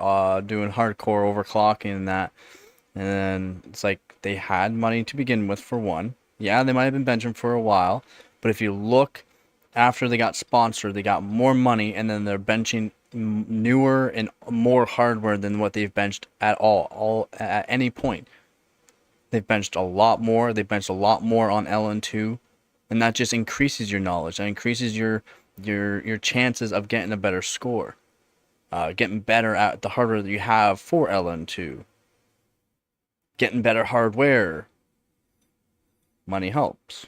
doing hardcore overclocking and that, and then it's like they had money to begin with for one. Yeah, they might have been benching for a while, but if you look after they got sponsored, they got more money, and then they're benching newer and more hardware than what they've benched at all at any point. They've benched a lot more. They've benched a lot more on LN2, and that just increases your knowledge. That increases your chances of getting a better score, getting better at the hardware that you have for LN2, getting better hardware. Money helps.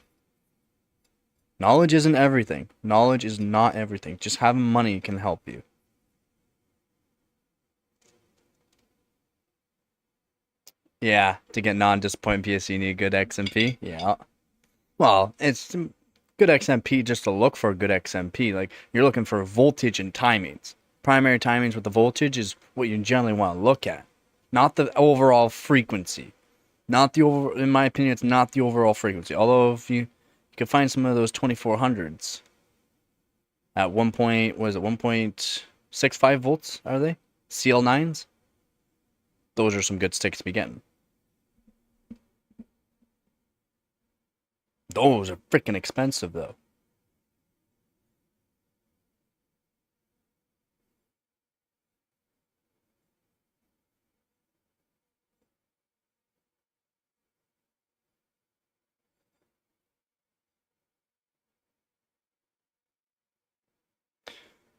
Knowledge isn't everything. Knowledge is not everything. Just having money can help you. Yeah, to get non-disappointing PSC, you need good XMP. Yeah. Well, it's good XMP just to look for a good XMP. Like, you're looking for voltage and timings. Primary timings with the voltage is what you generally want to look at, not the overall frequency. Not the over. In my opinion, it's not the overall frequency. Although if you can find some of those 2400s at 1 point, was it 1.65 volts? Are they CL9s? Those are some good sticks to be getting. Those are freaking expensive though.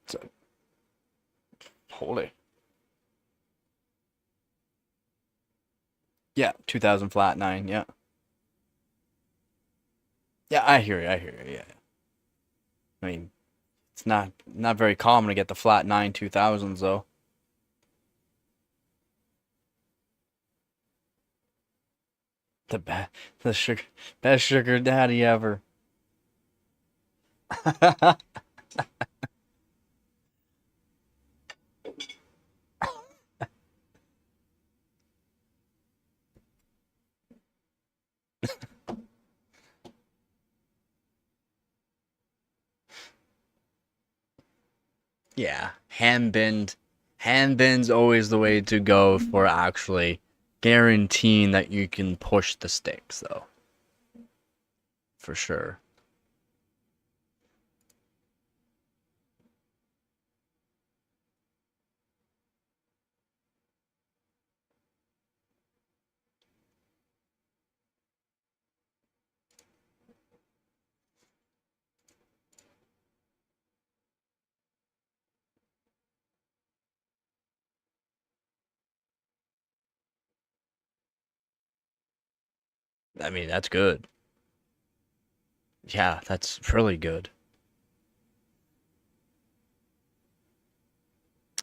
So, holy. Yeah, 2000 flat 9. Yeah. Yeah, I hear you. I hear you. Yeah. I mean, it's not very common to get the flat 9 2000s though. The best, the sugar, best sugar daddy ever. Yeah, hand bend's always the way to go for actually guaranteeing that you can push the sticks, though. For sure. I mean, that's good. Yeah, that's really good.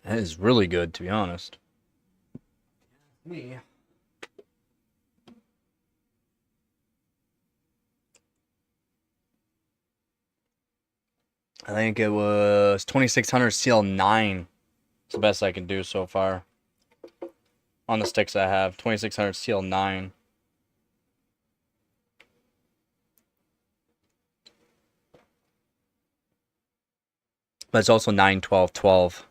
That is really good, to be honest. Me. I think it was 2600 CL9. It's the best I can do so far. On the sticks I have, 2600 CL9. But it's also 9, 12, 12.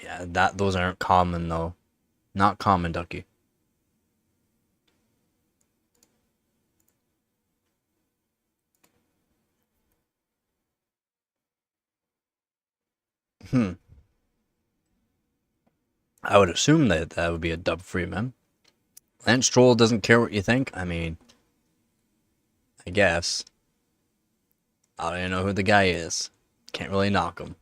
Yeah, those aren't common though. Not common, Ducky. Hmm. I would assume that that would be a dub free, man. Lance Stroll doesn't care what you think. I mean, I guess. I don't even know who the guy is. Can't really knock him.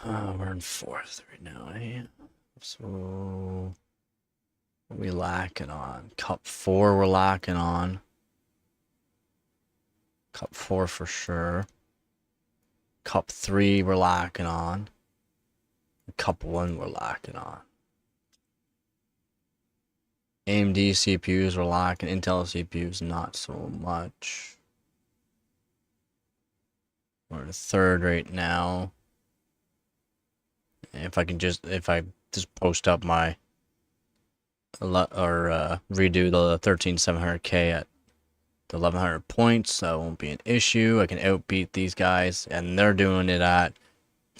We're in fourth right now, eh? So, what are we lacking on? Cup 4 we're lacking on. Cup 4 for sure. Cup 3 we're lacking on. Cup 1 we're lacking on. AMD CPUs we're lacking. Intel CPUs not so much. We're in third right now. If I just post up my redo the 13700K at the 1100 points, that won't be an issue. I can outbeat these guys, and they're doing it at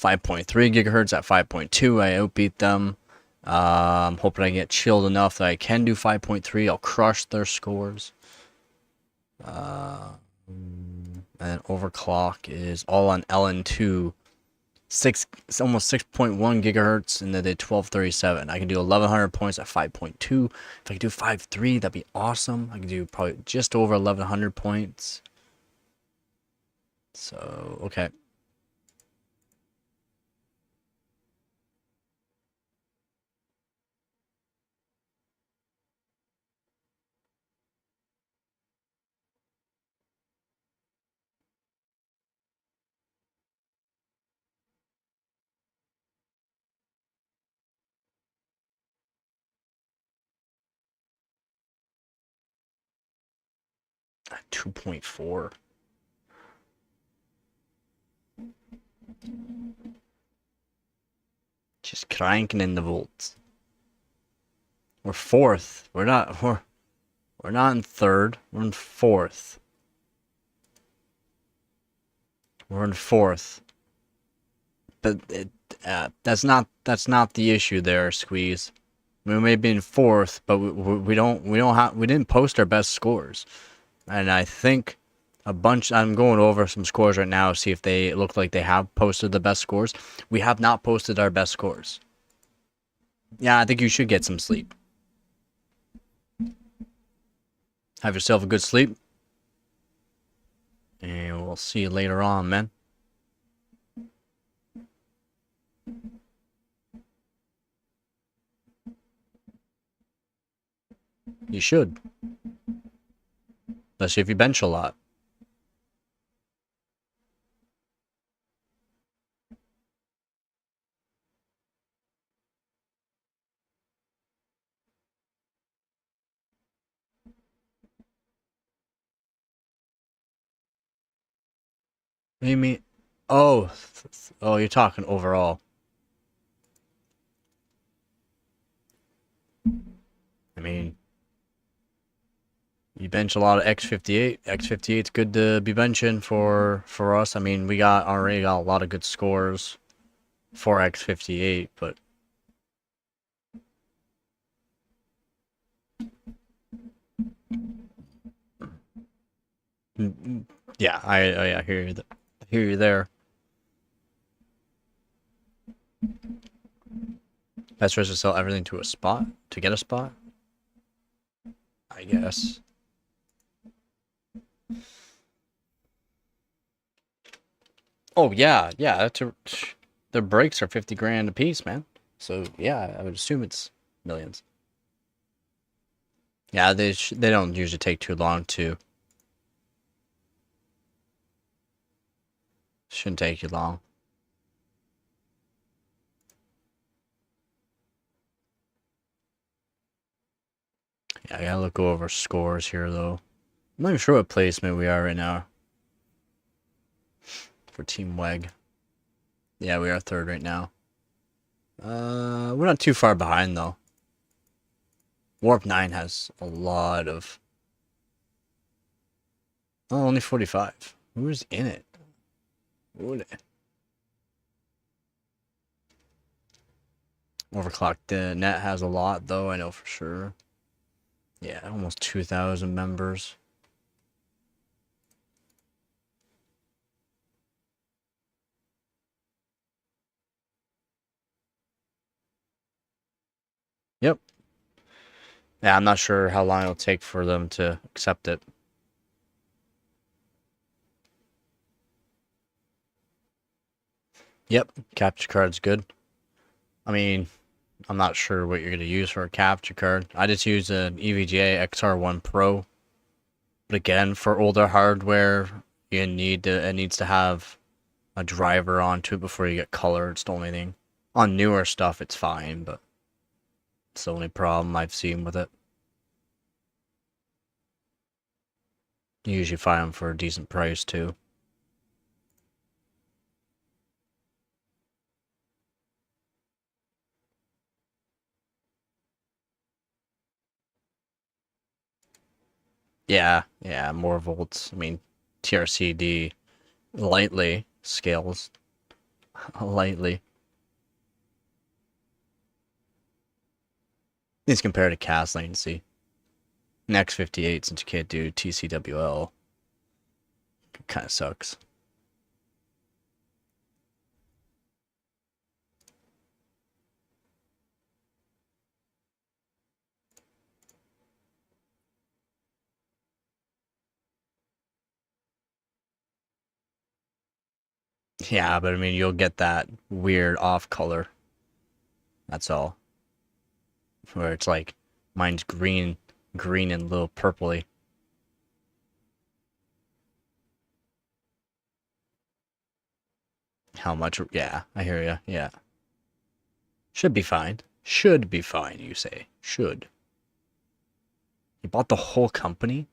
5.3 gigahertz. At 5.2, I outbeat them. I'm hoping I get chilled enough that I can do 5.3. I'll crush their scores. And overclock is all on LN2. It's almost 6.1 gigahertz, and then they 1237. I can do 1100 points at 5.2. If I could do 5.3, that'd be awesome. I could do probably just over 1100 points. So, okay. At 2.4. Just cranking in the volts. We're fourth. We're not in third. We're in fourth. We're in fourth. But that's not the issue there, Squeeze. We may be in fourth, but we didn't post our best scores, and I think a bunch. I'm going over some scores right now, see if they look like they have posted the best scores. We have not posted our best scores. Yeah, I think you should get some sleep. Have yourself a good sleep, and we'll see you later on, man. You should, especially if you bench a lot. What do you mean? Oh, oh, you're talking overall. I mean, you bench a lot of X58. X58's good to be benching for us. I mean, we already got a lot of good scores for X58, but yeah, I hear you. I hear you there. Best way to sell everything to a spot to get a spot, I guess. Oh yeah, yeah. The breaks are 50 grand a piece, man. So yeah, I would assume it's millions. Yeah, they don't usually take too long to. Shouldn't take you long. Yeah, I gotta look over scores here though. I'm not even sure what placement we are right now for Team WEG. Yeah, we are third right now. We're not too far behind though. Warp 9 has a lot of. Oh, only 45. Who's in it? Ooh, Overclocked the net has a lot though, I know for sure. Yeah, almost 2,000 members. Yep. Yeah, I'm not sure how long it'll take for them to accept it. Yep, capture card's good. I mean, I'm not sure what you're going to use for a capture card. I just use an EVGA XR1 Pro. But again, for older hardware, it needs to have a driver onto it before you get color. It's the only thing. On newer stuff, it's fine, but it's the only problem I've seen with it. You usually find them for a decent price too. Yeah, yeah, more volts. I mean, TRCD lightly scales lightly. These compared to cast latency. Next 58, since you can't do TCWL, kind of sucks. Yeah, but I mean, you'll get that weird off color. That's all. Where it's like, mine's green and a little purpley. How much? Yeah, I hear you. Yeah. Should be fine. Should be fine, you say. Should. You bought the whole company?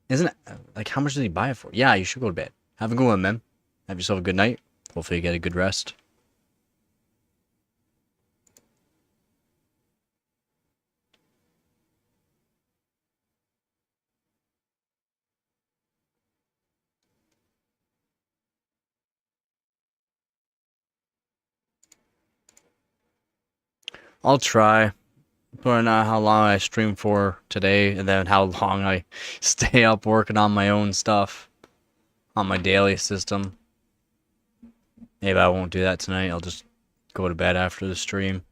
Isn't it, like, how much did he buy it for? Yeah, you should go to bed. Have a good one, man. Have yourself a good night. Hopefully you get a good rest. I'll try. But how long I stream for today, and then how long I stay up working on my own stuff on my daily system. Maybe I won't do that tonight. I'll just go to bed after the stream.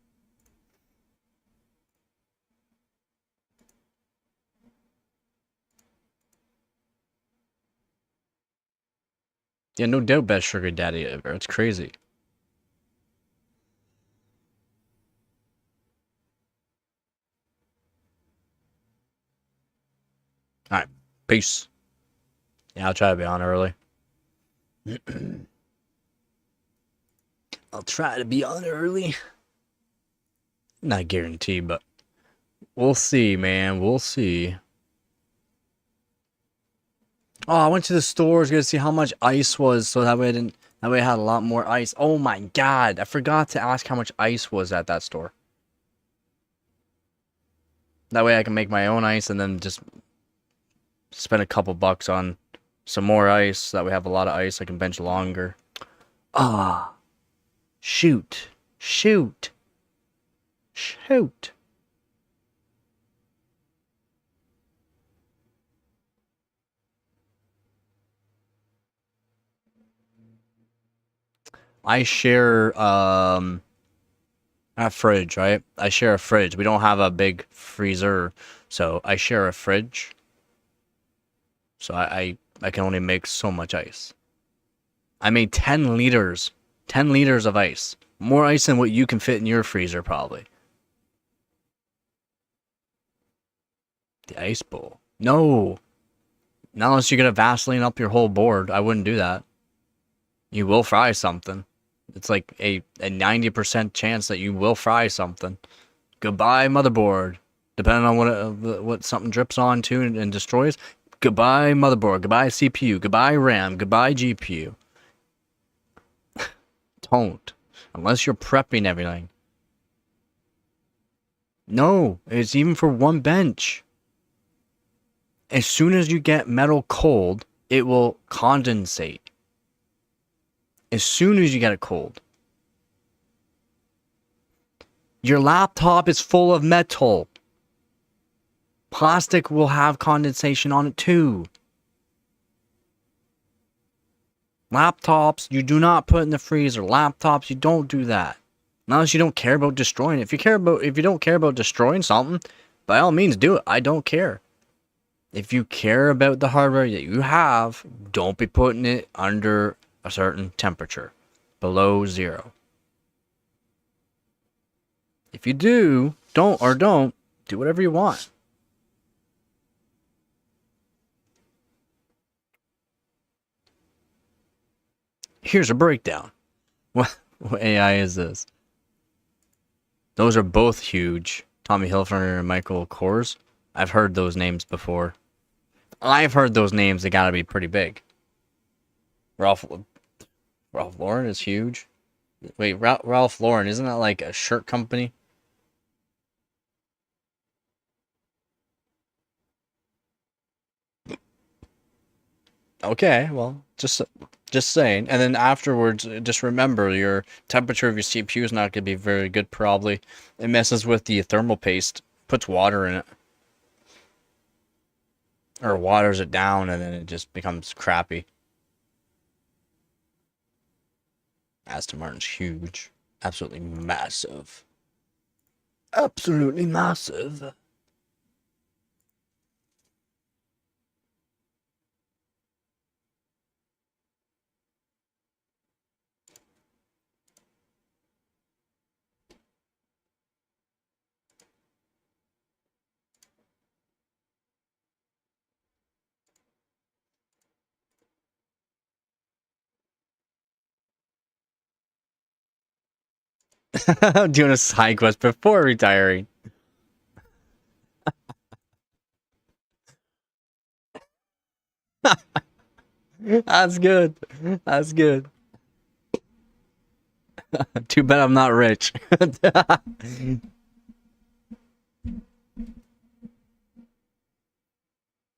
Yeah, no doubt best sugar daddy ever. It's crazy. Alright, peace. Yeah, I'll try to be on early. I'll try to be on early. Not guaranteed, but we'll see, man. We'll see. Oh, I went to the stores to see how much ice was, so that way I didn't. That way I had a lot more ice. Oh my god, I forgot to ask how much ice was at that store. That way I can make my own ice and then just spend a couple bucks on some more ice. That way I have a lot of ice. I can bench longer. Ah, shoot, shoot, shoot. I share a fridge, right? I share a fridge. We don't have a big freezer, so I share a fridge. So I can only make so much ice. I made 10 liters. 10 liters of ice. More ice than what you can fit in your freezer, probably. The ice bowl. No. Not unless you're going to Vaseline up your whole board. I wouldn't do that. You will fry something. It's like a 90% chance that you will fry something. Goodbye, motherboard. Depending on what something drips onto and destroys. Goodbye, motherboard. Goodbye, CPU. Goodbye, RAM. Goodbye, GPU. Don't. Unless you're prepping everything. No, it's even for one bench. As soon as you get metal cold, it will condensate. As soon as you get it cold. Your laptop is full of metal. Plastic will have condensation on it too. Laptops, you do not put in the freezer. Laptops, you don't do that. Unless you don't care about destroying it. If you don't care about destroying something, by all means do it. I don't care. If you care about the hardware that you have, don't be putting it under a certain temperature. Below 0. If you do, don't do whatever you want. Here's a breakdown. What AI is this? Those are both huge. Tommy Hilfiger and Michael Kors. I've heard those names before. I've heard those names. They gotta be pretty big. Ralph Lauren is huge. Wait, Ralph Lauren, isn't that like a shirt company? Okay, well, just saying. And then afterwards, just remember your temperature of your CPU is not going to be very good probably. It messes with the thermal paste, puts water in it. Or waters it down and then it just becomes crappy. Aston Martin's huge. Absolutely massive. Absolutely massive. Doing a side quest before retiring. That's good. That's good. Too bad I'm not rich.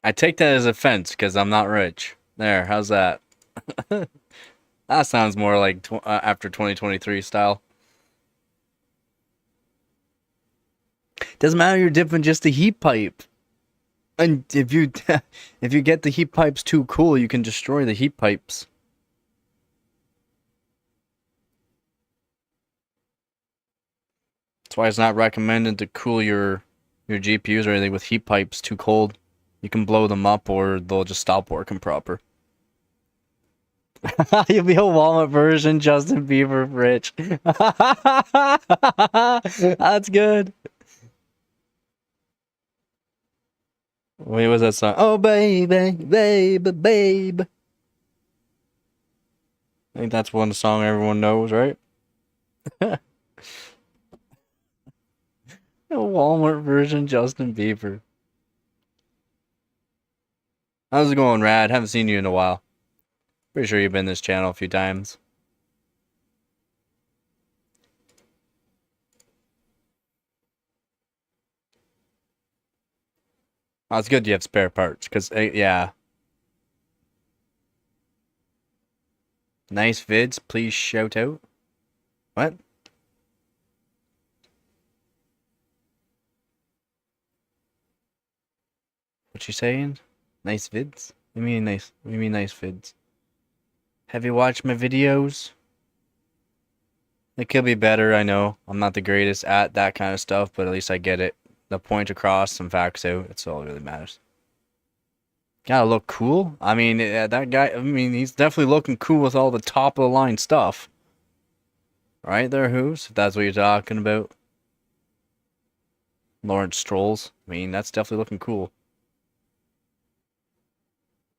I take that as offense because I'm not rich. There, how's that? That sounds more like after 2023 style. Doesn't matter you're dipping just the heat pipe. And if you if you get the heat pipes too cool, you can destroy the heat pipes. That's why it's not recommended to cool your GPUs or anything with heat pipes too cold. You can blow them up or they'll just stop working proper. You'll be a Walmart version, Justin Bieber rich. That's good. Wait, what's that song? Oh, baby, baby, babe. I think that's one song everyone knows, right? A Walmart version, Justin Bieber. How's it going, Rad? Haven't seen you in a while. Pretty sure you've been this channel a few times. Oh, it's good you have spare parts, because, yeah. Nice vids, please shout out. What? What you saying? Nice vids? What do you mean nice? What do you mean nice vids? Have you watched my videos? It could be better, I know. I'm not the greatest at that kind of stuff, but at least I get it. The point across, some facts out. That's all that really matters. Gotta look cool. I mean, that guy, I mean, he's definitely looking cool with all the top of the line stuff. Right there, Who's? If that's what you're talking about. Lawrence Strolls. I mean, that's definitely looking cool.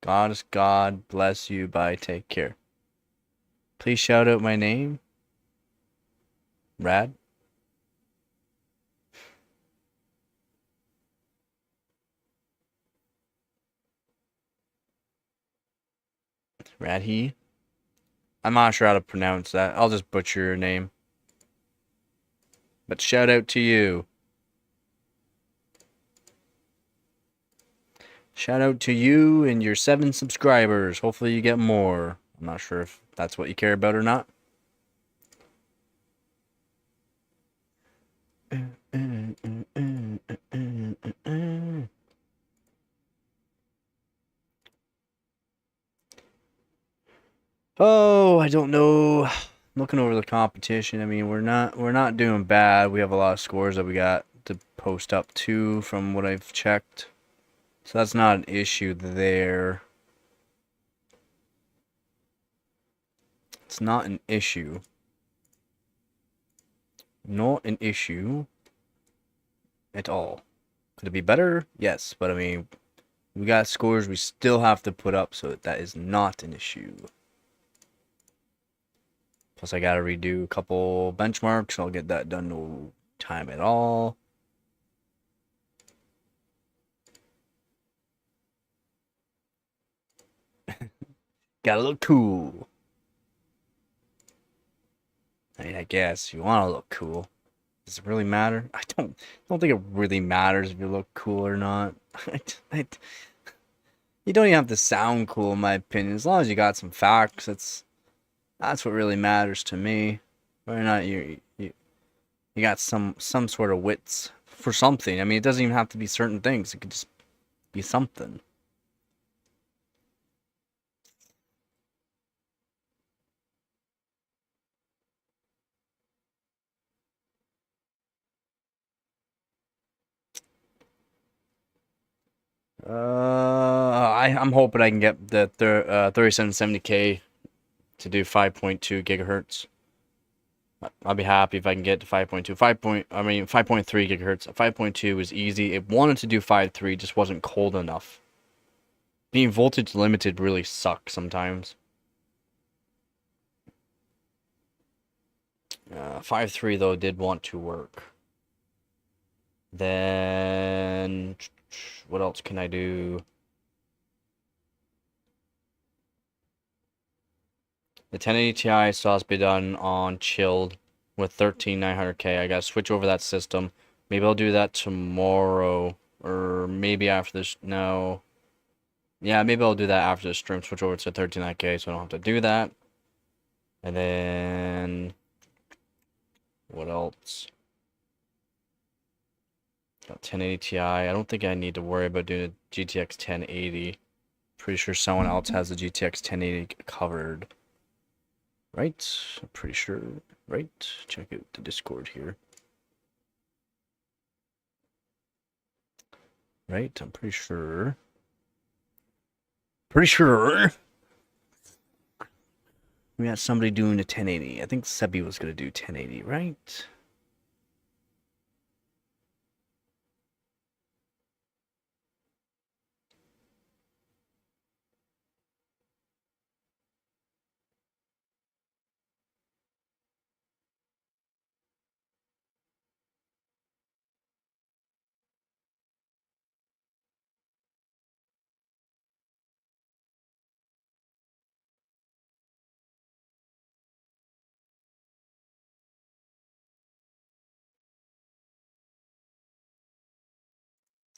God bless you. Bye. Take care. Please shout out my name. Rad. Radhe. I'm not sure how to pronounce that. I'll just butcher your name. But shout out to you. Shout out to you and your 7 subscribers. Hopefully you get more. I'm not sure if that's what you care about or not. Oh, I don't know. Looking over the competition, I mean, we're not doing bad. We have a lot of scores that we got to post up to from what I've checked. So that's not an issue there. It's not an issue. Not an issue at all. Could it be better? Yes, but I mean, we got scores we still have to put up, so that is not an issue. Plus, I gotta redo a couple benchmarks. I'll get that done no time at all. Gotta look cool. I mean, I guess you want to look cool. Does it really matter? I don't think it really matters if you look cool or not. You don't even have to sound cool, in my opinion. As long as you got some facts, that's what really matters to me. Whether or not you got some sort of wits for something. I mean, it doesn't even have to be certain things. It could just be something. I'm hoping I can get the 3770K to do 5.2 gigahertz. I'll be happy if I can get to 5.2. 5.3 gigahertz. 5.2 is easy. It wanted to do 5.3, just wasn't cold enough. Being voltage limited really sucks sometimes. 5.3 though did want to work. Then what else can I do? The 1080 Ti still has to be done on chilled with 13900K. I gotta switch over that system. Maybe I'll do that tomorrow, or maybe after this. No. Yeah, maybe I'll do that after the stream. Switch over to 139K so I don't have to do that. And then what else? Got 1080 Ti. I don't think I need to worry about doing a GTX 1080. Pretty sure someone else has the GTX 1080 covered. Right? I'm pretty sure. Right? Check out the Discord here. Right? I'm pretty sure. Pretty sure. We got somebody doing a 1080. I think Sebi was going to do 1080, right?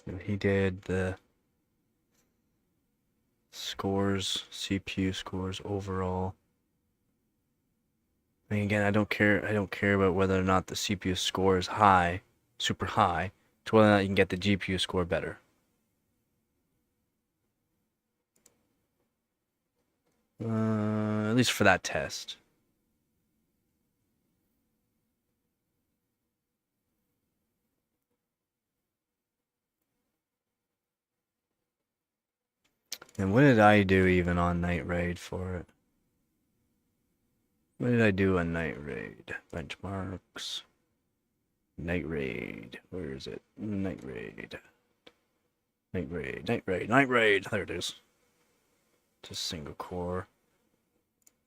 And he did the scores, CPU scores overall. I mean, again, I don't care about whether or not the CPU score is high, super high, to whether or not you can get the GPU score better. At least for that test. And what did I do even on Night Raid for it? What did I do on Night Raid? Benchmarks. Night Raid. Where is it? Night Raid. Night Raid. Night Raid. Night Raid. There it is. Just single core.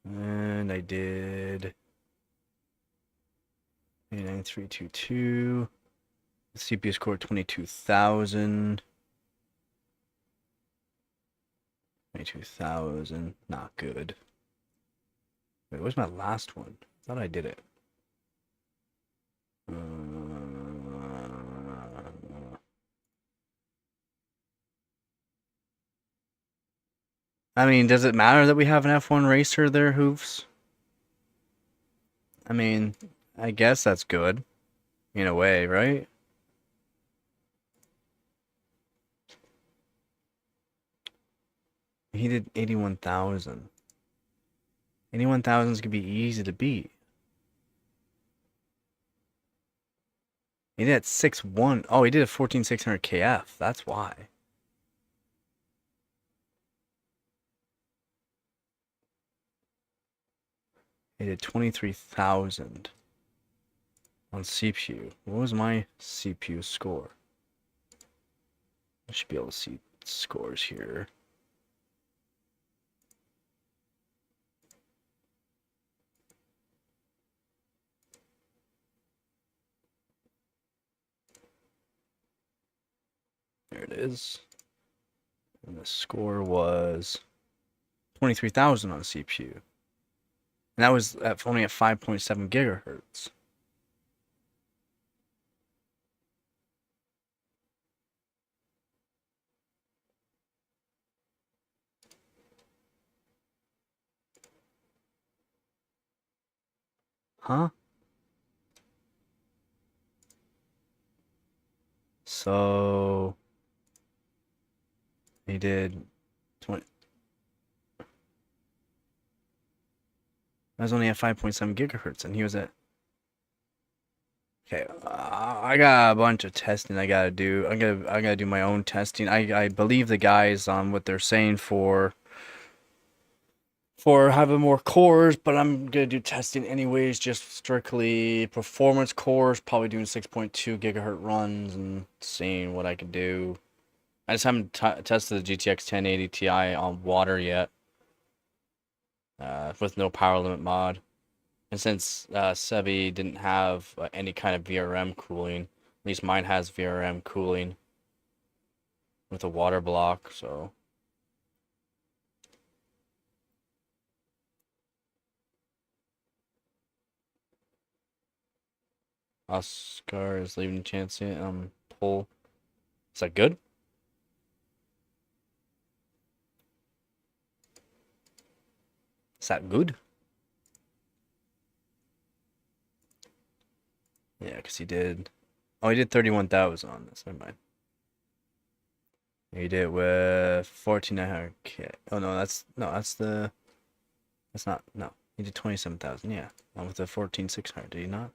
And I did 89322. The CPU score 22,000. 22,000. Not good. Wait, where's my last one? I thought I did it. I mean, does it matter that we have an F1 racer there, Hoofs? I mean, I guess that's good. In a way, right? He did 81,000. 81,000 is going to be easy to beat. He did 6-1. Oh, he did a 14,600 KF. That's why. He did 23,000 on CPU. What was my CPU score? I should be able to see scores here. There it is. And the score was 23,000 on CPU. And that was only at 5.7 gigahertz. Huh? So he did 20. I was only at 5.7 gigahertz, and he was at. Okay, I got a bunch of testing I gotta do. I gotta do my own testing. I believe the guys on what they're saying for having more cores, but I'm gonna do testing anyways, just strictly performance cores, probably doing 6.2 gigahertz runs and seeing what I can do. I just haven't tested the GTX 1080 Ti on water yet, with no power limit mod. And since Sebi didn't have any kind of VRM cooling, at least mine has VRM cooling with a water block, so. Oscar is leaving the chance pull. Is that good? Is that good? Yeah, because he did. Oh, he did 31,000 on this. Never mind. He did it with 1,400K. Oh no, that's the. That's not. No, he did 27,000. Yeah, not with the 14,600. Did he not?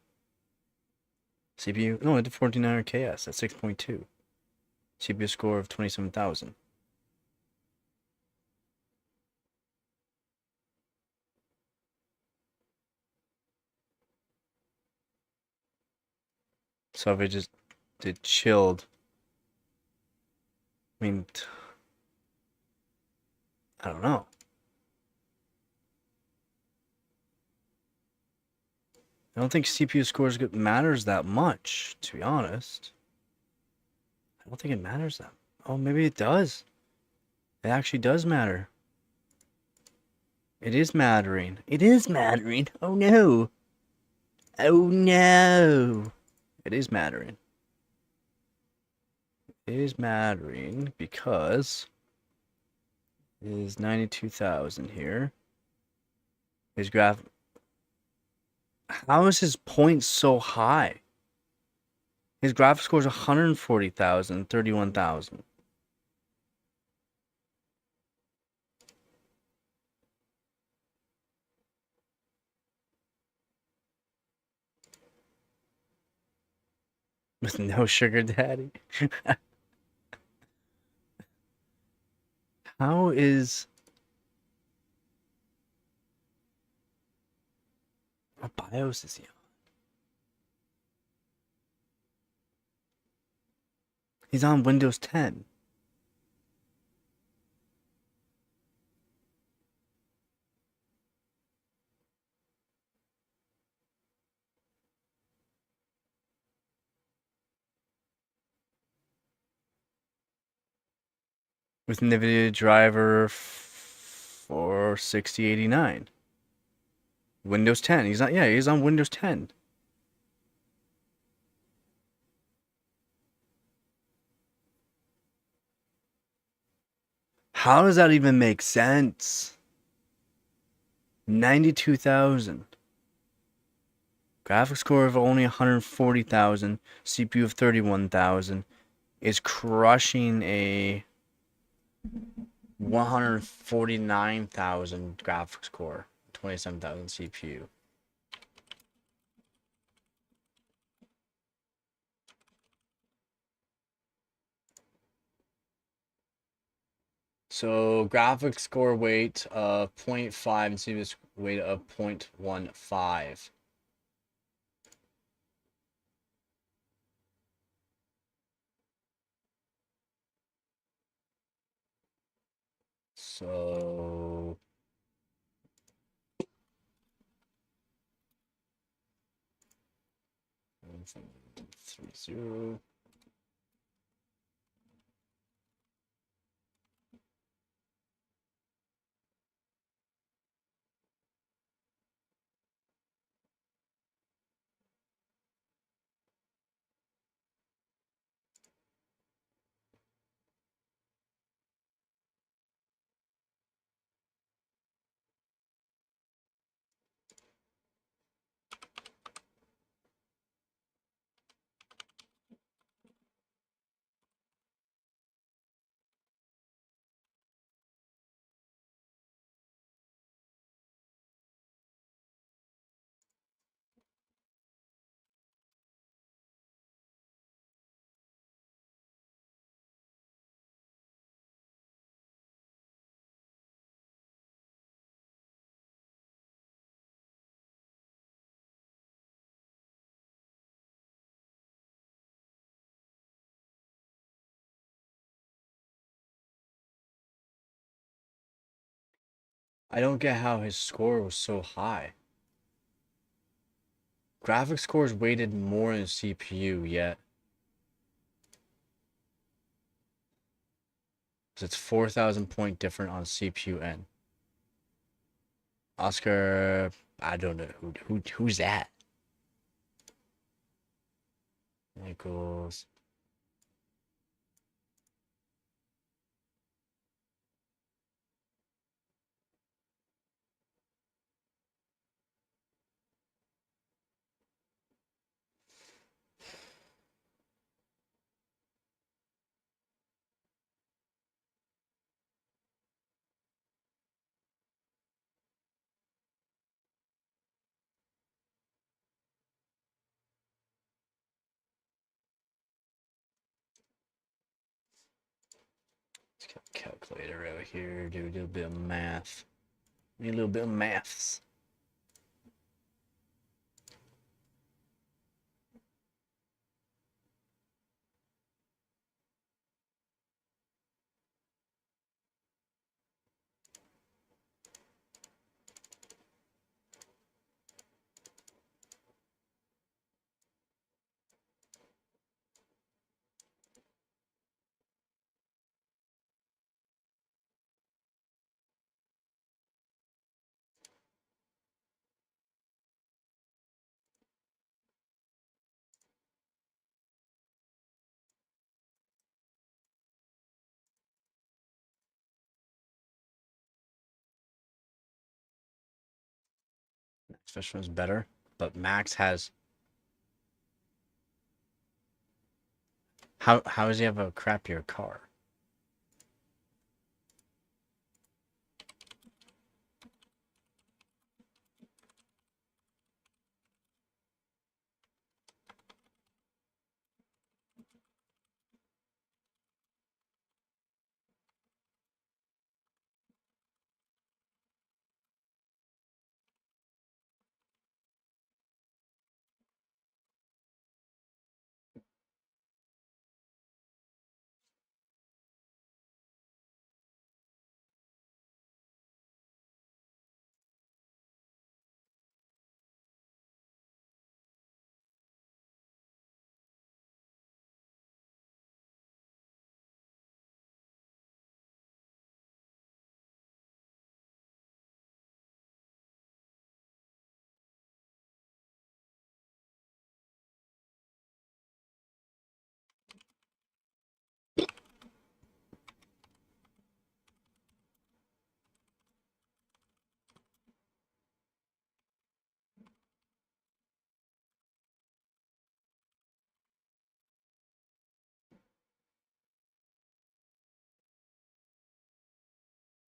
CPU? No, I did 1,400 KS at 6.2. CPU score of 27,000. So if it just did chilled, I mean, I don't know. I don't think CPU scores matters that much, to be honest. I don't think it matters that. Oh, maybe it does. It actually does matter. It is mattering. It is mattering. Oh no. Oh no. It is mattering. is mattering because it is 92,000 here. His graph. How is his points so high? His graphic score is 140,000, 31,000. With no sugar daddy. How is... What BIOS is he on? He's on Windows 10. With NVIDIA driver 46089. Windows 10. He's on Windows 10. How does that even make sense? 92,000. Graphics score of only 140,000. CPU of 31,000. Is crushing a 149,000 graphics core. 27,000 CPU. So graphics score weight of 0.5 and CPU weight of 0.15. So 30. I don't get how his score was so high. Graphics score is weighted more than CPU yet. So it's 4,000 point different on CPU N. Oscar, I don't know who's that. Equals. Let's get a calculator out here, do a little bit of math. Need a little bit of maths. This one's better, but Max has. How does he have a crappier car?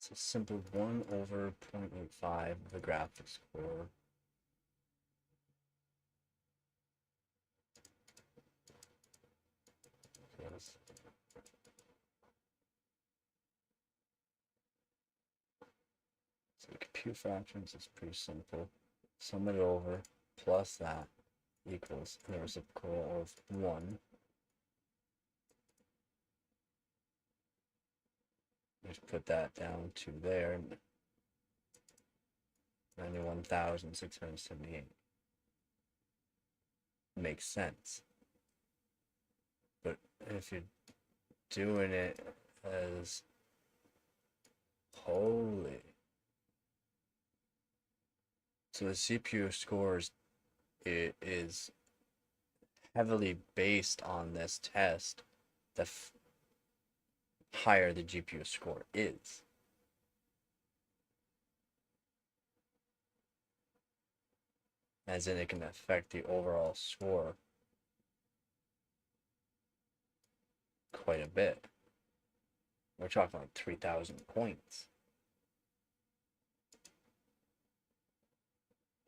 It's a simple 1 over 0.85 the graphics score. Yes. So the compute fractions is pretty simple. Sum it over plus that equals the reciprocal of 1. Just put that down to there. 91,678. Makes sense. But if you're doing it as holy. So the CPU scores, it is heavily based on this test. The higher the GPU score is. As in, it can affect the overall score quite a bit. We're talking like 3,000 points.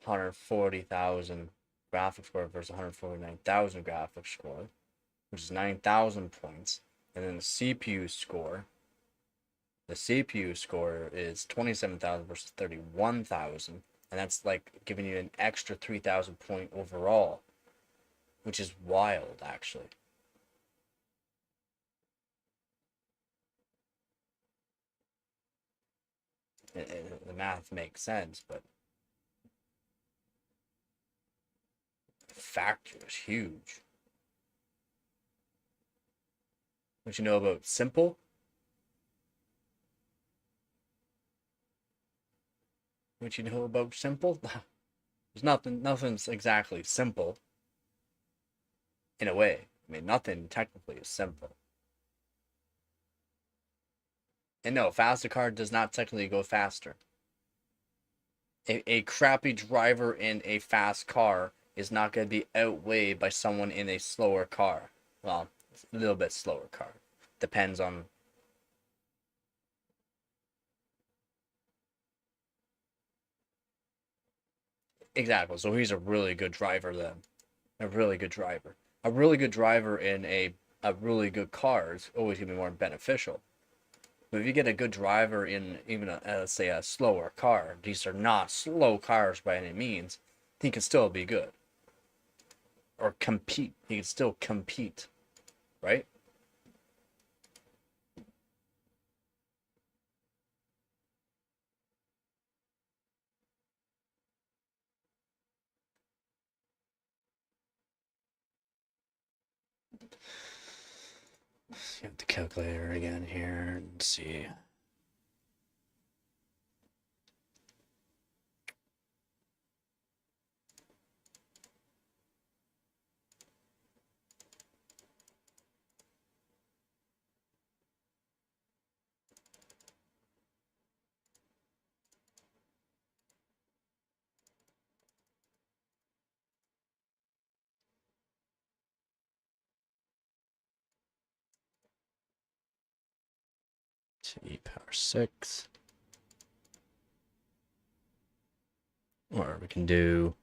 140,000 graphics score versus 149,000 graphics score, which is 9,000 points. And then the CPU score is 27,000 versus 31,000. And that's like giving you an extra 3,000 point overall, which is wild, actually. The math makes sense, but the factor is huge. What you know about simple? What you know about simple? There's nothing's exactly simple. In a way. I mean, nothing technically is simple. And no, faster car does not technically go faster. A crappy driver in a fast car is not going to be outweighed by someone in a slower car. Well, a little bit slower car. Depends on. Exactly. So he's a really good driver then. A really good driver. A really good driver in a really good car is always going to be more beneficial. But if you get a good driver in even let's say a slower car, these are not slow cars by any means, he can still be good. Or compete. He can still compete. Right? Get the calculator again here and see. to e power 6. Or we can do,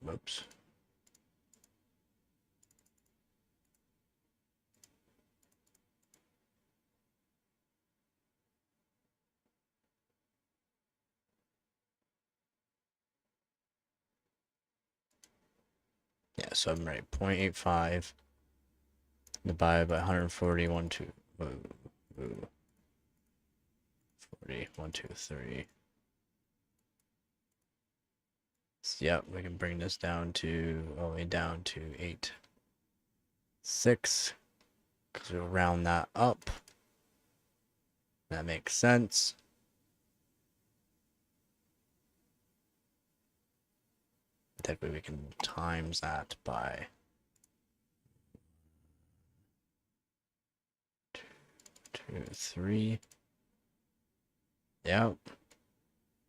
whoops. Yeah, so I'm right, 0.85 divided by 140, 1, 2, 40, 1, 2, 3. So, yep, we can bring this down to, all the way down to 8, 6, because we'll round that up. That makes sense. That way we can times that by 2, 3. Yep.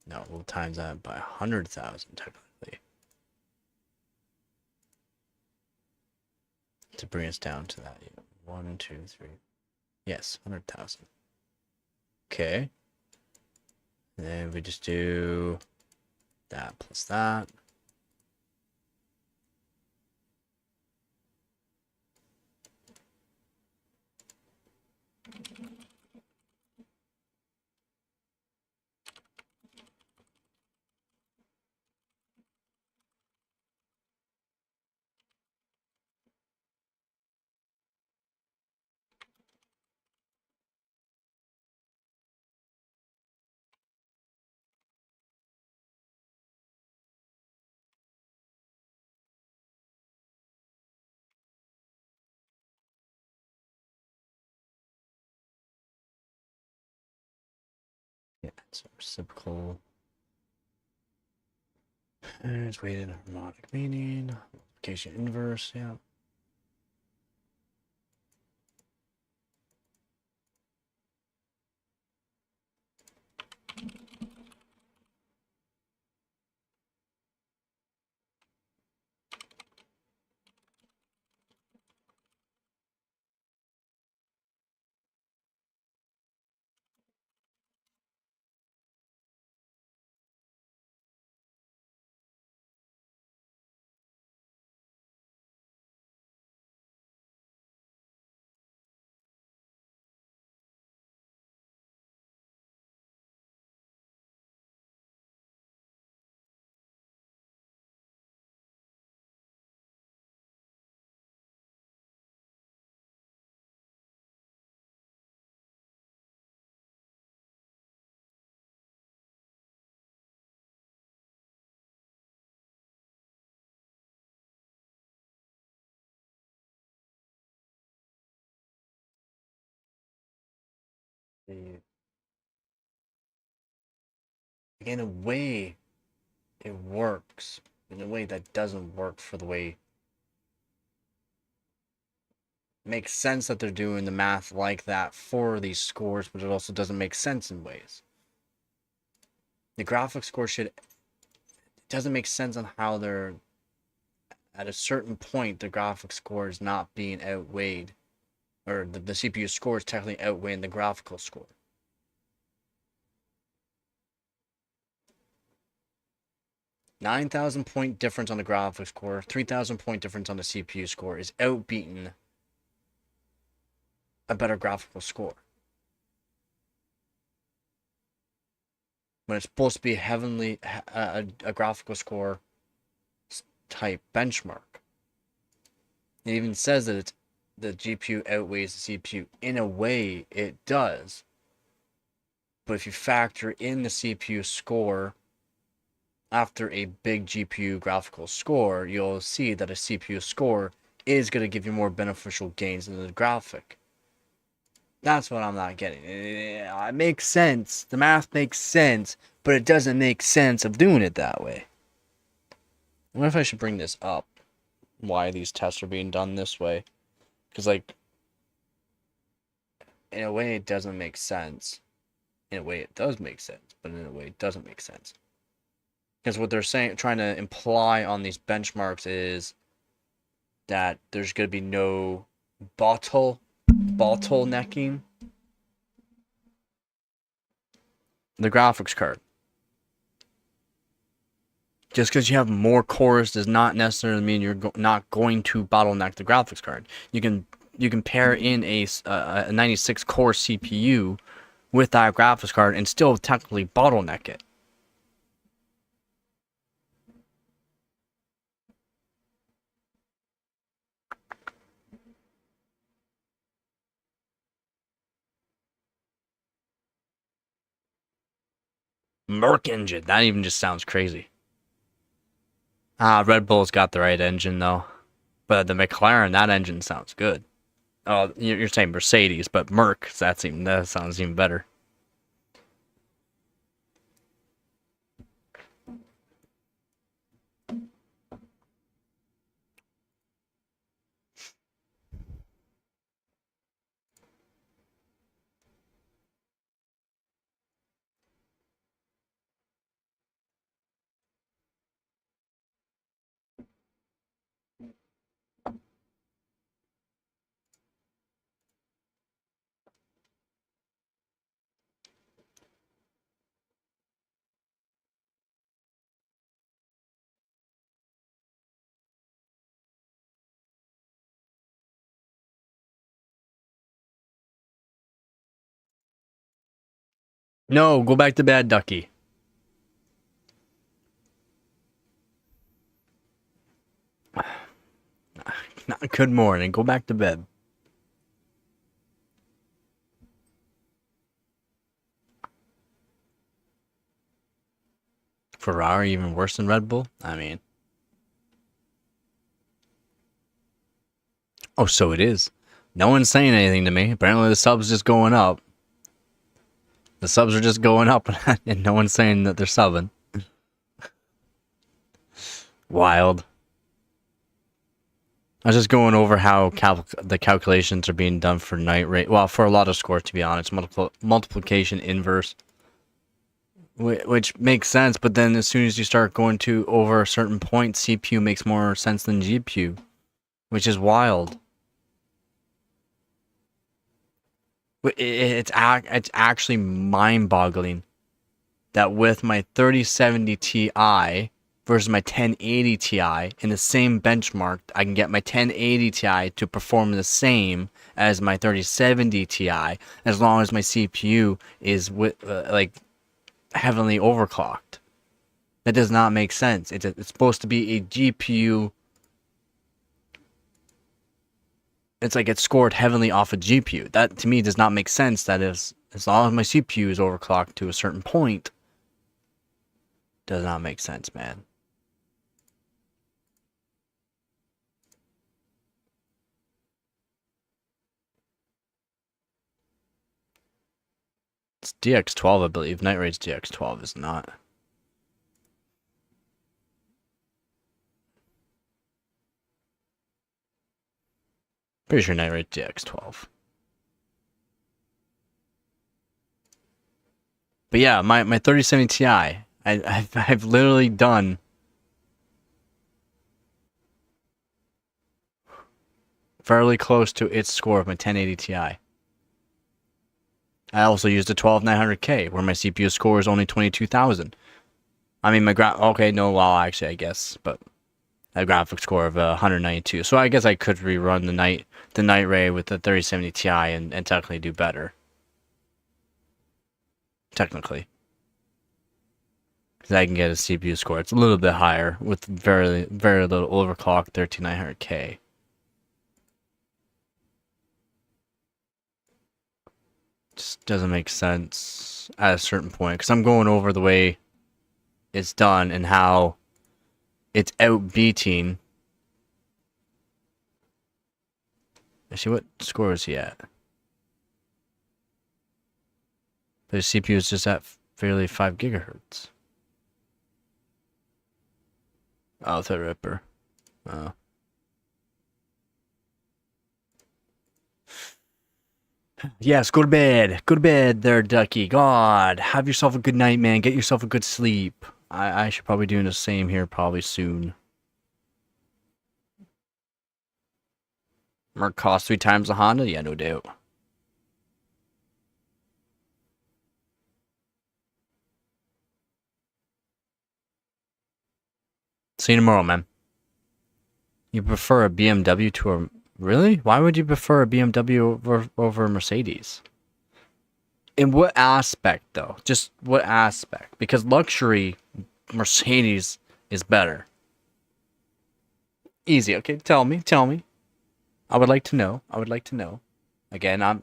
No, we'll times that by 100,000 technically. To bring us down to that. 1, 2, 3. Yes, 100,000. Okay. And then we just do that plus that. Yeah, it's a reciprocal. And it's weighted harmonic meaning. Multiplication inverse, yeah. In a way, it works. In a way that doesn't work for the way. It makes sense that they're doing the math like that for these scores, but it also doesn't make sense in ways. The graphic score it doesn't make sense on how they're at a certain point the graphic score is not being outweighed, or the CPU score is technically outweighing the graphical score. 9,000 point difference on the graphics score, 3,000 point difference on the CPU score is outbeating a better graphical score. When it's supposed to be heavenly a graphical score type benchmark. It even says that it's the GPU outweighs the CPU. In a way, it does. But if you factor in the CPU score after a big GPU graphical score, you'll see that a CPU score is going to give you more beneficial gains than the graphic. That's what I'm not getting. It makes sense. The math makes sense, but it doesn't make sense of doing it that way. What if I should bring this up? Why these tests are being done this way? Because, like, in a way, it doesn't make sense. In a way, it does make sense, but in a way, it doesn't make sense. Because what they're saying, trying to imply on these benchmarks is that there's going to be no bottleneck bottlenecking the graphics card. Just because you have more cores does not necessarily mean you're not going to bottleneck the graphics card. You can pair in a 96 core CPU with that graphics card and still technically bottleneck it. Merc engine, that even just sounds crazy. Red Bull's got the right engine though, but the McLaren, that engine sounds good. Oh, you're saying Mercedes, but Merc, that sounds even better. No, go back to bed, Ducky. Good morning. Go back to bed. Ferrari even worse than Red Bull? I mean. Oh, so it is. No one's saying anything to me. Apparently the subs just going up. The subs are just going up and no one's saying that they're subbing. Wild. I was just going over how the calculations are being done for night rate. Well, for a lot of scores, to be honest. Multiplication inverse. Which makes sense, but then as soon as you start going to over a certain point, CPU makes more sense than GPU. Which is wild. It's actually mind-boggling that with my 3070 Ti versus my 1080 Ti in the same benchmark, I can get my 1080 Ti to perform the same as my 3070 Ti as long as my CPU is heavily overclocked. That does not make sense. It's supposed to be a GPU. It's like it's scored heavily off a GPU. That to me does not make sense. That is, as long as my CPU is overclocked to a certain point, does not make sense, man. It's DX12, I believe. Night Raid's DX12 is not. Pretty sure Night Raid's DX12. But yeah, my 3070 Ti, I've literally done fairly close to its score of my 1080 Ti. I also used a 12900K where my CPU score is only 22,000. I mean, actually, I guess, but a graphics score of 192. So I guess I could rerun the night raid with the 3070 Ti and technically do better. Technically. Because I can get a CPU score. It's a little bit higher with very, very little overclock 13900K. Just doesn't make sense at a certain point. Because I'm going over the way it's done and how it's outbeating. Actually, what score is he at? The CPU is just at fairly 5 gigahertz. Oh, Threadripper. Oh. Yes, go to bed. Go to bed there, Ducky. God, have yourself a good night, man. Get yourself a good sleep. I should probably do the same here probably soon. Merc cost 3 times the Honda? Yeah, no doubt. See you tomorrow, man. You prefer a BMW to a... Really? Why would you prefer a BMW over a Mercedes? In what aspect, though? Just what aspect? Because luxury, Mercedes is better. Easy. Okay, tell me. I would like to know. Again,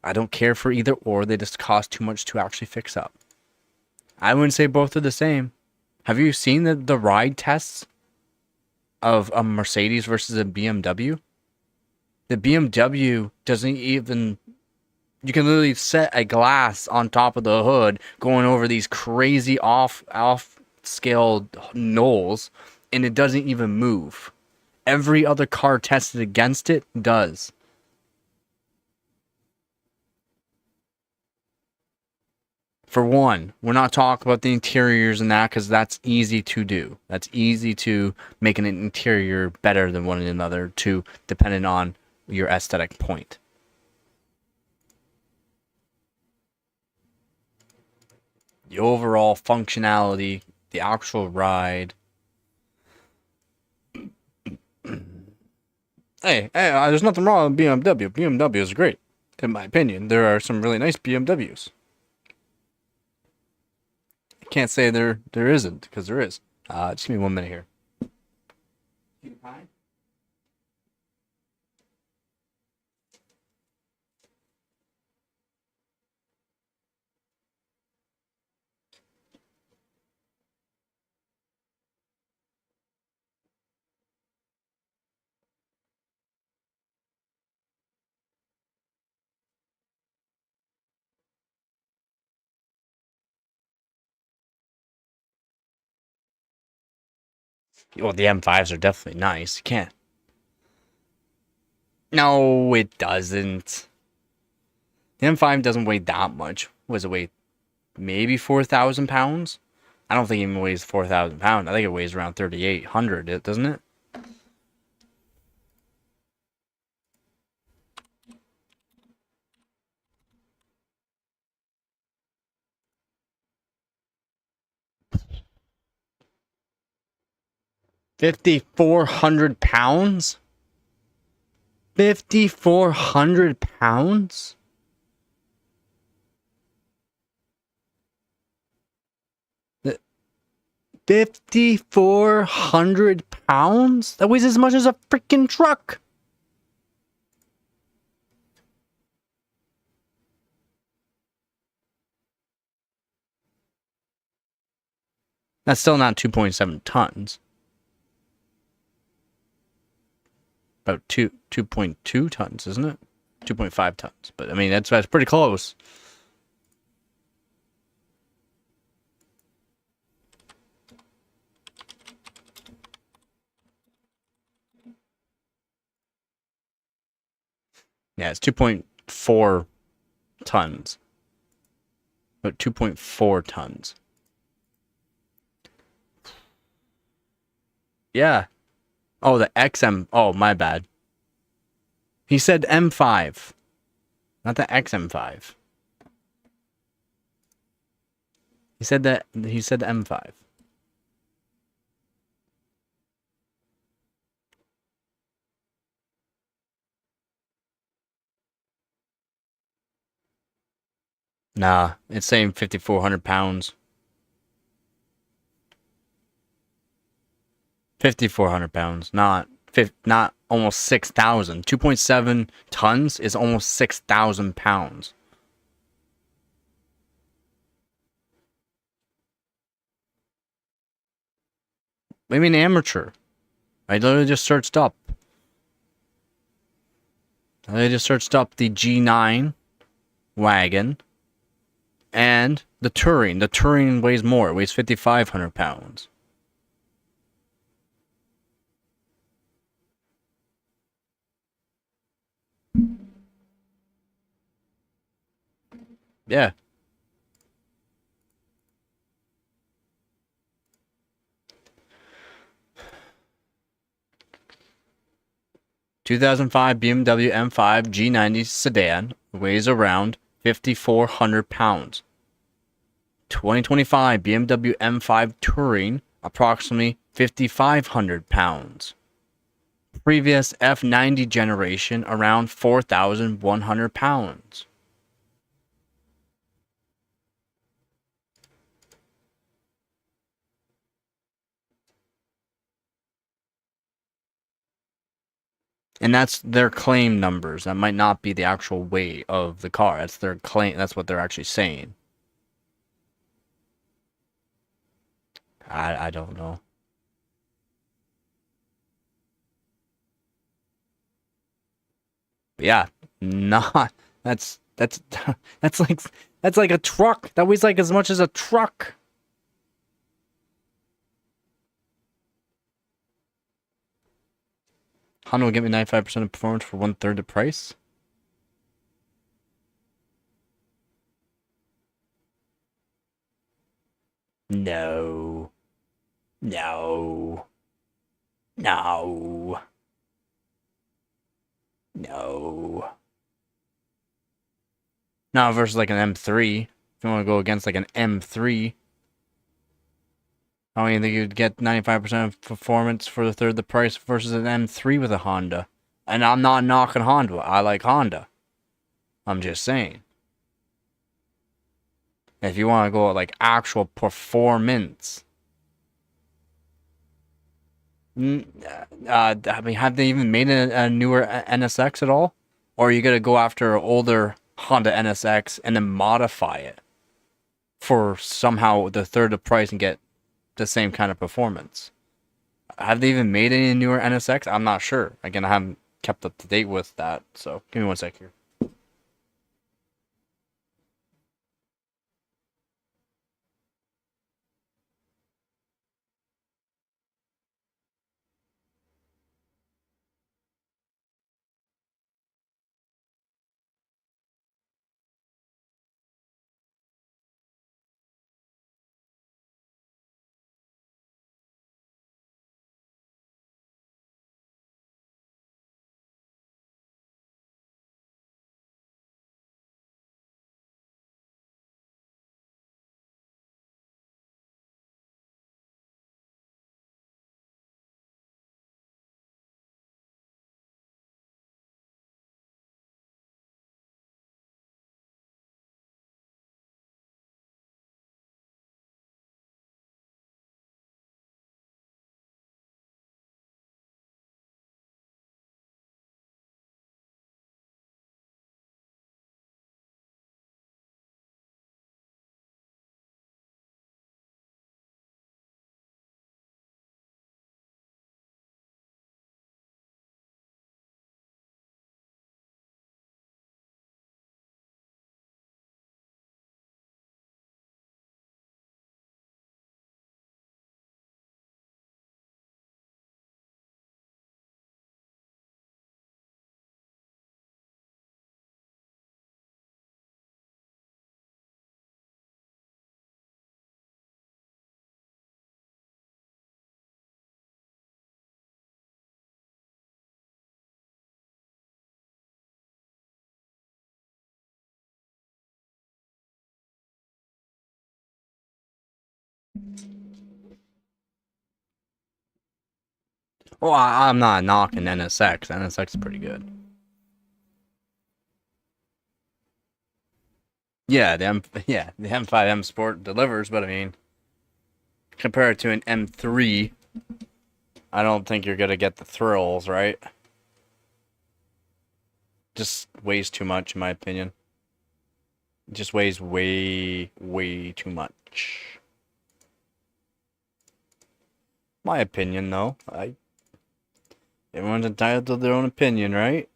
I don't care for either or. They just cost too much to actually fix up. I wouldn't say both are the same. Have you seen the ride tests of a Mercedes versus a BMW? The BMW doesn't even... You can literally set a glass on top of the hood going over these crazy off-scale knolls, and it doesn't even move. Every other car tested against it does. For one, we're not talking about the interiors and that, because that's easy to do. That's easy to make an interior better than one another, to depending on your aesthetic point. The overall functionality, the actual ride. Hey, there's nothing wrong with BMW. BMW is great, in my opinion. There are some really nice BMWs. I can't say there isn't, because there is. Just give me 1 minute here. Well, the M5s are definitely nice. You can't. No, it doesn't. The M5 doesn't weigh that much. What does it weigh? Maybe 4,000 pounds? I don't think it even weighs 4,000 pounds. I think it weighs around 3,800, doesn't it? £5,400? 5,400 pounds? The 5,400 pounds? That weighs as much as a freaking truck. That's still not 2.7 tons. About 2.2 tons, isn't it? 2.5 tons. But I mean, that's pretty close. Yeah, it's 2.4 tons. About 2.4 tons. Yeah. Oh, the XM. Oh, my bad. He said M5. Not the XM5. He said M5. Nah, it's saying 5,400 pounds. 5,400 pounds, not almost 6,000. 2.7 tons is almost 6,000 pounds. I mean, amateur. I literally just searched up. I just searched up the G9 wagon and the Touring. The Touring weighs more. It weighs 5,500 pounds. Yeah. ...2005 BMW M5 G90 sedan weighs around 5,400 pounds. 2025 BMW M5 Touring approximately 5,500 pounds. Previous F90 generation around 4,100 pounds. And that's their claim numbers. That might not be the actual weight of the car. That's their claim. That's what they're actually saying. I don't know. But yeah, not that's that's like that's like a truck. That weighs like as much as a truck. Honda will give me 95% of performance for 1/3 the price. No. No. No. No. Now versus like an M3. If you want to go against like an M3, I don't even think you'd get 95% of performance for the third the price versus an M3 with a Honda. And I'm not knocking Honda. I like Honda. I'm just saying. If you want to go like actual performance. I mean, have they even made a newer NSX at all? Or are you going to go after an older Honda NSX and then modify it for somehow the third of price and get the same kind of performance? Have they even made any newer NSX? I'm not sure. Again, I haven't kept up to date with that. So give me one sec here. Well, I'm not knocking NSX. NSX is pretty good. Yeah, the M5 M Sport delivers, but I mean, compared to an M3, I don't think you're gonna get the thrills, right? Just weighs too much, in my opinion. It just weighs way too much. My opinion, though. Everyone's entitled to their own opinion, right?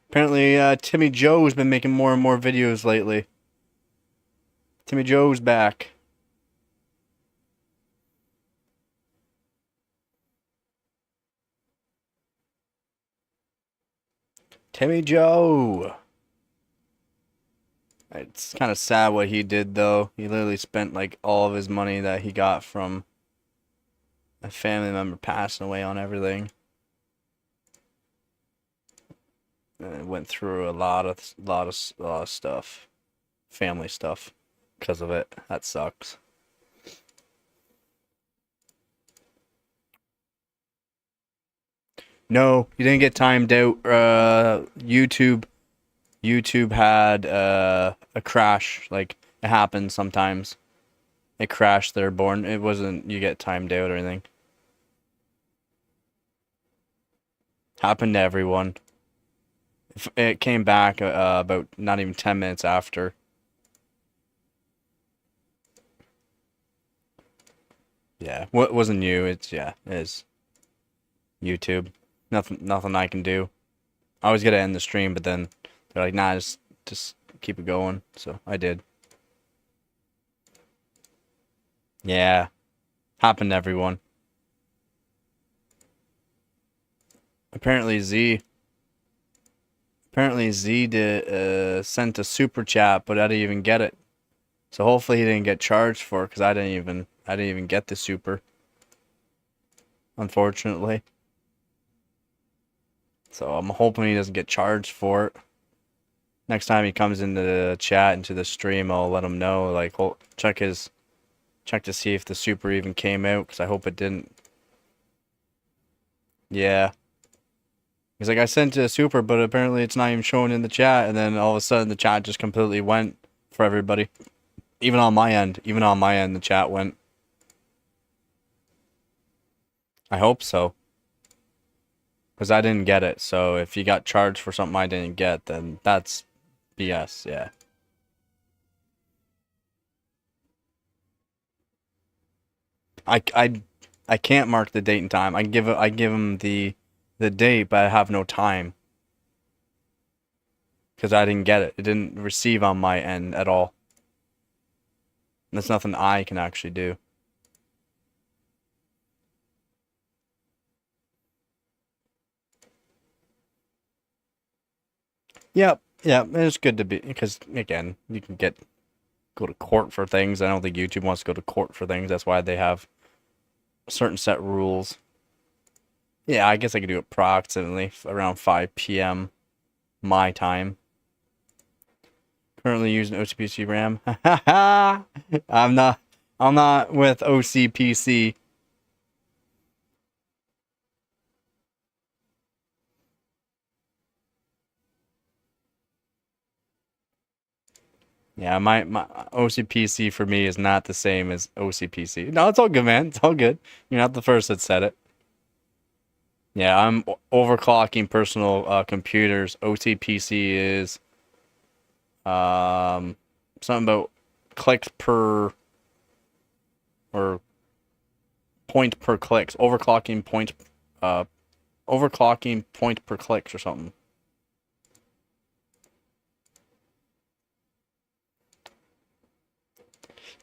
Apparently, Timmy Joe's been making more and more videos lately. Timmy Joe's back. Timmy Joe. It's kind of sad what he did, though. He literally spent like all of his money that he got from a family member passing away on everything. And it went through a lot of stuff, family stuff. because of it. That sucks. No, you didn't get timed out. YouTube had a crash. Like it happens sometimes. It crashed their born. It wasn't you get timed out or anything. Happened to everyone. It came back about not even 10 minutes after. Yeah, what wasn't you? It's yeah, it is YouTube. Nothing I can do. I was gonna end the stream, but then they're like, nah, just keep it going. So I did. Yeah, happened to everyone. Apparently Z. Apparently Z did sent a super chat, but I didn't even get it. So hopefully he didn't get charged for it, because I didn't even get the super. Unfortunately. So I'm hoping he doesn't get charged for it. Next time he comes into the chat, into the stream, I'll let him know. Like, check to see if the super even came out, because I hope it didn't. Yeah. He's like, I sent a super, but apparently it's not even showing in the chat. And then all of a sudden the chat just completely went for everybody. Even on my end, the chat went. I hope so. Because I didn't get it. So if you got charged for something I didn't get, then that's BS, yeah. I can't mark the date and time. I give him the date, but I have no time. Because I didn't get it. It didn't receive on my end at all. And that's nothing I can actually do. Yep, yeah, it's good to be, because again, you can go to court for things. I don't think YouTube wants to go to court for things. That's why they have certain set rules. Yeah, I guess I could do it approximately around 5 p.m. my time. Currently using OCPC RAM. I'm not I'm not with OCPC. Yeah, my OCPC for me is not the same as OCPC. No, it's all good, man. It's all good. You're not the first that said it. Yeah, I'm overclocking personal computers. OCPC is um something about clicks per or point per clicks. Uh overclocking point per clicks or something.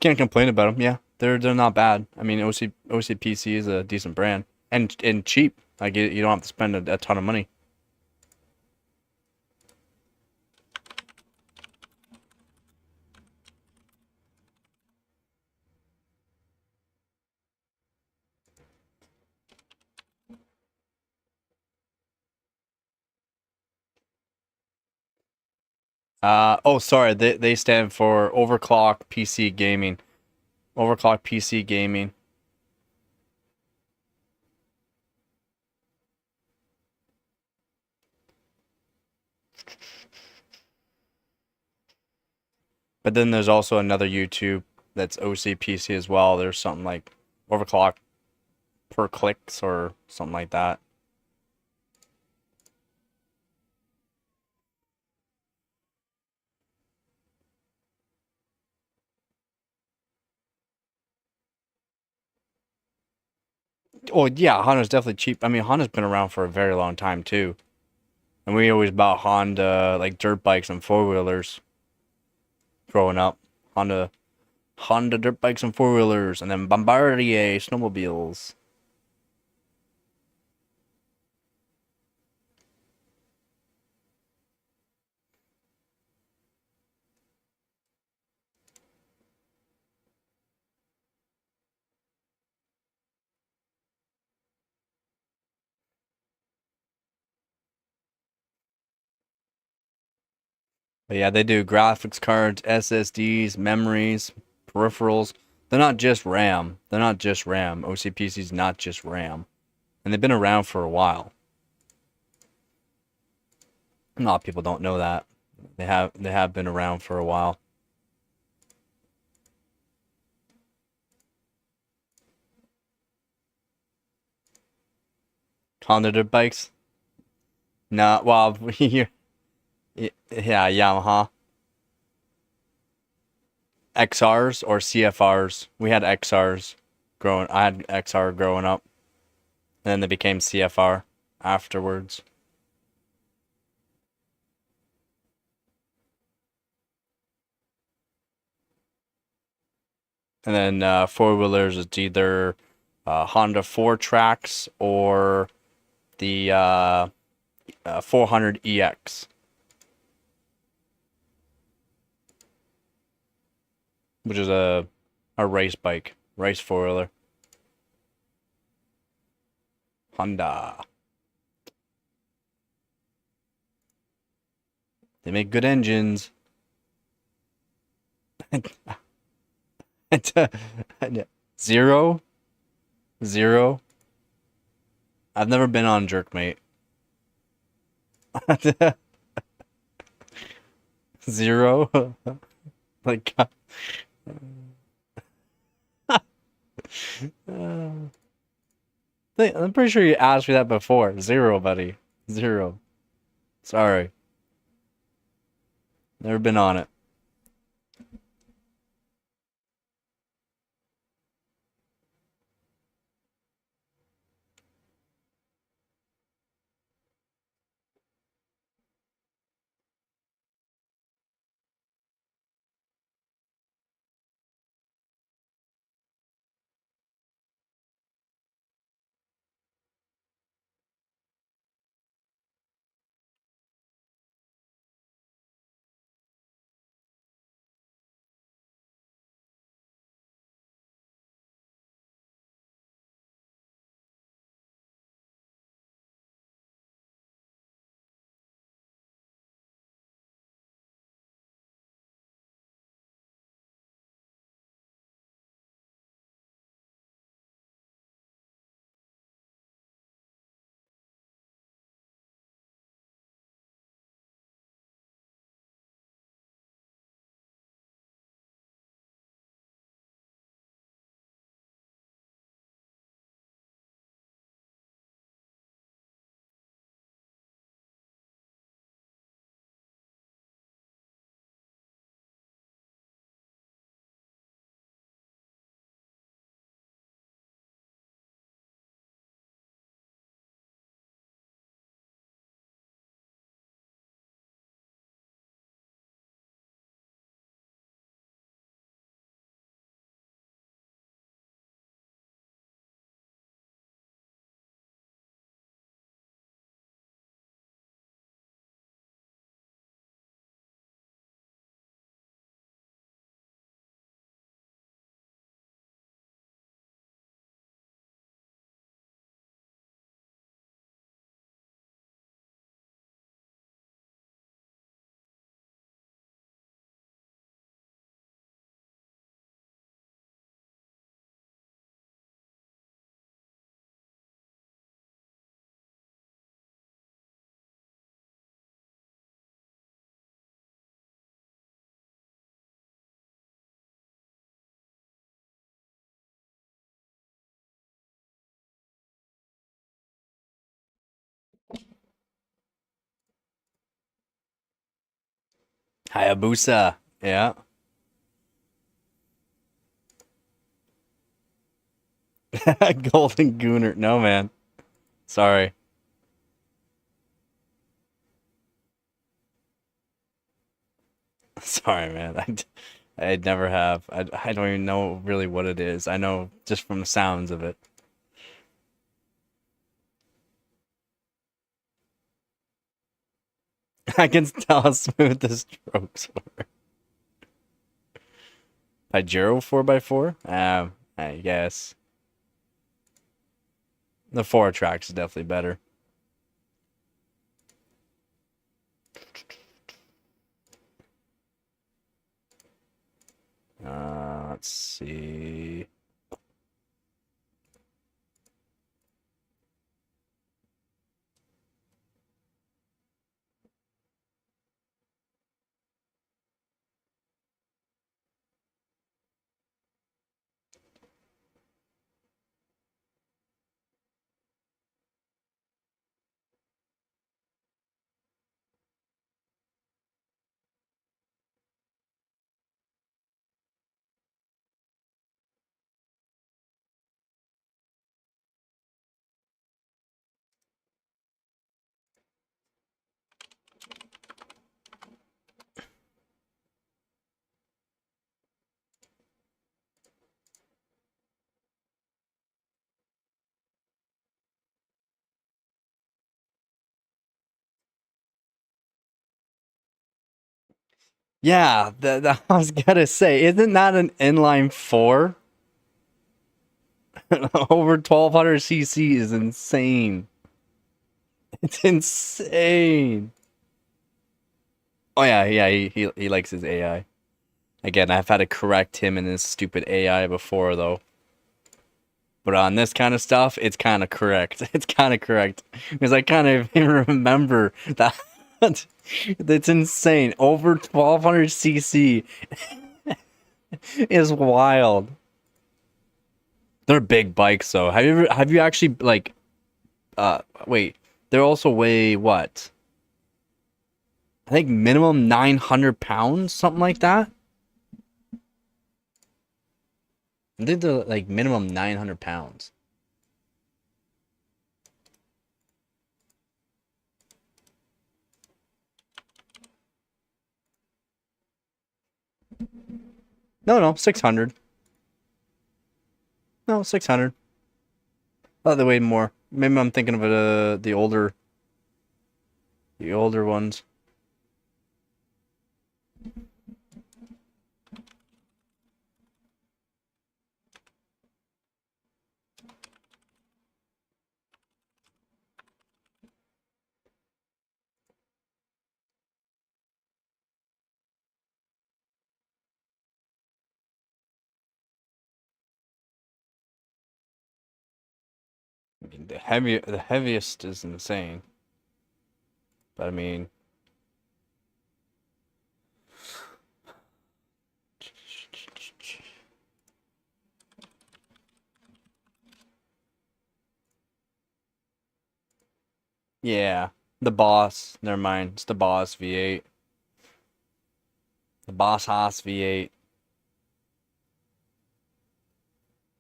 Can't complain about them. Yeah, they're not bad. I mean, OCPC is a decent brand and cheap. Like you don't have to spend a ton of money. Oh, sorry. They stand for Overclock PC Gaming. Overclock PC Gaming. But then there's also another YouTube that's OCPC as well. There's something like Overclock per clicks or something like that. Oh yeah, Honda's definitely cheap. I mean, Honda's been around for a very long time too. And we always bought Honda like dirt bikes and four wheelers growing up. Honda dirt bikes and four wheelers, and then Bombardier snowmobiles. But yeah, they do graphics cards, SSDs, memories, peripherals. They're not just RAM. They're not just RAM. OCPC's not just RAM. And they've been around for a while. A lot of people don't know that. They have been around for a while. Honda dirt bikes? Nah, well, yeah, Yamaha. XRs or CFRs. We had XRs growing. I had XR growing up, and then they became CFR afterwards. And then four wheelers, it's either Honda 4 Tracks or the 400 EX, which is a race bike, race four wheeler. Honda. They make good engines. Zero, zero. I've never been on Jerkmate. Zero. Like, I'm pretty sure you asked me that before. Zero, buddy. Zero. Sorry. Never been on it. Hayabusa. Yeah. Golden Gooner. No, man. Sorry. Sorry, man. I never have. I don't even know really what it is. I know just from the sounds of it. I can tell how smooth the strokes were. Pajero 4x4? I guess. The 4 Tracks is definitely better. Let's see. Yeah, I was gonna say, isn't that an inline four? Over 1200 cc is insane. It's insane. Oh yeah, yeah, he likes his AI. Again, I've had to correct him and his stupid AI before though. But on this kind of stuff, it's kind of correct. It's kind of correct because I kind of remember that. That's insane. Over 1200 cc is wild. They're big bikes though. Have you actually like wait, they're also weigh what? I think minimum 900 pounds, something like that. I think they're like minimum 900 pounds. No, 600. No, 600. Oh, they weigh more. Maybe I'm thinking of the older ones. I mean, the heaviest is insane. But I mean, yeah, the Boss. Never mind, it's the Boss V8. The Boss Haas V8.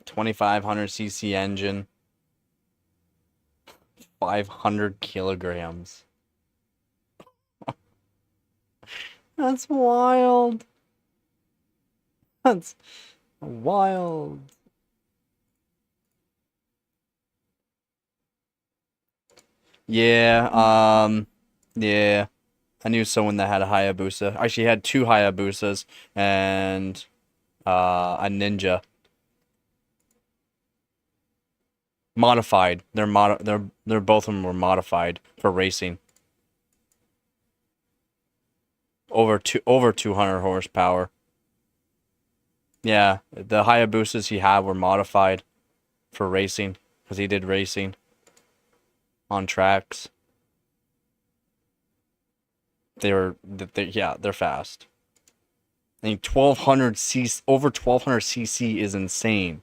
2500 cc engine. 500 kilograms. That's wild. That's wild. Yeah, yeah. I knew someone that had a Hayabusa. Actually, had two Hayabusas and a Ninja. Modified. They're both of them were modified for racing. Over 200 horsepower. Yeah, the Hayabusas he had were modified for racing because he did racing on tracks. Yeah, they're fast. I mean, 1200 cc over 1200 cc is insane.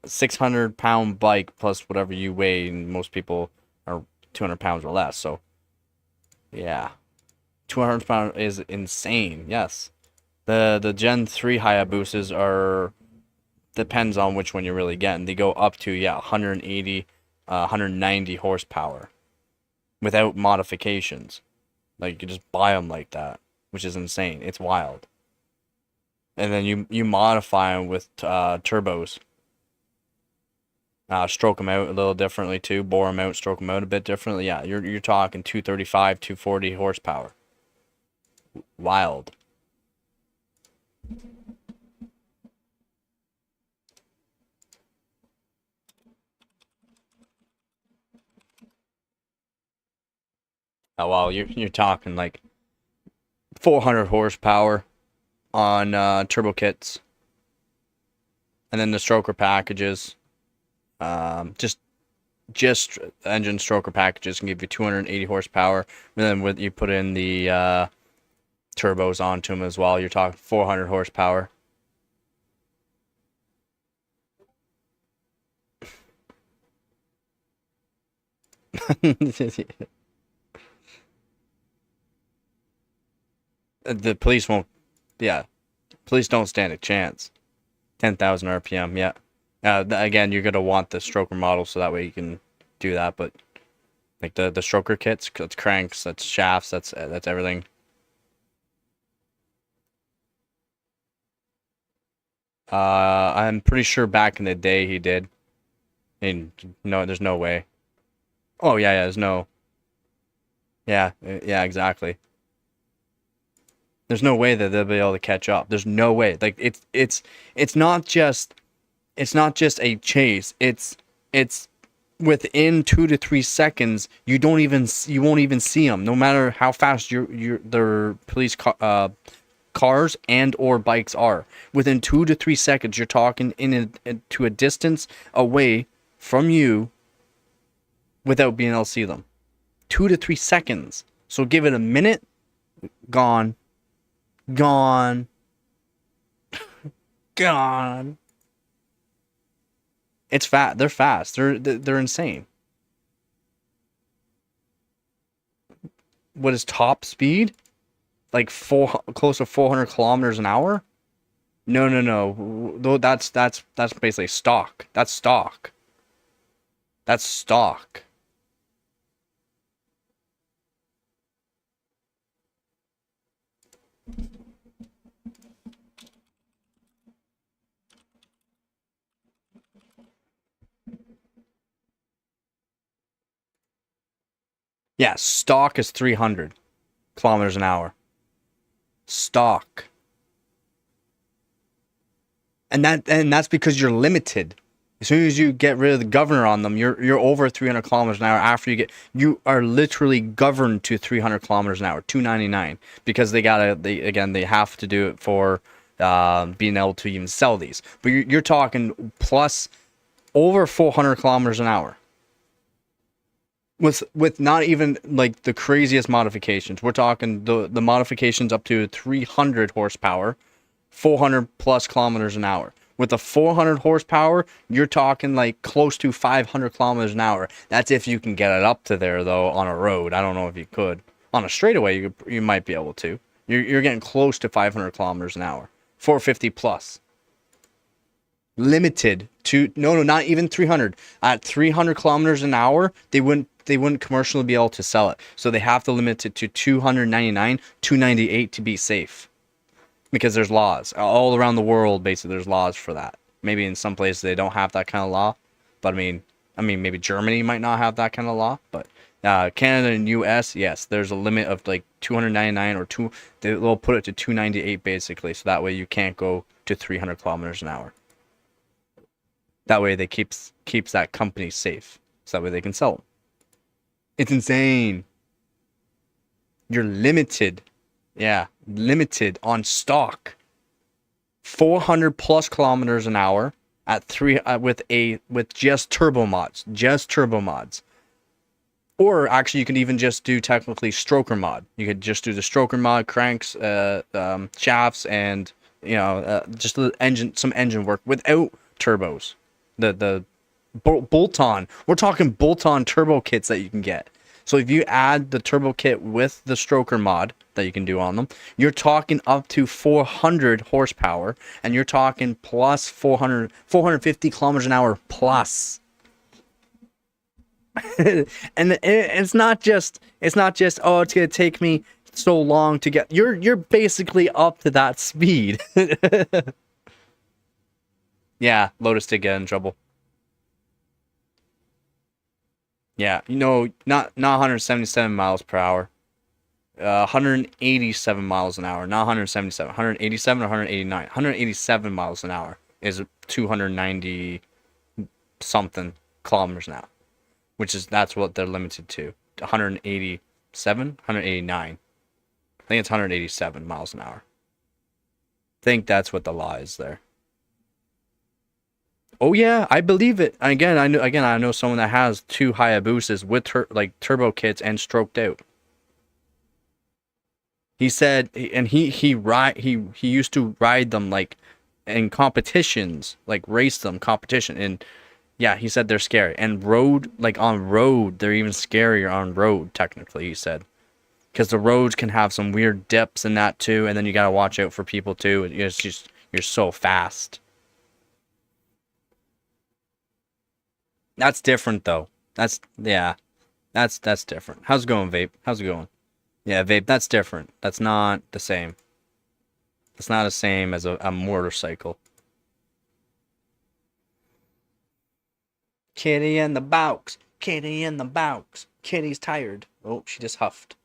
600-pound bike plus whatever you weigh, and most people are 200 pounds or less. So, yeah, 200 pound is insane. Yes, the Gen 3 Hayabusas are depends on which one you're really getting. They go up to 180, 190 horsepower without modifications. Like you just buy them like that, which is insane. It's wild. And then you modify them with turbos. Stroke them out a little differently too. Bore them out, stroke them out a bit differently. Yeah, you're talking 235, 240 horsepower. Wild. Oh wow, you're talking like 400 horsepower. on turbo kits, and then the stroker packages. Just engine stroker packages can give you 280 horsepower, and then with you put in the turbos onto them as well, you're talking 400 horsepower. The police won't. Yeah, police don't stand a chance. 10,000 RPM. Yeah. Again, you're gonna want the stroker model so that way you can do that. But like the stroker kits, that's cranks, that's shafts, that's everything. I'm pretty sure back in the day he did. And no, there's no way. Oh yeah, there's no. Yeah, exactly. There's no way that they'll be able to catch up. There's no way. Like it's not just a chase. It's within 2 to 3 seconds. You won't even see them. No matter how fast their police cars and or bikes are. Within 2 to 3 seconds, you're talking to a distance away from you without being able to see them. 2 to 3 seconds. So give it a minute. Gone. Gone. Gone. It's fast. They're fast. They're insane. What is top speed? Like close to 400 kilometers an hour? No. Though that's basically stock. That's stock. That's stock. Yeah, stock is 300 kilometers an hour. Stock. And that's because you're limited. As soon as you get rid of the governor on them, you're over 300 kilometers an hour. You are literally governed to 300 kilometers an hour, 299, because they have to do it for being able to even sell these. But you're talking plus over 400 kilometers an hour. With not even like the craziest modifications. We're talking the modifications up to 300 horsepower, 400 plus kilometers an hour. With the 400 horsepower, you're talking like close to 500 kilometers an hour. That's if you can get it up to there though on a road. I don't know if you could. On a straightaway, you might be able to. You're getting close to 500 kilometers an hour. 450 plus. Limited to no, not even 300. At 300 kilometers an hour, they wouldn't commercially be able to sell it. So they have to limit it to 299, 298 to be safe. Because there's laws all around the world. Basically, there's laws for that. Maybe in some places they don't have that kind of law, but I mean, maybe Germany might not have that kind of law. But Canada and U.S., yes, there's a limit of like 299 or two. They'll put it to 298 basically, so that way you can't go to 300 kilometers an hour. That way they keeps that company safe, so that way they can sell them. It's insane. You're limited. Yeah, limited on stock. 400 plus kilometers an hour at with just turbo mods. Or actually, you can even just do technically stroker mod. You could just do the stroker mod, cranks, shafts, and just some engine work without turbos. The bolt-on. We're talking bolt-on turbo kits that you can get. So if you add the turbo kit with the stroker mod that you can do on them, you're talking up to 400 horsepower, and you're talking plus 450 kilometers an hour plus. And it's not just oh, it's gonna take me so long to get. You're basically up to that speed. Yeah, Lotus did get in trouble. Yeah, not 177 miles per hour. 187 miles an hour, not 177. 187 or 189. 187 miles an hour is 290 something kilometers an hour, that's what they're limited to. 187, 189. I think it's 187 miles an hour. think that's what the law is there. Oh yeah, I believe it. Again, I know someone that has 2 Hayabusas with like turbo kits and stroked out. He said, and he used to ride them like in competitions, like race them competition, and yeah, he said they're scary. And road, like on road, they're even scarier on road. Technically, he said, because the roads can have some weird dips and that too, and then you gotta watch out for people too. It's just you're so fast. That's different though. That's different. How's it going, vape? How's it going? Yeah, vape. That's different. That's not the same. It's not the same as a motorcycle. Kitty in the box. Kitty in the box. Kitty's tired. Oh, she just huffed.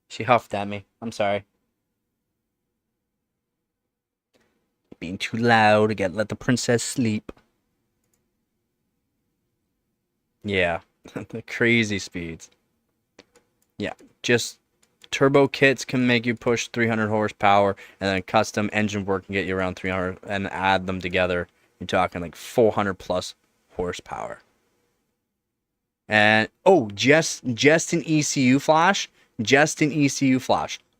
She huffed at me. I'm sorry. Being too loud. Again, let the princess sleep. Yeah, the crazy speeds. Yeah, just turbo kits can make you push 300 horsepower, and then custom engine work can get you around 300, and add them together, you're talking like 400 plus horsepower. And oh, just an ECU flash,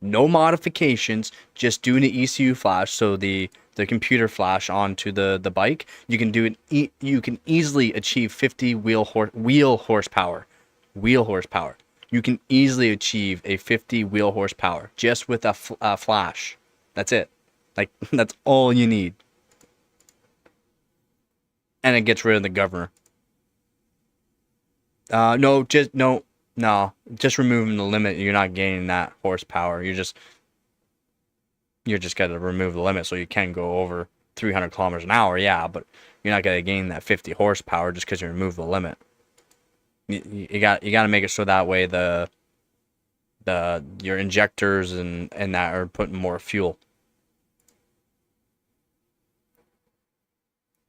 no modifications, just doing the ECU flash, so the computer flash onto the bike. You can do it. You can easily achieve 50 wheel horsepower. You can easily achieve a 50 wheel horsepower just with a flash. That's it. Like, that's all you need. And it gets rid of the governor. No, just removing the limit. You're not gaining that horsepower. You're just got to remove the limit so you can go over 300 kilometers an hour. Yeah, but you're not gonna gain that 50 horsepower just because you remove the limit. You got to make it so that way your injectors and that are putting more fuel.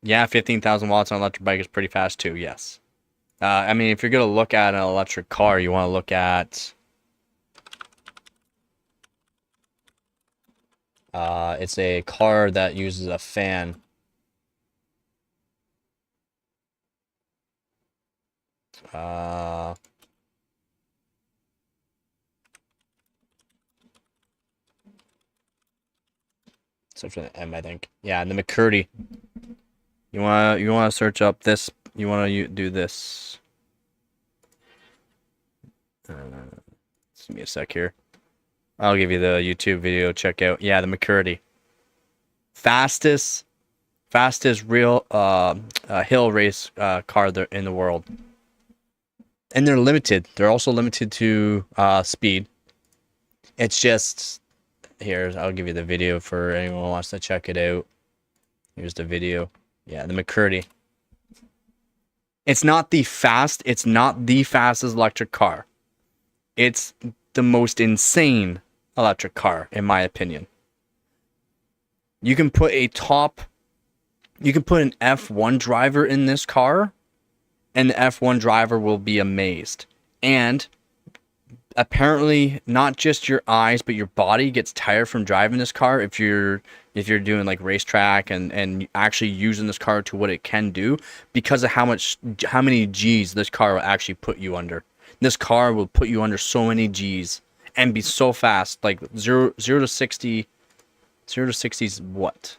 Yeah, 15,000 watts on an electric bike is pretty fast too. Yes. I mean, if you're gonna look at an electric car, you want to look at it's a car that uses a fan. Starts with an M, I think. Yeah, and the McCurdy. You wanna search up this. You wanna do this. Just give me a sec here. I'll give you the YouTube video. Check out. Yeah, the McCurdy. Fastest real hill race car there in the world. And they're limited. They're also limited to speed. It's just here. I'll give you the video for anyone who wants to check it out. Here's the video. Yeah, the McCurdy. It's not the fastest electric car. It's the most insane electric car, in my opinion. You can put an F1 driver in this car, and the F1 driver will be amazed. And apparently, not just your eyes, but your body gets tired from driving this car if you're doing like racetrack and actually using this car to what it can do, because of how many G's this car will actually put you under. This car will put you under so many G's and be so fast, like 0 to 60. 0 to 60 is what?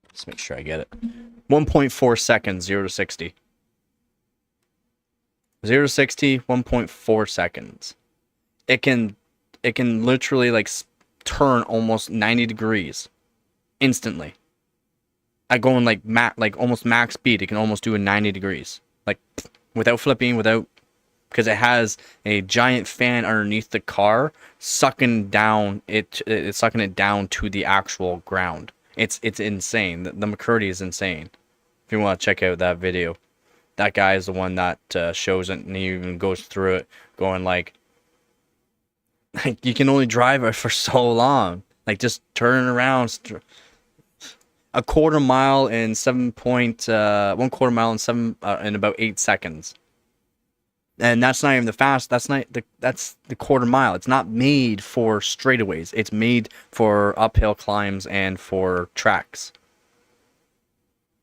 Let's make sure I get it. 1.4 seconds, 0 to 60. 0 to 60, 1.4 seconds. It can literally like turn almost 90 degrees instantly. At going like almost max speed, it can almost do a 90 degrees. Like without flipping, because it has a giant fan underneath the car sucking it's sucking it down to the actual ground. It's insane. The McCurdy is insane. If you want to check out that video, that guy is the one that shows it, and he even goes through it, going like you can only drive it for so long. Like just turning around. a quarter mile in 1/4 mile in in about 8 seconds. And that's not even the fast. That's the quarter mile. It's not made for straightaways. It's made for uphill climbs and for tracks.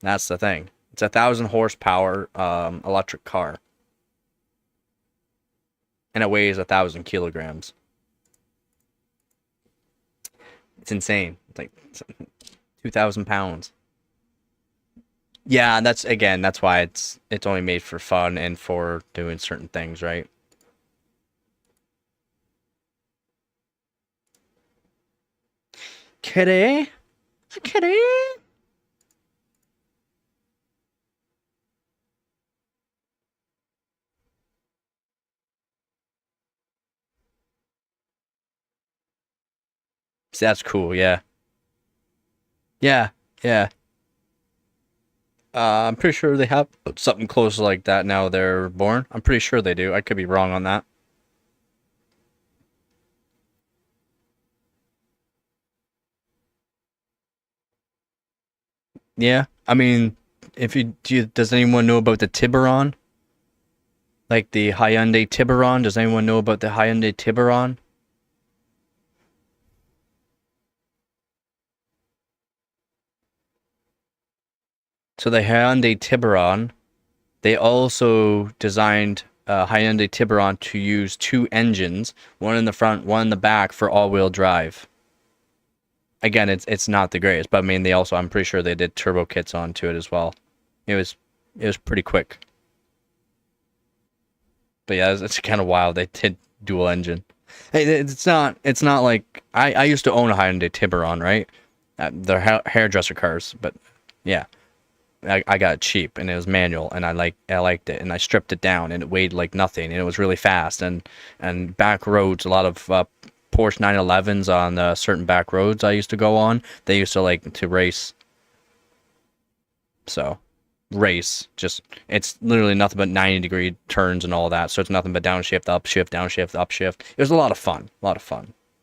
That's the thing. It's 1,000 horsepower electric car, and it weighs 1,000 kilograms. It's insane. It's like 2,000 pounds. Yeah, that's why it's only made for fun and for doing certain things, right? Kitty, kitty. See, that's cool. Yeah, yeah, yeah. I'm pretty sure they have something close like that now they're born. I'm pretty sure they do. I could be wrong on that. Yeah, I mean, if you does anyone know about the Tiburon? Like the Hyundai Tiburon? Does anyone know about the Hyundai Tiburon? So the Hyundai Tiburon, they also designed Hyundai Tiburon to use two engines, one in the front, one in the back for all-wheel drive. Again, it's not the greatest, but I mean I'm pretty sure they did turbo kits onto it as well. It was it was pretty quick. But yeah, it's kind of wild. They did dual engine. Hey, it's not like I used to own a Hyundai Tiburon, right? They're hairdresser cars, but yeah, I got it cheap and it was manual and I liked it and I stripped it down and it weighed like nothing and it was really fast and back roads, a lot of Porsche 911s on certain back roads I used to go on, they used to like to race. So race, just it's literally nothing but 90-degree turns and all that, so it's nothing but downshift, upshift, downshift, upshift. It was a lot of fun,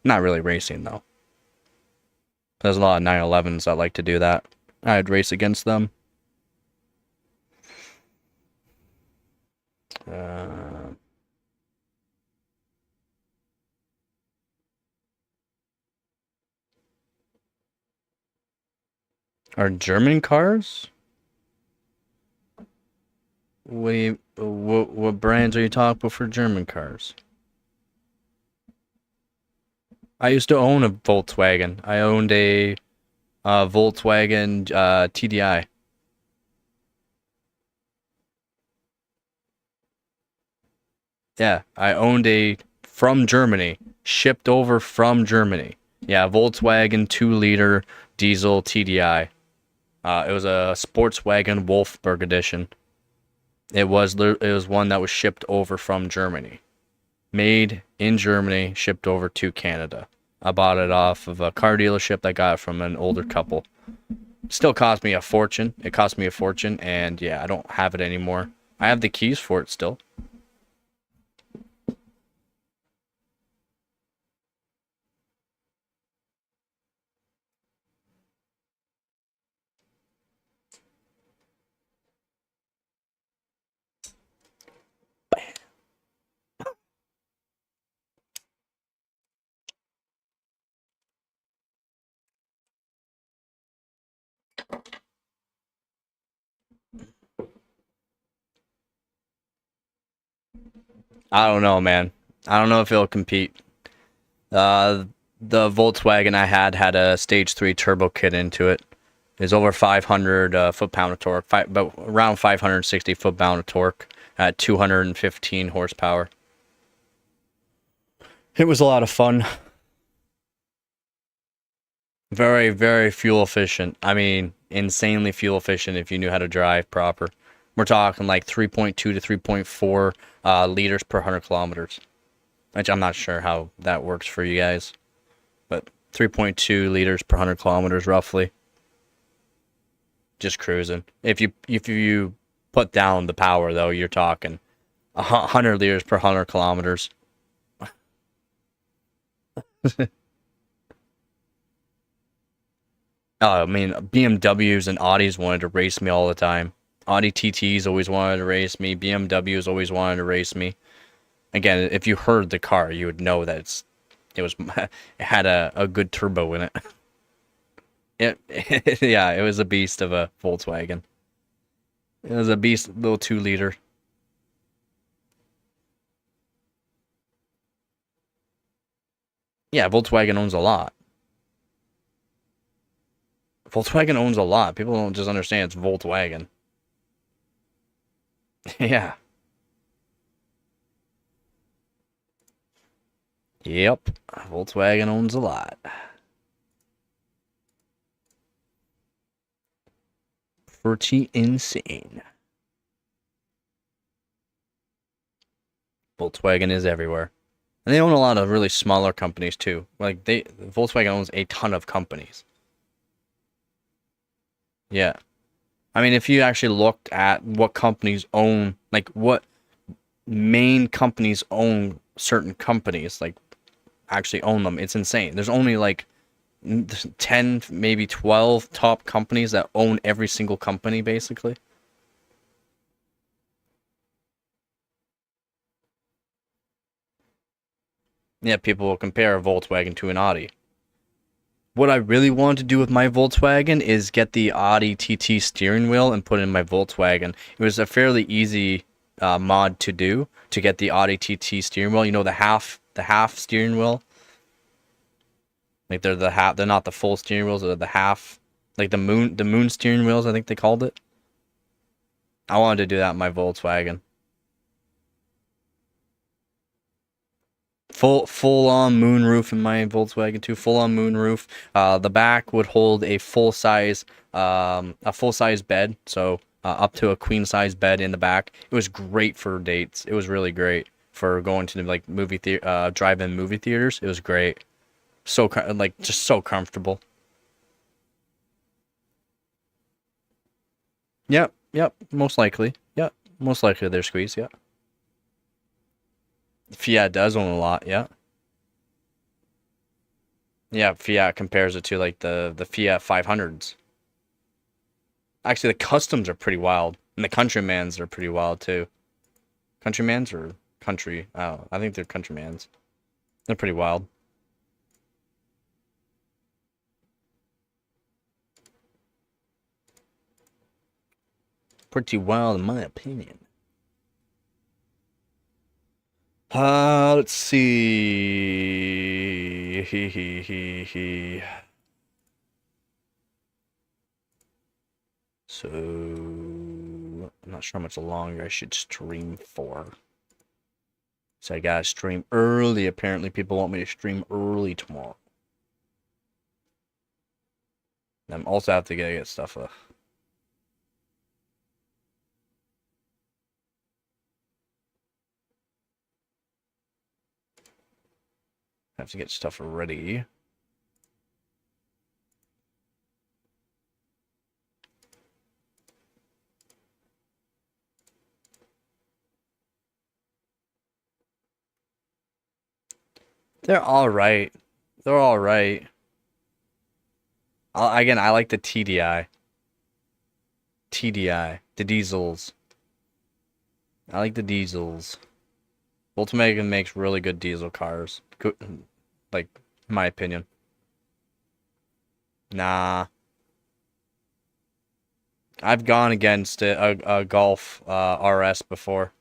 not really racing though. There's a lot of 911s that like to do that. I'd race against them. uh, are German cars, what brands are you talking about for German cars? I used to own a Volkswagen. I owned a Volkswagen TDI. Yeah, I owned a from Germany, shipped over from Germany. Yeah, Volkswagen 2-liter diesel TDI. It was a Sportswagen Wolfsburg edition. It was one that was shipped over from Germany, made in Germany, shipped over to Canada. I bought it off of a car dealership that got it from an older couple. Still cost me a fortune. It cost me a fortune, and yeah, I don't have it anymore. I have the keys for it still. I don't know, man. I don't know if it'll compete. Uh, the Volkswagen I had a stage 3 turbo kit into it. It's over 500 foot-pound of torque, about around 560 foot-pound of torque at 215 horsepower. It was a lot of fun. Very, very fuel efficient. I mean, insanely fuel efficient if you knew how to drive proper. We're talking like 3.2 to 3.4 liters per 100 kilometers. Which I'm not sure how that works for you guys, but 3.2 liters per 100 kilometers roughly. Just cruising. If you put down the power though, you're talking 100 liters per 100 kilometers. I mean, BMWs and Audis wanted to race me all the time. Audi TTs always wanted to race me. BMWs always wanted to race me. Again, if you heard the car, you would know that it had a good turbo in it. Yeah, it was a beast of a Volkswagen. It was a beast, little 2 liter. Yeah, Volkswagen owns a lot. Volkswagen owns a lot. People don't just understand it's Volkswagen. Yeah. Yep. Volkswagen owns a lot. Pretty insane. Volkswagen is everywhere. And they own a lot of really smaller companies too. Like Volkswagen owns a ton of companies. Yeah. I mean, if you actually looked at what companies own, like what main companies own certain companies, like actually own them, it's insane. There's only like 10, maybe 12 top companies that own every single company, basically. Yeah, people will compare a Volkswagen to an Audi. What I really want to do with my Volkswagen is get the Audi TT steering wheel and put it in my Volkswagen. It was a fairly easy mod to do to get the Audi TT steering wheel. You know, the half steering wheel. Like they're the half. They're not the full steering wheels. They're the half. Like the moon steering wheels. I think they called it. I wanted to do that in my Volkswagen. Full on moon roof in my Volkswagen too. Full on moon roof. The back would hold a full size bed, so up to a queen size bed in the back. It was great for dates. It was really great for going to like drive-in movie theaters. It was great. So like just so comfortable. Yep, yep. Most likely. Yep, most likely they're squeezed. Yeah. Fiat does own a lot. Yeah. Yeah, Fiat compares it to like the Fiat 500s. Actually, the customs are pretty wild, and the Countrymans are pretty wild too. Countrymans or country? Oh, I think they're Countrymans. They're pretty wild. Pretty wild, in my opinion. Let's see. So, I'm not sure how much longer I should stream for. So I gotta stream early. Apparently, people want me to stream early tomorrow. And I'm also have to get stuff. Have to get stuff ready. They're all right. They're all right. Again, I like the TDI. TDI. The diesels. I like the diesels. Volkswagen makes really good diesel cars. Good, like, in my opinion. Nah. I've gone against a Golf RS before.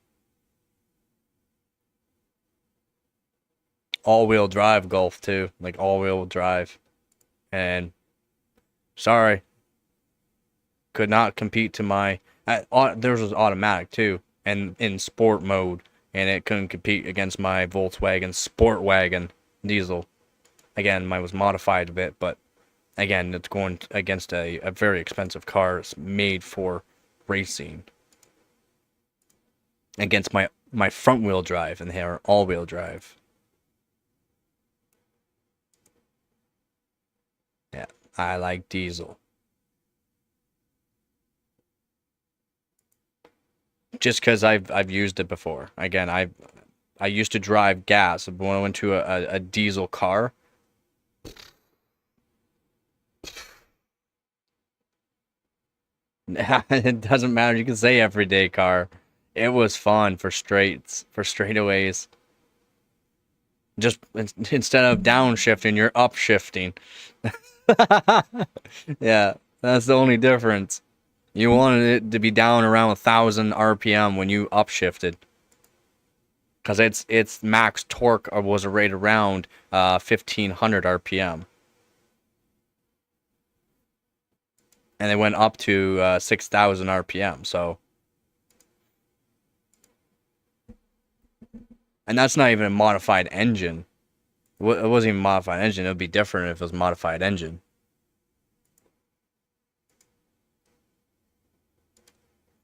All-wheel drive Golf too. Like all-wheel drive. And sorry. Could not compete to my... theirs was automatic too. And in sport mode. And it couldn't compete against my Volkswagen Sport Wagon diesel. Again, mine was modified a bit, but again, it's going against a very expensive car. It's made for racing. Against my front wheel drive, and they are all wheel drive. Yeah, I like diesel. Just because I've used it before. Again, I used to drive gas. When I went to a diesel car, It doesn't matter. You can say everyday car. It was fun for straightaways. Just instead of downshifting, you're upshifting. Yeah, that's the only difference. You wanted it to be down around 1,000 RPM when you upshifted, because its max torque was right around 1,500 RPM, and it went up to 6,000 RPM. So, and that's not even a modified engine. It wasn't even a modified engine. It would be different if it was a modified engine.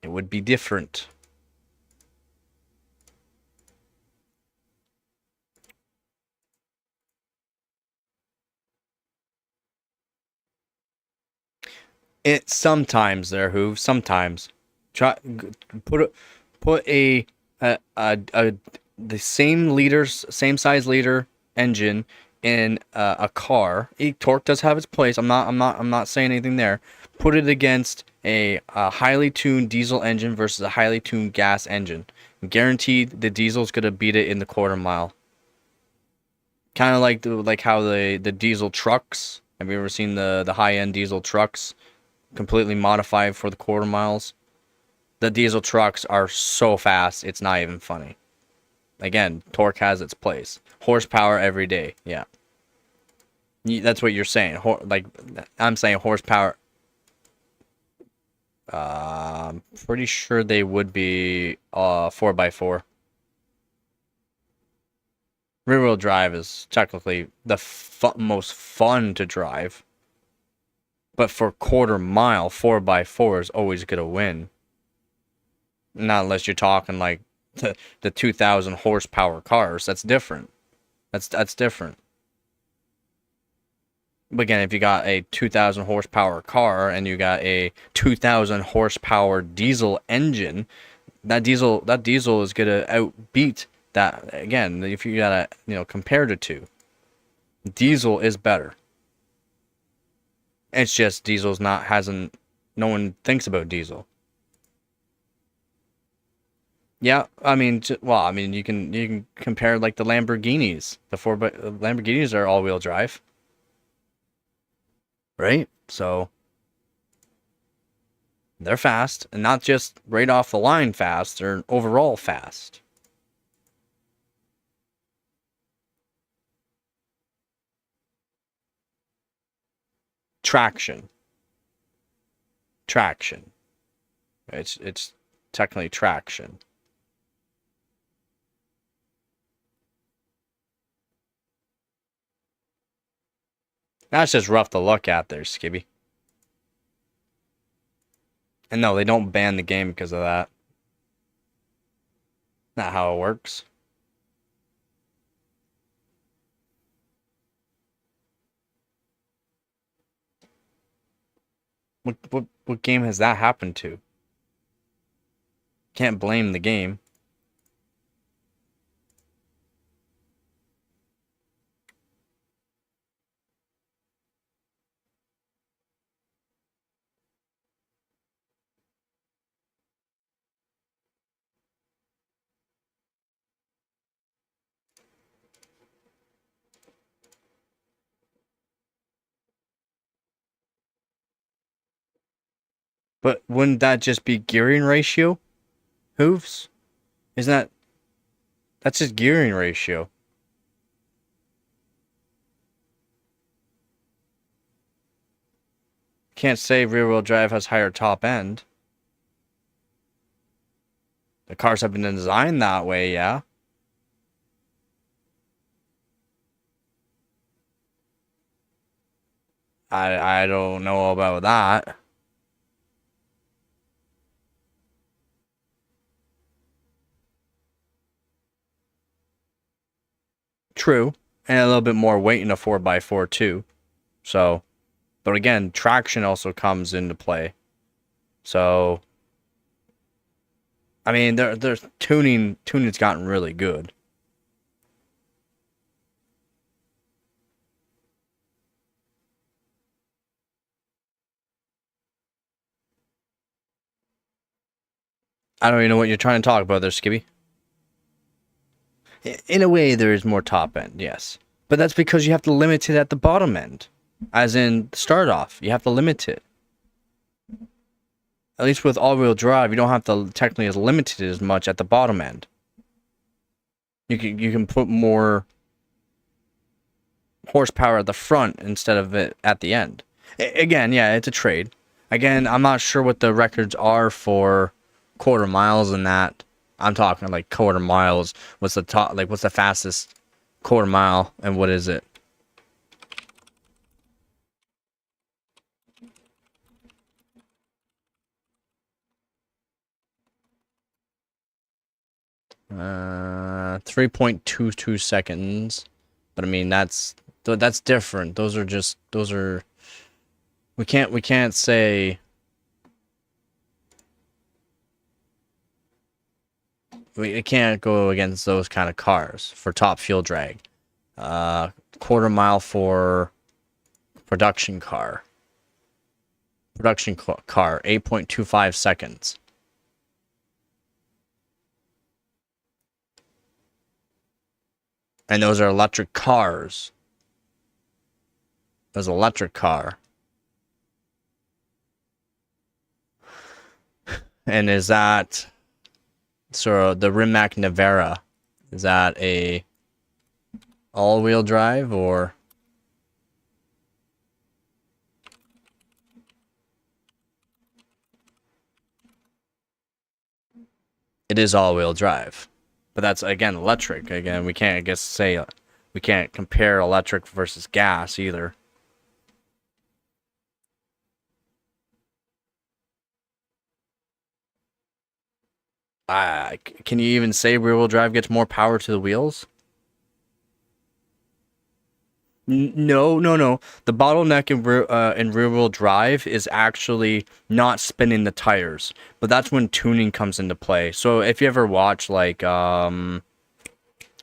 It would be different. It sometimes there, who sometimes try put a, put a the same liters, same size liter engine in a car. Torque does have its place. I'm not saying anything there. Put it against a highly tuned diesel engine versus a highly tuned gas engine. Guaranteed, the diesel's gonna beat it in the quarter mile. Kind of like how the diesel trucks. Have you ever seen the high end diesel trucks? Completely modified for the quarter miles. The diesel trucks are so fast, it's not even funny. Again, torque has its place. Horsepower every day, yeah. That's what you're saying. Like, I'm saying horsepower. Pretty sure they would be 4x4. Rear wheel drive is technically the most fun to drive. But for quarter mile, 4x4 is always going to win. Not unless you're talking like the 2,000 horsepower cars. That's different. That's different. But again, if you got a 2,000 horsepower car and you got a 2,000 horsepower diesel engine, that diesel is gonna outbeat that. Again, if you gotta compare the two, diesel is better. It's just diesel's not hasn't. No one thinks about diesel. Yeah, I mean, well, I mean, you can compare like the Lamborghinis. Lamborghinis are all-wheel drive, right? So they're fast, and not just right off the line fast, they're overall fast. Traction. Traction. It's technically traction. That's just rough to look at there, Skibby. And no, they don't ban the game because of that. Not how it works. What game has that happened to? Can't blame the game. But wouldn't that just be gearing ratio? Hooves? Isn't that's just gearing ratio? Can't say rear wheel drive has higher top end. The cars have been designed that way, yeah. I don't know about that. True. And a little bit more weight in a 4x4 too. So, but again, traction also comes into play. So, I mean, there's tuning's gotten really good. I don't even know what you're trying to talk about there, Skibby. In a way, there is more top end, yes. But that's because you have to limit it at the bottom end. As in, start off, you have to limit it. At least with all-wheel drive, you don't have to technically as limited as much at the bottom end. You can put more horsepower at the front instead of it at the end. Again, yeah, it's a trade. Again, I'm not sure what the records are for quarter miles and that. I'm talking like quarter miles. What's the top? Like, what's the fastest quarter mile, and what is it? Uh, 3.22 seconds. But I mean, that's different. Those are. We can't say. We can't go against those kind of cars for top fuel drag. Quarter mile for production car. Production car, 8.25 seconds. And those are electric cars. There's electric car. And is that... So the Rimac Navara, is that a all-wheel drive or... It is all-wheel drive. But that's, again, electric. Again, we can't, I guess, say... We can't compare electric versus gas either. Can you even say rear-wheel drive gets more power to the wheels? No. The bottleneck in rear-wheel drive is actually not spinning the tires, but that's when tuning comes into play. So if you ever watch like Cletus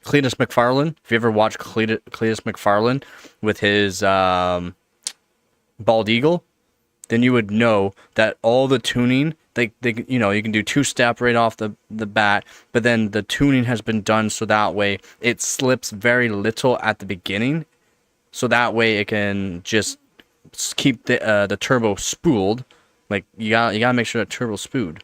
McFarlane, if you ever watch Cletus McFarlane with his bald eagle, then you would know that all the tuning, they you know, you can do two-step right off the bat, but then the tuning has been done so that way it slips very little at the beginning, so that way it can just keep the turbo spooled. Like you gotta make sure that turbo's spooled.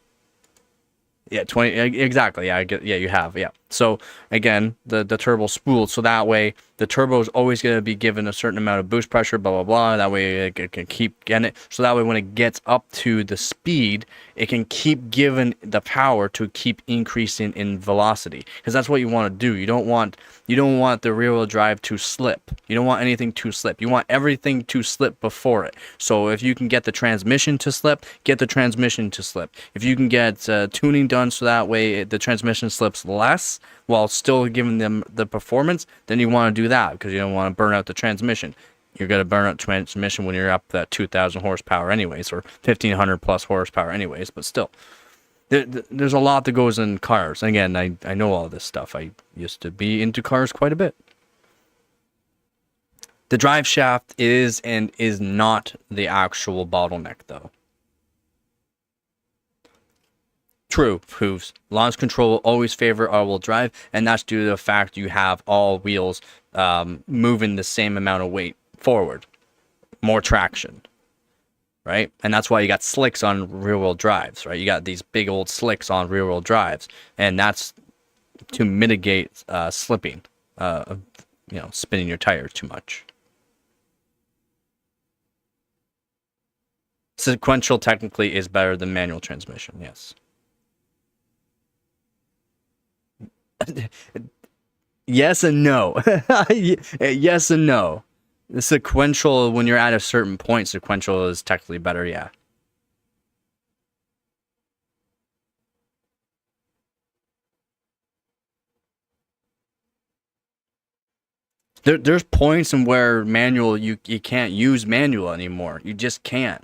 Yeah, 20 exactly. Yeah, you have. Yeah. So again, the turbo spooled, so that way the turbo is always going to be given a certain amount of boost pressure, blah blah blah. That way it can keep getting it. So that way when it gets up to the speed, it can keep giving the power to keep increasing in velocity, because that's what you want to do. You don't want the rear wheel drive to slip. You don't want anything to slip. You want everything to slip before it. So if you can get the transmission to slip, get the transmission to slip. If you can get tuning done so that way the transmission slips less while still giving them the performance, then you want to do that, because you don't want to burn out the transmission. You're going to burn out transmission when you're up that 2,000 horsepower anyways, or 1,500 plus horsepower anyways, but still. There's a lot that goes in cars. Again, I know all this stuff. I used to be into cars quite a bit. The drive shaft is and is not the actual bottleneck, though. True, proves. Launch control will always favor all-wheel drive, and that's due to the fact you have all wheels moving the same amount of weight forward. More traction, right? And that's why you got slicks on rear-wheel drives, right? You got these big old slicks on rear-wheel drives, and that's to mitigate slipping, spinning your tires too much. Sequential technically is better than manual transmission, yes. Yes and no. Yes and no. The sequential, when you're at a certain point, sequential is technically better, yeah. There's points in where manual, you can't use manual anymore. You just can't.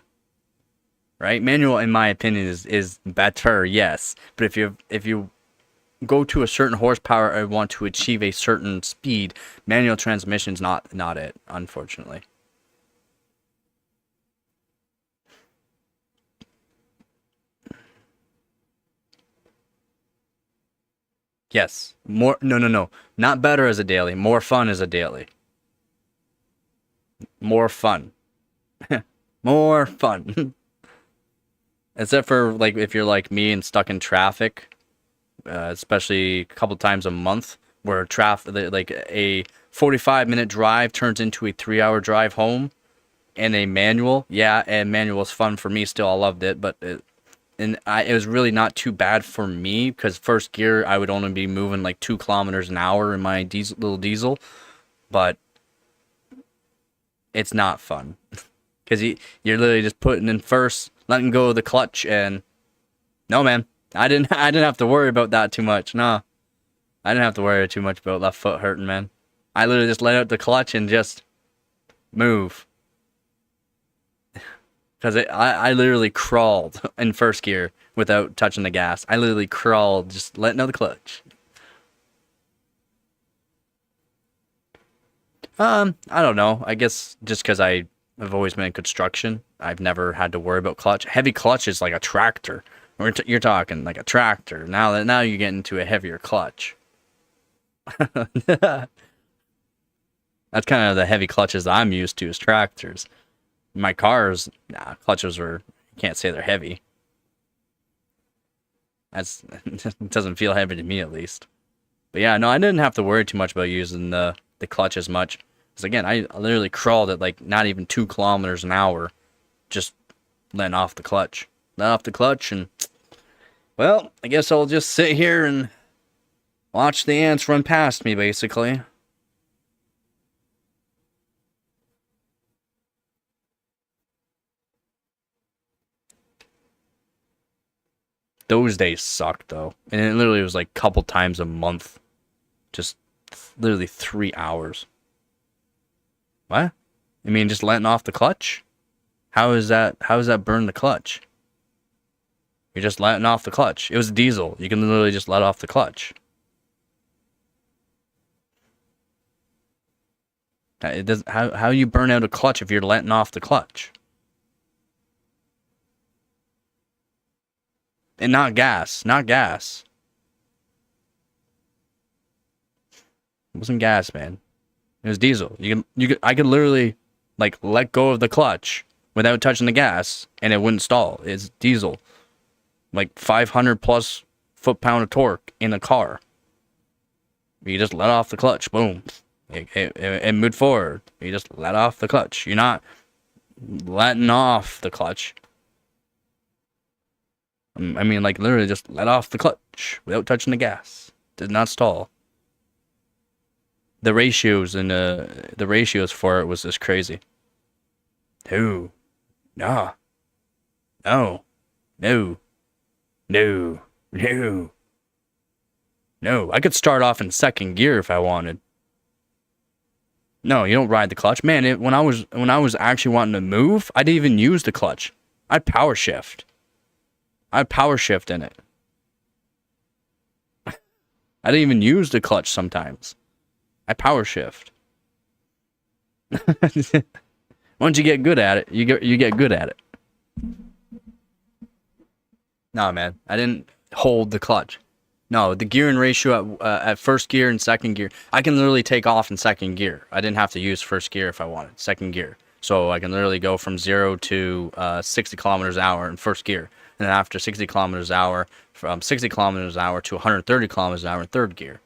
Right? Manual, in my opinion, is better, yes. But if you go to a certain horsepower and want to achieve a certain speed, manual transmission's not it, unfortunately. Yes. More. No, no, no. Not better as a daily. More fun as a daily. More fun. More fun. Except for like if you're like me and stuck in traffic, especially a couple times a month, where traffic like a 45-minute drive turns into a 3-hour drive home, and a manual. Yeah, and manual was fun for me. Still, I loved it, but it was really not too bad for me because first gear I would only be moving like 2 kilometers an hour in my little diesel, but it's not fun because you're literally just putting in first, letting go of the clutch, and no, man, I didn't have to worry about that too much. No, I didn't have to worry too much about left foot hurting, man. I literally just let out the clutch and just move. Because I literally crawled in first gear without touching the gas. I literally crawled, just letting out the clutch. I don't know. I guess just because I've always been in construction, I've never had to worry about clutch. Heavy clutch is like a tractor. You're talking like a tractor. Now you get into a heavier clutch. That's kind of the heavy clutches I'm used to is tractors. My cars, clutches are, can't say they're heavy. It doesn't feel heavy to me at least. But yeah, no, I didn't have to worry too much about using the clutch as much. Because again, I literally crawled at like not even 2 kilometers an hour, just letting off the clutch. Let off the clutch and, well, I guess I'll just sit here and watch the ants run past me, basically. Those days sucked though, and it literally was like a couple times a month, just literally 3 hours. What? I mean, just letting off the clutch? How is that? How does that burn the clutch? You're just letting off the clutch. It was diesel. You can literally just let off the clutch. It does. How you burn out a clutch if you're letting off the clutch? And not gas. Not gas. It wasn't gas, man. It was diesel. I could literally like let go of the clutch without touching the gas and it wouldn't stall. It's diesel. Like 500 plus foot-pound of torque in a car. You just let off the clutch. Boom. It moved forward. You just let off the clutch. You're not letting off the clutch. I mean, like, literally just let off the clutch without touching the gas. Did not stall. The ratios and the ratios for it was just crazy. No. Nah. No. No. No. No. No. I could start off in second gear if I wanted. No, you don't ride the clutch. Man, when I was actually wanting to move, I didn't even use the clutch. I'd power shift. I'd power shift in it. I didn't even use the clutch sometimes. I power shift. Once you get good at it, you get good at it. No, man, I didn't hold the clutch. No, the gearing ratio at first gear and second gear, I can literally take off in second gear. I didn't have to use first gear if I wanted, second gear. So I can literally go from 0 to 60 kilometers an hour in first gear. And then after 60 kilometers an hour, from 60 kilometers an hour to 130 kilometers an hour in third gear.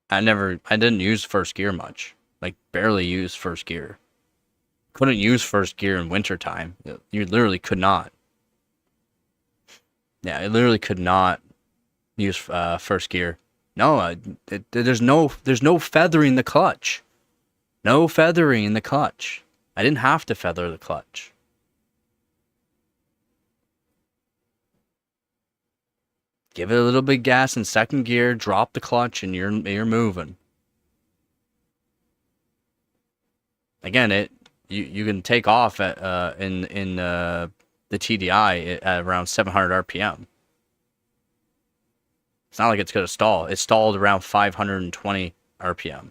I didn't use first gear much. Like, barely used first gear. Couldn't use first gear in wintertime. You literally could not. Yeah, I literally could not use first gear. No, there's no feathering the clutch. No feathering in the clutch. I didn't have to feather the clutch. Give it a little bit of gas in second gear, drop the clutch, and you're moving. Again, you can take off at in the TDI at around 700 RPM. It's not like it's gonna stall. It stalled around 520 RPM.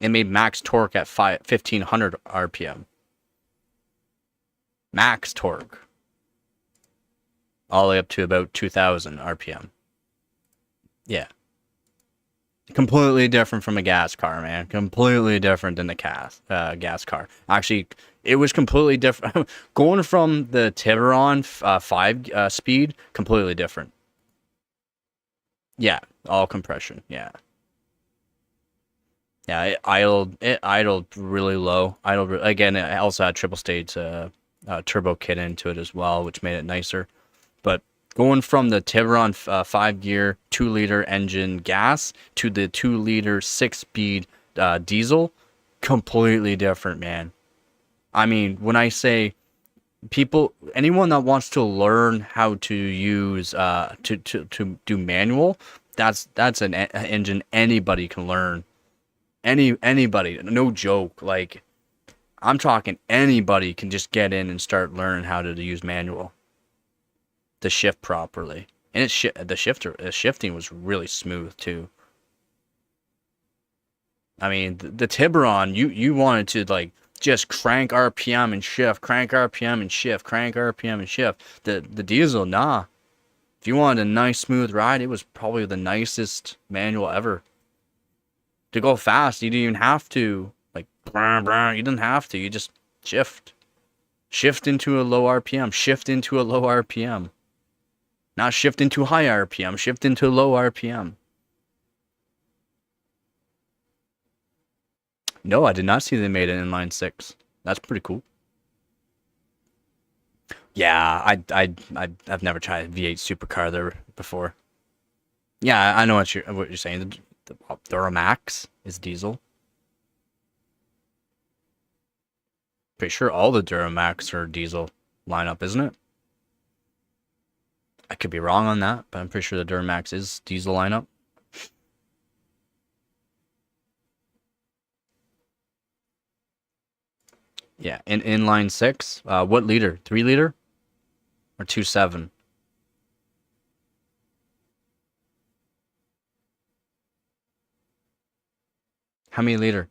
It made max torque at 1500 RPM. Max torque. all the way up to about 2,000 RPM. Yeah. Completely different from a gas car, man. Completely different than the gas car. Actually, it was completely different. Going from the Tiburon 5 speed, completely different. Yeah, all compression. Yeah. Yeah, it idled really low. Again, it also had triple stage turbo kit into it as well, which made it nicer. But going from the Tiburon 5 gear 2 liter engine gas to the 2 liter 6 speed diesel, completely different, man. I mean, when I say anyone that wants to learn how to use to do manual, that's an engine anybody can learn. Anybody, no joke. Like, I'm talking anybody can just get in and start learning how to use manual to shift properly. And the shifting was really smooth too. I mean, the Tiburon, you wanted to like just crank RPM and shift, crank RPM and shift, crank RPM and shift. The diesel, nah. If you wanted a nice smooth ride, it was probably the nicest manual ever. To go fast, you didn't even have to like you didn't have to. You just shift. Shift into a low RPM, shift into a low RPM. Not shift into high RPM, shift into low RPM. No, I did not see they made an inline six. That's pretty cool. Yeah, I've never tried a V8 supercar there before. Yeah, I know what you're saying. The Duramax is diesel. Pretty sure all the Duramax are diesel lineup, isn't it? I could be wrong on that, but I'm pretty sure the Duramax is diesel lineup. Yeah, in inline six. What liter? 3 liter or 2.7? How many liter?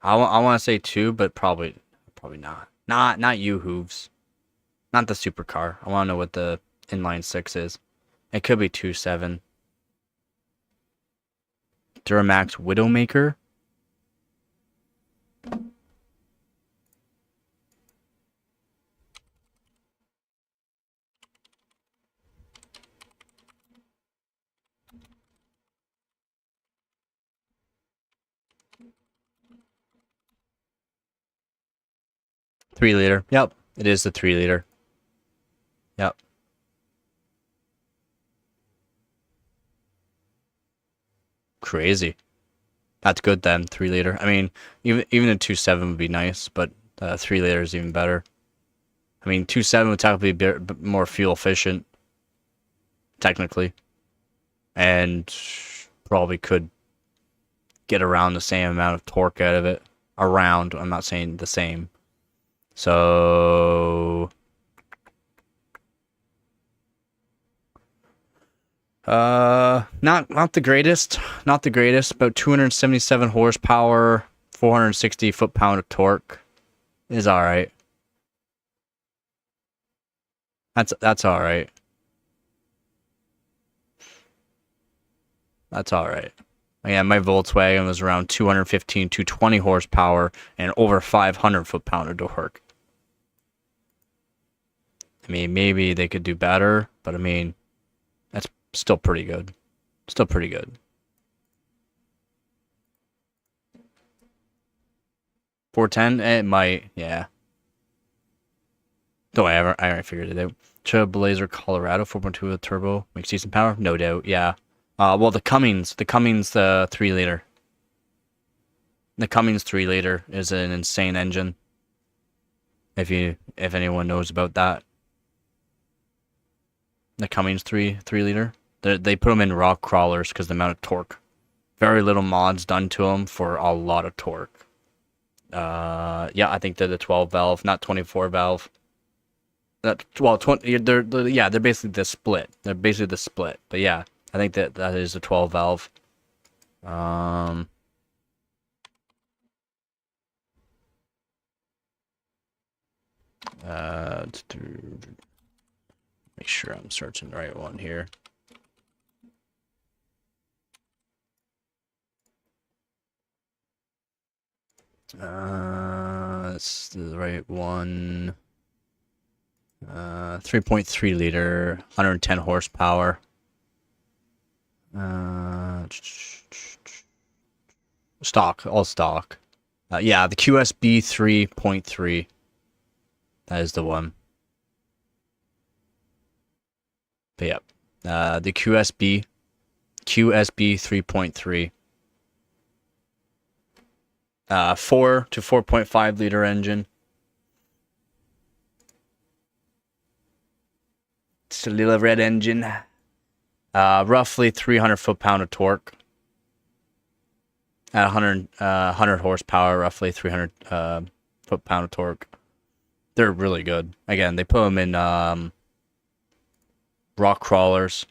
I want to say 2, but probably not. Not you hooves. Not the supercar. I want to know what the inline six is. It could be 2.7. Duramax Widowmaker. Three liter. Yep, it is the 3 liter. Yep. Crazy. That's good then. 3 liter. I mean, even a 2.7 would be nice, but 3 liter is even better. I mean, 2.7 would technically be a bit more fuel efficient, technically, and probably could get around the same amount of torque out of it. Around. I'm not saying the same. So not the greatest. Not the greatest. About 277 horsepower, 460 foot-pound of torque is all right. That's all right. That's all right. Yeah, my Volkswagen was around 215, 220 horsepower and over 500 foot-pound of torque. I mean, maybe they could do better, but I mean, that's still pretty good. Still pretty good. 410, it might, yeah. Though I already figured it out. Trailblazer Colorado 4.2 with turbo makes decent power, no doubt. Yeah. Well, the Cummins 3 liter. The Cummins 3 liter is an insane engine. If anyone knows about that, the Cummins 3 liter. They put them in rock crawlers because the amount of torque. Very little mods done to them for a lot of torque. Yeah, I think they're the 12 valve, not 24 valve. Well, 20. They're basically the split. They're basically the split. But yeah, I think that is a 12 valve. Make sure I'm searching the right one here. That's the right one. 3.3 liter, 110 horsepower. Stock, all stock. Yeah, the QSB 3.3. That is the one. But yep. The QSB 3.3. 4 to 4.5 liter engine. It's a little red engine. Roughly 300 foot-pound of torque. At 100 horsepower, roughly 300 foot-pound of torque. They're really good. Again, they put them in rock crawlers.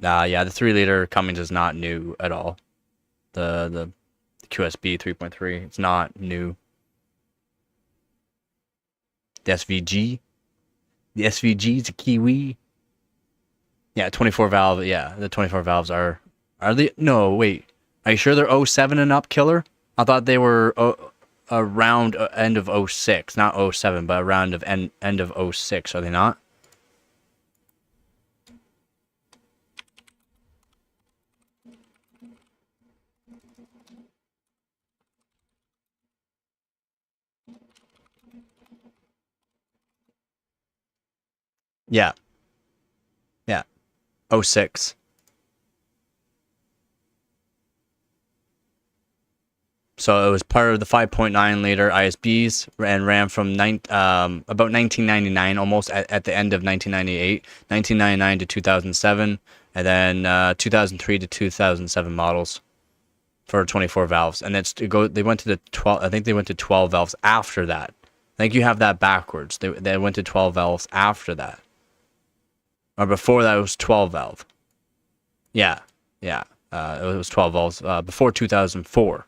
Yeah, the 3 liter Cummins is not new at all. The QSB 3.3, it's not new. The SVG. The SVG is a Kiwi. Yeah, 24 valve. Yeah, the 24 valves are they? No, wait. Are you sure they're 07 and up, killer? I thought they were around end of 06, not 07, but around of end of 06. Are they not? Yeah. Yeah. 06. So it was part of the 5.9 liter ISBs and ran from about 1999, almost at the end of 1998, 1999 to 2007, and then 2003 to 2007 models for 24 valves. And they went to the 12. I think they went to 12 valves after that. I think you have that backwards. They went to 12 valves after that, or before that it was 12 valve. Yeah, yeah. It was 12 valves before 2004.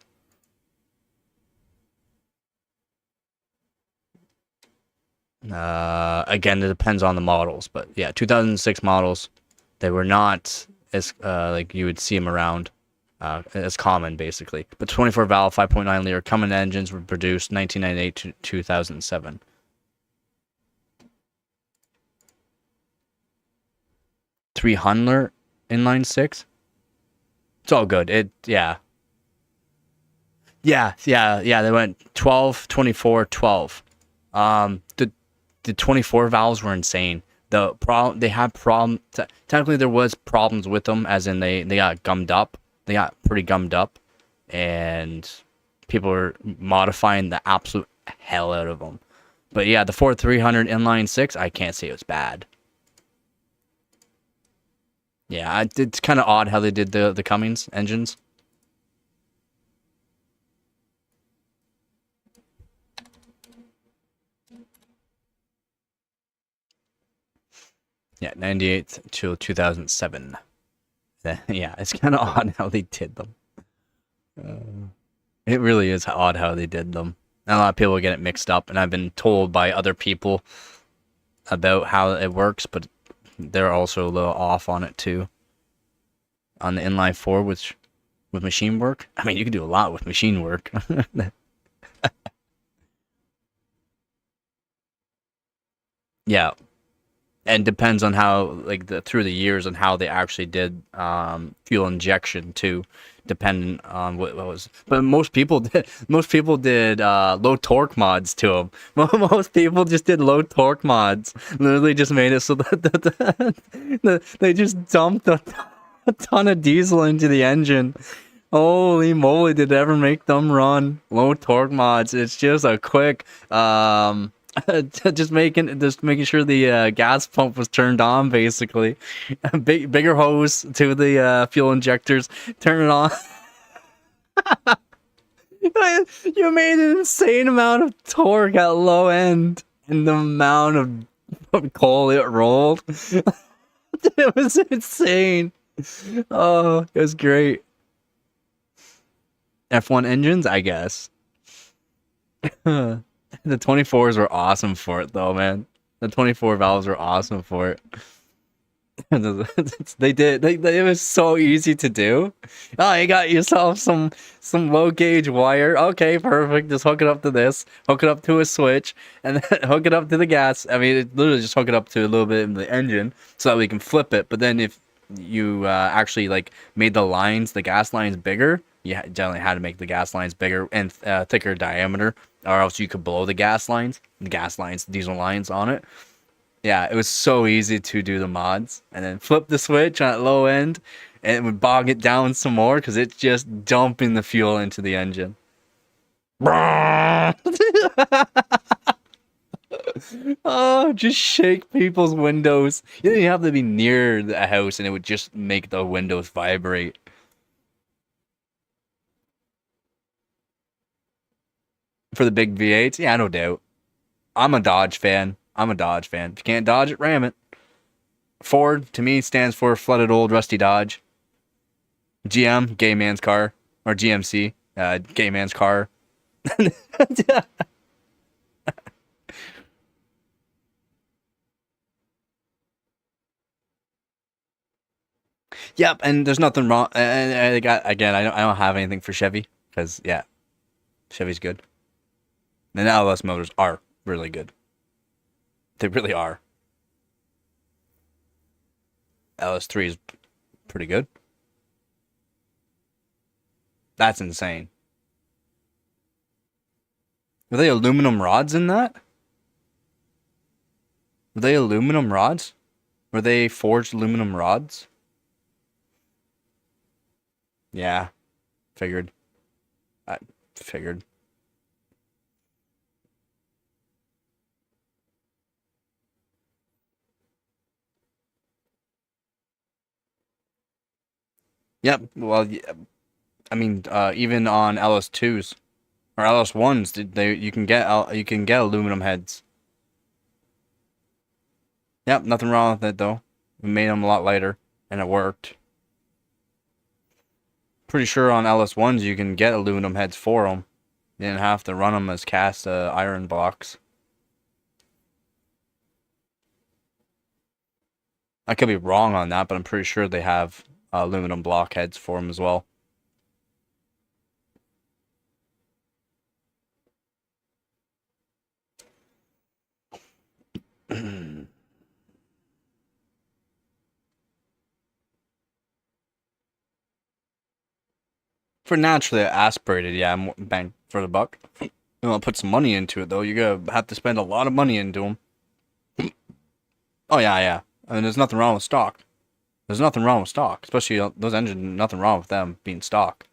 Again, it depends on the models, but yeah, 2006 models, they were not as like you would see them around as common basically. But 24 valve 5.9 liter Cummins engines were produced 1998 to 2007. Three Hundler inline six. It's all good. Yeah. They went 12, 24, 12. The 24 valves were insane. They had technically there was problems with them, as in they got gummed up. They got pretty gummed up, and people were modifying the absolute hell out of them. But yeah, the Ford 300 inline six, I can't say it was bad. Yeah, it's kind of odd how they did the Cummins engines. Yeah, 98 to 2007. Yeah, it's kind of odd how they did them. It really is odd how they did them. And a lot of people get it mixed up, and I've been told by other people about how it works, but they're also a little off on it too. On the inline four, with machine work, I mean, you can do a lot with machine work. Yeah, and depends on how, like, through the years and how they actually did fuel injection too, depending on what was. But most people did low torque mods to them. Most people just did low torque mods. Literally just made it so that they just dumped a ton of diesel into the engine. Holy moly, did it ever make them run low torque mods? It's just a quick just making sure the gas pump was turned on, basically. Bigger hose to the fuel injectors, turn it on. You made an insane amount of torque at low end, and the amount of coal it rolled. It was insane. Oh, it was great. F1 engines, I guess. The 24s were awesome for it, though, man. The 24 valves were awesome for it. They did. It was so easy to do. Oh, you got yourself some low gauge wire. Okay, perfect. Just hook it up to this. Hook it up to a switch, and then hook it up to the gas. I mean, it literally just hook it up to a little bit in the engine so that we can flip it. But then if you actually like made the lines, the gas lines bigger, you generally had to make the gas lines bigger and thicker diameter, or else you could blow the gas lines, diesel lines on it. Yeah, it was so easy to do the mods, and then flip the switch on at low end, and it would bog it down some more because it's just dumping the fuel into the engine. Oh, just shake people's windows. You didn't have to be near the house, and it would just make the windows vibrate. For the big V8s, yeah, no doubt. I'm a Dodge fan. If you can't dodge it, ram it. Ford, to me, stands for flooded old rusty Dodge. GM, gay man's car. Or GMC, gay man's car. Yep, and there's nothing wrong. And again, I don't have anything for Chevy because yeah, Chevy's good. And the LS motors are really good. They really are. LS3 is pretty good. That's insane. Were they aluminum rods in that? Were they aluminum rods? Were they forged aluminum rods? Yeah, figured. I figured. Yep. Well, I mean, even on LS2s or LS1s, you can get aluminum heads. Yep, nothing wrong with it though. We made them a lot lighter, and it worked. Pretty sure on LS1s you can get aluminum heads for them. You didn't have to run them as cast iron blocks. I could be wrong on that, but I'm pretty sure they have aluminum block heads for them as well. For naturally aspirated, yeah, bang for the buck. You want to put some money into it though, you're gonna have to spend a lot of money into them. Oh yeah. I mean, there's nothing wrong with stock. Especially those engines. Nothing wrong with them being stock.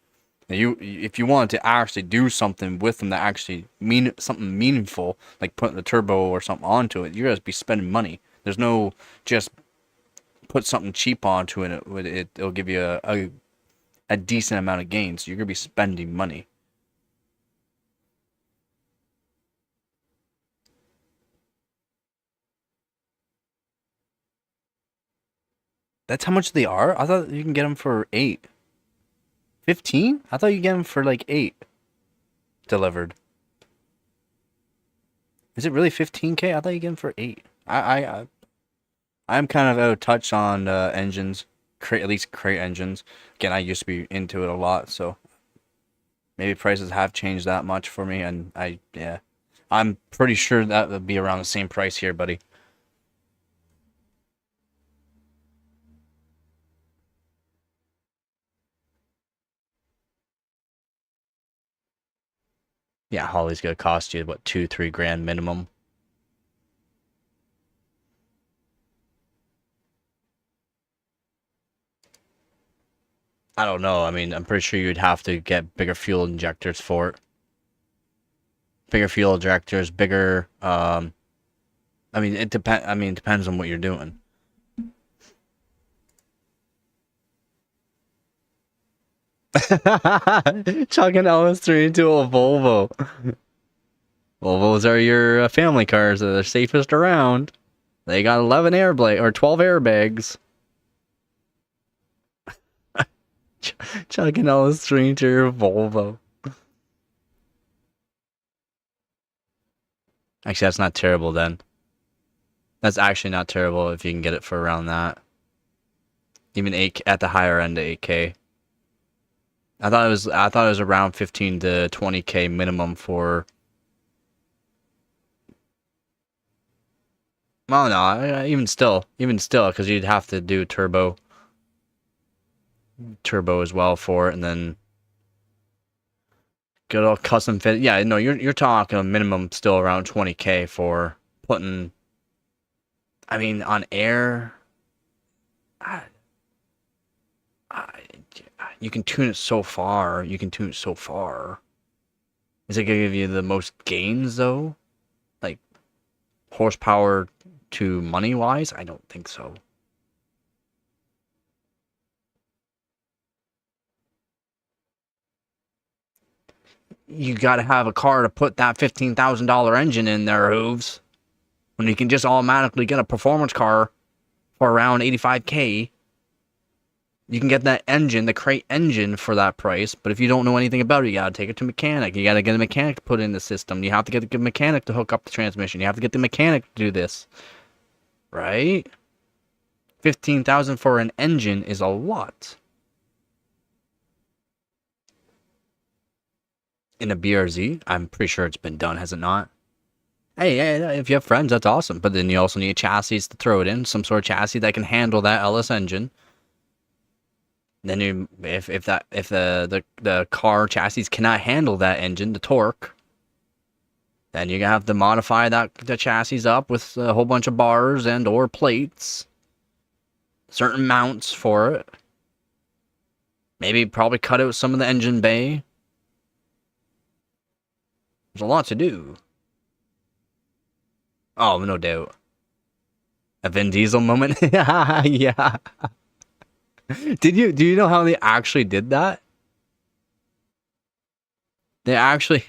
Now if you wanted to actually do something with them that actually mean something meaningful, like putting the turbo or something onto it, you're gonna be spending money. There's no just put something cheap onto it. It'll give you a decent amount of gains. So you're gonna be spending money. That's how much they are? I thought you can get them for 8. 15? I thought you get them for like 8 delivered. Is it really 15K? I thought you get them for 8. I'm kind of out of touch on engines, at least crate engines. Again, I used to be into it a lot, so maybe prices have changed that much for me, and I'm pretty sure that would be around the same price here, buddy. Yeah, Holly's gonna cost you what, 2-3 grand minimum. I don't know. I mean, I'm pretty sure you'd have to get bigger fuel injectors for it. Bigger fuel injectors, bigger. I mean, it depends on what you're doing. Chucking LS3 into a Volvo. Volvos are your family cars. They're the safest around. They got 11 or 12 airbags. Chucking LS3 into your Volvo. Actually, that's not terrible then. That's actually not terrible if you can get it for around that. Even 8 at the higher end of 8K. I thought it was around 15 to 20K minimum for. Well, no, even still, because you'd have to do turbo as well for it, and then good old custom fit. Yeah, no, you're talking a minimum still around 20K for putting. I mean, on air, I, I, you can tune it so far. You can tune it so far. Is it gonna give you the most gains though? Like horsepower to money wise? I don't think so. You gotta have a car to put that $15,000 engine in there, hooves. When you can just automatically get a performance car for around 85K. You can get that engine, the crate engine, for that price, but if you don't know anything about it, you gotta take it to a mechanic. You gotta get a mechanic to put in the system. You have to get the mechanic to hook up the transmission. You have to get the mechanic to do this. Right? 15,000 for an engine is a lot. In a BRZ, I'm pretty sure it's been done, has it not? Hey, if you have friends, that's awesome. But then you also need chassis to throw it in, some sort of chassis that can handle that LS engine. Then if the car chassis cannot handle that engine, the torque, then you're gonna have to modify the chassis up with a whole bunch of bars and or plates, certain mounts for it. Maybe probably cut out some of the engine bay. There's a lot to do. Oh, no doubt. A Vin Diesel moment? Yeah. Do you know how they actually did that? They actually,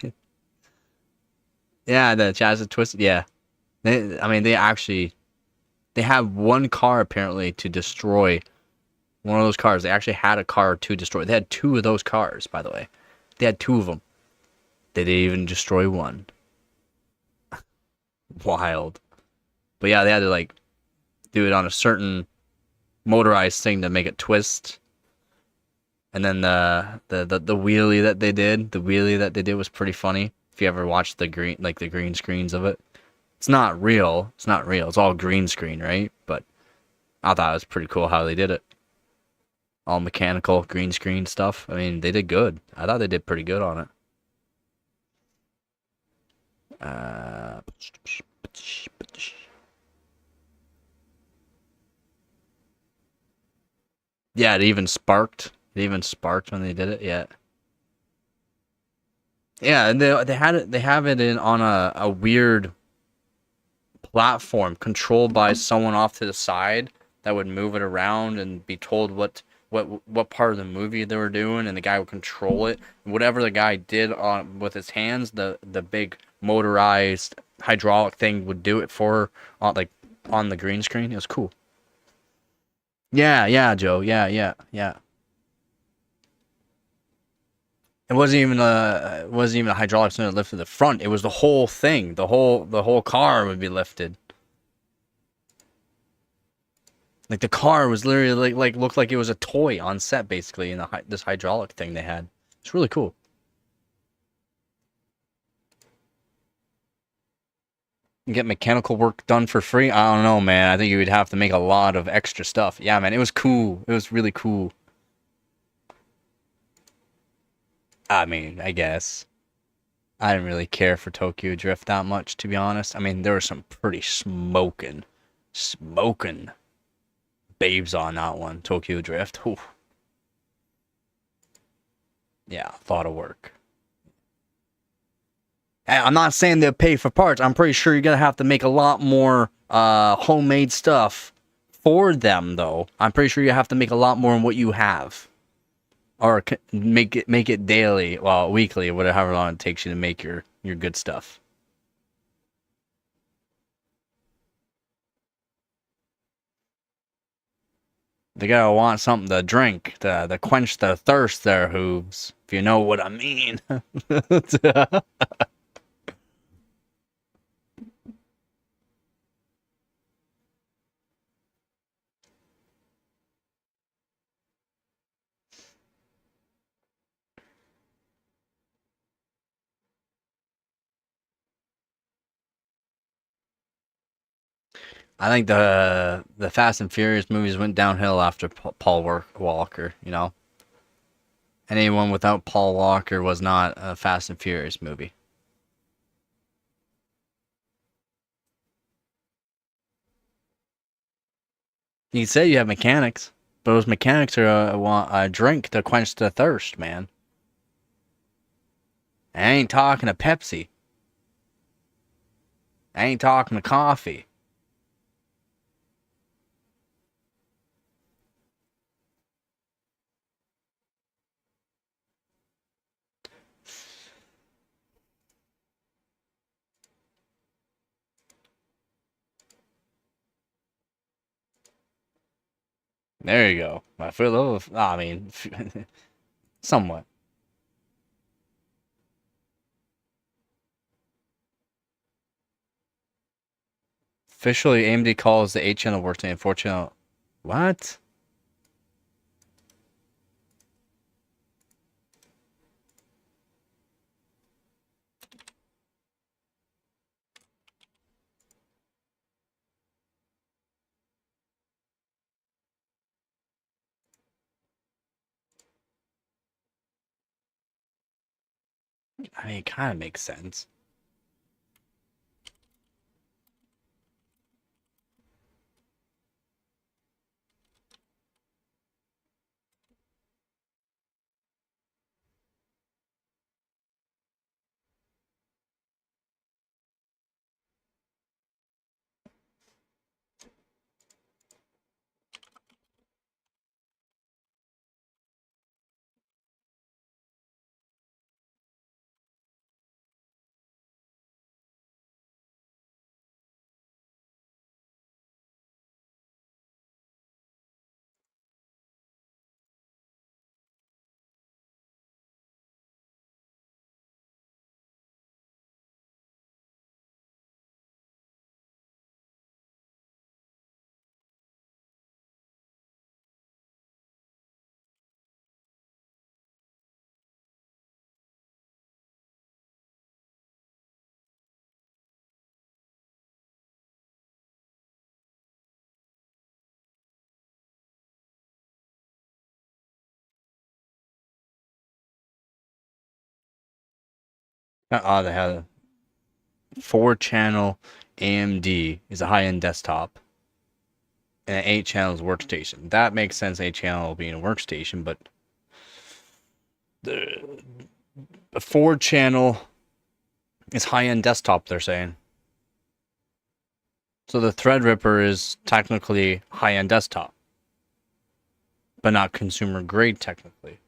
yeah, the chassis twisted, yeah. I mean, they have one car apparently to destroy one of those cars. They actually had a car to destroy. They had two of those cars, by the way. They had two of them. They didn't even destroy one. Wild. But yeah, they had to like do it on a certain motorized thing to make it twist. And then the wheelie that they did, was pretty funny. If you ever watched the green screens of it. It's not real. It's not real. It's all green screen, right? But I thought it was pretty cool how they did it. All mechanical green screen stuff. I mean, they did good. I thought they did pretty good on it. Uh, yeah, it even sparked. It even sparked when they did it. Yeah. Yeah, and they had it. They have it in on a weird platform controlled by someone off to the side that would move it around and be told what part of the movie they were doing, and the guy would control it. Whatever the guy did on with his hands, the big motorized hydraulic thing would do it for on the green screen. It was cool. Yeah, Joe. Yeah. It wasn't even a hydraulic cylinder that lifted the front. It was the whole thing. The whole car would be lifted. Like the car was literally like looked like it was a toy on set basically in this hydraulic thing they had. It's really cool. You get mechanical work done for free? I don't know, man. I think you would have to make a lot of extra stuff. Yeah, man, it was cool. It was really cool. I mean, I guess. I didn't really care for Tokyo Drift that much, to be honest. I mean, there were some pretty smoking babes on that one, Tokyo Drift. Oof. Yeah, a lot of work. I'm not saying they'll pay for parts. I'm pretty sure you're gonna have to make a lot more homemade stuff for them, though. I'm pretty sure you have to make a lot more than what you have, or make it daily, well, weekly, whatever, however long it takes you to make your good stuff. They gotta want something to drink to quench the thirst, there, hooves. If you know what I mean. I think the Fast and Furious movies went downhill after Paul Walker. You know, anyone without Paul Walker was not a Fast and Furious movie. You say you have mechanics, but those mechanics are want a drink to quench the thirst, man. I ain't talking to Pepsi. I ain't talking to coffee. There you go. I feel a little. I mean, somewhat. Officially, AMD calls the 8 channel works and 4 channel. What? I mean, it kind of makes sense. They had a 4 channel AMD is a high end desktop and an 8 channels workstation. That makes sense, 8 channel being a workstation, but the 4 channel is high end desktop, they're saying. So the Threadripper is technically high end desktop, but not consumer grade technically.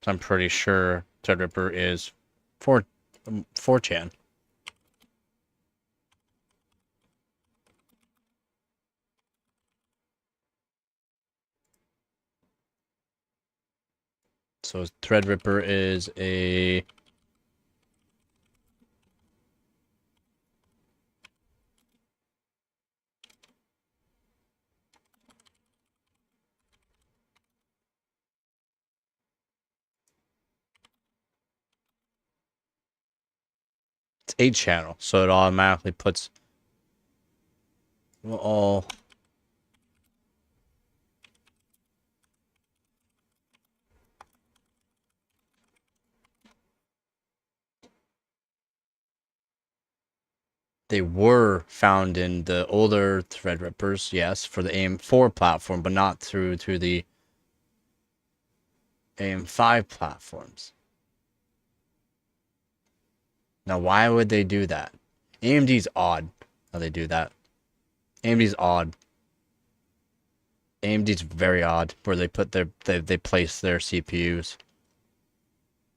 So I'm pretty sure Threadripper is 4chan. So Threadripper is a it's 8 channel, so it automatically puts all they were found in the older Threadrippers, yes, for the AM4 platform, but not through the AM5 platforms. Now, why would they do that? AMD's odd how they do that. AMD's odd. AMD's very odd where they put they place their CPUs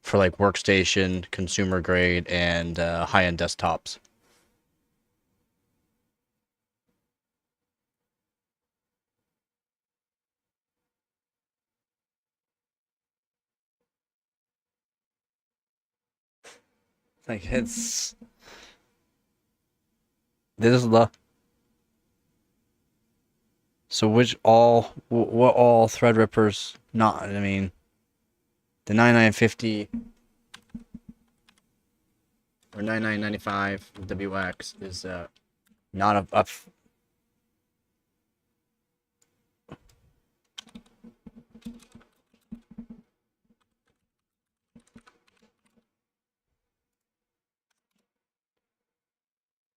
for like workstation, consumer grade, and high-end desktops. Like it's this is the so which all what all Threadrippers not? I mean, the 9950 or 9995 WX is Not a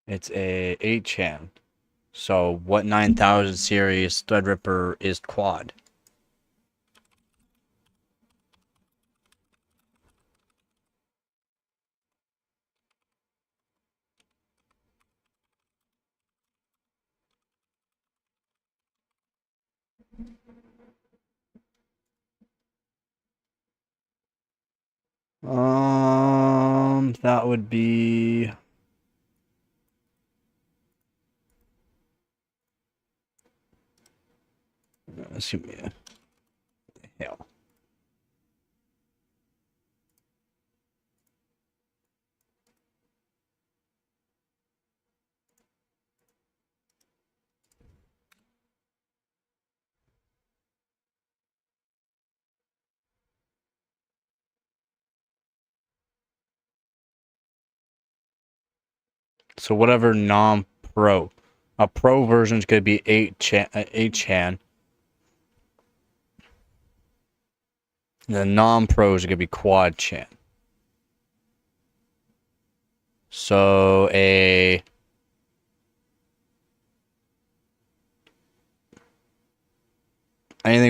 it's a 8-chan. So what 9000 series Threadripper is quad? That would be. Excuse me. Hell. So whatever non-pro, a pro version is going to be 8-chan. The non-pros are going to be quad-chan. So anything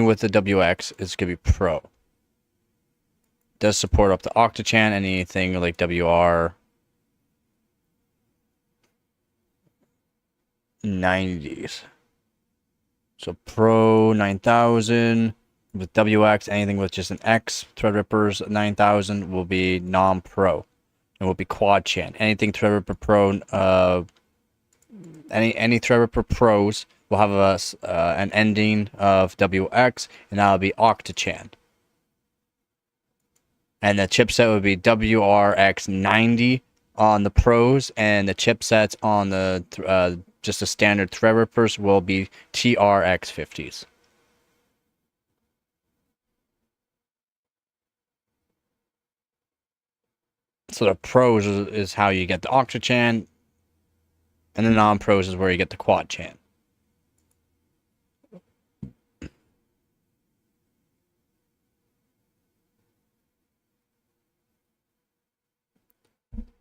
with the WX is going to be pro. Does support up to octa-chan, anything like WR 90s. So Pro 9000 with WX, anything with just an X, Threadripper's 9000 will be non-pro. It will be quad-chan. Anything Threadripper Pro, any Threadripper Pros will have an ending of WX, and that will be octa-chan. And the chipset would be WRX90 on the Pros, and the chipsets on the just the standard Threadrippers will be TRX50s. So the Pros is how you get the octa-chan, and the non-Pros is where you get the quad-chan.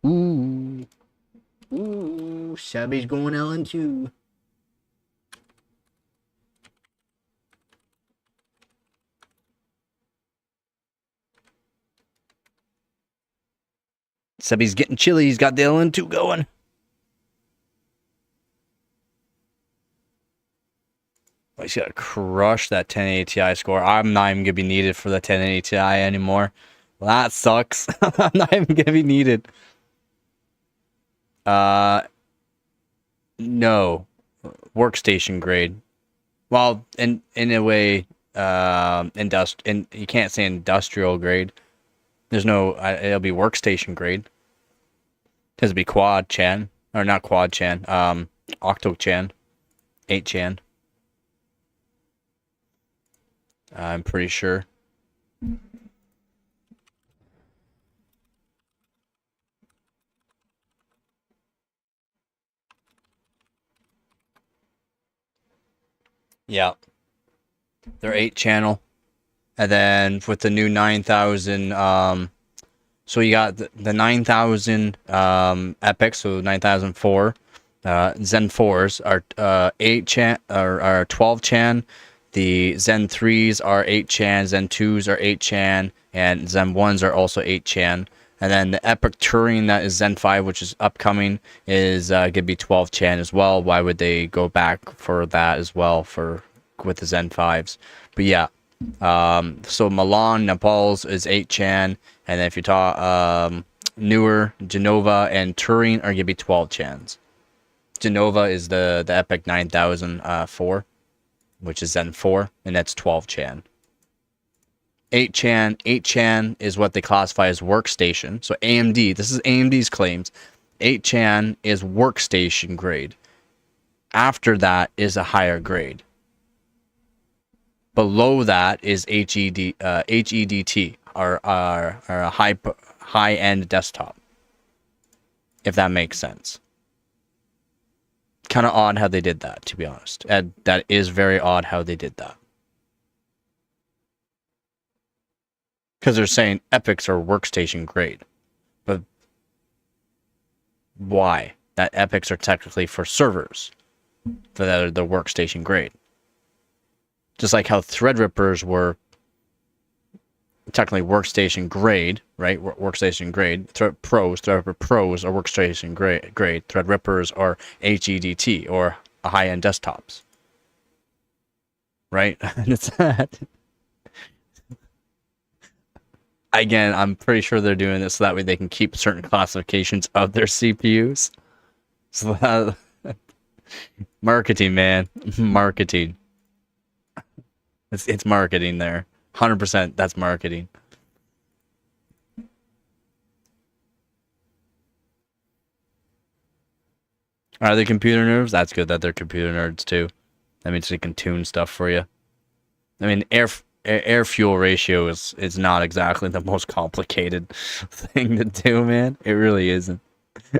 Ooh. Ooh, Sebby's going LN2. Sebby's getting chilly. He's got the LN2 going. He's got to crush that 1080 Ti score. I'm not even going to be needed for the 1080 Ti anymore. Well, that sucks. I'm not even going to be needed. No. Workstation grade. Well, in a way, you can't say industrial grade. There's no, it'll be workstation grade. It'll be quad-chan. Or not quad-chan, octo-chan. 8-chan. I'm pretty sure. Yeah. They're 8-channel. And then with the new 9000, so you got the 9000 Epic, so 9004. Zen 4s are 8-chan or 12-chan. The Zen 3s are 8-chan, Zen 2s are 8-chan, and Zen 1s are also 8-chan. And then the Epic Touring that is Zen 5, which is upcoming, is going to be 12-chan as well. Why would they go back for that as well with the Zen 5s? But yeah, so Milan, Nepal's is 8-chan, and then if you talk newer, Genova and Touring are going to be 12-chans. Genova is the Epic 9004. Which is Zen 4, and that's 12-chan. 8-chan is what they classify as workstation. So AMD, this is AMD's claims. 8-chan is workstation grade. After that is a higher grade. Below that is HEDT, or a high-end desktop. If that makes sense. kind of odd how they did that, to be honest. And that is very odd how they did that. Because they're saying epics are workstation grade. But why? That epics are technically for servers. For the workstation grade. Just like how Threadrippers were technically workstation grade, right? Workstation grade. Threadripper Pros are workstation grade. Threadrippers are HEDT or high-end desktops. Right? And it's that. Again, I'm pretty sure they're doing this so that way they can keep certain classifications of their CPUs. So that, marketing, man. Marketing. It's marketing there. 100% that's marketing. Are they computer nerds? That's good that they're computer nerds too. That means they can tune stuff for you. I mean, air fuel ratio is not exactly the most complicated thing to do, man. It really isn't.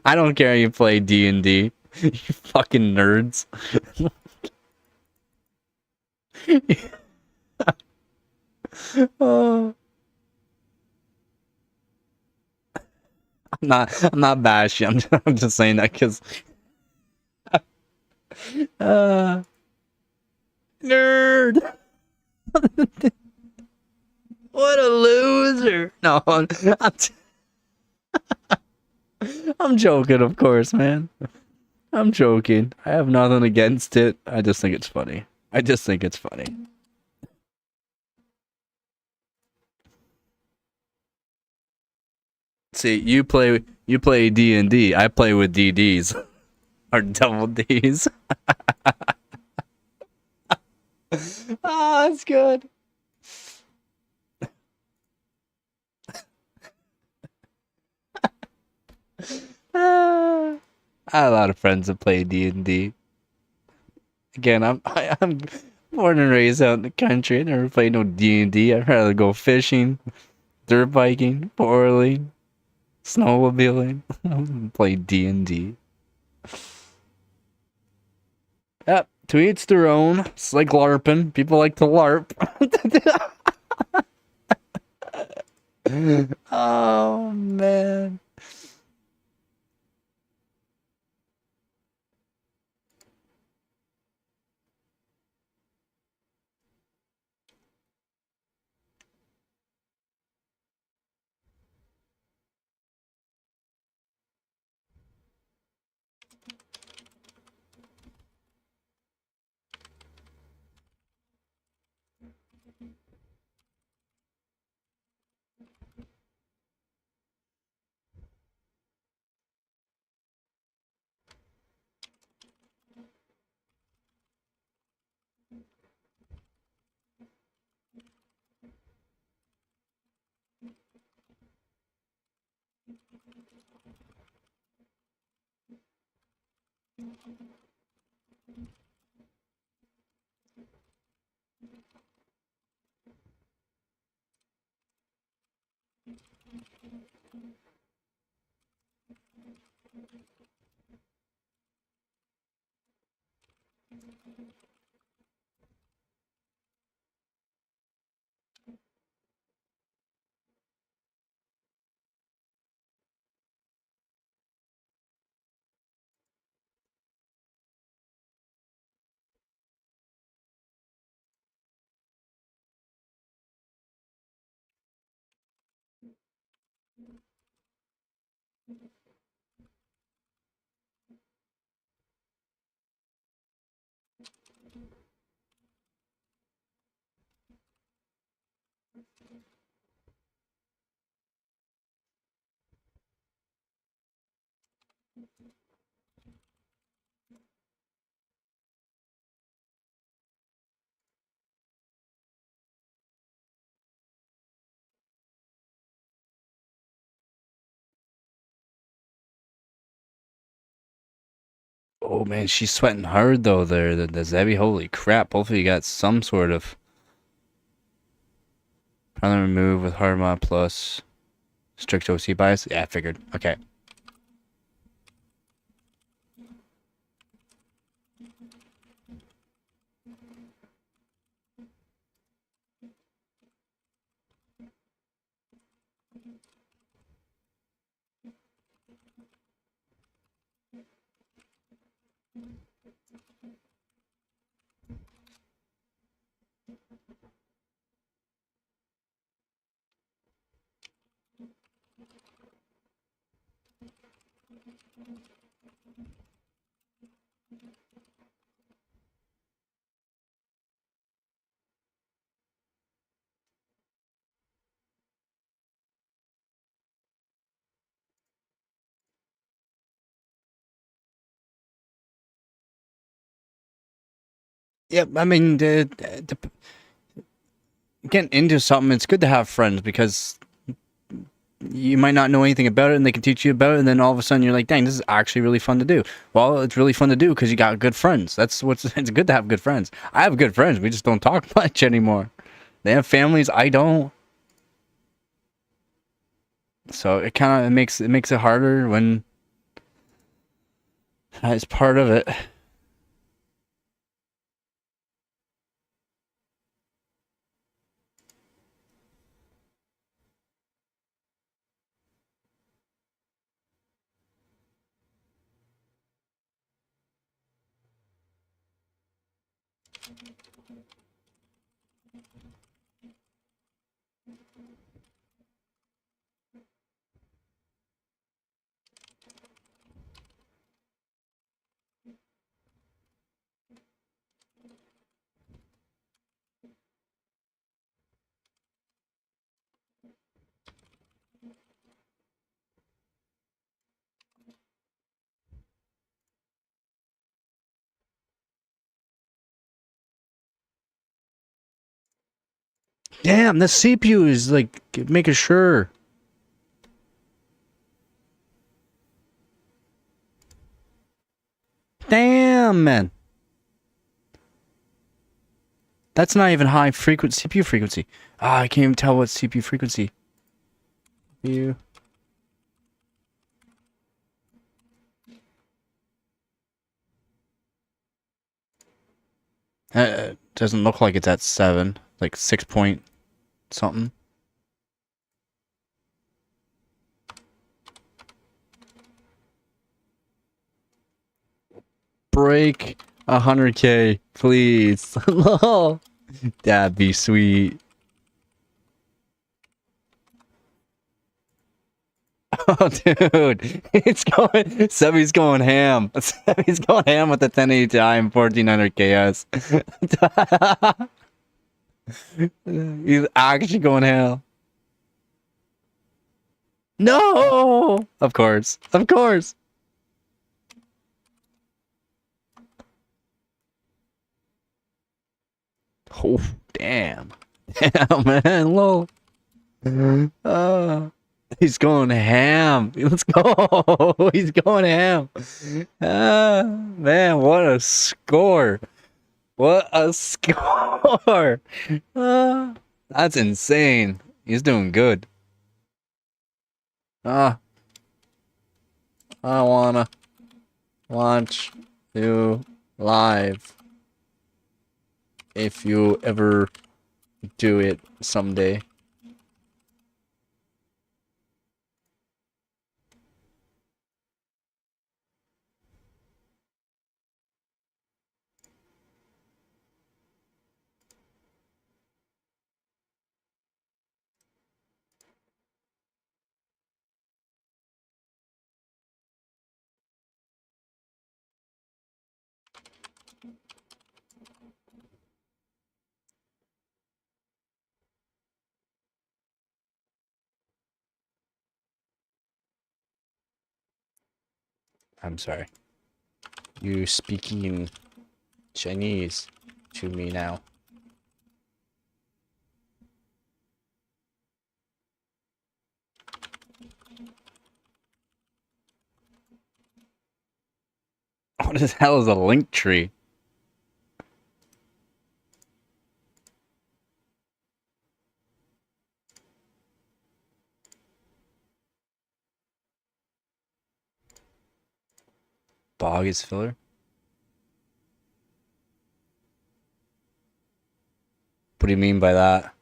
I don't care if you play D&D. You fucking nerds. Oh. I'm not bashing. I'm just saying that because nerd. What a loser. No, I'm joking, of course, man. I'm joking. I have nothing against it. I just think it's funny. I just think it's funny. See, you play D&D. I play with DDs or double Ds. Ah, that's good. I have a lot of friends that play D&D. Again, I'm born and raised out in the country. I never played no D&D. I'd rather go fishing, dirt biking, bowling, snowmobiling. Play D&D. Yep, to each their own. It's like LARPing. People like to LARP. Oh, man. Oh man, she's sweating hard though there, the Zebby. Holy crap. Hopefully you got some sort of primary move with hard mod plus strict OC bias. Yeah, I figured. Okay. Yeah, I mean, getting into something, it's good to have friends because you might not know anything about it and they can teach you about it, and then all of a sudden you're like, dang, this is actually really fun to do. Well, it's really fun to do because you got good friends. That's what's it's good to have good friends. I have good friends, we just don't talk much anymore. They have families, I don't. So it kind of makes it harder when it's part of it. Damn, the CPU is like making sure. Damn, man. That's not even high frequency CPU frequency. Ah, I can't even tell what CPU frequency. You. Doesn't look like it's at 7, like 6 point something. Break 100K, please. That'd be sweet. Oh, dude, it's going. Sebby's going ham. Sebby's going ham with the 1080 Ti and 1400 KS. He's actually going ham. No, of course, of course. Oh, damn, damn, man, low. He's going ham. Let's go. He's going ham. Man, what a score. What a score. That's insane. He's doing good. I wanna watch you live if you ever do it someday. I'm sorry. You speaking Chinese to me now. What the hell is a link tree? Bog is filler? What do you mean by that?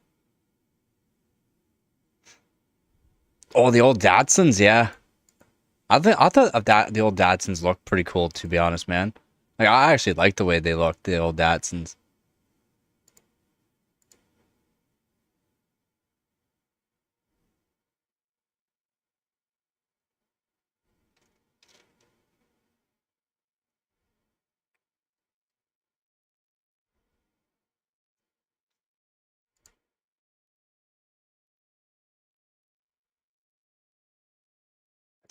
Oh, the old Datsuns, yeah. I thought that the old Datsuns looked pretty cool, to be honest, man. Like I actually like the way they look, the old Datsuns.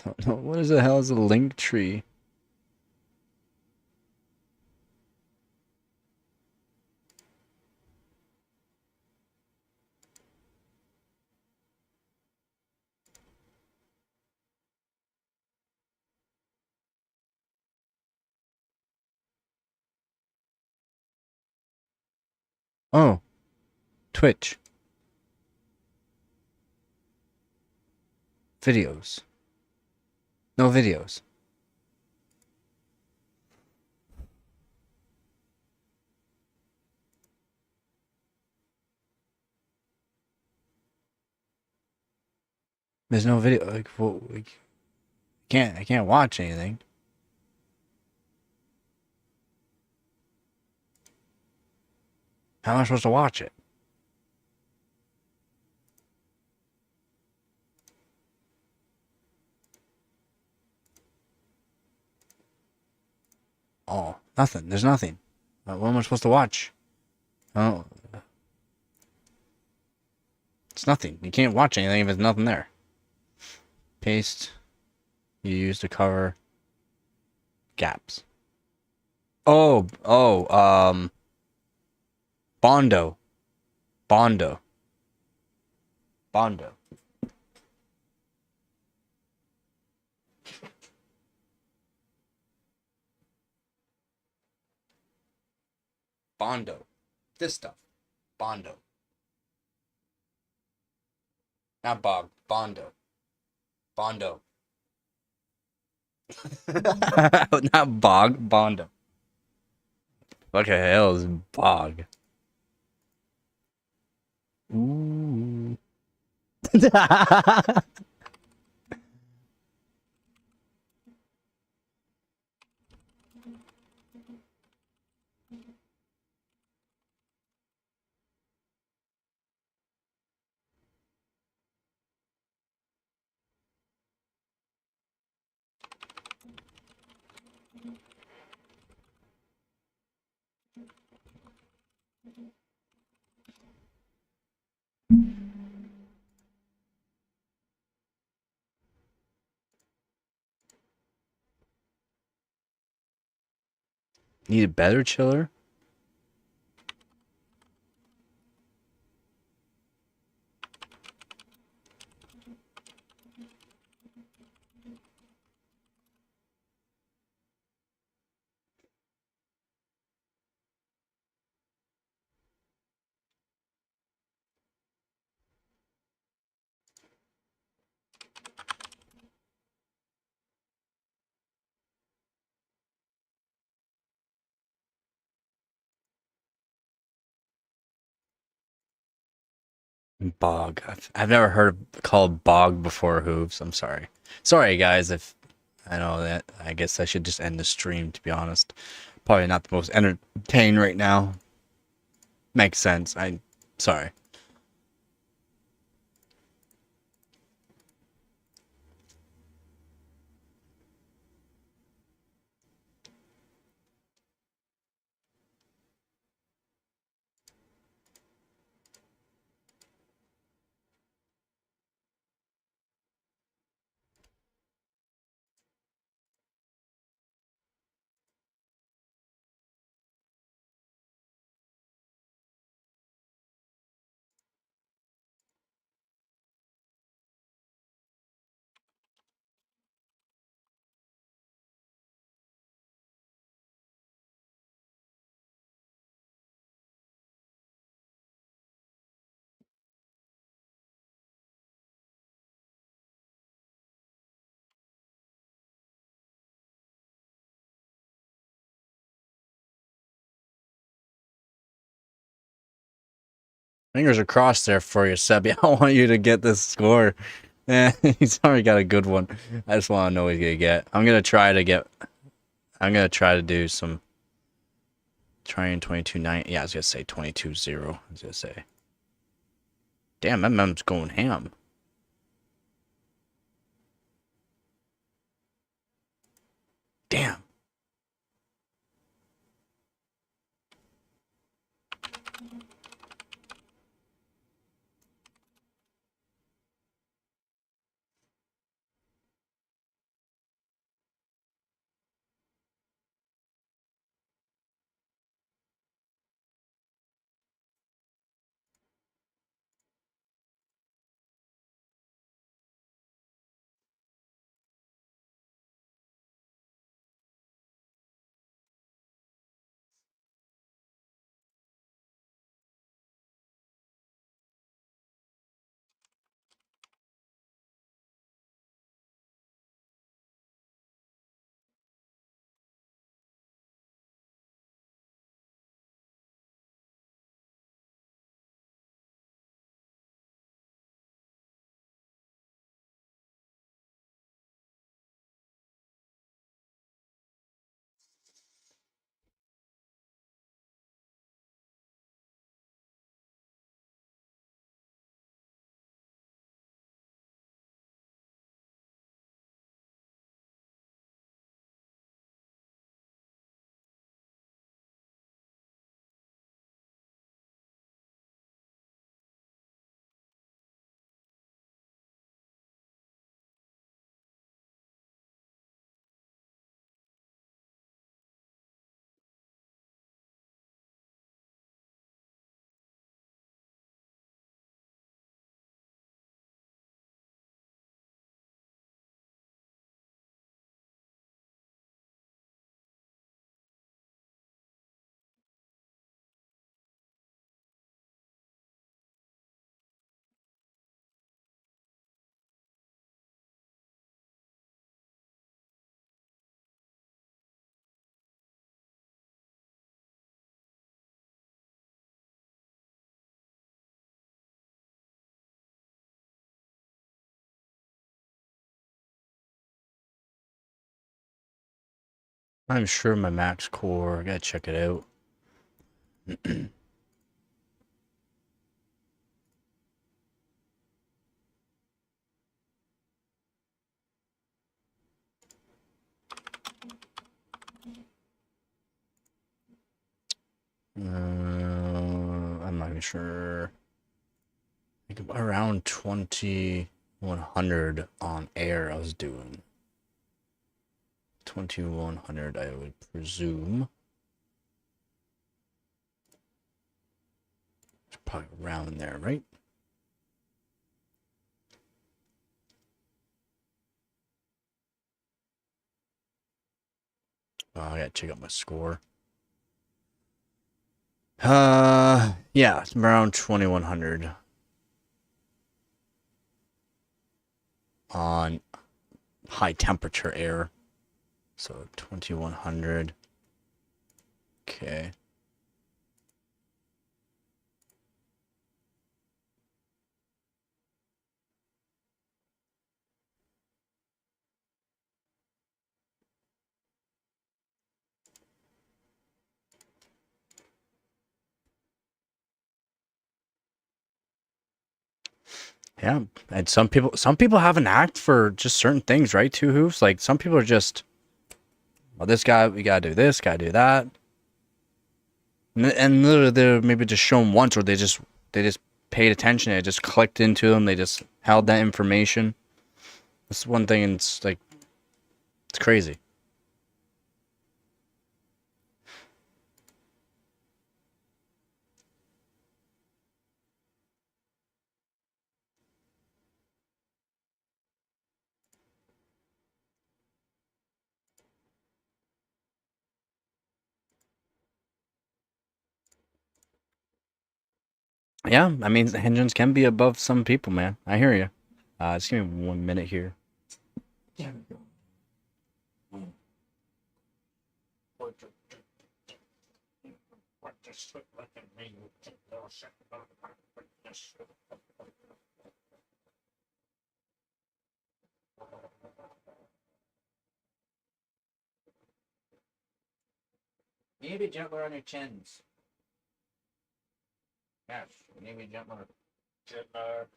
Don't know. What is the hell is a link tree? Oh, Twitch. Videos. No videos. There's no video. Like, well, I can't watch anything. How am I supposed to watch it? Oh, nothing. There's nothing. What am I supposed to watch? Oh, it's nothing. You can't watch anything if there's nothing there. Paste. You use to cover gaps. Bondo. Bondo. Bondo. Bondo. This stuff. Bondo. Not Bog. Bondo. Bondo. Not Bog. Bondo. What the hell is Bog? Ooh. Need a better chiller? Bog. I've never heard it called bog before, Hooves. I'm sorry. Sorry, guys, if I know that. I guess I should just end the stream, to be honest. Probably not the most entertained right now. Makes sense. Sorry. Fingers are crossed there for you, Sebi. I want you to get this score. Yeah, he's already got a good one. I just want to know what he's gonna get. I'm gonna try to do some trying 22-9. Yeah, I was gonna say 22-0. I was gonna say. Damn, MM's going ham. Damn. I'm sure my max core. I gotta check it out. I'm not even sure. I think around 2100 on air. I was doing 2100. I would presume. It's probably around there, right? Oh, I gotta check out my score. Yeah, it's around 2100 on high temperature air. So 2100. Okay. Yeah, and some people have an act for just certain things, right? Two hoofs. Like some people are just, well, this guy, we gotta do this, gotta do that, and literally they're maybe just shown once, or they just paid attention, it just clicked into them, they just held that information. That's one thing, and it's like it's crazy. Yeah, I mean, engines can be above some people, man. I hear you. Just give me 1 minute here. You need to be gentler on your chins. Yes, you need to be gentler. Gentler.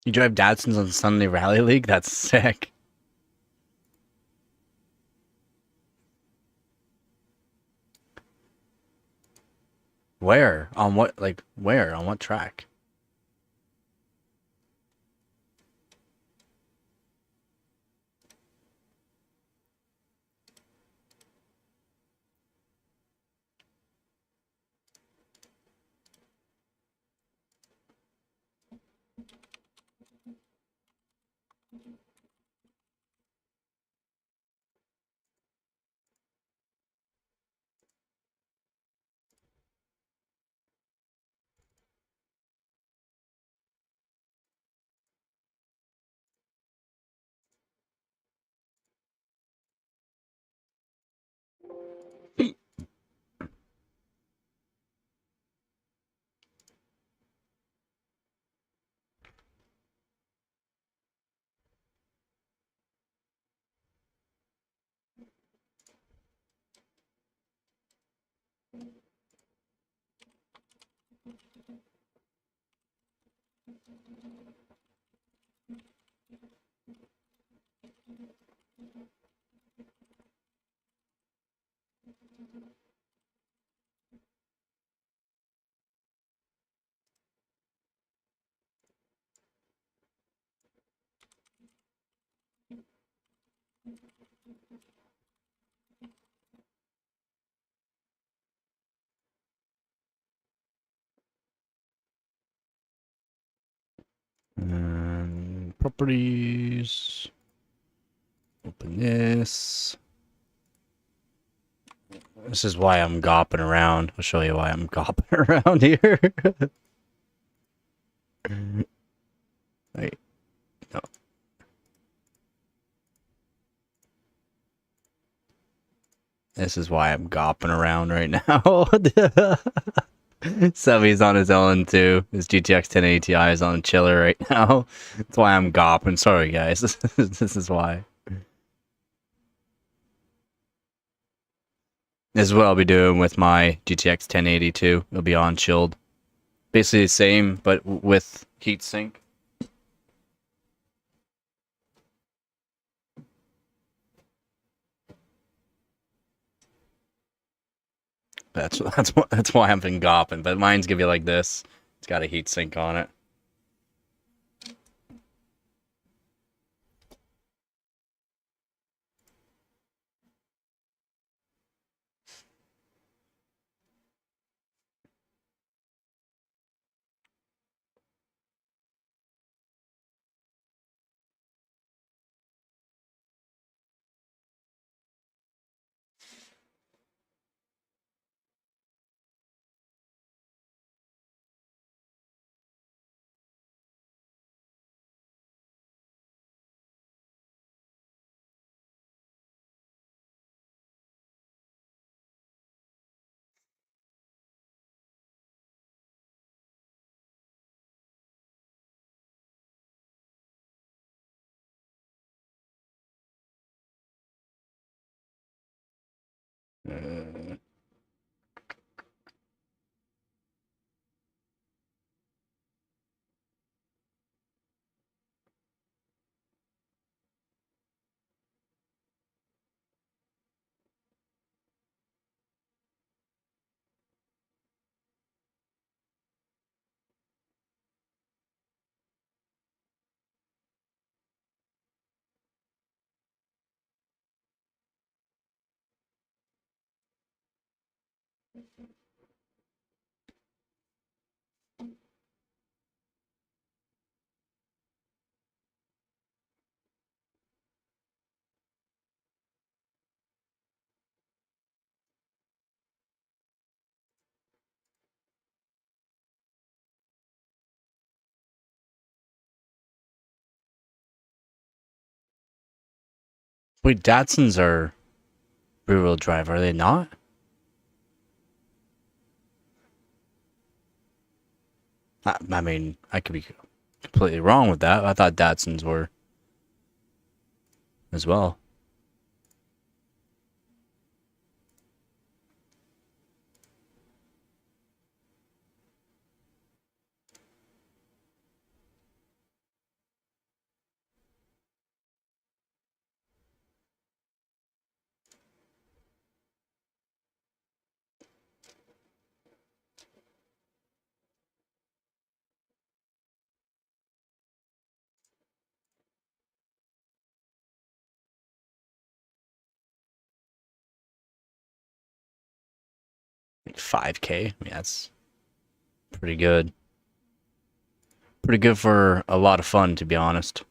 You drive Datsuns on Sunday Rally League? That's sick. Where? On what? Like where? On what track? Properties. Open this. This is why I'm gopping around. I'll show you why I'm gopping around here. Wait, no. This is why I'm gopping around right now. Subby's on his own too. His GTX 1080 Ti is on chiller right now. That's why I'm gopping. Sorry guys. This is why. This is what I'll be doing with my GTX 1080 too. It'll be on chilled. Basically the same, but with heatsink. That's why I've been gopping. But mine's gonna be like this. It's got a heatsink on it. Uh, Wait, Datsuns are rear-wheel drive, are they not? I mean, I could be completely wrong with that. I thought Datsuns were as well. 5K. I mean, that's pretty good. Pretty good for a lot of fun, to be honest.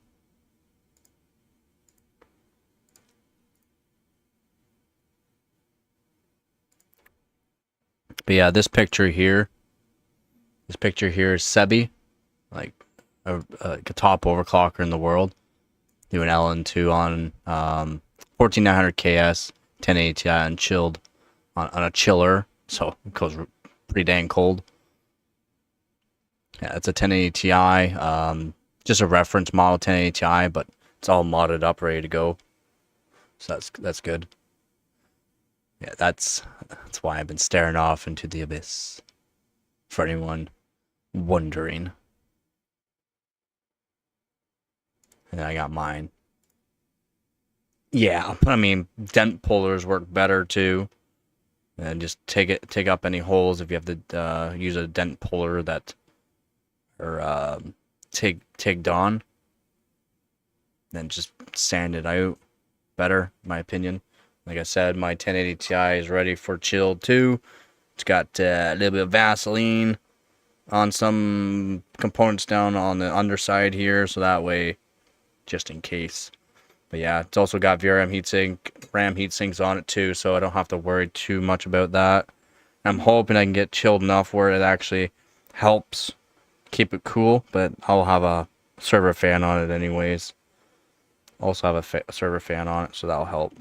But yeah, this picture here is Sebi, like a top overclocker in the world, doing LN2 on 14900 KS, 1080 Ti, and chilled on a chiller, so it goes pretty dang cold. Yeah, it's a 1080 Ti, just a reference model 1080 Ti, but it's all modded up, ready to go. So that's good. Yeah, that's why I've been staring off into the abyss. For anyone wondering. And I got mine. Yeah, I mean, dent pullers work better too. And just take up any holes if you have to use a dent puller that are tigged on. Then just sand it out better, in my opinion. Like I said, my 1080 Ti is ready for chilled too. It's got a little bit of Vaseline on some components down on the underside here, so that way, just in case. But yeah, it's also got VRM heatsink, RAM heatsinks on it too, so I don't have to worry too much about that. I'm hoping I can get chilled enough where it actually helps keep it cool, but I'll have a server fan on it anyways. Also have a server fan on it, so that'll help.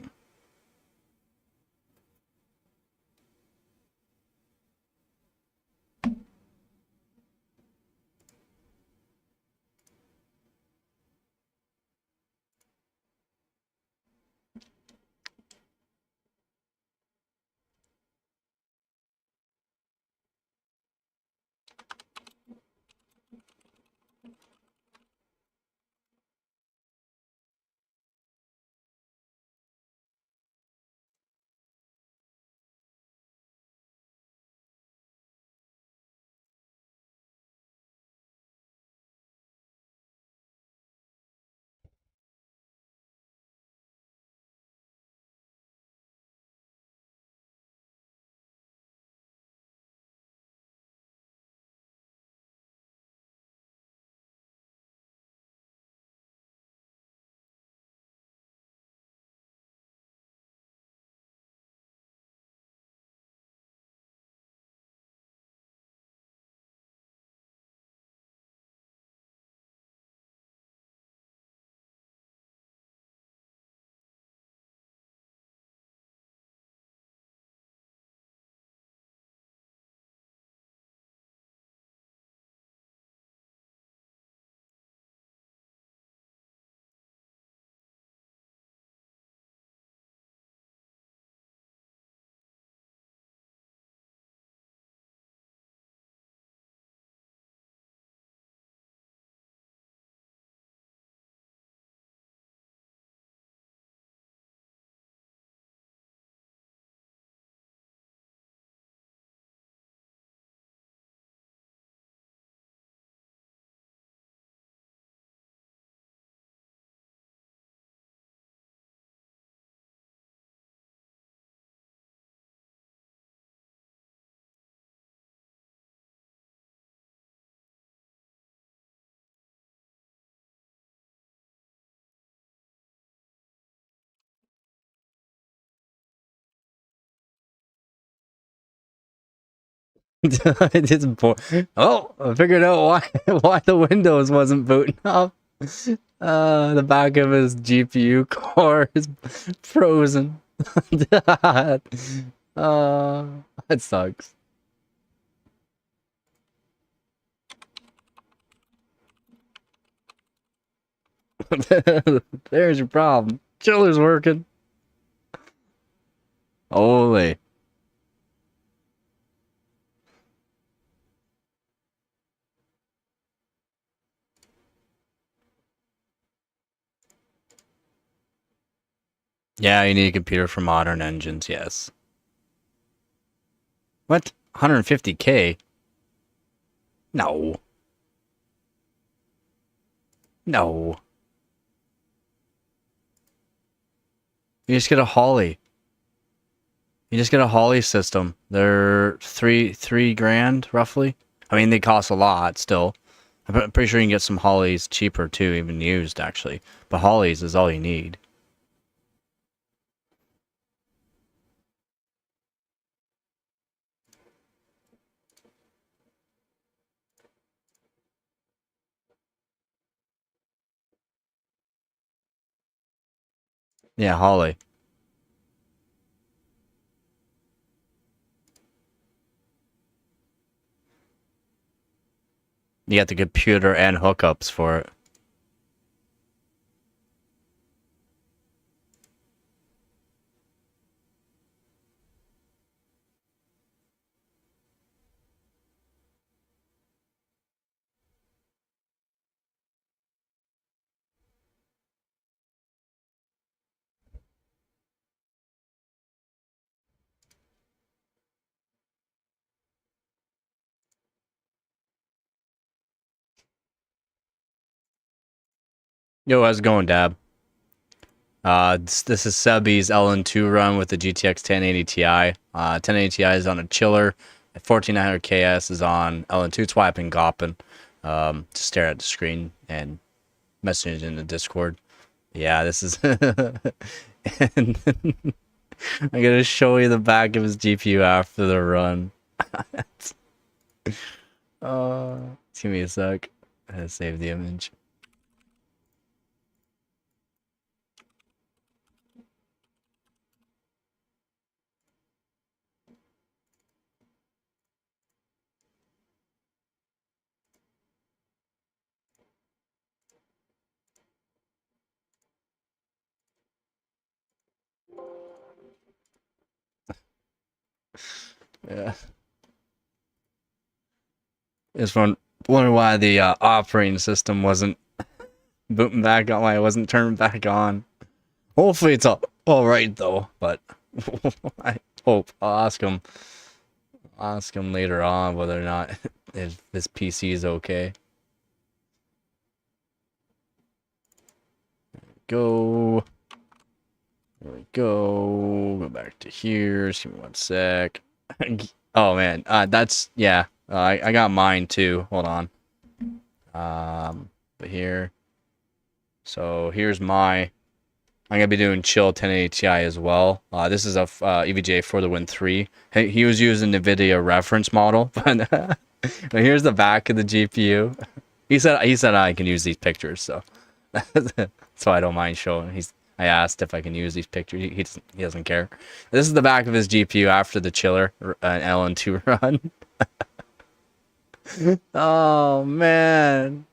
Oh, I figured out why the Windows wasn't booting up. The back of his GPU core is frozen. That sucks. There's your problem. Chiller's working. Holy. Yeah, you need a computer for modern engines, yes. What? 150K? No. No. You just get a Holly. You just get a Holly system. They're three grand roughly. I mean, they cost a lot still. I'm pretty sure you can get some Hollies cheaper too, even used actually. But Hollies is all you need. Yeah, Holly. You got the computer and hookups for it. Yo, how's it going, Dab? This is Sebby's LN2 run with the GTX 1080 Ti. 1080 Ti is on a chiller. 14900 KS is on LN2. That's why I've been gopping. To stare at the screen and message in the Discord. Yeah, this is. And I'm gonna show you the back of his GPU after the run. Give me a sec. I gotta save the image. Yeah. Just wondering why the operating system wasn't booting back on, why it wasn't turned back on. Hopefully it's all right though, but I hope I'll ask him later on whether or not if this PC is okay. Go. There we go. Go back to here. Just give me one sec. Oh man, that's yeah. I got mine too. Hold on. But here. So here's my. I'm gonna be doing chill 1080 Ti as well. This is a EVGA for the Win 3. He was using NVIDIA reference model, but here's the back of the GPU. He said I can use these pictures, so so I don't mind showing. I asked if I can use these pictures. He doesn't care. This is the back of his GPU after the chiller LN2 run. Oh man,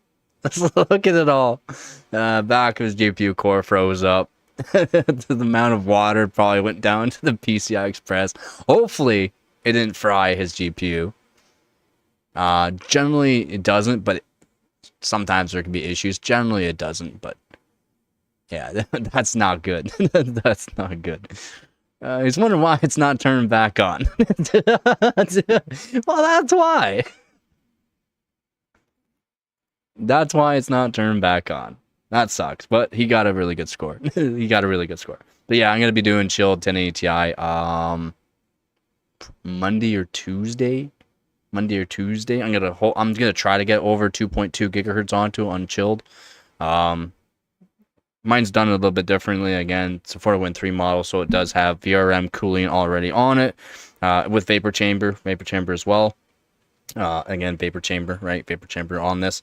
let's look at it all. Back of his GPU core froze up. The amount of water probably went down to the PCI Express. Hopefully, it didn't fry his GPU. Generally, it doesn't, but sometimes there can be issues. Generally, it doesn't, but yeah, that's not good. That's not good. He's wondering why it's not turned back on. Well, that's why. That's why it's not turned back on. That sucks, but he got a really good score. He got a really good score. But yeah, I'm gonna be doing chilled 1080 Ti Monday or Tuesday. I'm gonna try to get over 2.2 gigahertz onto unchilled. Mine's done a little bit differently. Again, it's a 4 Win 3 model, so it does have VRM cooling already on it, with vapor chamber as well. Again, vapor chamber, right? Vapor chamber on this,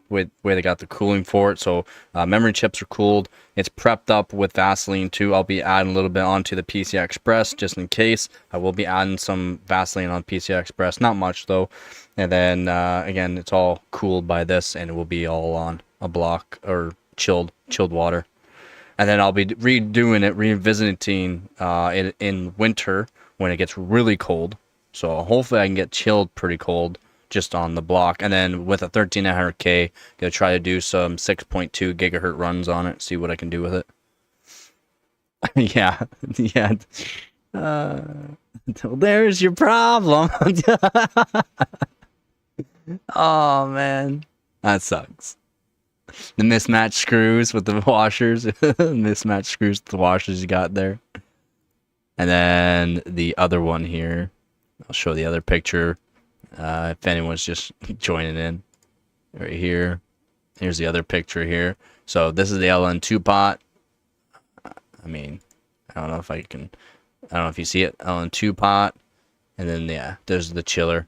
with where they got the cooling for it. So memory chips are cooled. It's prepped up with Vaseline too. I'll be adding a little bit onto the PCI Express just in case. I will be adding some Vaseline on PCI Express, not much though. And then again, it's all cooled by this, and it will be all on a block or chilled water. And then I'll be revisiting it in winter when it gets really cold. So hopefully I can get chilled pretty cold just on the block. And then with a 13900K, gonna try to do some 6.2 gigahertz runs on it, see what I can do with it. Yeah. There's your problem. Oh man, that sucks. The mismatched screws with the washers. Mismatched screws with the washers you got there. And then the other one here, I'll show the other picture if anyone's just joining in. Right here. Here's the other picture here. So this is the LN2 pot. I mean, I don't know if I can, I don't know if you see it. LN2 pot. And then, yeah, there's the chiller.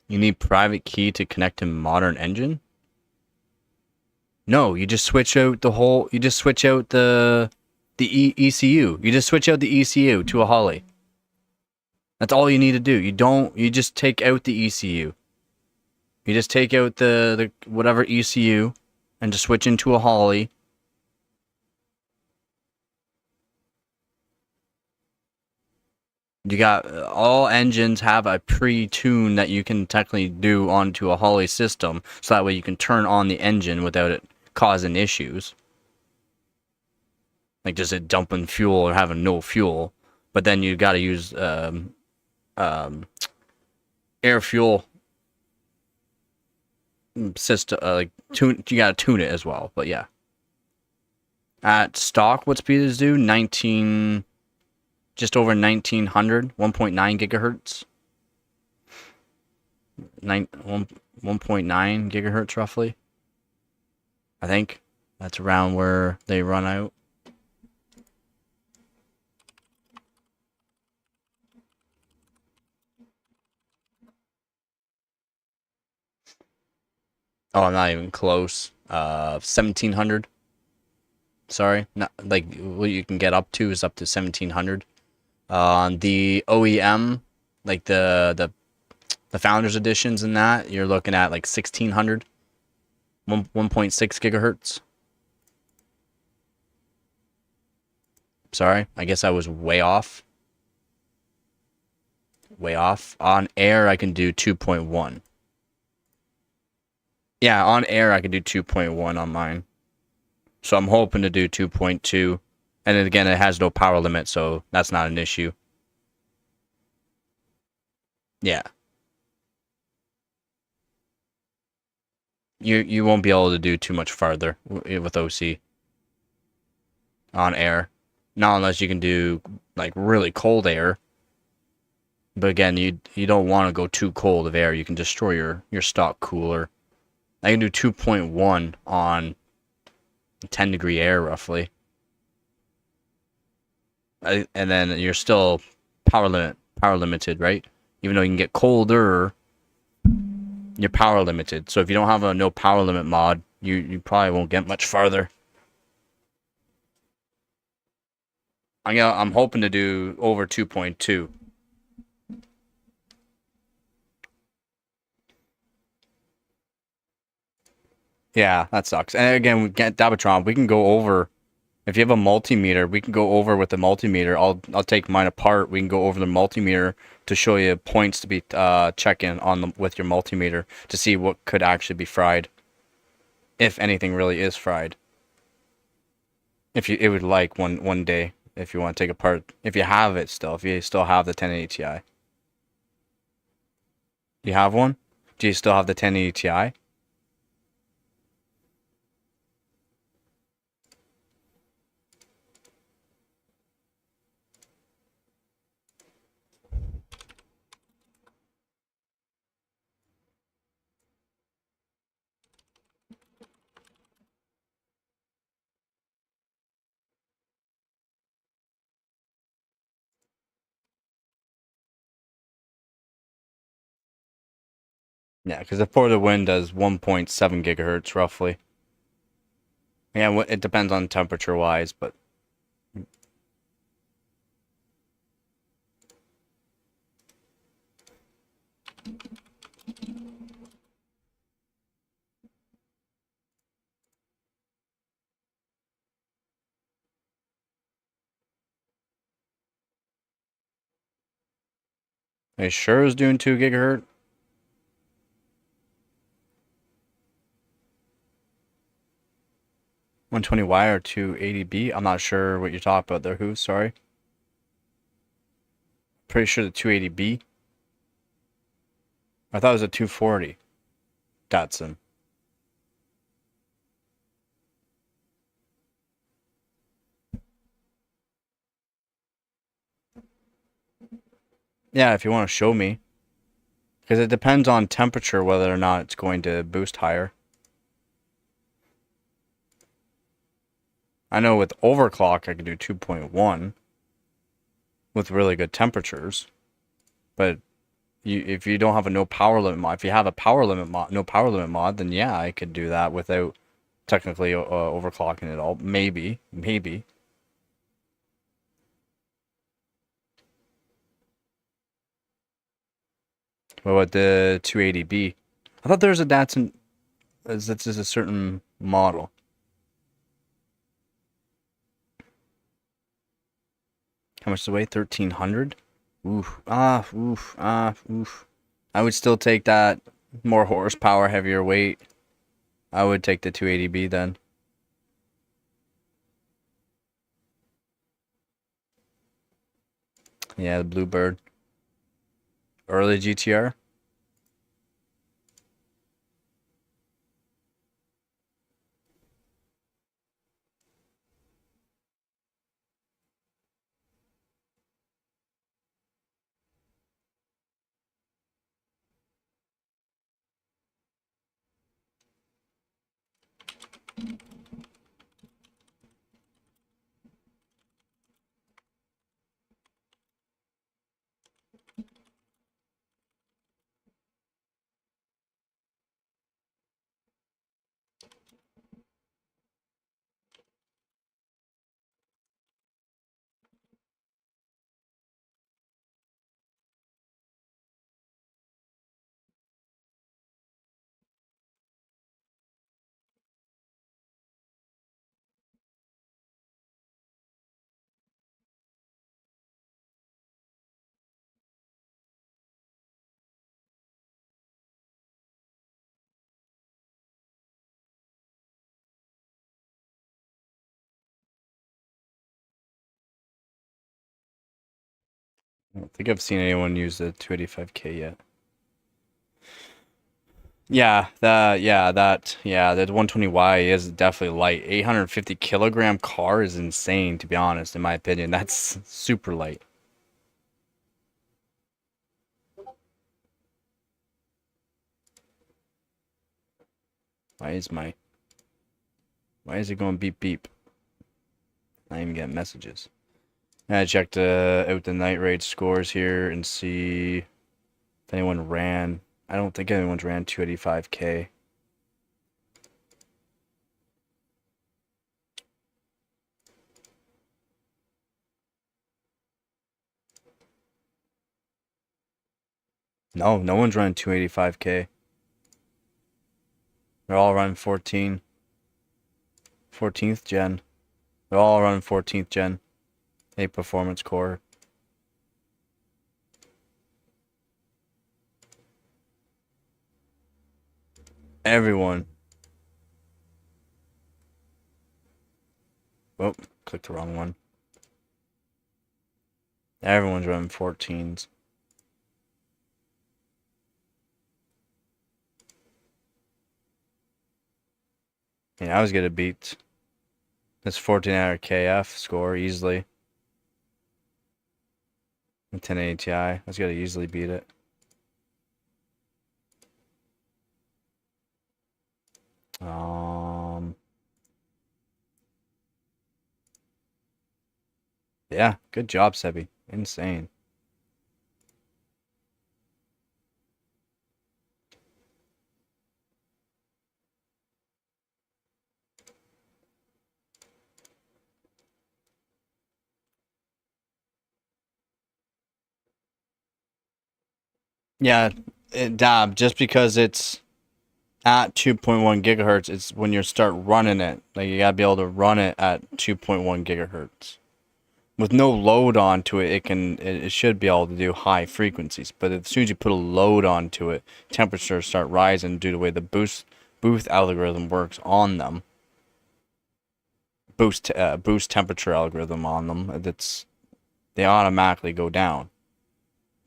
You need private key to connect to modern engine? No, you just switch out the whole, you just switch out the ECU. You just switch out the ECU to a Holly. That's all you need to do. You just take out the ECU. You just take out the whatever ECU and just switch into a Holly. You got all engines have a pre-tune that you can technically do onto a Holly system, so that way you can turn on the engine without it causing issues. Like just it dumping fuel or having no fuel. But then you got to use air fuel system, like tune. You got to tune it as well. But yeah, at stock, what speed is due? 19, just over 1900, 1.9 gigahertz. 1.9 gigahertz roughly. I think that's around where they run out. Oh, I'm not even close. 1700. Sorry, not like what you can get up to is up to 1700. On the OEM, like the Founders Editions and that, you're looking at like 1600. 1.6 gigahertz. Sorry, I guess I was way off. Way off. On air, I can do 2.1. Yeah, on air, I can do 2.1 on mine. So I'm hoping to do 2.2. And then again, it has no power limit, so that's not an issue. Yeah. You won't be able to do too much farther with OC on air. Not unless you can do like really cold air. But again, you don't want to go too cold of air. You can destroy your stock cooler. I can do 2.1 on 10-degree air roughly. And then you're still power limited, right? Even though you can get colder, you're power limited. So if you don't have a no power limit mod, you probably won't get much farther. I'm hoping to do over 2.2. Yeah, that sucks. And again, we get Dabatron. We can go over. If you have a multimeter, we can go over with the multimeter. I'll take mine apart. We can go over the multimeter to show you points to be checking on with your multimeter to see what could actually be fried, if anything really is fried. If you it would like one day if you want to take apart, if you have it still, if you still have the 1080 Ti. You have one? Do you still have the 1080 Ti? Yeah, because the For the Win does 1.7 gigahertz roughly. Yeah, it depends on temperature wise, but it sure is doing 2 gigahertz. 120Y or 280B. I'm not sure what you're talking about there. Who? Sorry. Pretty sure the 280B. I thought it was a 240 Datsun. Yeah, if you want to show me. Because it depends on temperature whether or not it's going to boost higher. I know with overclock I can do 2.1 with really good temperatures. But if you don't have a no power limit mod, if you have a no power limit mod, then yeah, I could do that without technically overclocking it all. Maybe. What about the 280B? I thought there was a Datsun. This is a certain model. How much does it weigh? 1,300? Oof. Oof. I would still take that more horsepower, heavier weight. I would take the 280B then. Yeah, the Bluebird. Early GTR. I don't think I've seen anyone use the 285K yet. The 120Y is definitely light. 850 kilogram car is insane, to be honest, in my opinion. That's super light. Why is it going beep beep? I even get messages. I checked out the night raid scores here and see if anyone ran. I don't think anyone's ran 285K. No one's running 285K. They're all running 14th gen. They're all running 14th gen. A performance core. Everyone. Oh, clicked the wrong one. Everyone's running 14s. Yeah, I was gonna beat this 1400 KF score easily. And 1080 Ti. I was gonna easily beat it. Yeah, good job, Sebi. Insane. Yeah, Dab, just because it's at 2.1 gigahertz, it's when you start running it. Like, you gotta be able to run it at 2.1 gigahertz. With no load onto it, it should be able to do high frequencies. But as soon as you put a load onto it, temperatures start rising due to the way the boost algorithm works on them. Boost temperature algorithm on them. They automatically go down.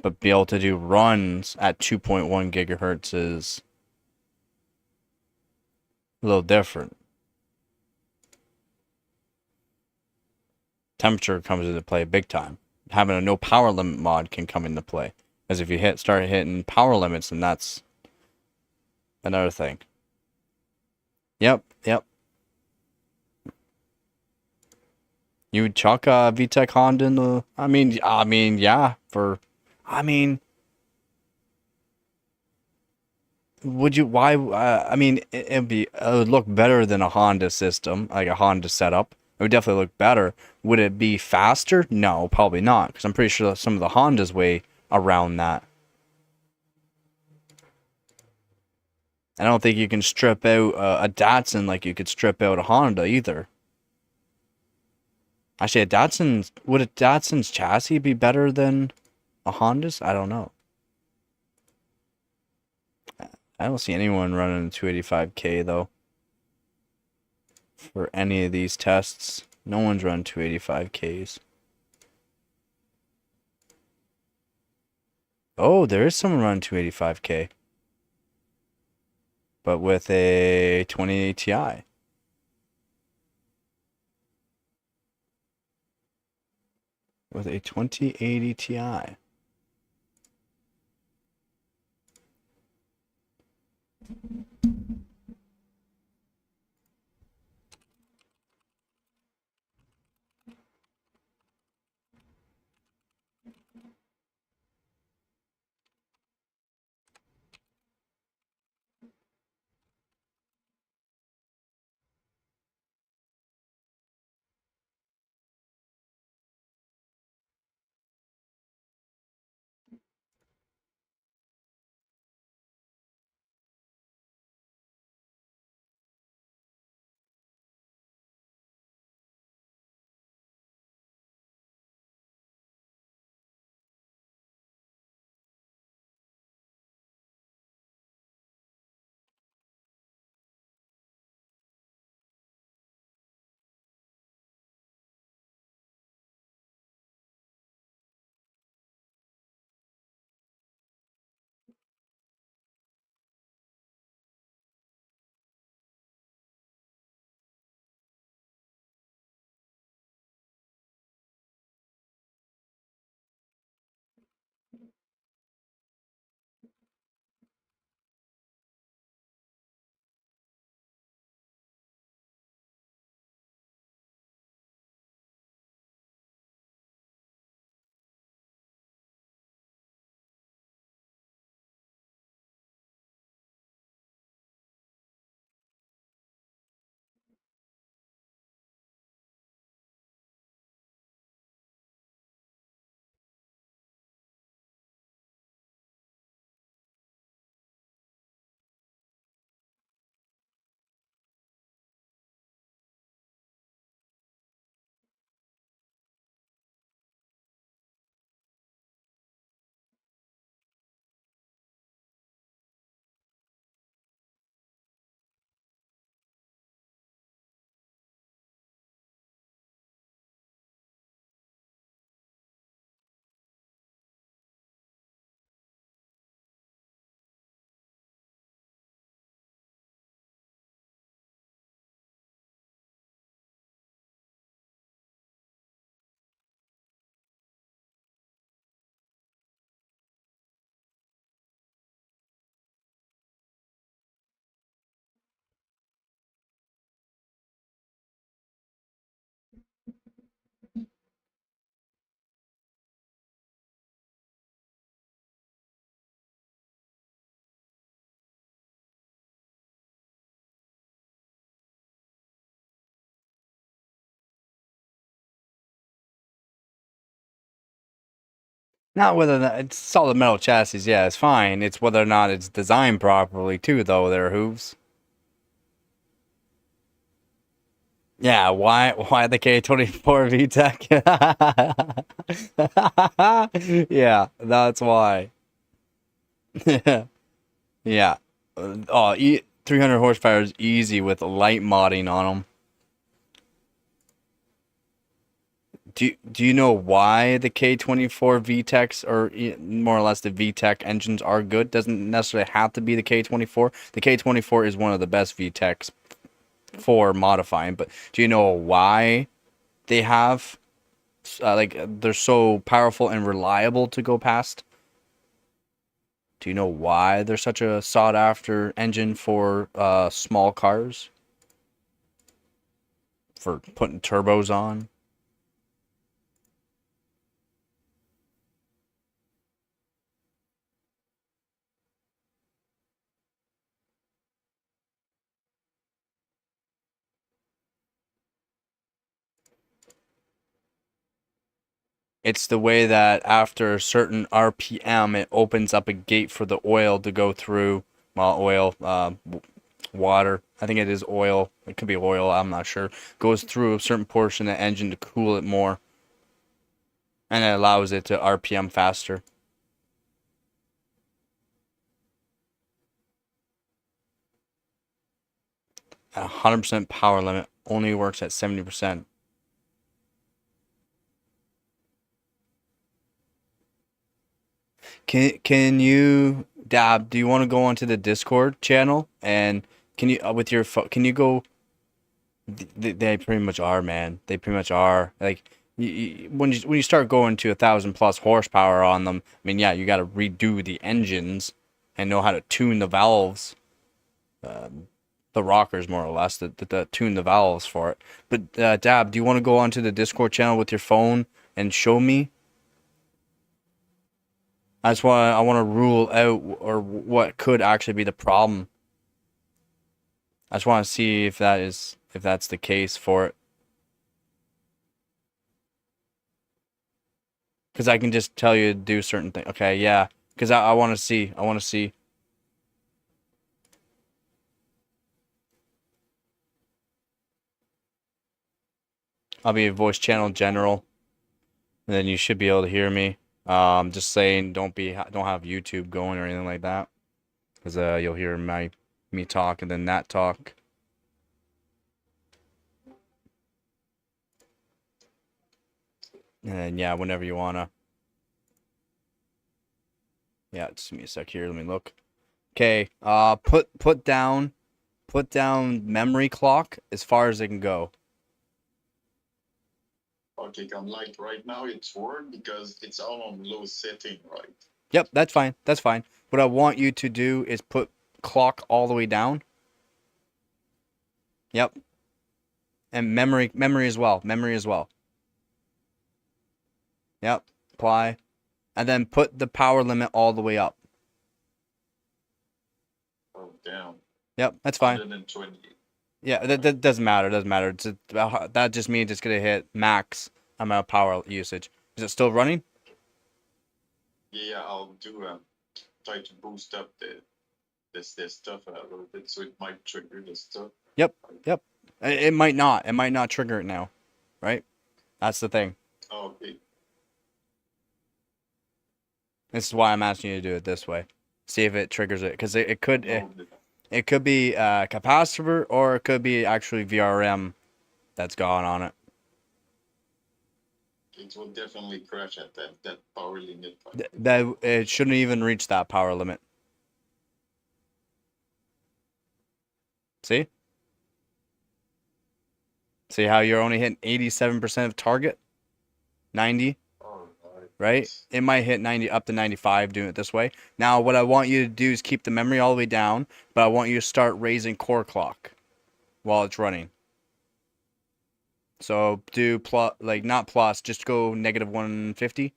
but be able to do runs at 2.1 gigahertz is a little different. Temperature comes into play big time. Having a no power limit mod can come into play, as if you start hitting power limits, and that's another thing. Yep. You would chuck a VTEC Honda in the. I mean, yeah. Would you? Why? It would look better than a Honda system, like a Honda setup. It would definitely look better. Would it be faster? No, probably not, because I'm pretty sure that some of the Hondas weigh around that. I don't think you can strip out a Datsun like you could strip out a Honda either. Actually, would a Datsun's chassis be better than a Honda's? I don't know. I don't see anyone running 285K though. For any of these tests, no one's run 285Ks. Oh, there is someone running 285K. But with a 2080 Ti. With a 2080 Ti. Not whether or not it's solid metal chassis, yeah, it's fine. It's whether or not it's designed properly too, though, there, hooves. Yeah, why the K24 VTEC? Yeah, that's why. Yeah. 300 horsepower is easy with light modding on them. Do you know why the K24 VTECs or more or less the VTEC engines are good? Doesn't necessarily have to be the K24. The K24 is one of the best VTECs for modifying, but do you know why they have like they're so powerful and reliable to go past? Do you know why they're such a sought after engine for small cars? For putting turbos on? It's the way that after a certain RPM, it opens up a gate for the oil to go through. Well, oil, water. I think it is oil. It could be oil. I'm not sure. Goes through a certain portion of the engine to cool it more, and it allows it to RPM faster. 100% power limit only works at 70%. Can you Dab? Do you want to go onto the Discord channel and can you with your phone? Can you go? They pretty much are, man. They pretty much are. Like when you start going to 1,000+ horsepower on them, I mean, yeah, you got to redo the engines and know how to tune the valves, the rockers more or less, to tune the valves for it. But Dab, do you want to go onto the Discord channel with your phone and show me? That's why I want to rule out or what could actually be the problem. I just want to see if that's the case for it. Because I can just tell you to do certain things. Okay, yeah. Because I want to see. I want to see. I'll be a voice channel general, and then you should be able to hear me. Just saying, don't have YouTube going or anything like that, because you'll hear me talk and then that talk. And then, yeah, whenever you wanna. Yeah, just give me a sec here. Let me look. Okay. Put down memory clock as far as it can go. Okay, I'm like right now it's work because it's all on low setting, right? Yep, that's fine. That's fine. What I want you to do is put clock all the way down. Yep. And memory as well. Memory as well. Yep. Apply. And then put the power limit all the way up. Oh, damn. Yep, that's fine. 120. Yeah, that doesn't matter. Doesn't matter. That just means it's gonna hit max amount of power usage. Is it still running? Yeah, I'll do try to boost up this stuff a little bit so it might trigger this stuff. Yep. Yep. It might not. It might not trigger it now, right? That's the thing. Oh, okay. This is why I'm asking you to do it this way. See if it triggers it, because it could Oh, it could be capacitor or it could be actually VRM that's gone on it. it will definitely crash at that power limit. That it shouldn't even reach that power limit. See? See how you're only hitting 87% of target? 90, All right? right. It might hit 90 up to 95 doing it this way. Now, what I want you to do is keep the memory all the way down, but I want you to start raising core clock while it's running. So do plus, like not plus, just go -150.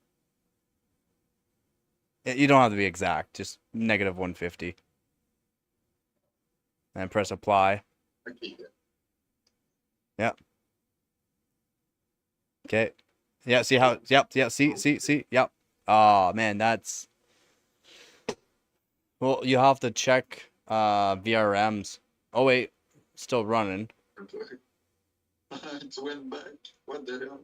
You don't have to be exact, just -150. And press apply. Okay. Yep. Okay. Yeah, see how, yep, see, yep. Oh, man, that's, well, you have to check VRMs. Oh, wait, still running. It went back. What the hell?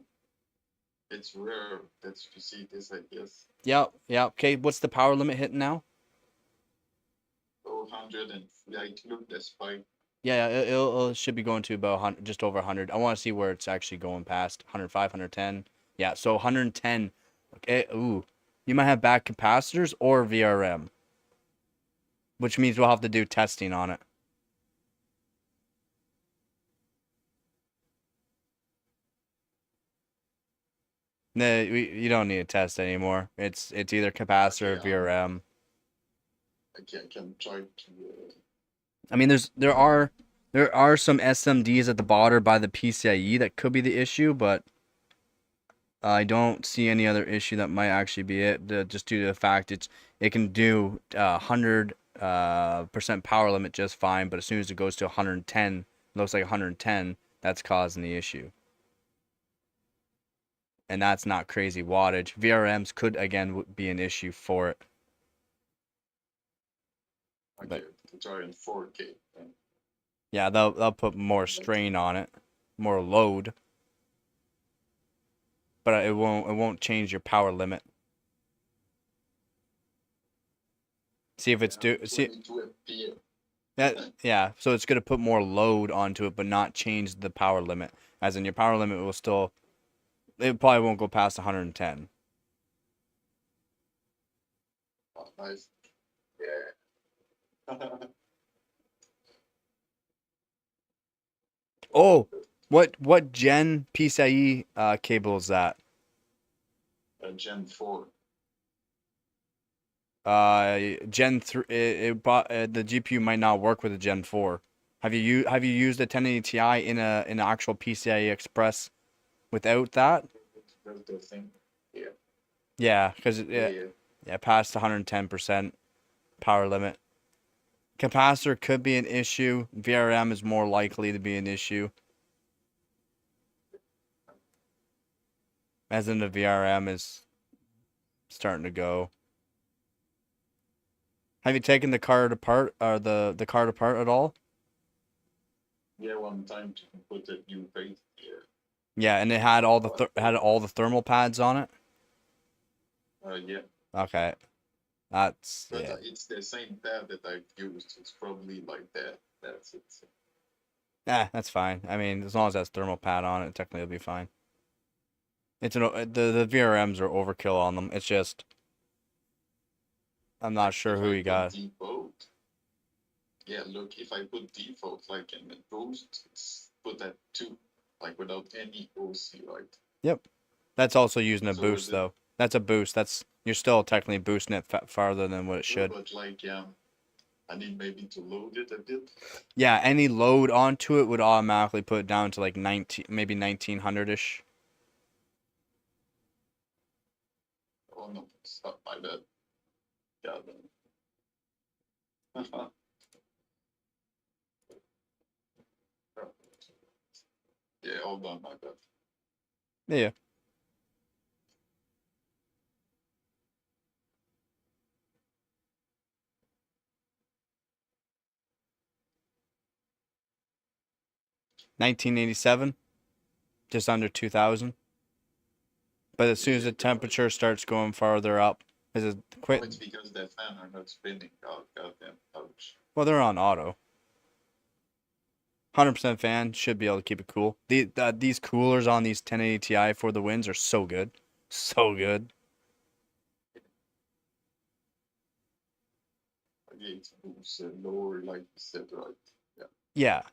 It's rare that you see this, I guess. Yep, yep. Okay, what's the power limit hitting now? Oh, 100 and like look, that's fine. Yeah, it should be going to about 100, just over 100. I want to see where it's actually going past 105, 110. Yeah, so 110. Okay, ooh. You might have bad capacitors or VRM, which means we'll have to do testing on it. No, you don't need to test anymore. It's either capacitor or Okay, VRM. I can try to. I mean, there are some SMDs at the bottom by the PCIe that could be the issue, but I don't see any other issue that might actually be it. Just due to the fact it can do 100% power limit just fine, but as soon as it goes to 110, looks like 110, that's causing the issue. And that's not crazy wattage. VRMs could again be an issue for it. Okay, try in 4K. Yeah, they'll put more strain on it, more load, but it won't change your power limit. See if it's see. Yeah, so it's gonna put more load onto it, but not change the power limit. As in, your power limit will still, it probably won't go past 110. Oh, nice. Yeah. Oh, what gen PCIe cable is that? Gen 4. Gen 3. The GPU might not work with a Gen 4. Have you used a 1080 Ti in an actual PCIe Express without that? That's the thing. Yeah. Yeah, because Yeah. past 110% power limit. Capacitor could be an issue. VRM is more likely to be an issue. As in the VRM is starting to go. Have you taken the card apart or the card apart at all? Yeah, one time to put a new base here. Yeah, and it had all the thermal pads on it. Yeah. Okay, that's But yeah. it's the same pad that I've used. It's probably like that. That's it. That's fine. I mean, as long as that's thermal pad on it, technically it'll be fine. It's the VRMs are overkill on them. It's just I'm not sure If who I you put got. default, yeah, look, if I put default like in the boost, it's put at 2, like without any OC, right? Yep, that's also using a So boost though. That's a boost. That's you're still technically boosting it farther than what it should. But like, I need maybe to load it a bit. Yeah, any load onto it would automatically put it down to like 19, maybe 1900-ish. Oh no, stop my bad. God damn. Yeah, hold on, my bad. Yeah. $1987, just under 2000. But as soon as the temperature starts going farther up, is it Oh, quit? it's because the fan are not spinning. Oh, goddamn, ouch. Well, they're on auto. 100% fan should be able to keep it cool. These coolers on these 1080 Ti for the wins are so good, so good. Okay, it's boost lower, like you said, right? Yeah. Yeah.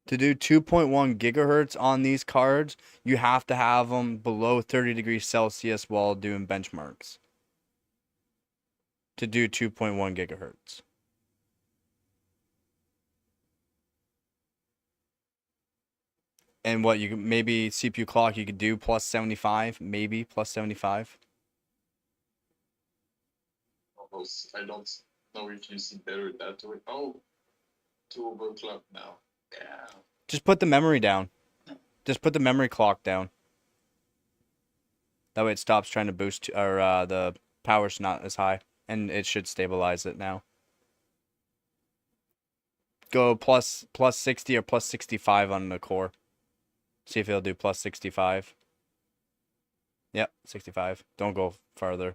To do 2.1 gigahertz on these cards, you have to have them below 30 degrees Celsius while doing benchmarks. To do 2.1 gigahertz. And what you maybe CPU clock you could do plus 75, maybe plus 75. Almost, I don't know if you see better that way. Oh, to overclock now. Yeah. Just put the memory down. Just put the memory clock down. That way it stops trying to boost, or the power's not as high, and it should stabilize it now. Go plus 60 or plus 65 on the core. See if it'll do plus 65. Yep, 65. Don't go farther.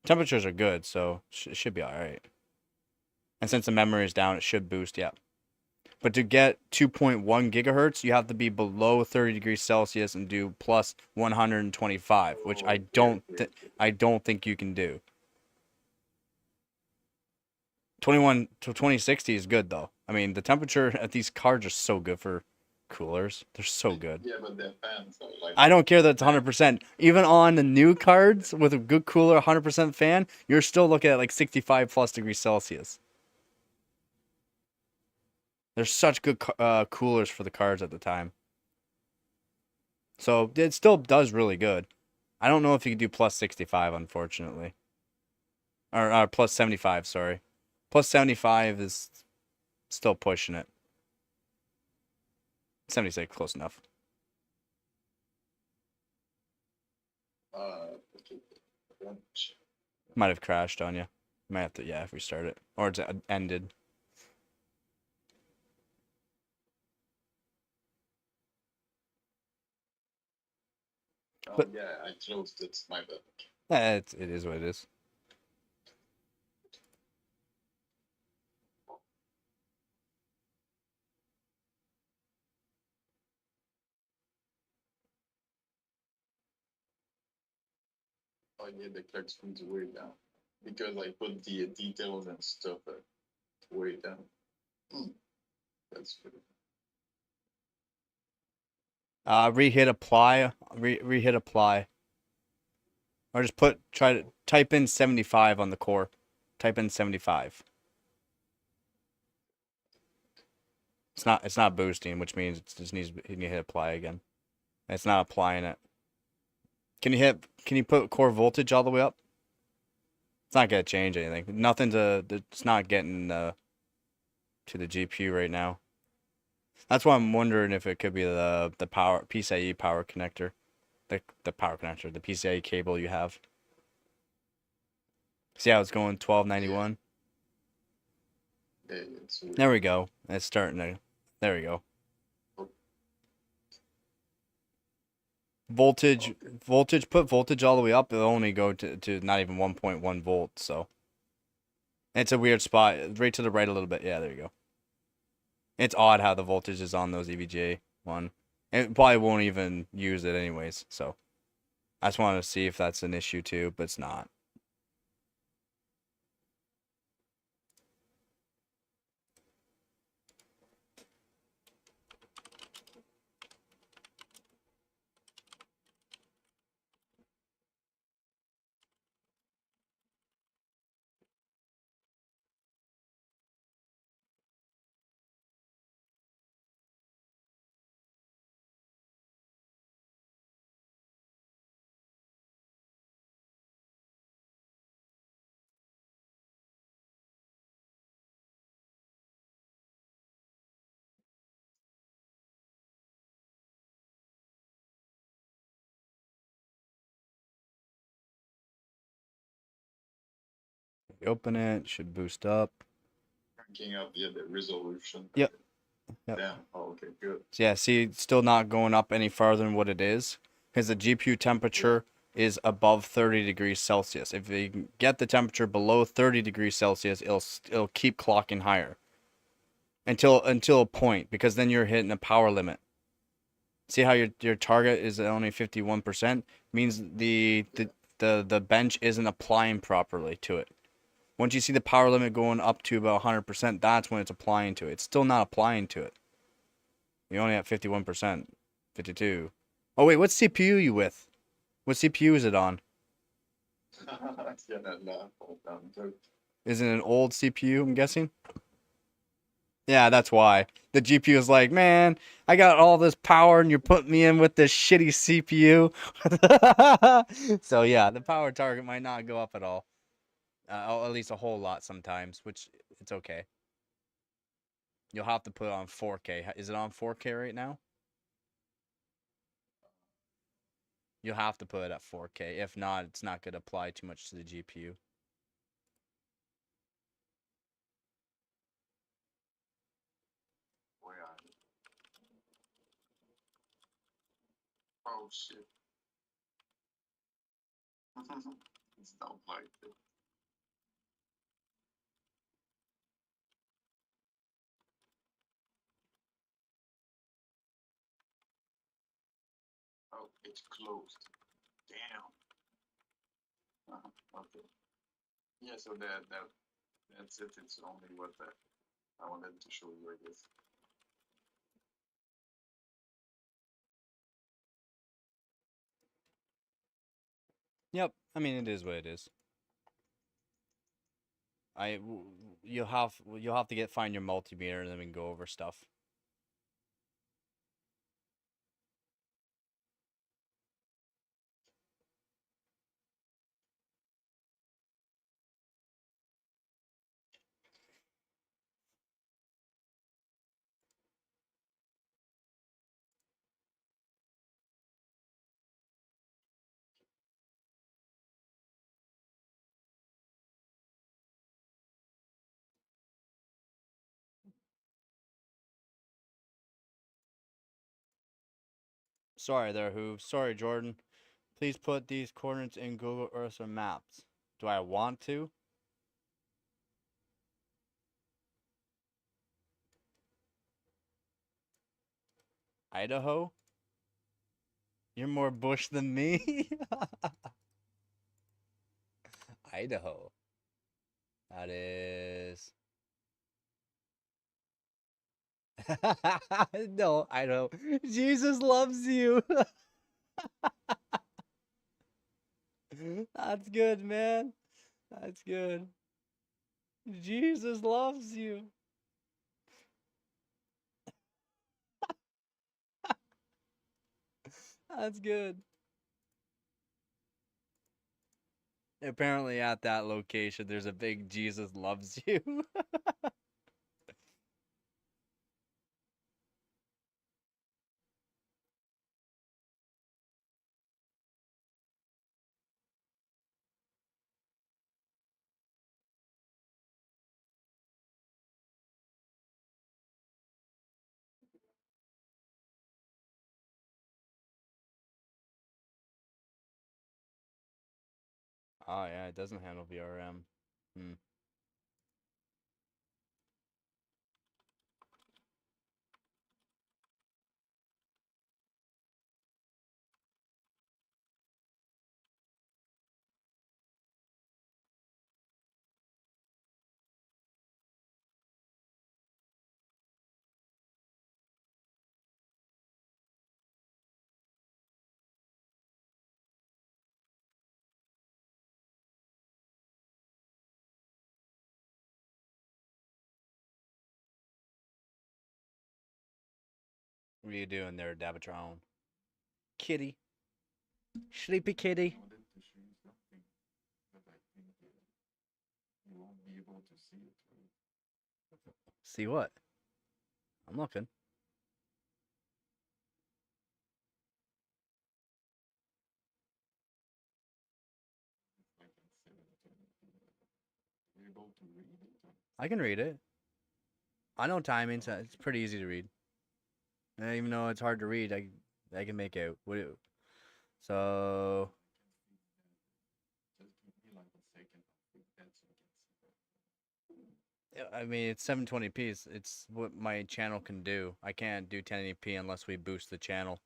Temperatures are good, so it should be alright. And since the memory is down, it should boost, yeah. But to get 2.1 gigahertz, you have to be below 30 degrees Celsius and do plus 125, which I don't think you can do. 21 to 2060 is good though. I mean, the temperature at these cards are so good for coolers. They're so good. Yeah, but the fans are like. I don't care that it's 100%. Even on the new cards with a good cooler, 100% fan, you're still looking at like 65 plus degrees Celsius. There's such good coolers for the cards at the time. So it still does really good. I don't know if you can do plus 65, unfortunately. Or plus 75, sorry. Plus 75 is still pushing it. 76, close enough. Might have crashed on you. Might have to, yeah, if we start it. Or it's ended. But yeah, I closed it. My bad. It is what it is. Oh yeah, the clock speed's way down because I put the details and stuff way down. That's good. Rehit apply. Rehit apply. Or just try to type in 75 on the core. Type in 75. It's not boosting, which means it just needs you need to hit apply again. It's not applying it. Can you put core voltage all the way up? It's not gonna change anything. It's not getting to the GPU right now. That's why I'm wondering if it could be the power PCIe power connector. The power connector, the PCIe cable you have. See how it's going 1291? Yeah, there we go. It's starting to. There we go. Voltage, put voltage all the way up. It'll only go to not even 1.1 volts. So it's a weird spot. Right to the right a little bit. Yeah, there you go. It's odd how the voltage is on those EVGA one. It probably won't even use it anyways. So I just wanted to see if that's an issue too, but it's not. You open it, should boost up. Cranking up the resolution. Yep. Yeah. Oh, okay, good. So yeah, see, it's still not going up any farther than what it is because the GPU temperature is above 30 degrees Celsius. If you can get the temperature below 30 degrees Celsius, it'll keep clocking higher until a point, because then you're hitting a power limit. See how your target is only 51%? Means the bench isn't applying properly to it. Once you see the power limit going up to about 100%, that's when it's applying to it. It's still not applying to it. You're only at 51%, 52. Oh wait, what CPU you with? What CPU is it on? Is it an old CPU, I'm guessing? Yeah, that's why. The GPU is like, man, I got all this power and you're putting me in with this shitty CPU. So yeah, the power target might not go up at all. At least a whole lot sometimes, which it's okay. You'll have to put it on 4K. Is it on 4K right now? You'll have to put it at 4K. If not, it's not going to apply too much to the GPU. Oh shit. It's not like it. Oh, it's closed. Damn. Okay. Yeah, so that's it. It's only what I wanted to show you, I guess. Yep. I mean, it is what it is. You'll have to find your multimeter and then we can go over stuff. Sorry there, Who. Sorry, Jordan. Please put these coordinates in Google Earth or maps. Do I want to? Idaho? You're more bush than me? Idaho. That is... No, Idaho. Jesus loves you. That's good, man. That's good. Jesus loves you. That's good. Apparently at that location, there's a big Jesus loves you. Oh, yeah, it doesn't handle VRM. Hmm. What are you doing there, Davatron? Kitty. Sleepy kitty. I wanted to show you something, but I think you won't be able to see it. Right? See what? I'm looking. If I can set it to you're able to read it. I can read it. I know timings. It's pretty easy to read. And even though it's hard to read, I can make out. So Just give me like a second. I think that's so I can see that. yeah, I mean, it's 720p. It's what my channel can do. I can't do 1080p unless we boost the channel.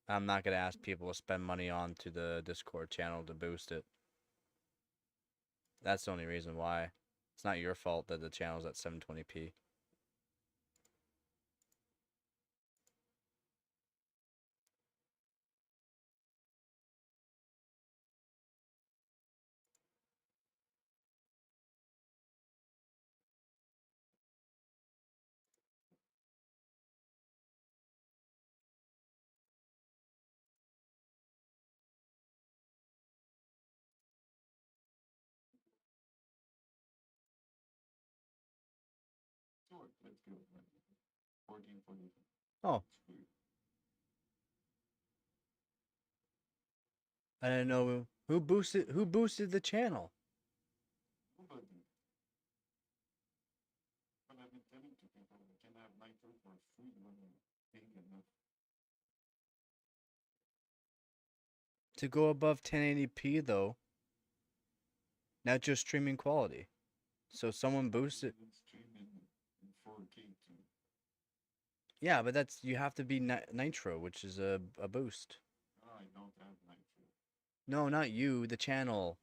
I'm not gonna ask people to spend money onto the Discord channel to boost it. That's the only reason why. It's not your fault that the channel's at 720p. Sure, let's go. 1440. Oh, I didn't know who boosted the channel. Nobody. But I've been telling to people we can have nitro for free when we're big enough. To go above 1080p though, not just streaming quality. So someone boosted. Even stream in 4K too. Yeah, but you have to be nitro, which is a boost. don't have nitro. No, not you. The channel.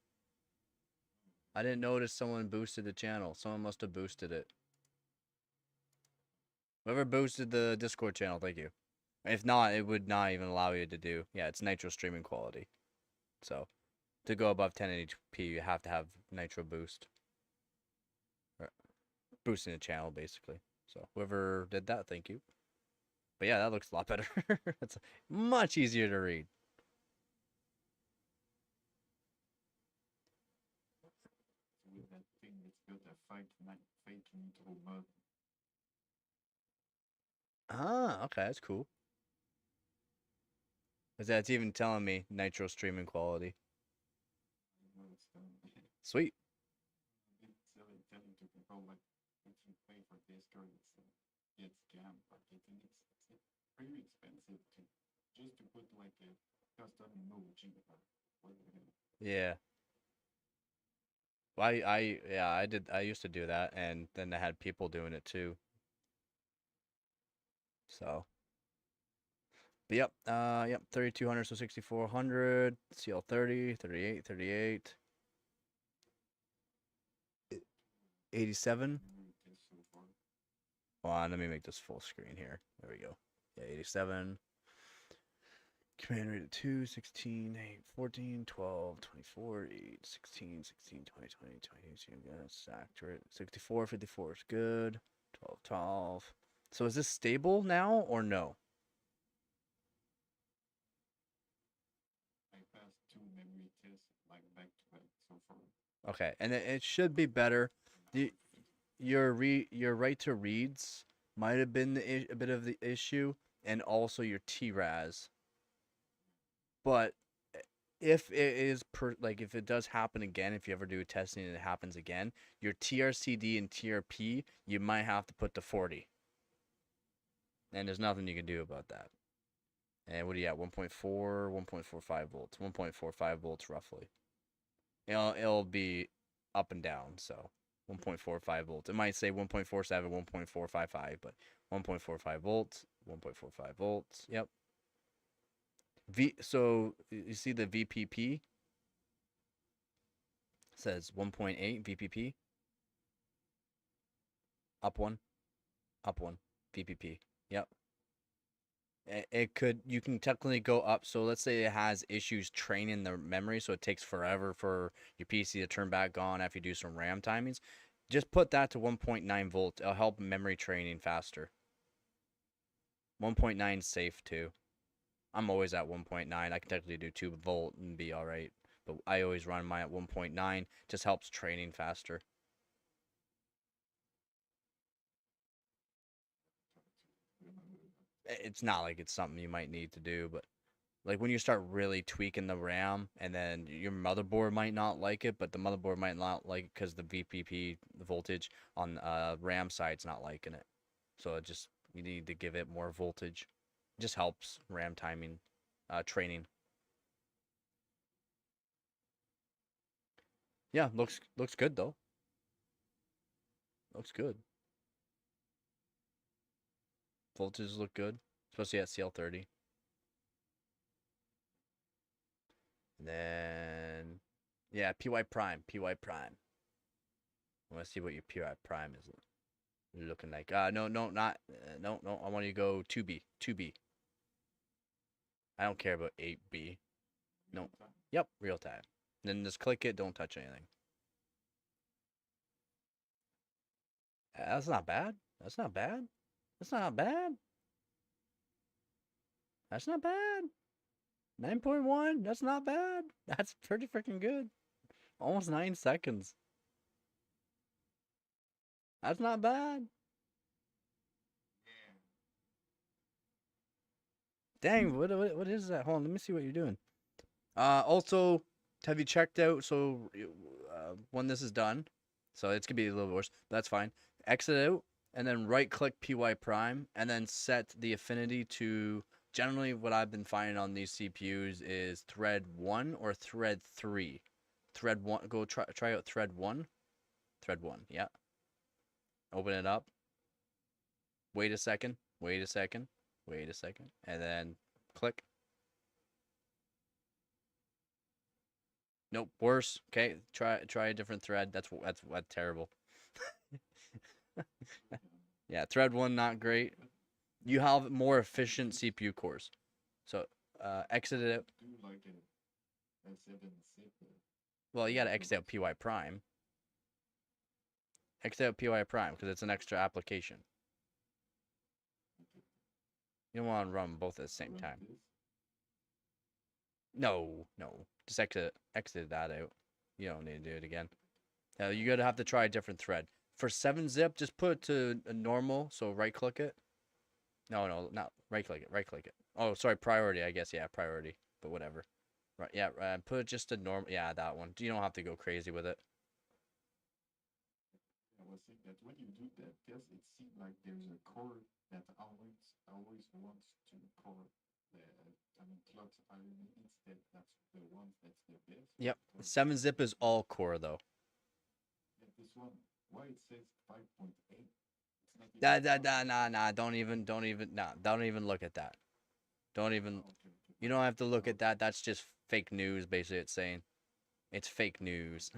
I didn't notice someone boosted the channel. Someone must have boosted it. Whoever boosted the Discord channel, thank you. If not, it would not even allow you to do. Yeah, it's Nitro streaming quality. So, to go above 1080p, you have to have Nitro boost. Or boosting the channel, basically. So, whoever did that, thank you. But yeah, that looks a lot better. It's much easier to read. With that thing, it's got a fake nitro mode. Ah, okay, that's cool. Because that's even telling me Nitro streaming quality. I know it's Sweet. a bit silly telling to people like if you pay for Discord, it's scam, but I think it's pretty expensive to just to put like a custom emoji or whatever. Yeah. Well, I used to do that, and then I had people doing it too. So, but yep, 3200, so 6400, CL30, 38, 38, 87. Memory test so far. Hold on, let me make this full screen here. There we go. Yeah, 87. Command rate of 2, 16, 8, 14, 12, 24, 8, 16, 16, 20, 20, 22. Yes, accurate. 64, 54 is good. 12, 12. So is this stable now or no? I passed 2 memory tests like back to back so far. Okay, and it should be better. The your right to reads might have been a bit of the issue, and also your TRAS. But if it is if it does happen again, if you ever do testing and it happens again, your TRCD and TRP you might have to put to 40, and there's nothing you can do about that. And what are you at? 1.4, 1.45 volts, 1.45 volts roughly. It'll be up and down, so 1.45 volts. It might say 1.47, 1.455, but 1.45 volts, 1.45 volts. Yep. So you see the VPP says 1.8 VPP. Up one, VPP. Yep. It could, you can technically go up. So let's say it has issues training the memory, so it takes forever for your PC to turn back on after you do some RAM timings. Just put that to 1.9 volts. It'll help memory training faster. 1.9 is safe too. I'm always at 1.9. I can technically do 2 volt and be all right, but I always run mine at 1.9. Just helps training faster. It's not like it's something you might need to do, but like when you start really tweaking the RAM, and then your motherboard might not like it, but the motherboard might not like it because the VPP, the voltage on RAM side's not liking it. So it just, you need to give it more voltage. It just helps RAM timing, training. Yeah, looks good though. Looks good. Voltages look good, especially at CL30. And then, yeah, PY Prime. I want to see what your PY Prime is looking like. No, not, no. I want you to go 2B. I don't care about 8B. No. Yep, real time. Then just click it. Don't touch anything. That's not bad. That's not bad. 9.1. That's not bad. That's pretty freaking good. Almost 9 seconds. That's not bad. Dang, what is that? Hold on, let me see what you're doing. Also, have you checked out? So, when this is done, so it's gonna be a little bit worse, but that's fine. Exit out, and then right-click PY Prime, and then set the affinity to. Generally, what I've been finding on these CPUs is thread 1 or thread 3. Thread 1. Go try out thread 1. Thread 1. Yeah. Open it up. Wait a second, and then click. Nope, worse. Okay, try a different thread. That's terrible. Yeah, thread 1 not great. You have more efficient CPU cores. So exit it. Do like a 7 zip. Well, you gotta exit out PY prime. Exit out PY prime because it's an extra application. You don't want to run both at the same time. No, no. Just exit that out. You don't need to do it again. You gotta have to try a different thread. For 7-zip, just put it to a normal. So right click it. No, not right click it. Right click it. Oh, sorry, priority. I guess yeah, priority. But whatever. Right, yeah. Put it just to normal. Yeah, that one. You don't have to go crazy with it. I was saying that when you do that test, it seems like there's a core that always wants to core the clocks iron instead. That's the ones that's the best. Yep. 7-zip is all core though. Yeah, this one, why it says 5.8? Nah. Don't even look at that. Don't even. You don't have to look at that. That's just fake news. Basically, it's saying. It's fake news.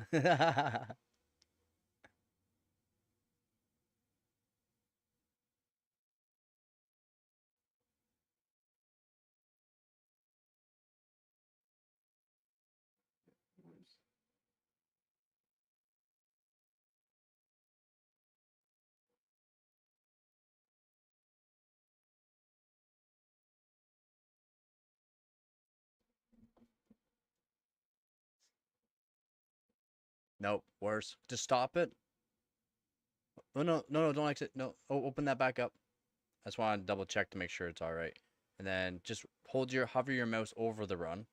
Nope. Worse. Just stop it. Oh no! Don't exit. No. Oh, open that back up. I just want to double check to make sure it's all right. And then just hover your mouse over the run.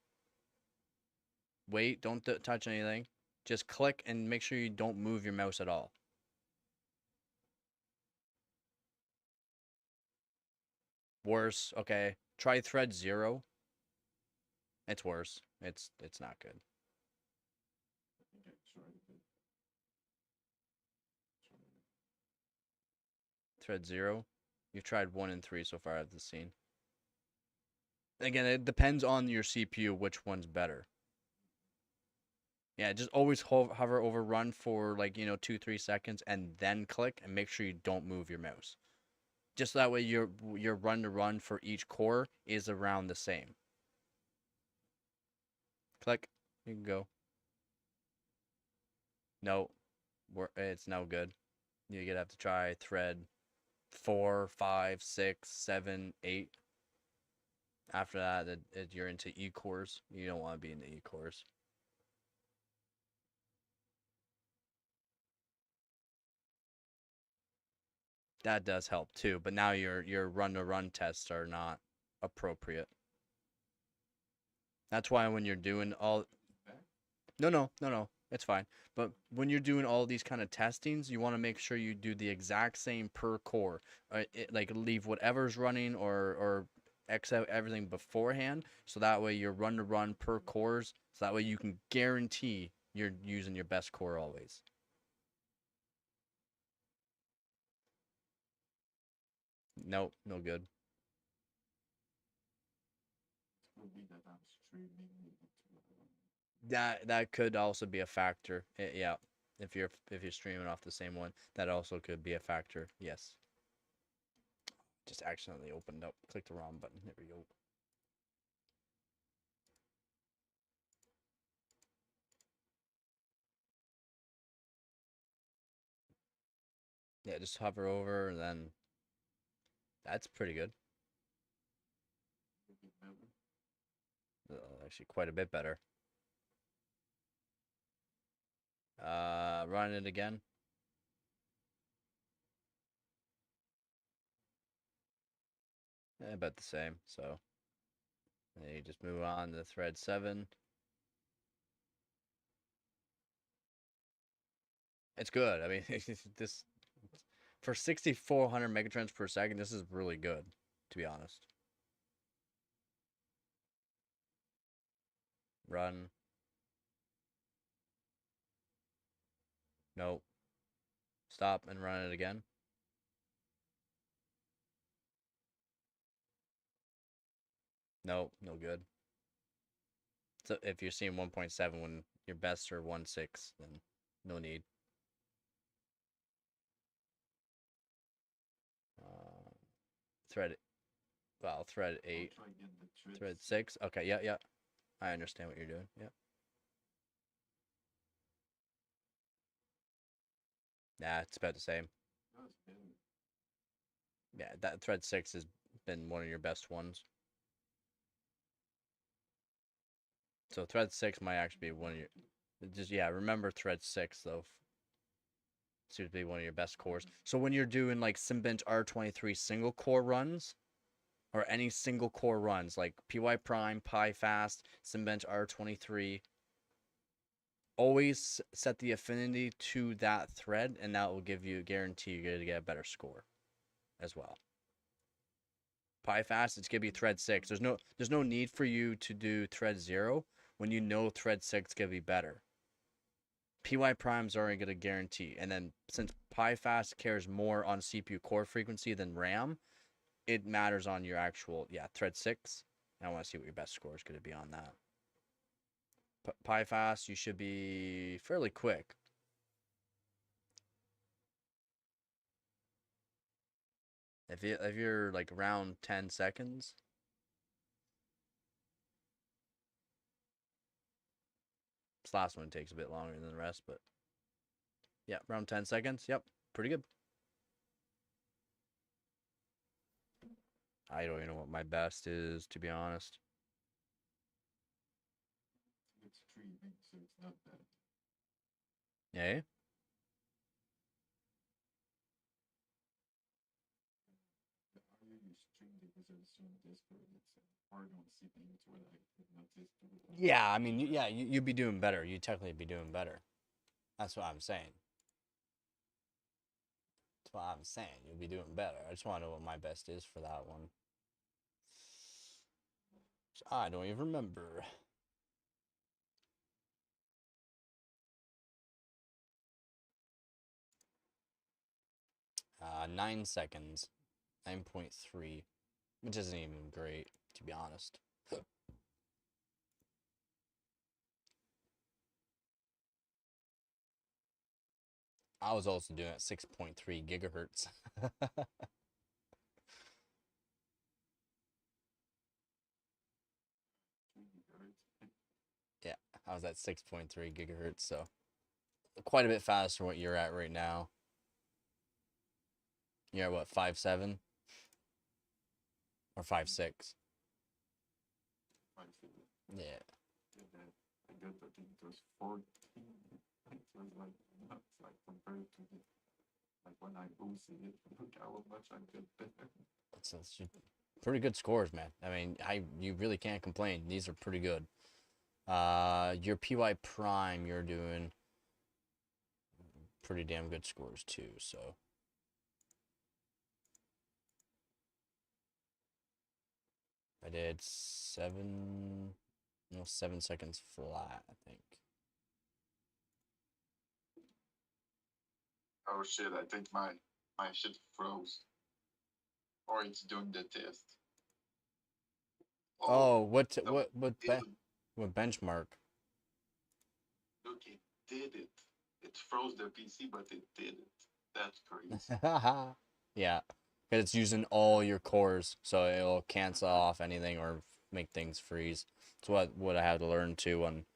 Wait. Don't touch anything. Just click and make sure you don't move your mouse at all. Worse. Okay. Try thread 0. It's worse. It's not good. I think I tried it. Thread 0. You've tried 1 and 3 so far I've seen. Again, it depends on your CPU which one's better. Yeah, just always hover over run for 2-3 seconds and then click and make sure you don't move your mouse. Just that way your run to run for each core is around the same. Click. You can go. No, it's no good. You're gonna have to try thread 4, 5, 6, 7, 8. After that, you're into E cores. You don't want to be in the E cores. That does help too, but now your run-to-run tests are not appropriate. That's why when you're doing all no, it's fine. But when you're doing all these kind of testings, you want to make sure you do the exact same per core. Like leave whatever's running or X out everything beforehand, so that way your run-to-run per cores, so that way you can guarantee you're using your best core always. Nope, no good. It would be that I'm streaming it. That could also be a factor. Yeah, if you're streaming off the same one, that also could be a factor. Yes. Just accidentally opened up. Click the wrong button. There we go. Yeah, just hover over and then that's pretty good. Actually, quite a bit better. Run it again. About the same. So then you just move on to thread 7. It's good. I mean, this for 6,400 megatrends per second, this is really good, to be honest. Run. Nope. Stop and run it again. Nope, no good. So if you're seeing 1.7 when your bests are 1.6, then no need. Thread, well, thread I'll 8, try again the thread 6. Okay, yeah, yeah. I understand what you're doing. Yeah. Nah, it's about the same. That's better. Yeah, that thread 6 has been one of your best ones. So thread 6 might actually be one of your. Just yeah, remember thread 6 though. Seems to be one of your best cores. So when you're doing like Symbent R23 single core runs, or any single core runs like PY Prime, Pi Fast, Symbent R23, always set the affinity to that thread, and that will give you guarantee you're gonna get a better score as well. Pi Fast, it's gonna be thread 6. There's no need for you to do thread 0 when you know thread 6 gonna be better. PY Prime's already gonna guarantee, and then since Pi Fast cares more on CPU core frequency than RAM, it matters on your actual thread 6. And I want to see what your best score is gonna be on that. Pi Fast, you should be fairly quick. If you're like around 10 seconds. This last one takes a bit longer than the rest, but yeah, around 10 seconds. Yep, pretty good. I don't even know what my best is, to be honest. It's streaming, so it's not bad. Yeah. How you stream because I assume Discord it's hard on CPU to what I could notice to it. Yeah, I mean, you'd be doing better. You'd technically be doing better. That's what I'm saying. That's what I'm saying. You'll be doing better. I just want to know what my best is for that one. I don't even remember. Uh, 9 seconds. 9.3. Which isn't even great, to be honest. I was also doing it 6.3 gigahertz. Yeah, I was at 6.3 gigahertz, so quite a bit faster than what you're at right now. You're at what, 5.7? Or 5.6? Yeah. I got, I think it was 14. It was like nuts, like compared to the, like when I boosted it, look how much I got better. That's pretty good scores, man. I mean, you really can't complain. These are pretty good. Your PY Prime, you're doing pretty damn good scores too, so. I did 7 seconds flat, I think. Oh shit, I think my shit froze. Or it's doing the test. Oh, what Didn't. what benchmark? Look, it did it. It froze the PC, but it did it. That's crazy. Yeah, because it's using all your cores, so it'll cancel off anything or make things freeze. It's what I have to learn too on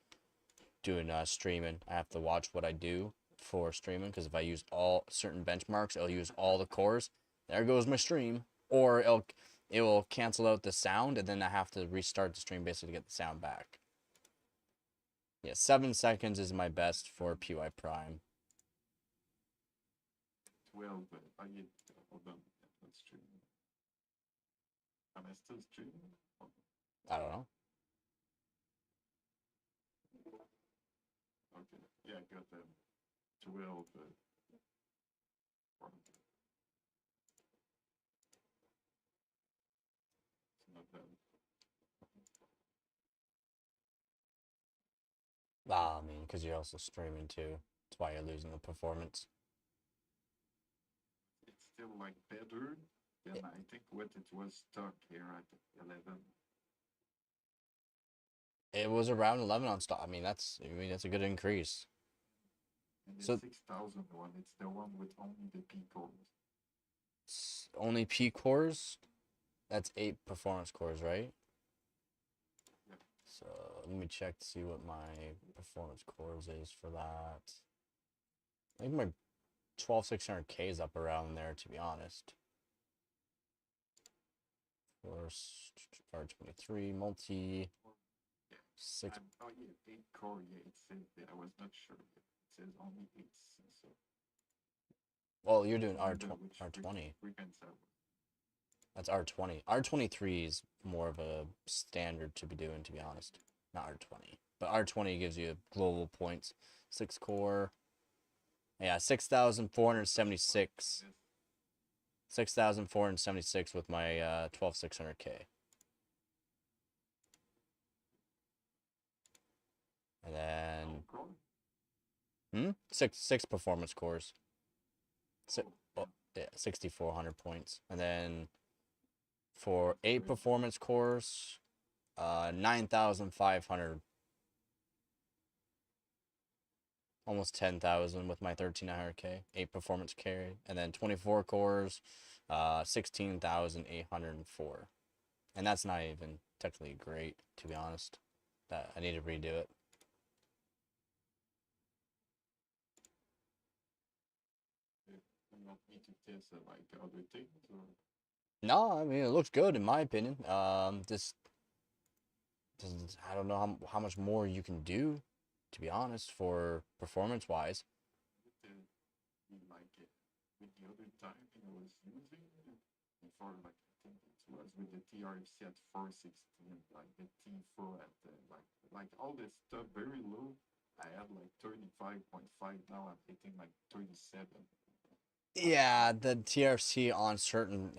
doing streaming. I have to watch what I do for streaming, because if I use all certain benchmarks, it'll use all the cores. There goes my stream, or it will cancel out the sound, and then I have to restart the stream basically to get the sound back. Yeah, 7 seconds is my best for PY Prime. 12, but I get, hold on, let's stream. Am I still streaming? I don't know. Okay, yeah, I got 12. It's not bad. I mean, because you're also streaming too. That's why you're losing the performance. It's still like better than I think what it was stuck here at 11. It was around 11 on stock. I mean, that's a good increase. And the So 6,000 one, it's the one with only the P cores. only P cores. That's 8 performance cores, right? Yep. So let me check to see what my performance cores is for that. I think my 12600K is up around there, to be honest. Course R23 multi Yeah. 6. Oh yeah, 8 core. Yeah, it says that. I was not sure. It says only 8. So Well, you're doing wonder R20. which R20. frequency I was. That's R20. R23 is more of a standard to be doing, to be honest. Not R20. But R20 gives you global points. 6 core. Yeah, 6,476. 6,476 with my 12600K. And then Oh, core? six performance cores. Oh, Yeah, 6,400 points. And then for 8 performance cores, 9,500. Almost 10,000 with my 13900K. 8 performance carry. And then 24 cores, 16,804. And that's not even technically great, to be honest. That I need to redo it. you want me to test like other things or? No, I mean it looks good in my opinion. Just I don't know how much more you can do, to be honest, for performance wise. With the like with the other timing I was using before, like I think it was with the TRFC at 416, like the T4 at like all this stuff very low. I had like 35.5. Now I'm hitting like 37. Yeah, the TRC on certain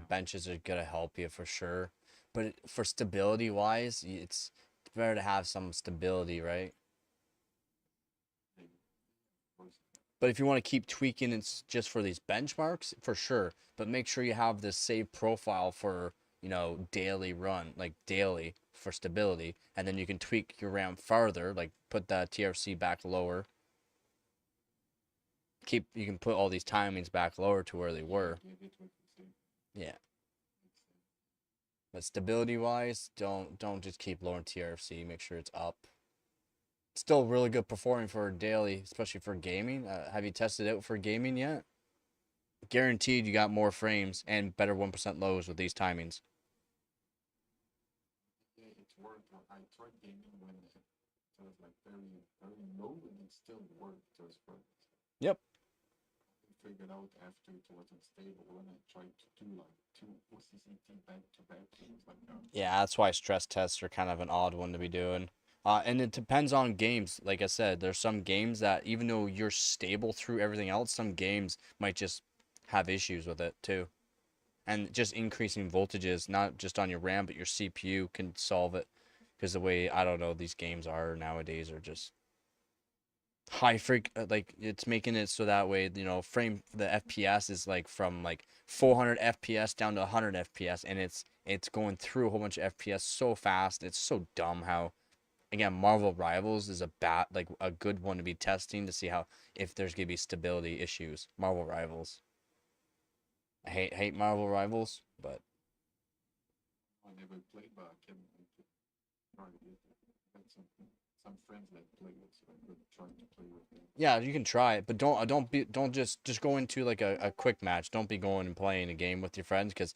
benches are gonna help you for sure, but for stability wise, it's better to have some stability, right? But if you want to keep tweaking, it's just for these benchmarks, for sure. But make sure you have this save profile for, daily run, like daily for stability. And then you can tweak your RAM farther, like put that TRC back lower. You can put all these timings back lower to where they were. Yeah. But stability wise, don't just keep lowering TRC. Make sure it's up. Still really good performing for daily, especially for gaming. Have you tested it out for gaming yet? Guaranteed you got more frames and better 1% lows with these timings. Yeah, it worked. I tried gaming when it was like very, very low and it still worked. It was perfect. Yep. I figured out after it wasn't stable when I tried to do like 2 OCCT back to back. It was like, Yeah, that's why stress tests are kind of an odd one to be doing. And it depends on games. Like I said, there's some games that even though you're stable through everything else, some games might just have issues with it too. And just increasing voltages, not just on your RAM, but your CPU can solve it. Because the way, I don't know, these games are nowadays are just like it's making it so that way, the FPS is like from like 400 FPS down to 100 FPS, and it's going through a whole bunch of FPS so fast. It's so dumb how, again, Marvel Rivals is a good one to be testing to see how if there's gonna be stability issues. Marvel Rivals. I hate Marvel Rivals, but I never played, but I can try it. I had some friends that play it, so I could try to play with them. yeah, you can try it, but don't just go into like a quick match. Don't be going and playing a game with your friends because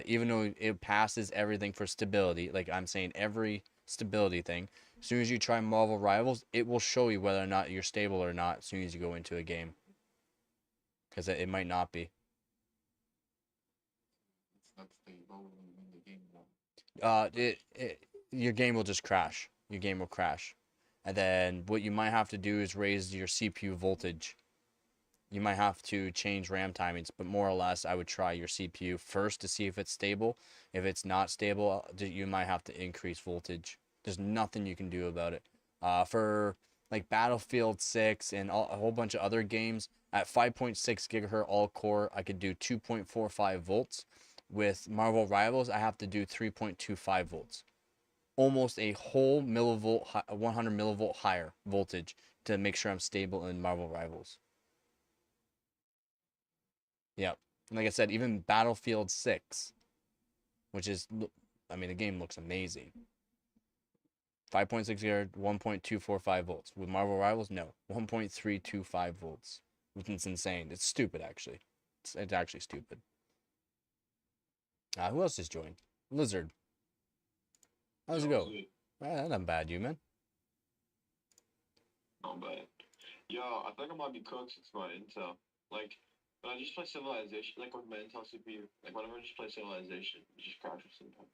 even though it passes everything for stability, like I'm saying, every stability thing, as soon as you try Marvel Rivals, it will show you whether or not you're stable or not as soon as you go into a game, because it might not be. It's not stable in the game one. Your game will just crash. Your game will crash, and then what you might have to do is raise your CPU voltage. You might have to change RAM timings, but more or less, I would try your CPU first to see if it's stable. If it's not stable, you might have to increase voltage. There's nothing you can do about it. For like Battlefield 6 and a whole bunch of other games, at 5.6 gigahertz all core, I could do 2.45 volts. With Marvel Rivals, I have to do 3.25 volts. almost a whole millivolt, 100 millivolt higher voltage to make sure I'm stable in Marvel Rivals. Yep. And like I said, even Battlefield 6, which is, I mean, the game looks amazing. 5.6 gigahertz, 1.245 volts. With Marvel Rivals, no, 1.325 volts. It's insane. It's stupid, actually. It's actually stupid. Who else just joined? Lizard. How's it go? Not bad, you, man. Not bad. Yo, I think I might be cooked since my Intel. Like, when I just play Civilization, like with my Intel CPU, like whenever I just play Civilization, it just crashes sometimes.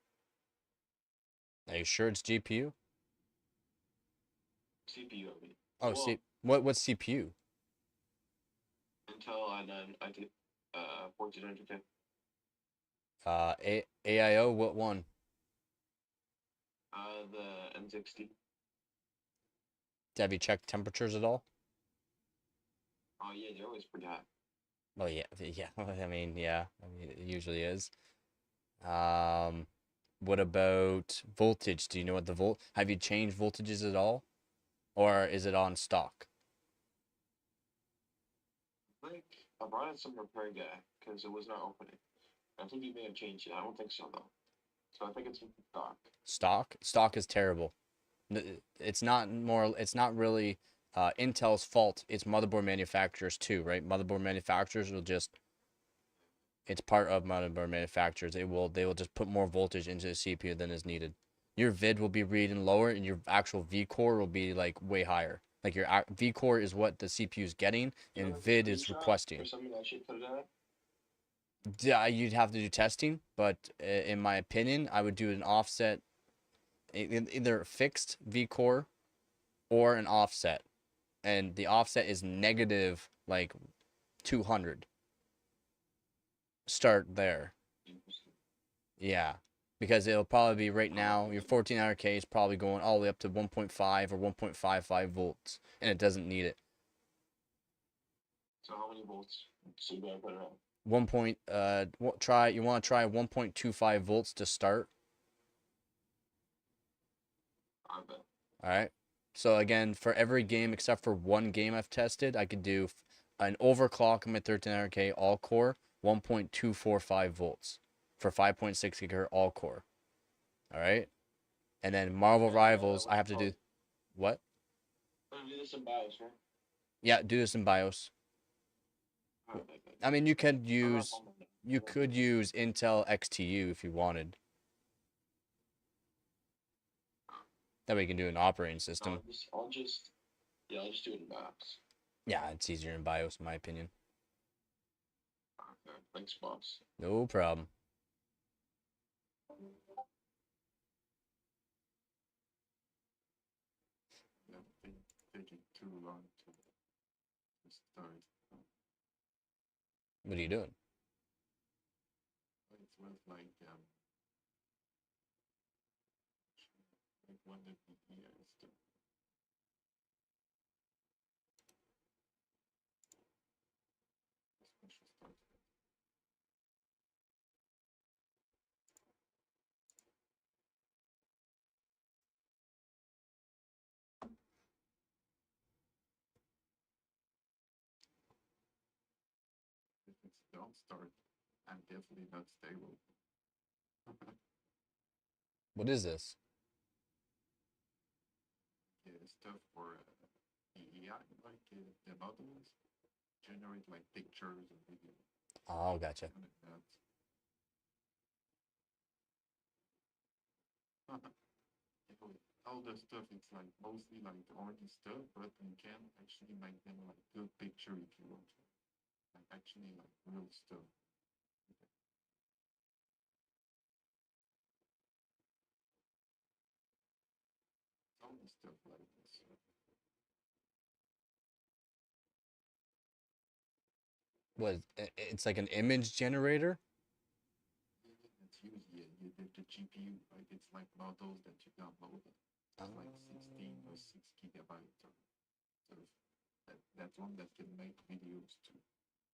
Are you sure it's GPU? CPU, I mean. Oh, Well, see, what's CPU? Intel i9, I did 1400K. AIO, what one? The N60. Have you checked temperatures at all? Oh yeah, they're always pretty high. Oh yeah, yeah. I mean, yeah. I mean, it usually is. What about voltage? Do you know what the volt? Have you changed voltages at all, or is it on stock? I think I brought in some repair guy because it was not opening. I think he may have changed it. I don't think so though. So I think it's stock. Stock is terrible. It's not more. It's not really Intel's fault. It's motherboard manufacturers too, right? Motherboard manufacturers will just. It's part of motherboard manufacturers. They will just put more voltage into the CPU than is needed. Your vid will be reading lower, and your actual V core will be like way higher. Like your V core is what the CPU is getting, and vid is requesting. Or something I should put it at. Yeah, you'd have to do testing, but in my opinion, I would do an offset, either fixed V core or an offset, and the offset is negative like 200. Start there. Yeah, because it'll probably be right now, your 1400K is probably going all the way up to 1.5 or 1.55 volts, and it doesn't need it. So how many volts should I put it at? You want to try 1.25 volts to start. I bet. All right. So again, for every game except for one game I've tested, I could do an overclock on my 1300K all core 1.245 volts for 5.6 gigahertz all core. All right. And then Marvel Rivals, I have to do what? I'm gonna do this in BIOS, right? Yeah, do this in BIOS. I mean, you could use Intel XTU if you wanted. That way you can do an operating system. I'll just do it in BIOS. Yeah, it's easier in BIOS in my opinion. Okay, thanks, boss. No problem. Taking too long to start. What are you doing? It was like one of the years to special start. If it's don't start, I'm definitely not stable. What is this? Yeah, stuff for AI, like the models generate like pictures and videos. Oh, gotcha. All the stuff, it's like mostly like already stuff, but you can actually make them like good picture if you want to. Like actually like real stuff. All the stuff like this. What? It's like an image generator? It's usually the GPU, like it's like models that you download. It's like 16 or 6 gigabytes or sort of that one that can make videos too.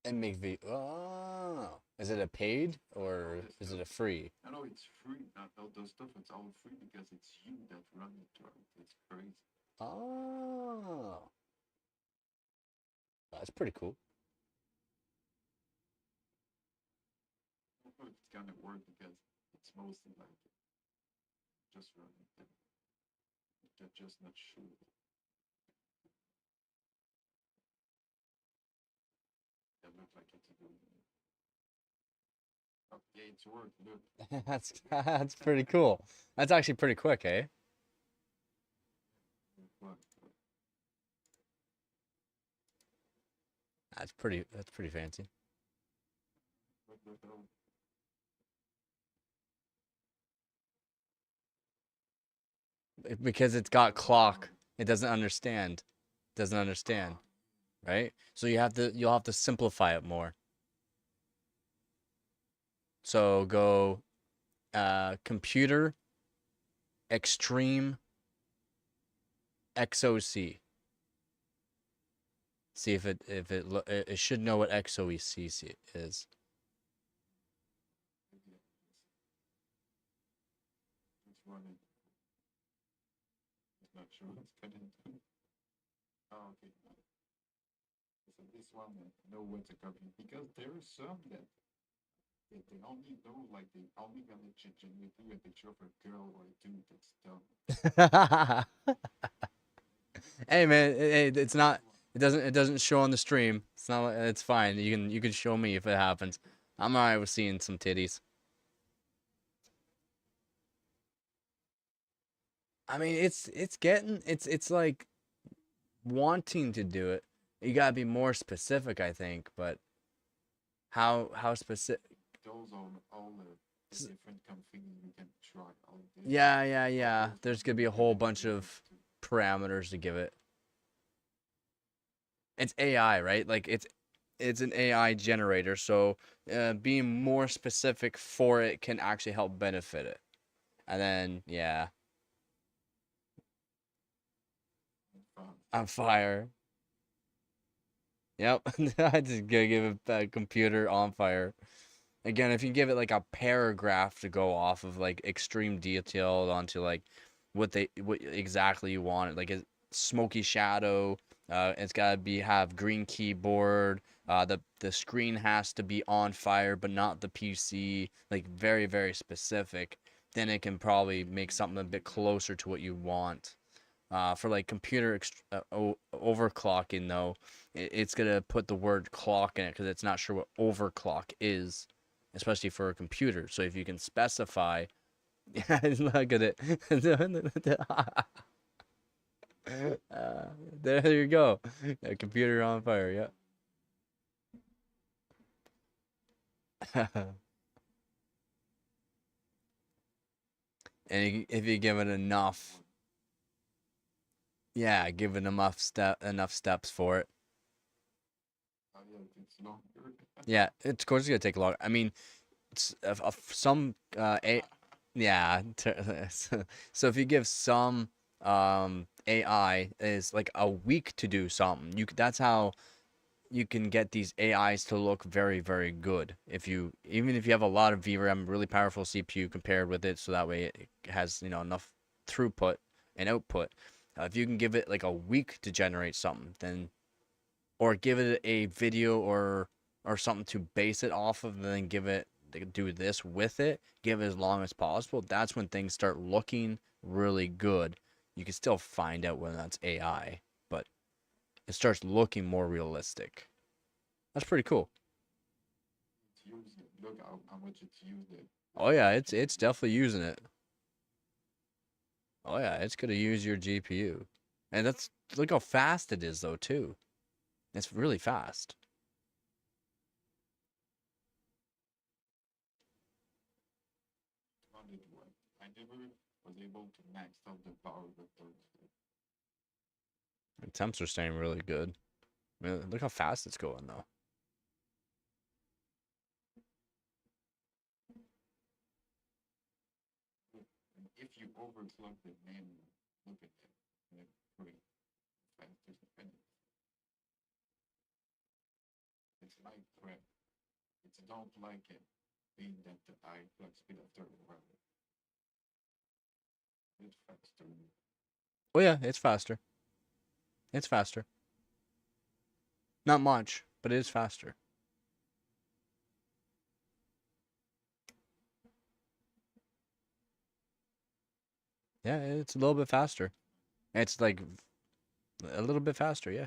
And make oh, is it a paid or is it a free? I know it's free. That all those stuff it's all free because it's you that run it, right? It's crazy. Oh, that's pretty cool. I don't know if it's gonna work because it's mostly like just running it. They're just not sure. It looks like it's doing it. Oh, yeah, it's worked. Look. That's pretty cool. That's actually pretty quick, eh? Look. That's pretty fancy. Look. Because it's got clock. It doesn't understand. Doesn't understand, right? So you'll have to simplify it more. So go computer extreme XOC. See if it should know what XOEC is. It's running. It's not sure what's gonna do. Oh, okay. So this one know what's a copy because there are some that they only know like they only gonna generate you a picture of a girl or a dude that's dumb. Hey man, it's not. It doesn't show on the stream. It's not. It's fine. You can show me if it happens. I'm alright with seeing some titties. I mean, it's like wanting to do it. You gotta be more specific, I think. But how specific? Those are all the different configurations you can try. All this. Yeah. There's gonna be a whole bunch of parameters to give it. It's AI, right? Like it's an AI generator, so being more specific for it can actually help benefit it. And then yeah, on fire. Yep, I just gotta give a computer on fire. Again, if you give it like a paragraph to go off of, like extreme detail onto like what exactly you want it, like a smoky shadow. It's gotta have green keyboard. The screen has to be on fire, but not the PC. Like very specific. Then it can probably make something a bit closer to what you want. For like computer overclocking though, it's gonna put the word clock in it because it's not sure what overclock is, especially for a computer. So if you can specify, yeah, look at it. There you go. A computer on fire. Yep. And if you give it enough, yeah, give it enough steps for it. Oh yeah, it's longer. Yeah, of course it's gonna take a long. I mean, some yeah. So if you give some AI is like a week to do something, that's how you can get these AIs to look very good. Even if you have a lot of VRAM, really powerful CPU compared with it, so that way it has enough throughput and output. If you can give it like a week to generate something, then or give it a video or something to base it off of, and then do this with it, give it as long as possible. That's when things start looking really good. You can still find out whether that's AI, but it starts looking more realistic. That's pretty cool. It's using it. Look how much it's used it. Oh yeah, it's definitely using it. Oh yeah, it's gonna use your GPU. And look how fast it is though too. It's really fast. I never was able to max out the power of those. The temps are staying really good. I mean, look how fast it's going though. And if you overclock the memory, look at that. Great. Faster than like threat. It's don't like it being that the high clock speed of 30 around. It's faster. Oh yeah, it's faster. It's faster. Not much, but it is faster. Yeah, it's a little bit faster. It's like a little bit faster, yeah.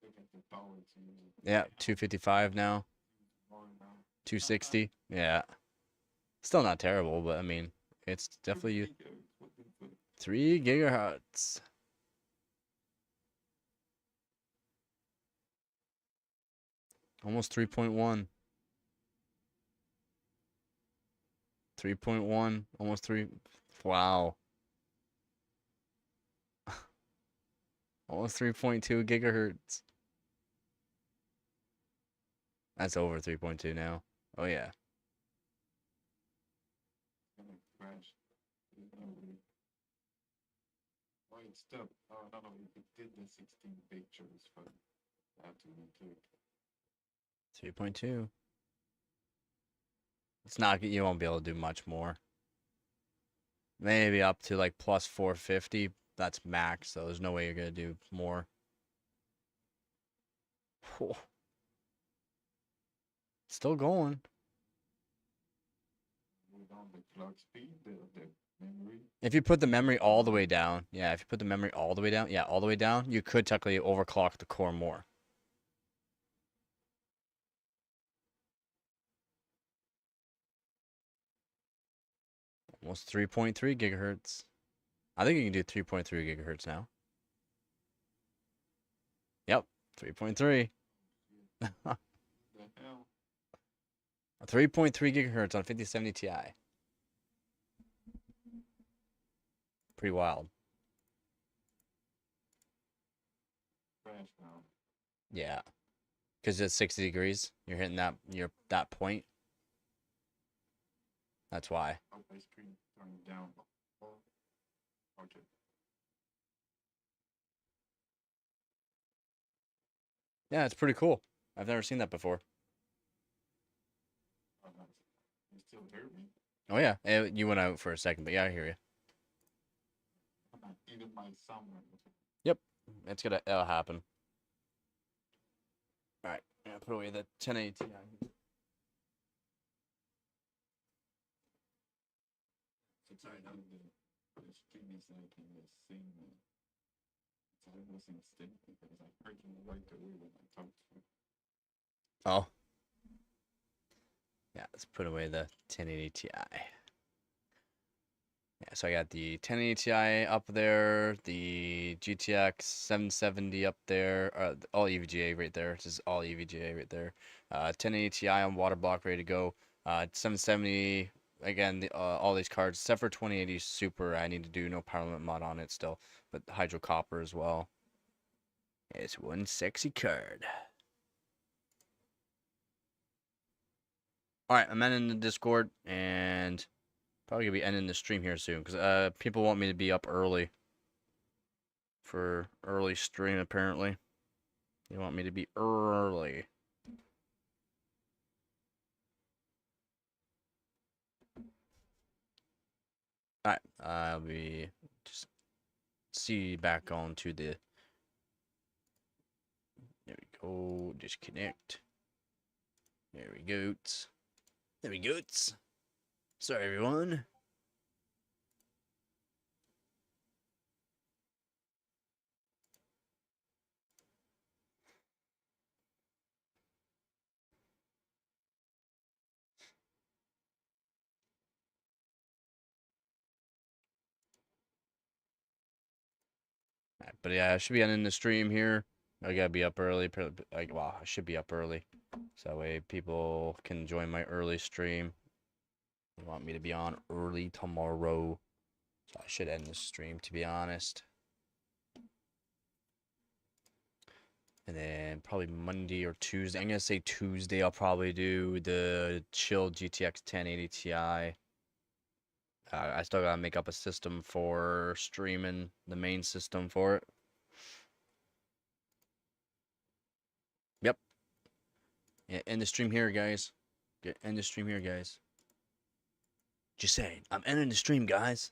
Look at the power it's using. Yeah, 255 now, 260. Yeah. Still not terrible, but I mean, it's definitely 3 gigahertz. Almost 3.1. 3.1, almost 3. Wow. Almost 3.2 gigahertz. That's over 3.2 now. Oh yeah. Gonna crash. Oh, it's stuck. Oh, no, it did the 16 pictures for that to click. 3.2. It's not, you won't be able to do much more. Maybe up to like plus 450. That's max, so there's no way you're gonna do more. Whew. Still going. On the clock speed, the memory. If you put the memory all the way down, yeah, if you put the memory all the way down, yeah, all the way down, you could technically overclock the core more. Almost 3.3 gigahertz. I think you can do 3.3 gigahertz now. Yep, 3.3. The hell? 3.3 gigahertz on 5070 Ti. Pretty wild. Crash now. Yeah. Because it's 60 degrees. You're hitting that point. That's why. Oh, my screen turning down. Oh, okay. Yeah, it's pretty cool. I've never seen that before. Oh, nice. You still hear me? Oh yeah, you went out for a second, but yeah, I hear you. Even my sound went. Yep, it'll happen. All right, yeah, put away the 1080 Ti. Sorry, now the stream is like in the same. It's almost instant because I heard you right away when I talked to you. Oh. Yeah, let's put away the 1080 Ti. Yeah, so I got the 1080 Ti up there, the GTX 770 up there, all EVGA right there. This is all EVGA right there. 1080 Ti on water block ready to go. 770 again. All these cards except for 2080 Super. I need to do no power limit mod on it still, but Hydro Copper as well. It's one sexy card. All right, I'm ending the Discord and probably gonna be ending the stream here soon because people want me to be up early for early stream. Apparently, they want me to be early. All right, I'll be just see back on to the. There we go. Disconnect. There we go. There we go. Sorry, everyone. Alright, but yeah, I should be ending the stream here. I gotta be up early. Like, well, I should be up early, so that way people can join my early stream. They want me to be on early tomorrow, so I should end the stream, to be honest. And then probably Monday or Tuesday. I'm gonna say Tuesday. I'll probably do the chill GTX 1080 Ti. I still gotta make up a system for streaming, the main system for it. Yep. Yeah, end the stream here, guys. End the stream here, guys. Just saying, I'm ending the stream, guys.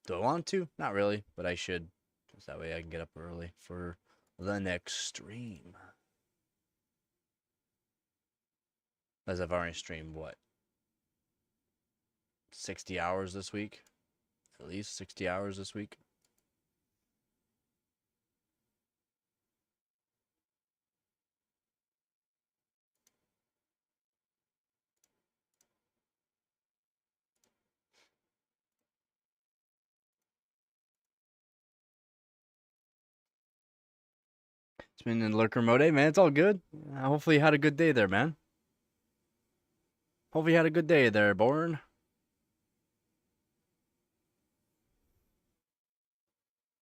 Do I want to? Not really, but I should. Just that way I can get up early for the next stream. As I've already streamed, what? 60 hours this week? At least 60 hours this week. It's been in lurker mode. Hey, man, it's all good. Hopefully you had a good day there, man. Hopefully you had a good day there, Born.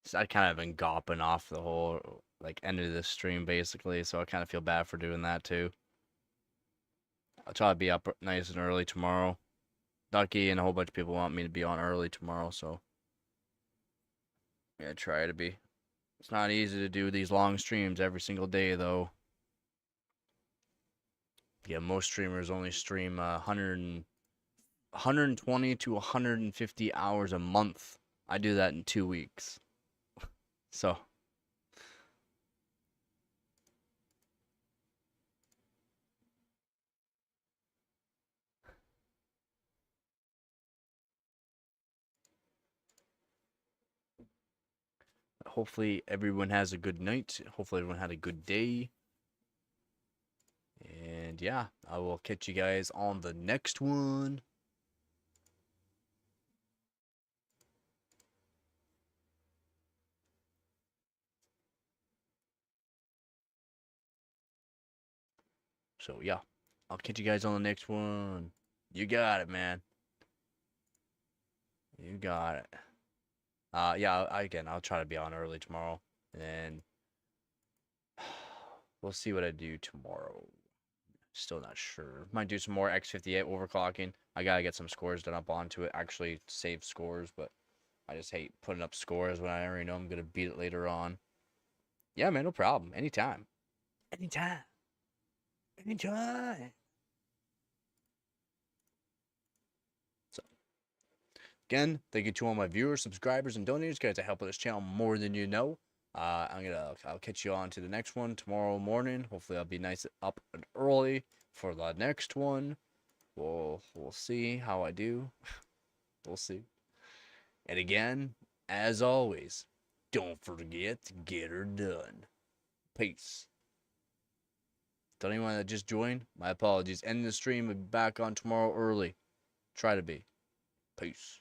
So I kind of been gopping off the whole, like, end of this stream, basically, so I kind of feel bad for doing that, too. I'll try to be up nice and early tomorrow. Ducky and a whole bunch of people want me to be on early tomorrow, so yeah, try to be. It's not easy to do these long streams every single day, though. Yeah, most streamers only stream 120 to 150 hours a month. I do that in 2 weeks. So hopefully everyone has a good night. Hopefully everyone had a good day. And yeah, I will catch you guys on the next one. So yeah, I'll catch you guys on the next one. You got it, man. You got it. Yeah, I'll try to be on early tomorrow, and we'll see what I do tomorrow. Still not sure. Might do some more X58 overclocking. I gotta get some scores done up onto it. Actually, save scores, but I just hate putting up scores when I already know I'm gonna beat it later on. Yeah, man, no problem. Anytime. Anytime. Anytime. So, again, thank you to all my viewers, subscribers, and donators, guys. I help with this channel more than you know. I'll catch you on to the next one tomorrow morning. Hopefully, I'll be nice up and early for the next one. We'll see how I do. We'll see. And again, as always, don't forget to get her done. Peace. To anyone that just joined, my apologies. Ending the stream. We'll be back on tomorrow early. Try to be. Peace.